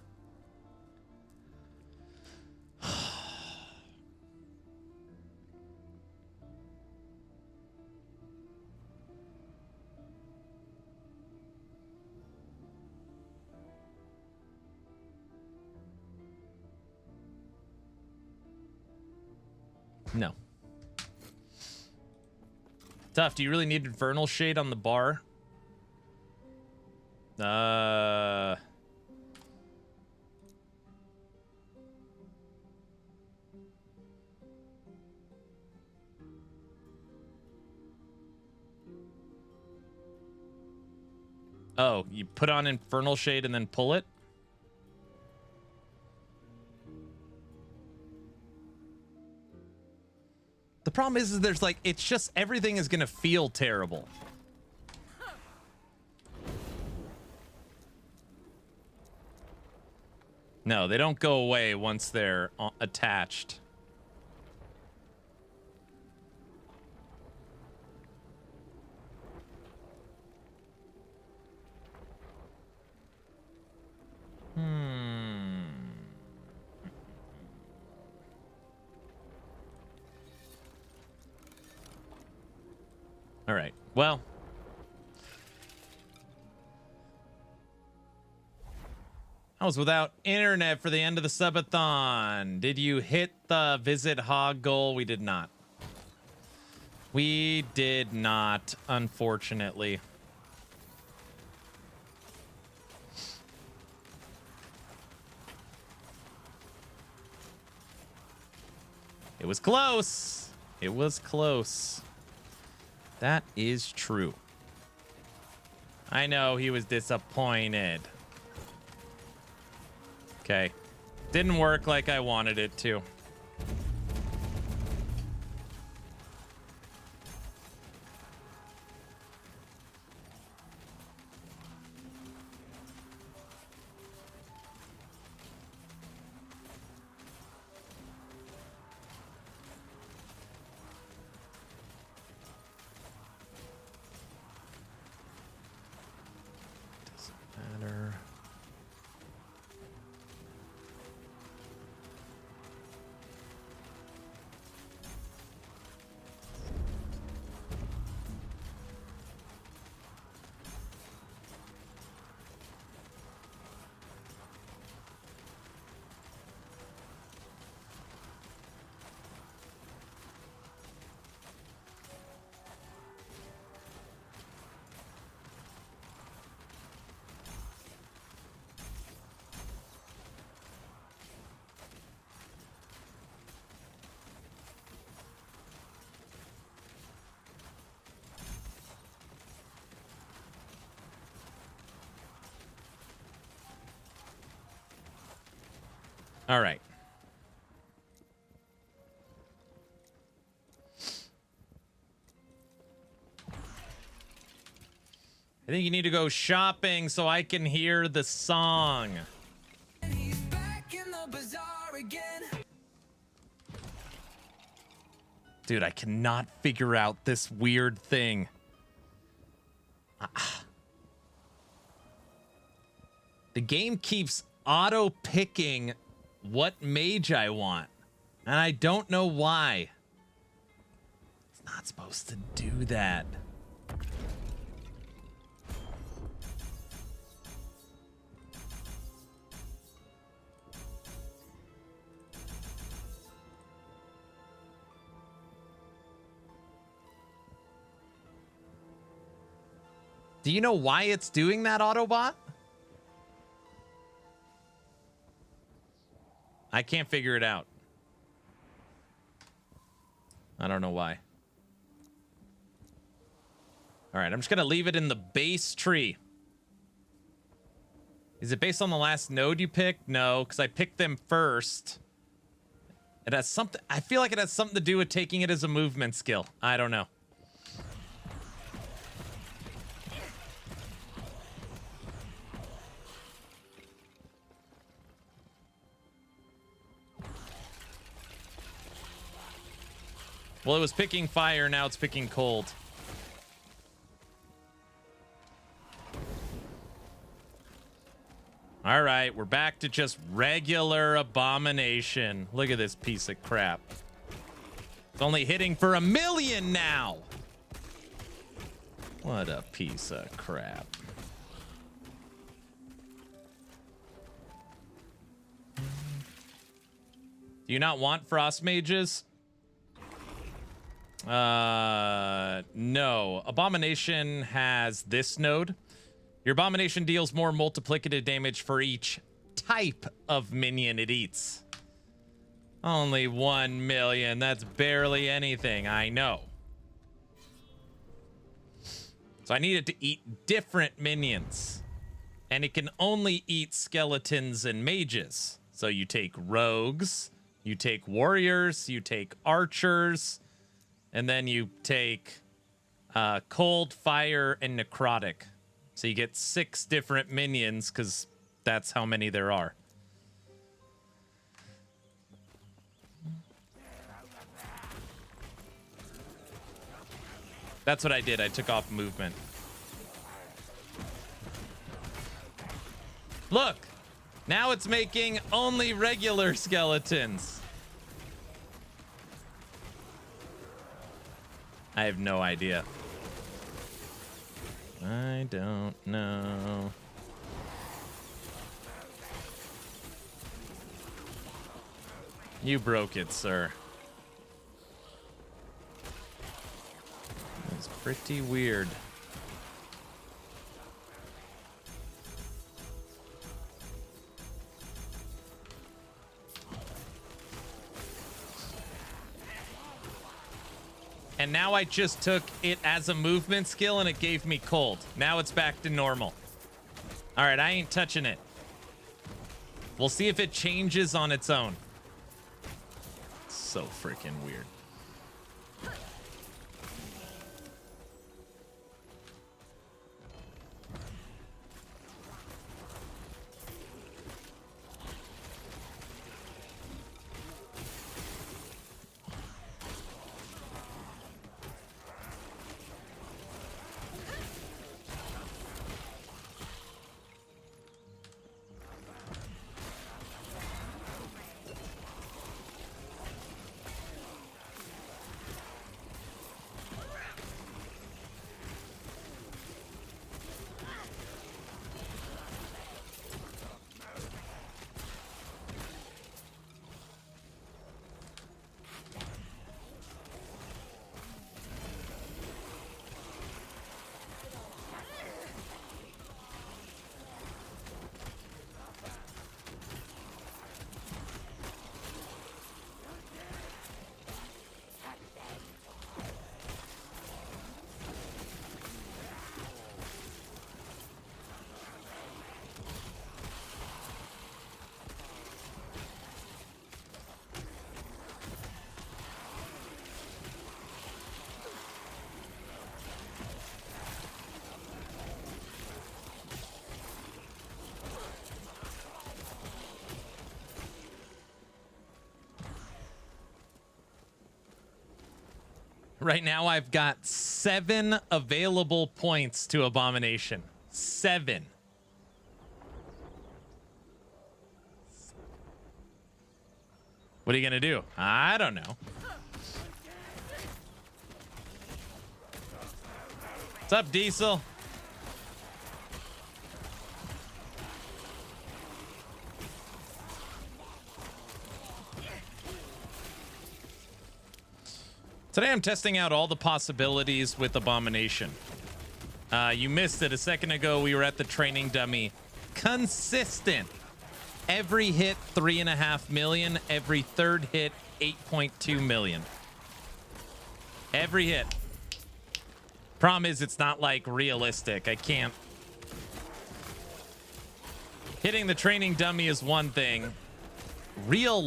No. Tough, do you really need Infernal Shade on the bar? Oh, you put on Infernal Shade and then pull it? The problem is there's like, it's just everything is going to feel terrible. No, they don't go away once they're attached. All right. Well. I was without internet for the end of the subathon. Did you hit the visit hog goal? We did not. We did not, unfortunately. It was close. It was close. That is true. I know he was disappointed. Okay. Didn't work like I wanted it to. Doesn't matter. All right. I think you need to go shopping so I can hear the song. He's back in the bazaar again. Dude, I cannot figure out this weird thing. The game keeps auto-picking what mage I want, and I don't know why. It's not supposed to do that. Do you know why it's doing that, Autobot? I can't figure it out. I don't know why. All right, I'm just going to leave it in the base tree. Is it based on the last node you picked? No, because I picked them first. It has something... I feel like it has something to do with taking it as a movement skill. I don't know. Well, it was picking fire, now it's picking cold. All right, we're back to just regular Abomination. Look at this piece of crap. It's only hitting for 1 million now. What a piece of crap. Do you not want frost mages? No. Abomination has this node. Your Abomination deals more multiplicative damage for each type of minion it eats. Only 1 million. That's barely anything. I know. So I need it to eat different minions. And it can only eat skeletons and mages. So you take rogues, you take warriors, you take archers, and then you take cold, fire, and necrotic. So you get 6 different minions because that's how many there are. That's what I did. I took off movement. Look! Now it's making only regular skeletons. I have no idea. I don't know. You broke it, sir. It's pretty weird. And now I just took it as a movement skill and it gave me cold. Now it's back to normal. All right, I ain't touching it. We'll see if it changes on its own. So freaking weird. Right now, I've got 7 available points to Abomination. 7. What are you going to do? I don't know. What's up, Diesel? Today I'm testing out all the possibilities with Abomination. You missed it a second ago. We were at the training dummy. Consistent. Every hit, 3.5 million. Every third hit, 8.2 million. Every hit. Problem is, it's not like realistic. I can't. Hitting the training dummy is one thing. Real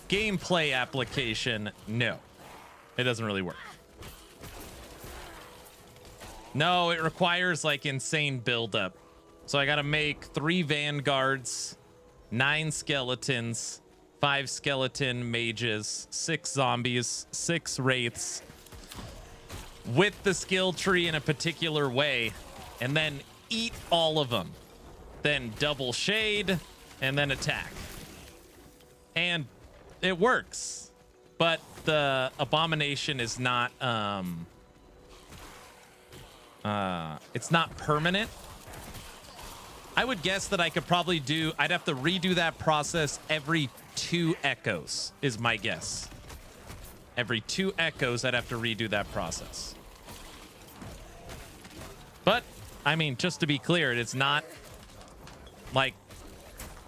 gameplay application, no. It doesn't really work. No, it requires like insane buildup. So I gotta make 3 vanguards, 9 skeletons, 5 skeleton mages, 6 zombies, 6 wraiths, with the skill tree in a particular way, and then eat all of them. Then double shade, and then attack. And it works, but the Abomination is not it's not permanent. I would guess that I could probably I'd have to redo that process every 2 echoes is my guess. Every 2 echoes I'd have to redo that process. But I mean, just to be clear, it's not like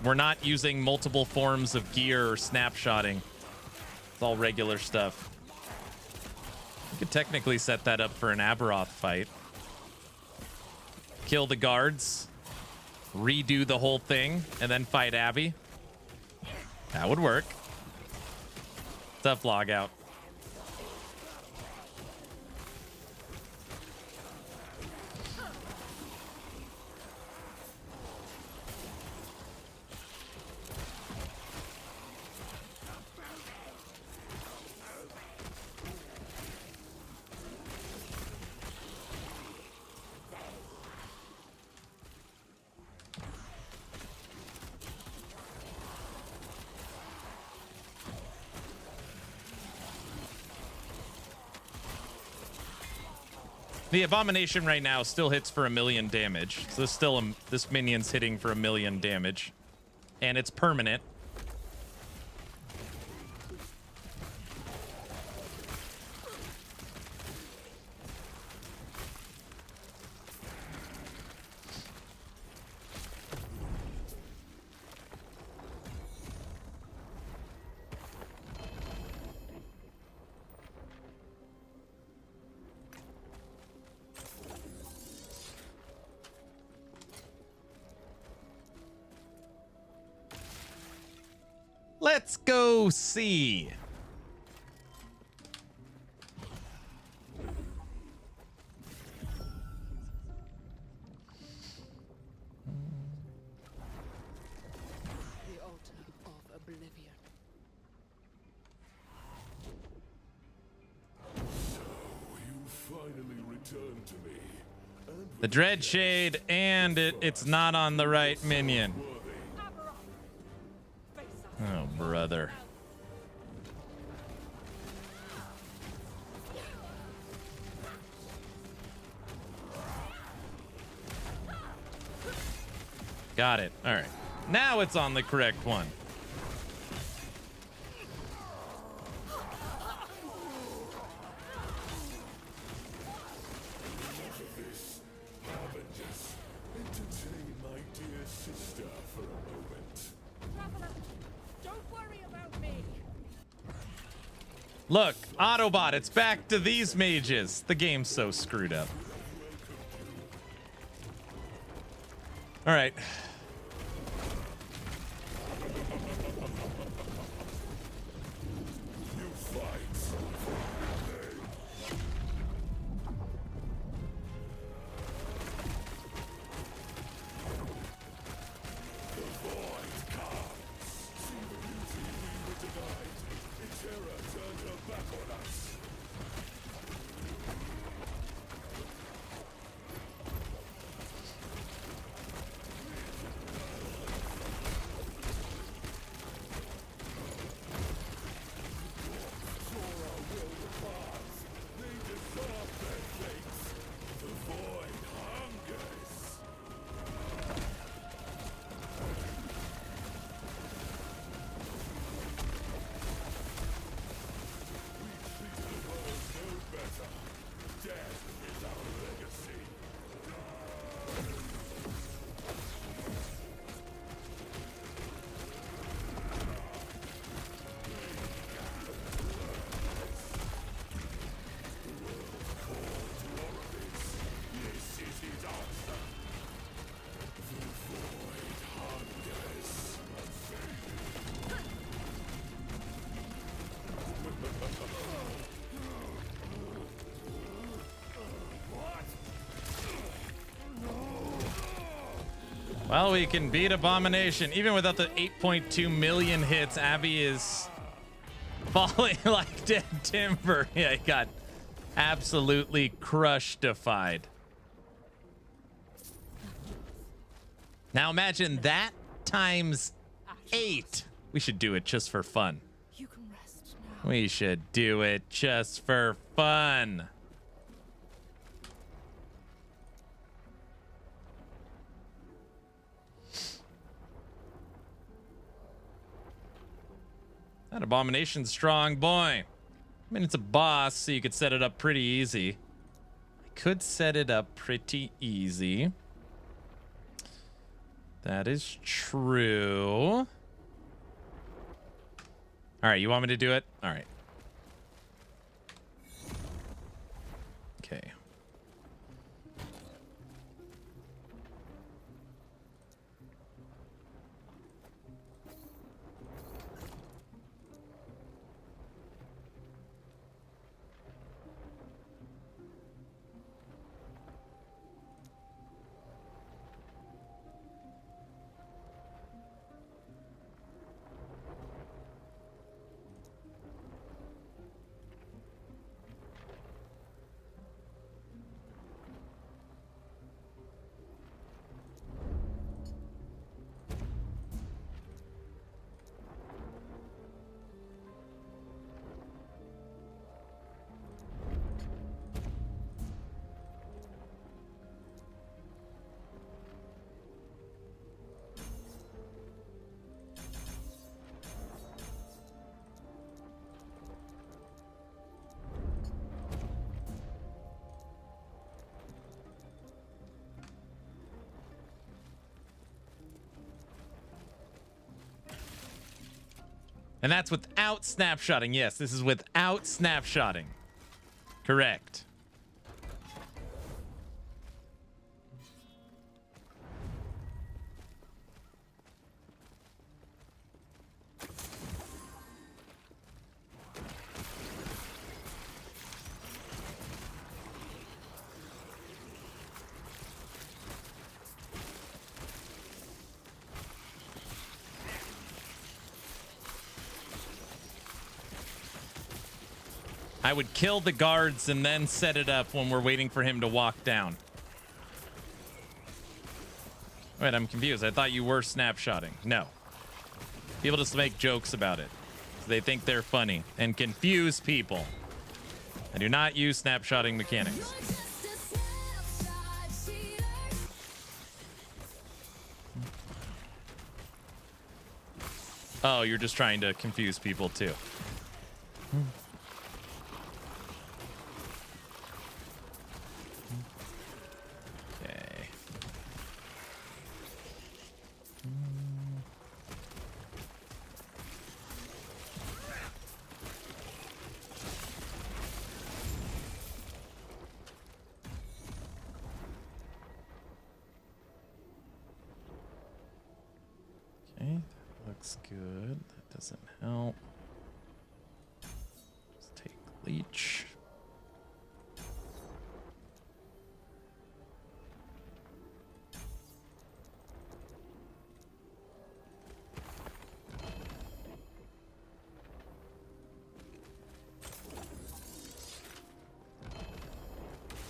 we're not using multiple forms of gear or snapshotting. It's all regular stuff. You could technically set that up for an Aberoth fight. Kill the guards, redo the whole thing, and then fight Abby. That would work. Tough log out. The Abomination right now still hits for 1,000,000 damage. So this minion's hitting for 1,000,000 damage. And it's permanent. Let's go see. The altar of oblivion. You finally returned to me. The Dread Shade, and it's not on the right minion. Oh, brother. Got it. All right. Now it's on the correct one. Entertain my dear sister for a moment. Don't worry about me. Look, Autobot, it's back to these mages. The game's so screwed up. All right. Well, we can beat Abomination. Even without the 8.2 million hits, Abby is falling like dead timber. Yeah, he got absolutely crush-defied. Now imagine that times 8. We should do it just for fun. You can rest now. We should do it just for fun. That Abomination's strong, boy. I mean, it's a boss, so you could set it up pretty easy. I could set it up pretty easy. That is true. All right, you want me to do it? All right. Okay. And that's without snapshotting. Yes, this is without snapshotting. Correct. I would kill the guards and then set it up when we're waiting for him to walk down. Wait, I'm confused. I thought you were snapshotting. No. People just make jokes about it. So they think they're funny and confuse people. I do not use snapshotting mechanics. Oh, you're just trying to confuse people too. Looks good. That doesn't help. Just take leech.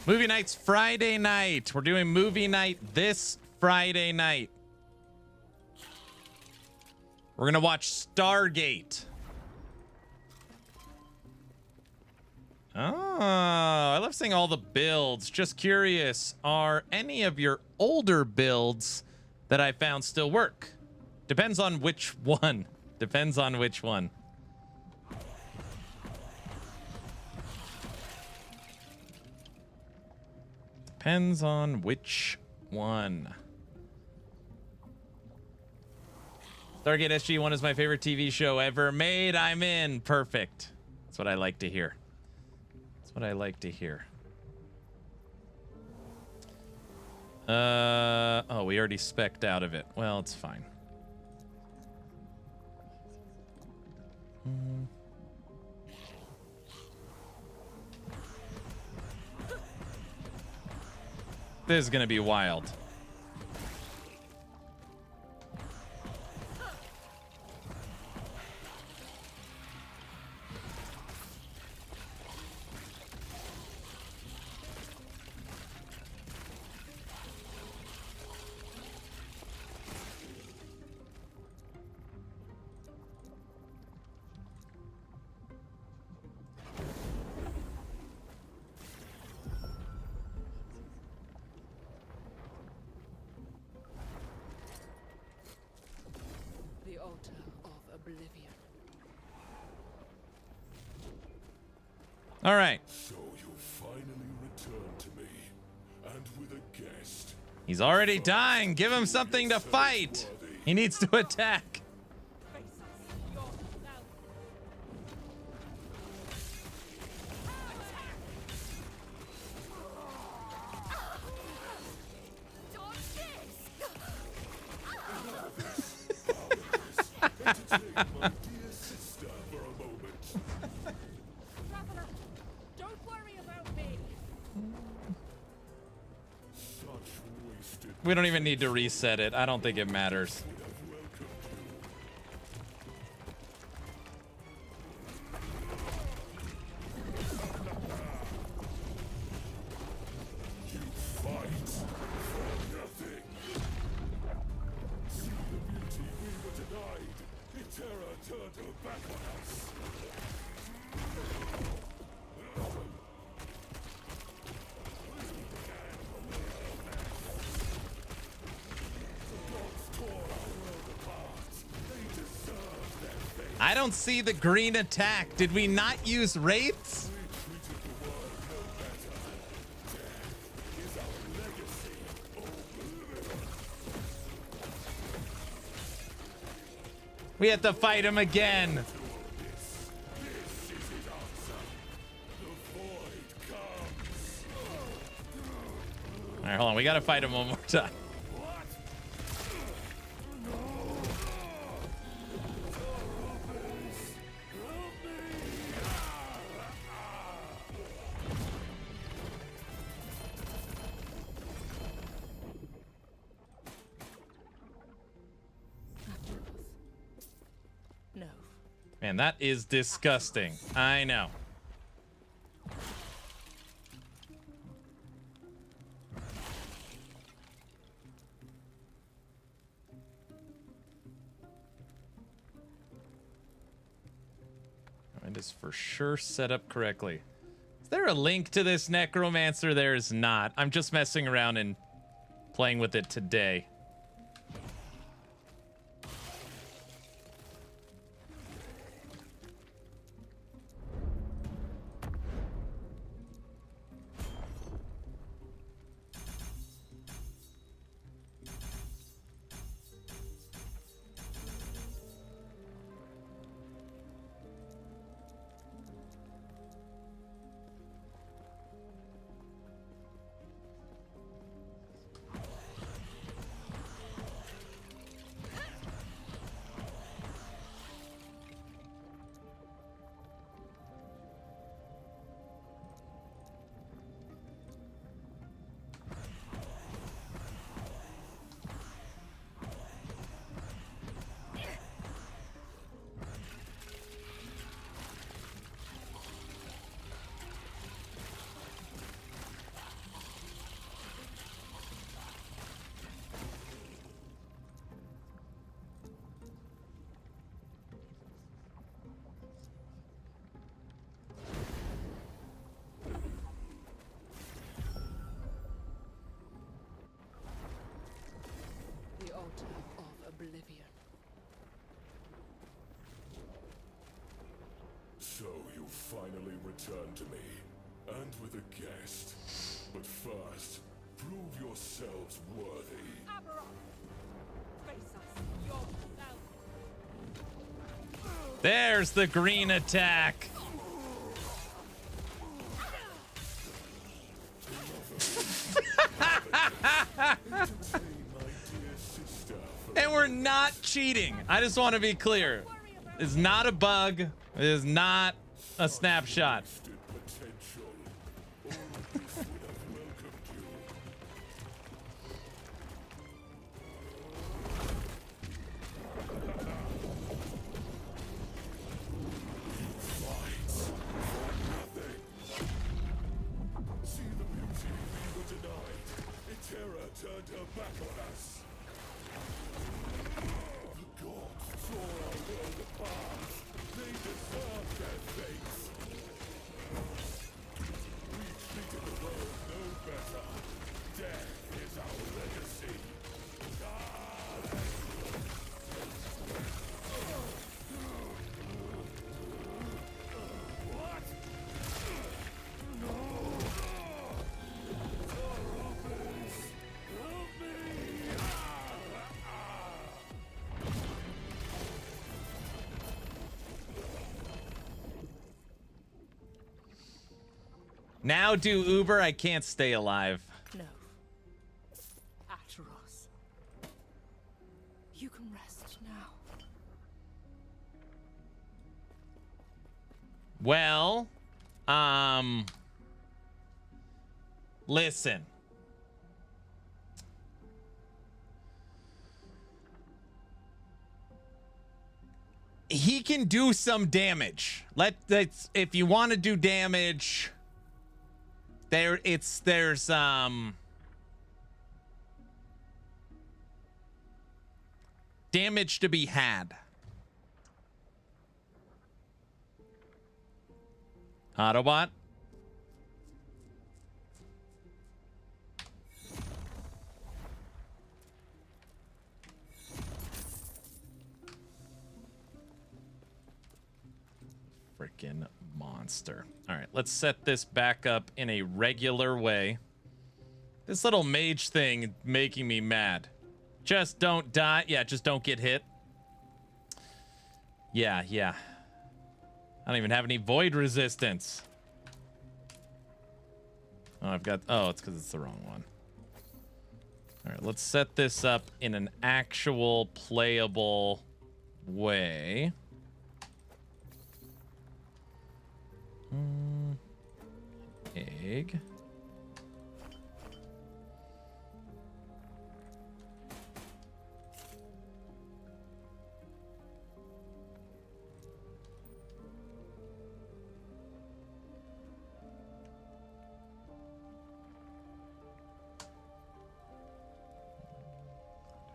Movie night's Friday night. We're doing movie night this Friday night. We're going to watch Stargate. Oh, I love seeing all the builds. Just curious, are any of your older builds that I found still work? Depends on which one. Depends on which one. Depends on which one. Stargate SG-1 is my favorite TV show ever made. I'm in. Perfect. That's what I like to hear. That's what I like to hear. Oh, we already spec'd out of it. Well, it's fine. This is gonna be wild. The altar of oblivion. All right. So you finally returned to me, and with a guest. He's already dying. Give him something to fight. He needs to attack. Face us yourself. Entertain my dear sister for a moment. Traveler, don't worry about me. Such wasted. We don't even need to reset it. I don't think it matters. I don't see the green attack. Did we not use wraiths? We have to fight him again. All right, hold on. We got to fight him one more time. No. Man, that is disgusting. I know. It is for sure set up correctly. Is there a link to this necromancer? There is not. I'm just messing around and playing with it today. The altar of oblivion. So you finally returned to me, and with a guest. But first, prove yourselves worthy. Face us yourself. There's the green attack. And we're not cheating. I just want to be clear. It's not a bug. It is not a snapshot. Now do Uber, I can't stay alive. No. Atros. You can rest now. Well, listen. He can do some damage. Let's if you want to do damage, there's damage to be had. Autobot. Freaking monster. All right, let's set this back up in a regular way. This little mage thing making me mad. Just don't die. Yeah, just don't get hit. Yeah, yeah. I don't even have any void resistance. Oh, I've got... Oh, it's because it's the wrong one. All right, let's set this up in an actual playable way. Egg.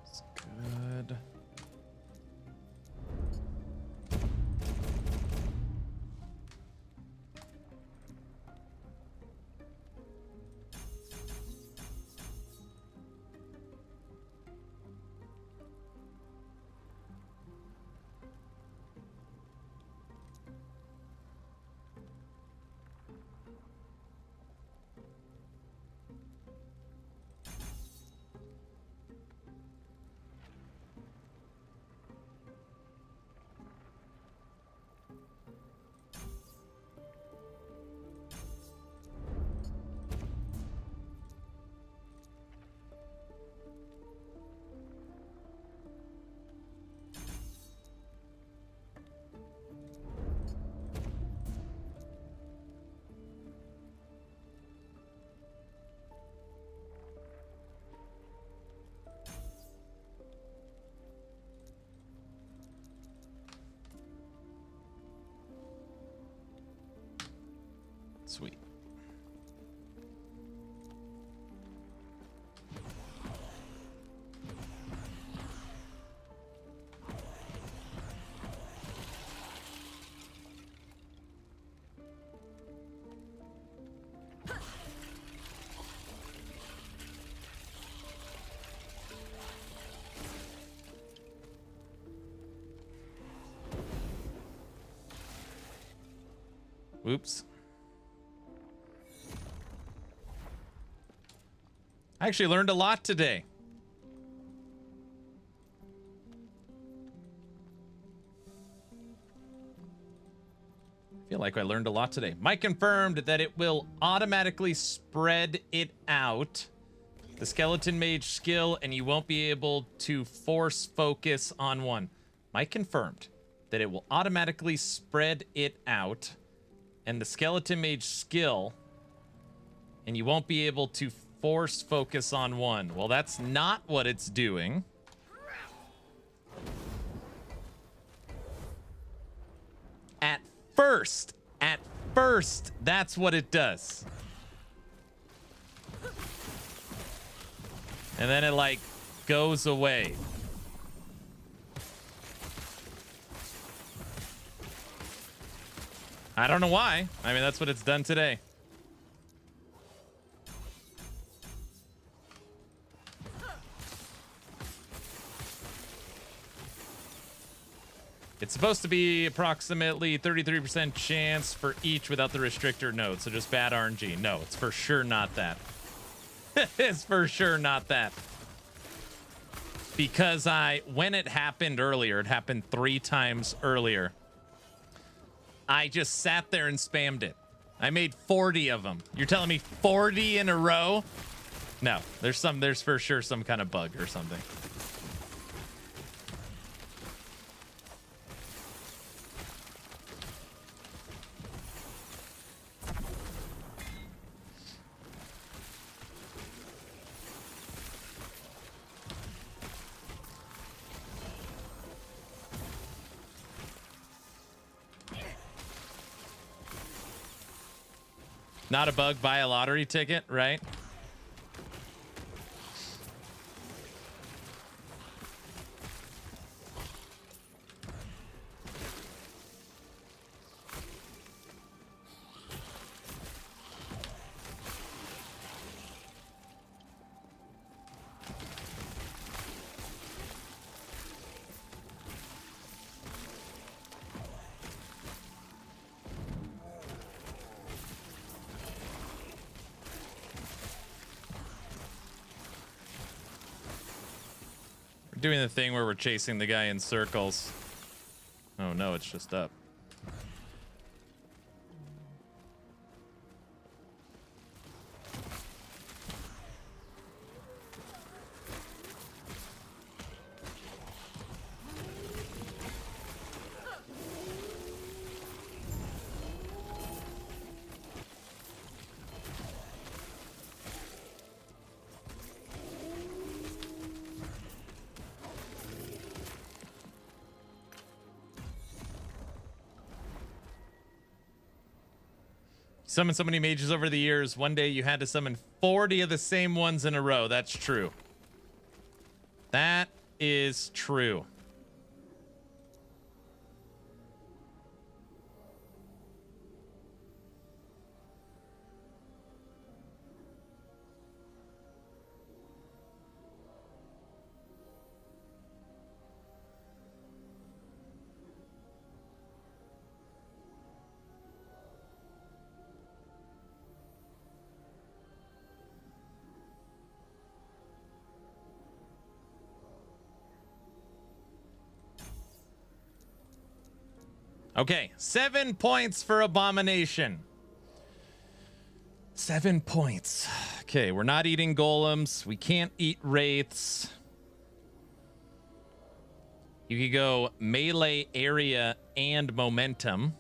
That's good. Sweet. Oops. I actually learned a lot today. I feel like I learned a lot today. Mike confirmed that it will automatically spread it out, the skeleton mage skill, and you won't be able to force focus on one. Mike confirmed that it will automatically spread it out, and the skeleton mage skill, and you won't be able to force focus on one. Well, that's not what it's doing. At first, that's what it does. And then it, like, goes away. I don't know why. I mean, that's what it's done today. It's supposed to be approximately 33% chance for each without the restrictor node, so just bad RNG. No, it's for sure not that. It's for sure not that. Because when it happened earlier, it happened 3 times earlier, I just sat there and spammed it. I made 40 of them. You're telling me 40 in a row? No, there's for sure some kind of bug or something. Not a bug, buy a lottery ticket, right? Doing the thing where we're chasing the guy in circles. Oh no, it's just up. Summoned so many mages over the years. One day you had to summon 40 of the same ones in a row. That's true. That is true. Okay, 7 points for Abomination. 7 points. Okay, we're not eating golems. We can't eat wraiths. You could go melee, area, and momentum.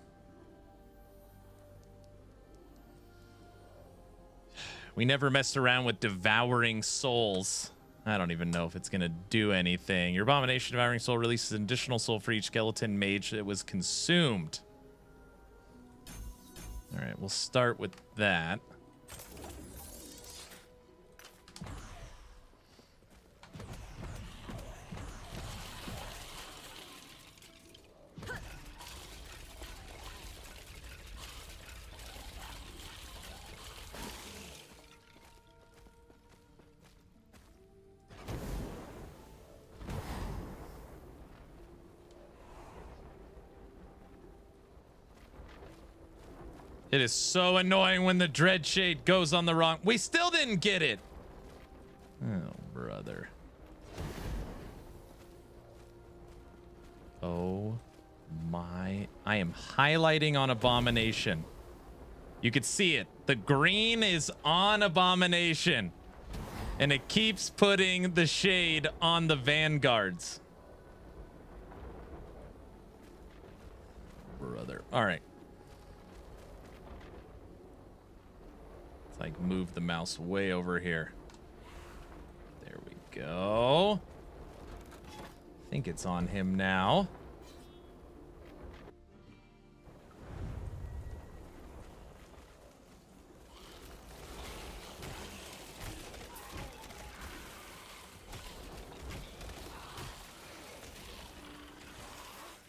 We never messed around with devouring souls. I don't even know if it's going to do anything. Your Abomination Devouring Soul releases an additional soul for each skeleton mage that was consumed. All right, we'll start with that. It is so annoying when the Dread Shade goes on the wrong. We still didn't get it. Oh, brother. Oh my. I am highlighting on Abomination. You could see it. The green is on Abomination. And it keeps putting the shade on the Vanguards. Brother. All right. Like move the mouse way over here. There we go. I think it's on him now.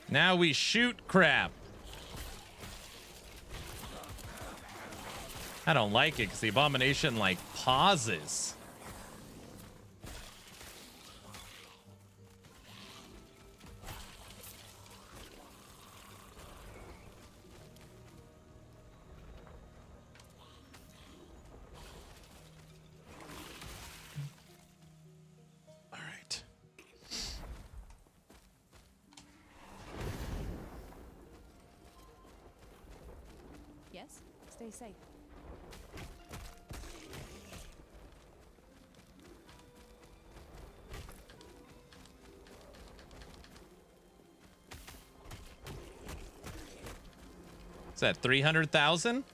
Now we shoot crap. I don't like it because the Abomination, like, pauses. All right. Yes? Stay safe. Is that 300,000?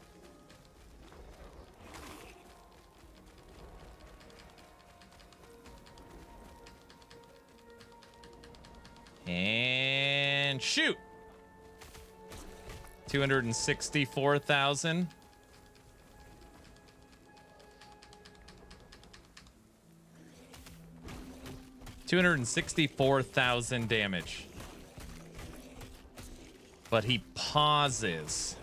And shoot. 264,000. $264,000 damage. But he pauses.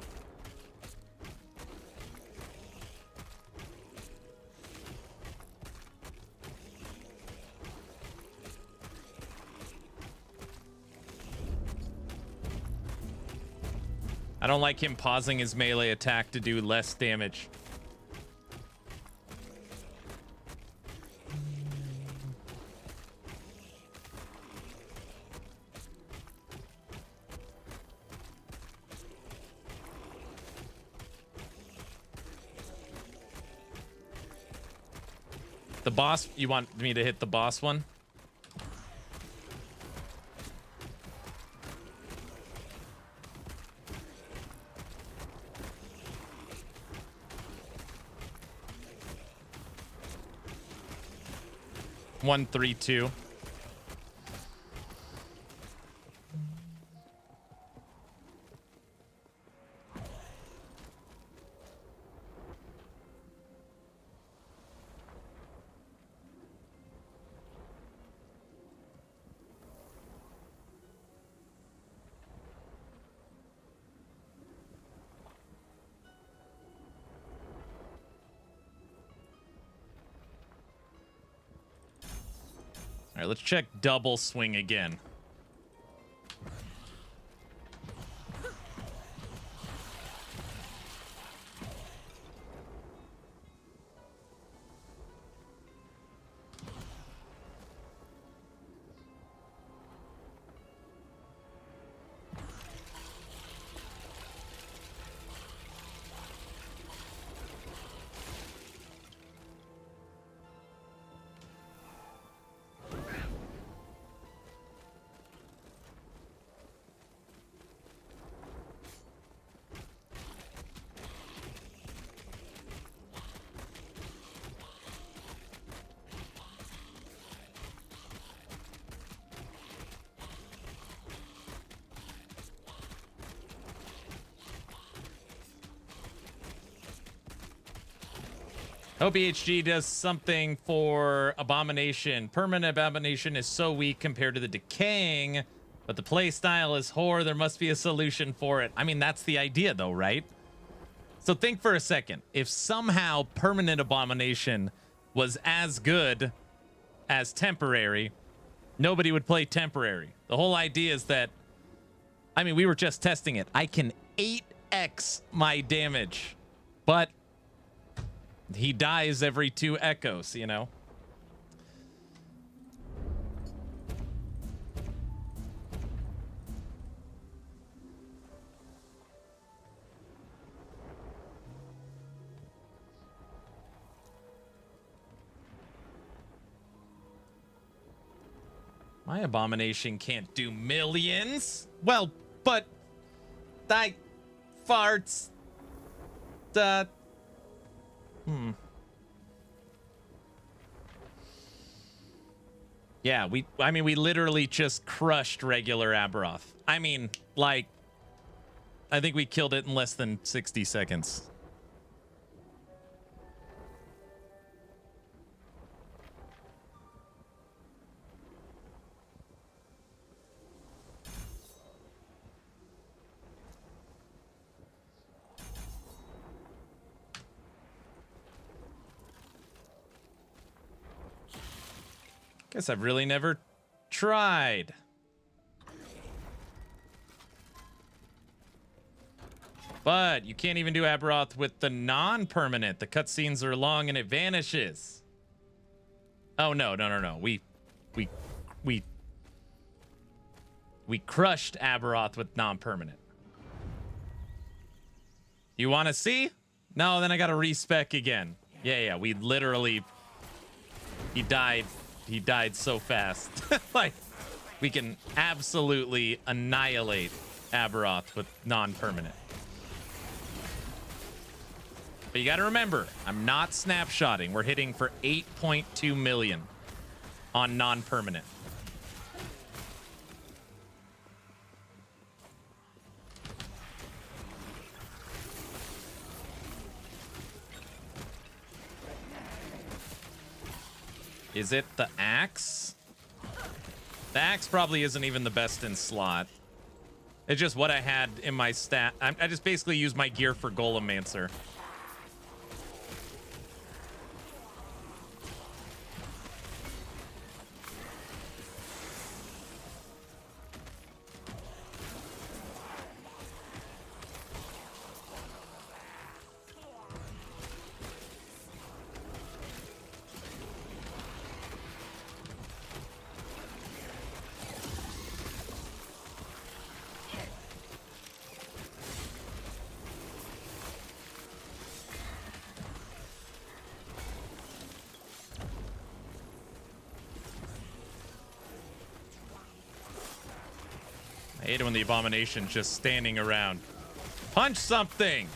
I don't like him pausing his melee attack to do less damage. The boss, you want me to hit the boss one? One, 3, 2. All right, let's check double swing again. Hope EHG does something for Abomination. Permanent Abomination is so weak compared to the Decaying, but the playstyle is whore. There must be a solution for it. I mean, that's the idea, though, right? So think for a second. If somehow Permanent Abomination was as good as Temporary, nobody would play Temporary. The whole idea is that, I mean, we were just testing it. I can 8x my damage, but he dies every 2 echoes, you know? My Abomination can't do millions. Well, but I farts. Yeah, we literally just crushed regular Aberoth. I mean, like, I think we killed it in less than 60 seconds. Guess I've really never tried. But you can't even do Aberoth with the non-permanent. The cutscenes are long and it vanishes. Oh no. We crushed Aberoth with non-permanent. You want to see? No, then I got to respec again. Yeah. We literally, he died so fast. Like, we can absolutely annihilate Aberoth with non-permanent. But you got to remember, I'm not snapshotting. We're hitting for 8.2 million on non-permanent. Is it the axe? The axe probably isn't even the best in slot. It's just what I had in my stat. I just basically use my gear for Golemancer. hate it when the Abomination's just standing around. Punch something!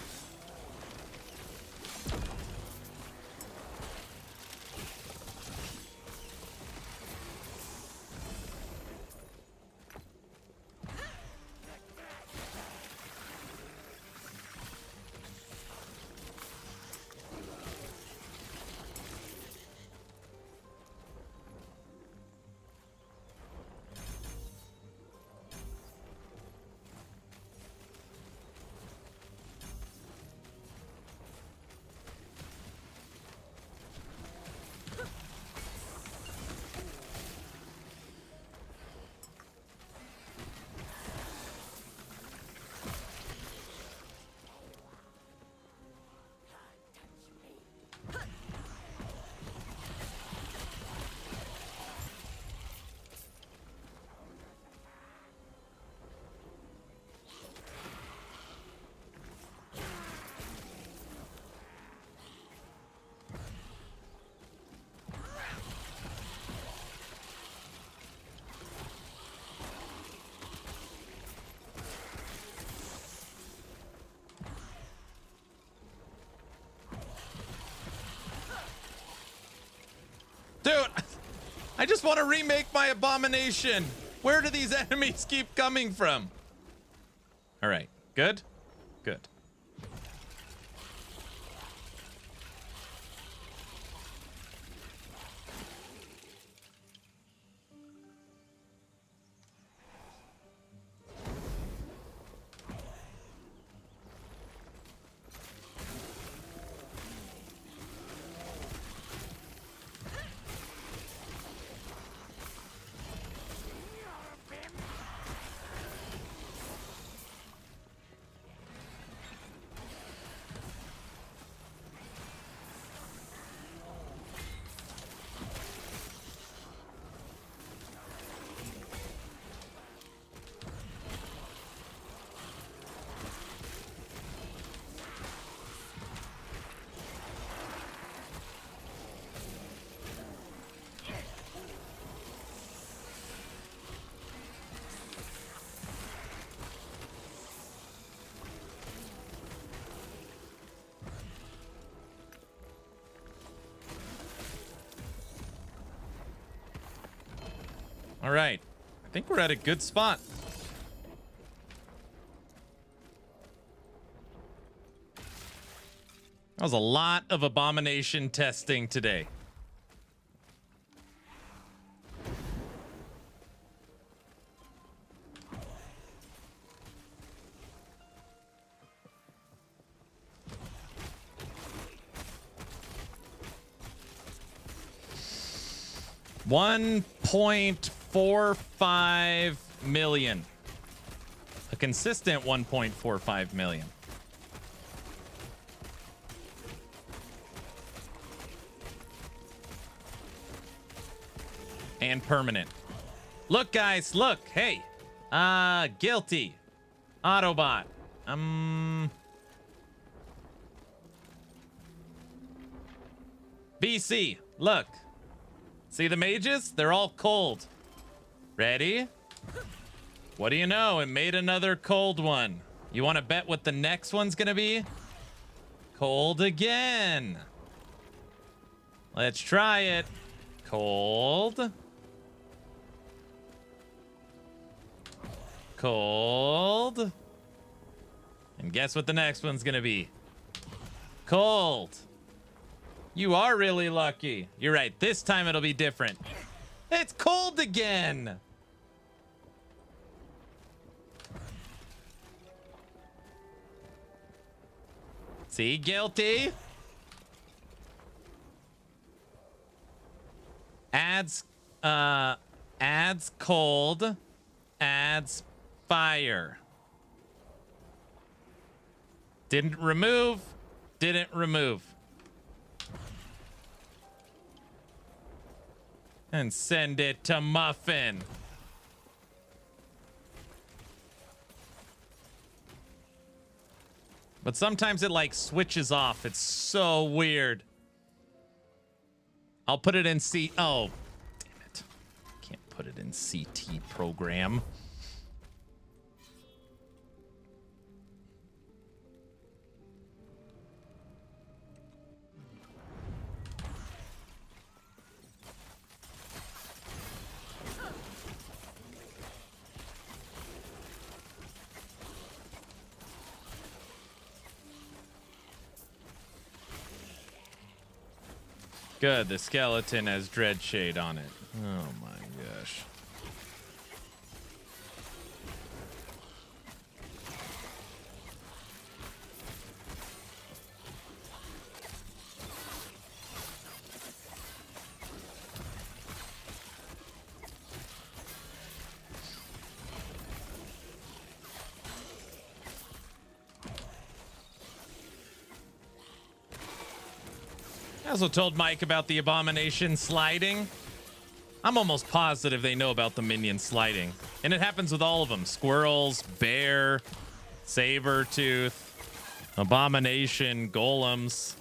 Dude, I just want to remake my Abomination. Where do these enemies keep coming from? All right, good? Good. All right. I think we're at a good spot. That was a lot of Abomination testing today. $1.45 million. A consistent 1.45 million. And permanent. Look, guys, look. Hey. Guilty. Autobot. BC. Look. See the mages? They're all cold. Ready? What do you know? It made another cold one. You want to bet what the next one's gonna be? Cold again. Let's try it. Cold. Cold. And guess what the next one's gonna be? Cold. You are really lucky. You're right. This time it'll be different. It's cold again. See, guilty. Adds cold, adds fire. Didn't remove, didn't remove. And send it to Muffin. But sometimes it like switches off. It's so weird. I'll put it in C. Oh, damn it. Can't put it in CT program. Good, the skeleton has dread shade on it. Oh my gosh. I also told Mike about the Abomination sliding. I'm almost positive they know about the minion sliding. And it happens with all of them. Squirrels, bear, saber-tooth, Abomination, golems.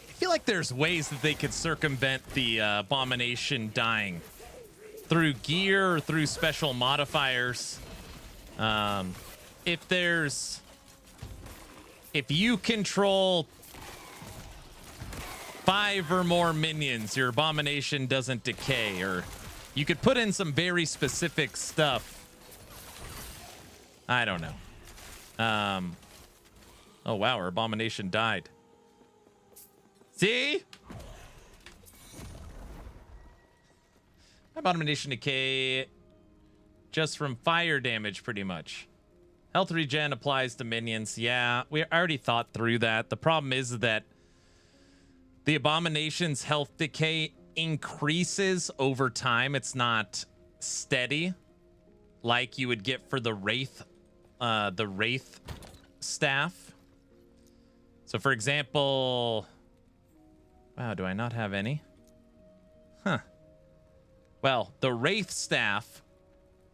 I feel like there's ways that they could circumvent the Abomination dying through gear or through special modifiers. If you control 5 or more minions, your Abomination doesn't decay, or you could put in some very specific stuff. I don't know. Oh wow, our Abomination died. See? Abomination decay just from fire damage, pretty much. Health regen applies to minions. Yeah, we already thought through that. The problem is that the Abomination's health decay increases over time. It's not steady like you would get for the Wraith staff. So, for example... Wow, do I not have any? Huh. Well, the Wraith staff,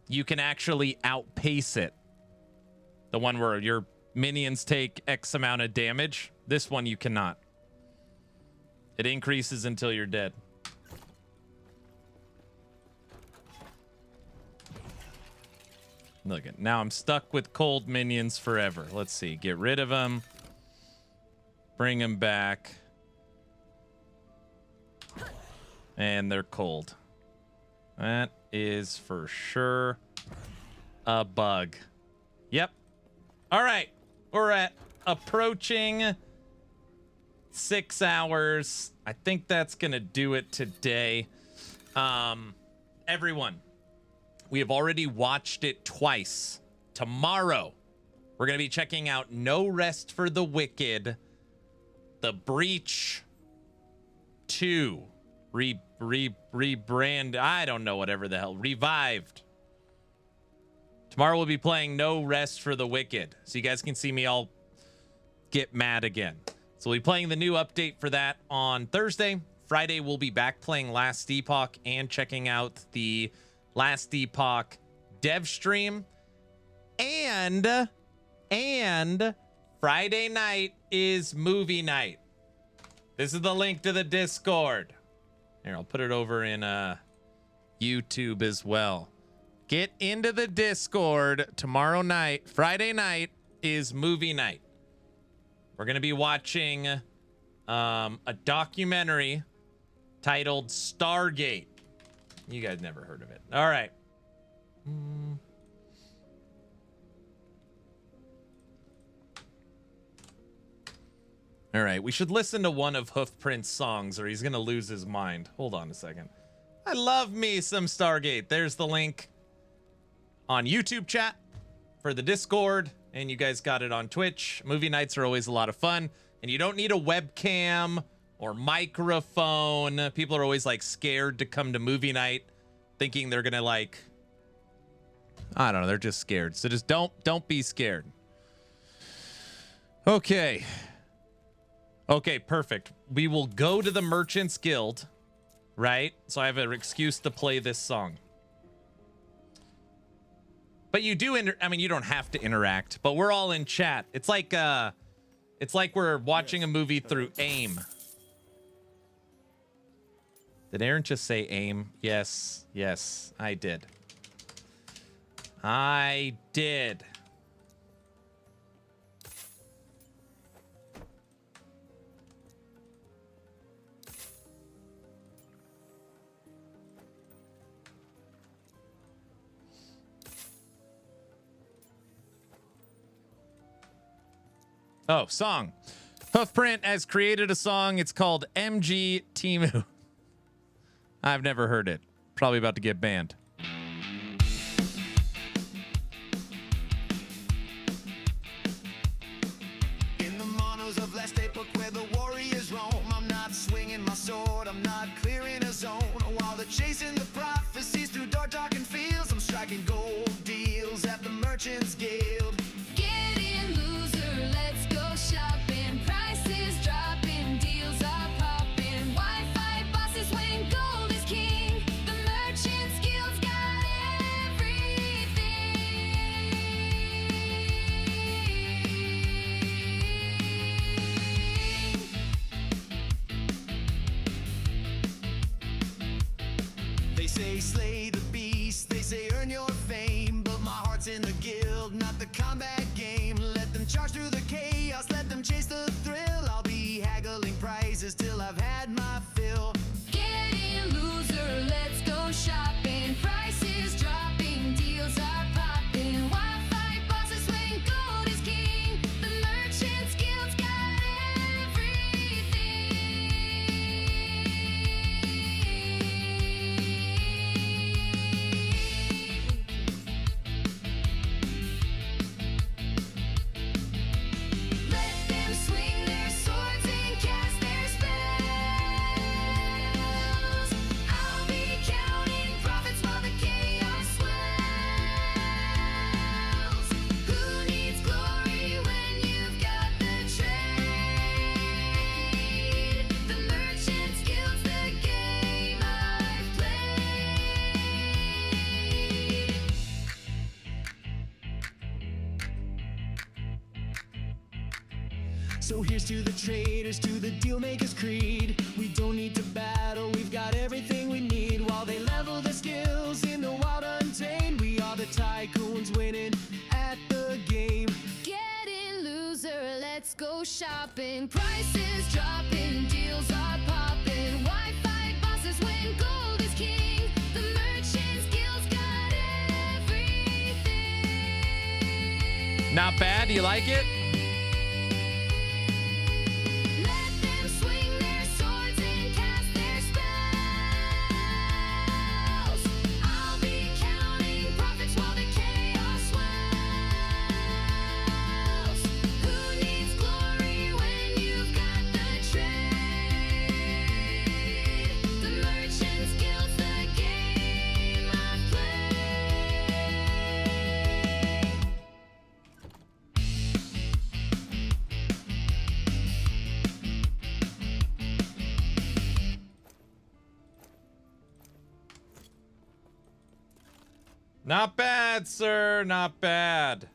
you can actually outpace it. The one where your minions take X amount of damage. This one you cannot. It increases until you're dead. Look at now I'm stuck with cold minions forever. Let's see. Get rid of them. Bring them back. And they're cold. That is for sure a bug. Yep. All right. We're at approaching 6 hours. I think that's going to do it today. Everyone, we have already watched it twice. Tomorrow, we're going to be checking out No Rest for the Wicked, The Breach 2. Rebrand. I don't know, whatever the hell. Revived. Tomorrow we'll be playing No Rest for the Wicked. So you guys can see me all get mad again. So we'll be playing the new update for that on Thursday. Friday we'll be back playing Last Epoch and checking out the Last Epoch dev stream. And Friday night is movie night. This is the link to the Discord. Here, I'll put it over in YouTube as well. Get into the Discord tomorrow night. Friday night is movie night. We're going to be watching a documentary titled Stargate. You guys never heard of it. All right. All right, we should listen to one of Hoofprint's songs or he's going to lose his mind. Hold on a second. I love me some Stargate. There's the link on YouTube chat for the Discord and you guys got it on Twitch. Movie nights are always a lot of fun, and you don't need a webcam or microphone. People are always like scared to come to movie night, thinking they're gonna like, I don't know, they're just scared. So just don't be scared. Okay. Okay, perfect. We will go to the Merchants Guild, right? So I have an excuse to play this song. But you do I mean, you don't have to interact, but we're all in chat. It's like we're watching a movie through AIM. Did Aaron just say AIM? Yes, I did. I did. Oh, song. Hoofprint has created a song. It's called MG Timu. I've never heard it. Probably about to get banned. In the monos of last Epoch where the warriors roam, I'm not swinging my sword, I'm not clearing a zone. While they're chasing the prophecies through dark, darkened fields, I'm striking gold deals at the Merchants Guild. Get in, loser, let's go shopping. Prices dropping, deals are popping. Wi-Fi bosses when gold is king. The Merchants Guild's got everything. They say slay the beast, they say earn your fame, but my heart's in the guild, not the combat game. Let them charge through the chaos, let them chase the thrill. I'll be haggling prices till I've had my fill. Get in, loser, let's go shopping. Prices dropping, deals are popping. Wi-Fi bosses when gold is king. The Merchants Guild's got everything. Let them swing their swords and cast their spells. I'll be counting profits while the chaos swells. Who needs glory when you've got the trade? The Merchants Guild's the game I've played. So here's to the traders, to the deal makers' creed. We don't need to battle, we've got everything we need. While they level their skills in the wild untamed, we are the tycoons winning at the game. Get in, loser, let's go shopping. Prices dropping, deals are popping. Wi-Fi bosses when gold is king. The Merchants Guild's got everything. Not bad. Do you like it? Let them swing their swords and cast their spells. I'll be counting profits while the chaos swells. Who needs glory when you've got the trade? The Merchants Guild's the game I've played. Not bad, sir. Not bad.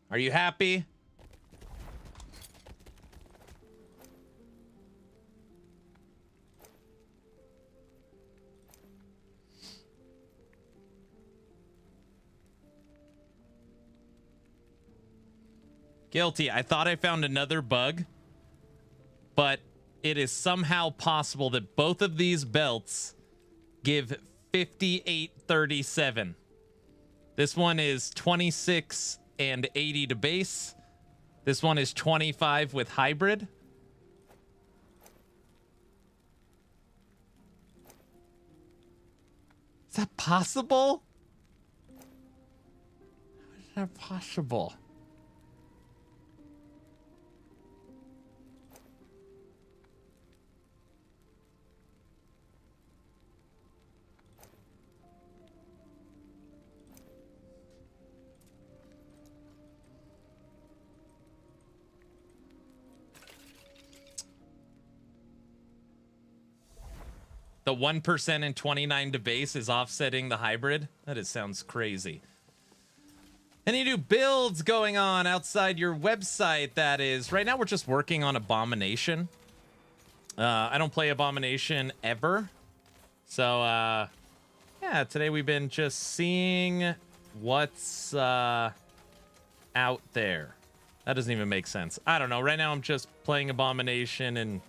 Are you happy? Guilty. I thought I found another bug, but it is somehow possible that both of these belts give 5837. This one is 26 and 80 to base. This one is 25 with hybrid. Is that possible? How is that possible? The 1% and 29 to base is offsetting the hybrid? That sounds crazy. Any new builds going on outside your website, that is? Right now we're just working on Abomination. I don't play Abomination ever. So, yeah, today we've been just seeing what's out there. That doesn't even make sense. I don't know. Right now I'm just playing Abomination and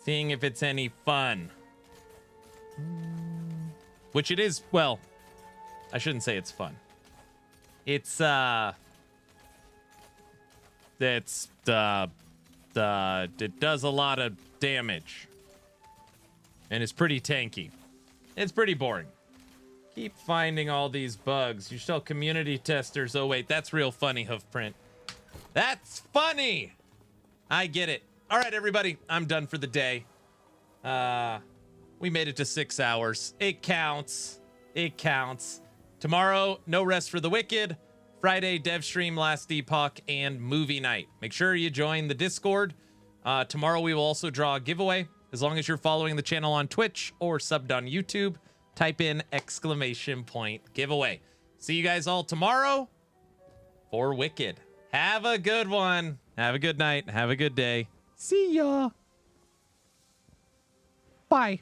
seeing if it's any fun. Which it is, well, I shouldn't say it's fun. It's, it does a lot of damage. And it's pretty tanky. It's pretty boring. Keep finding all these bugs. You still community testers. Oh, wait, that's real funny, Hoofprint. That's funny! I get it. All right, everybody, I'm done for the day. We made it to 6 hours. It counts. It counts. Tomorrow, no rest for the wicked. Friday, dev stream, last Epoch, and movie night. Make sure you join the Discord. Tomorrow, we will also draw a giveaway. As long as you're following the channel on Twitch or subbed on YouTube, type in ! giveaway. See you guys all tomorrow for Wicked. Have a good one. Have a good night. Have a good day. See ya. Bye.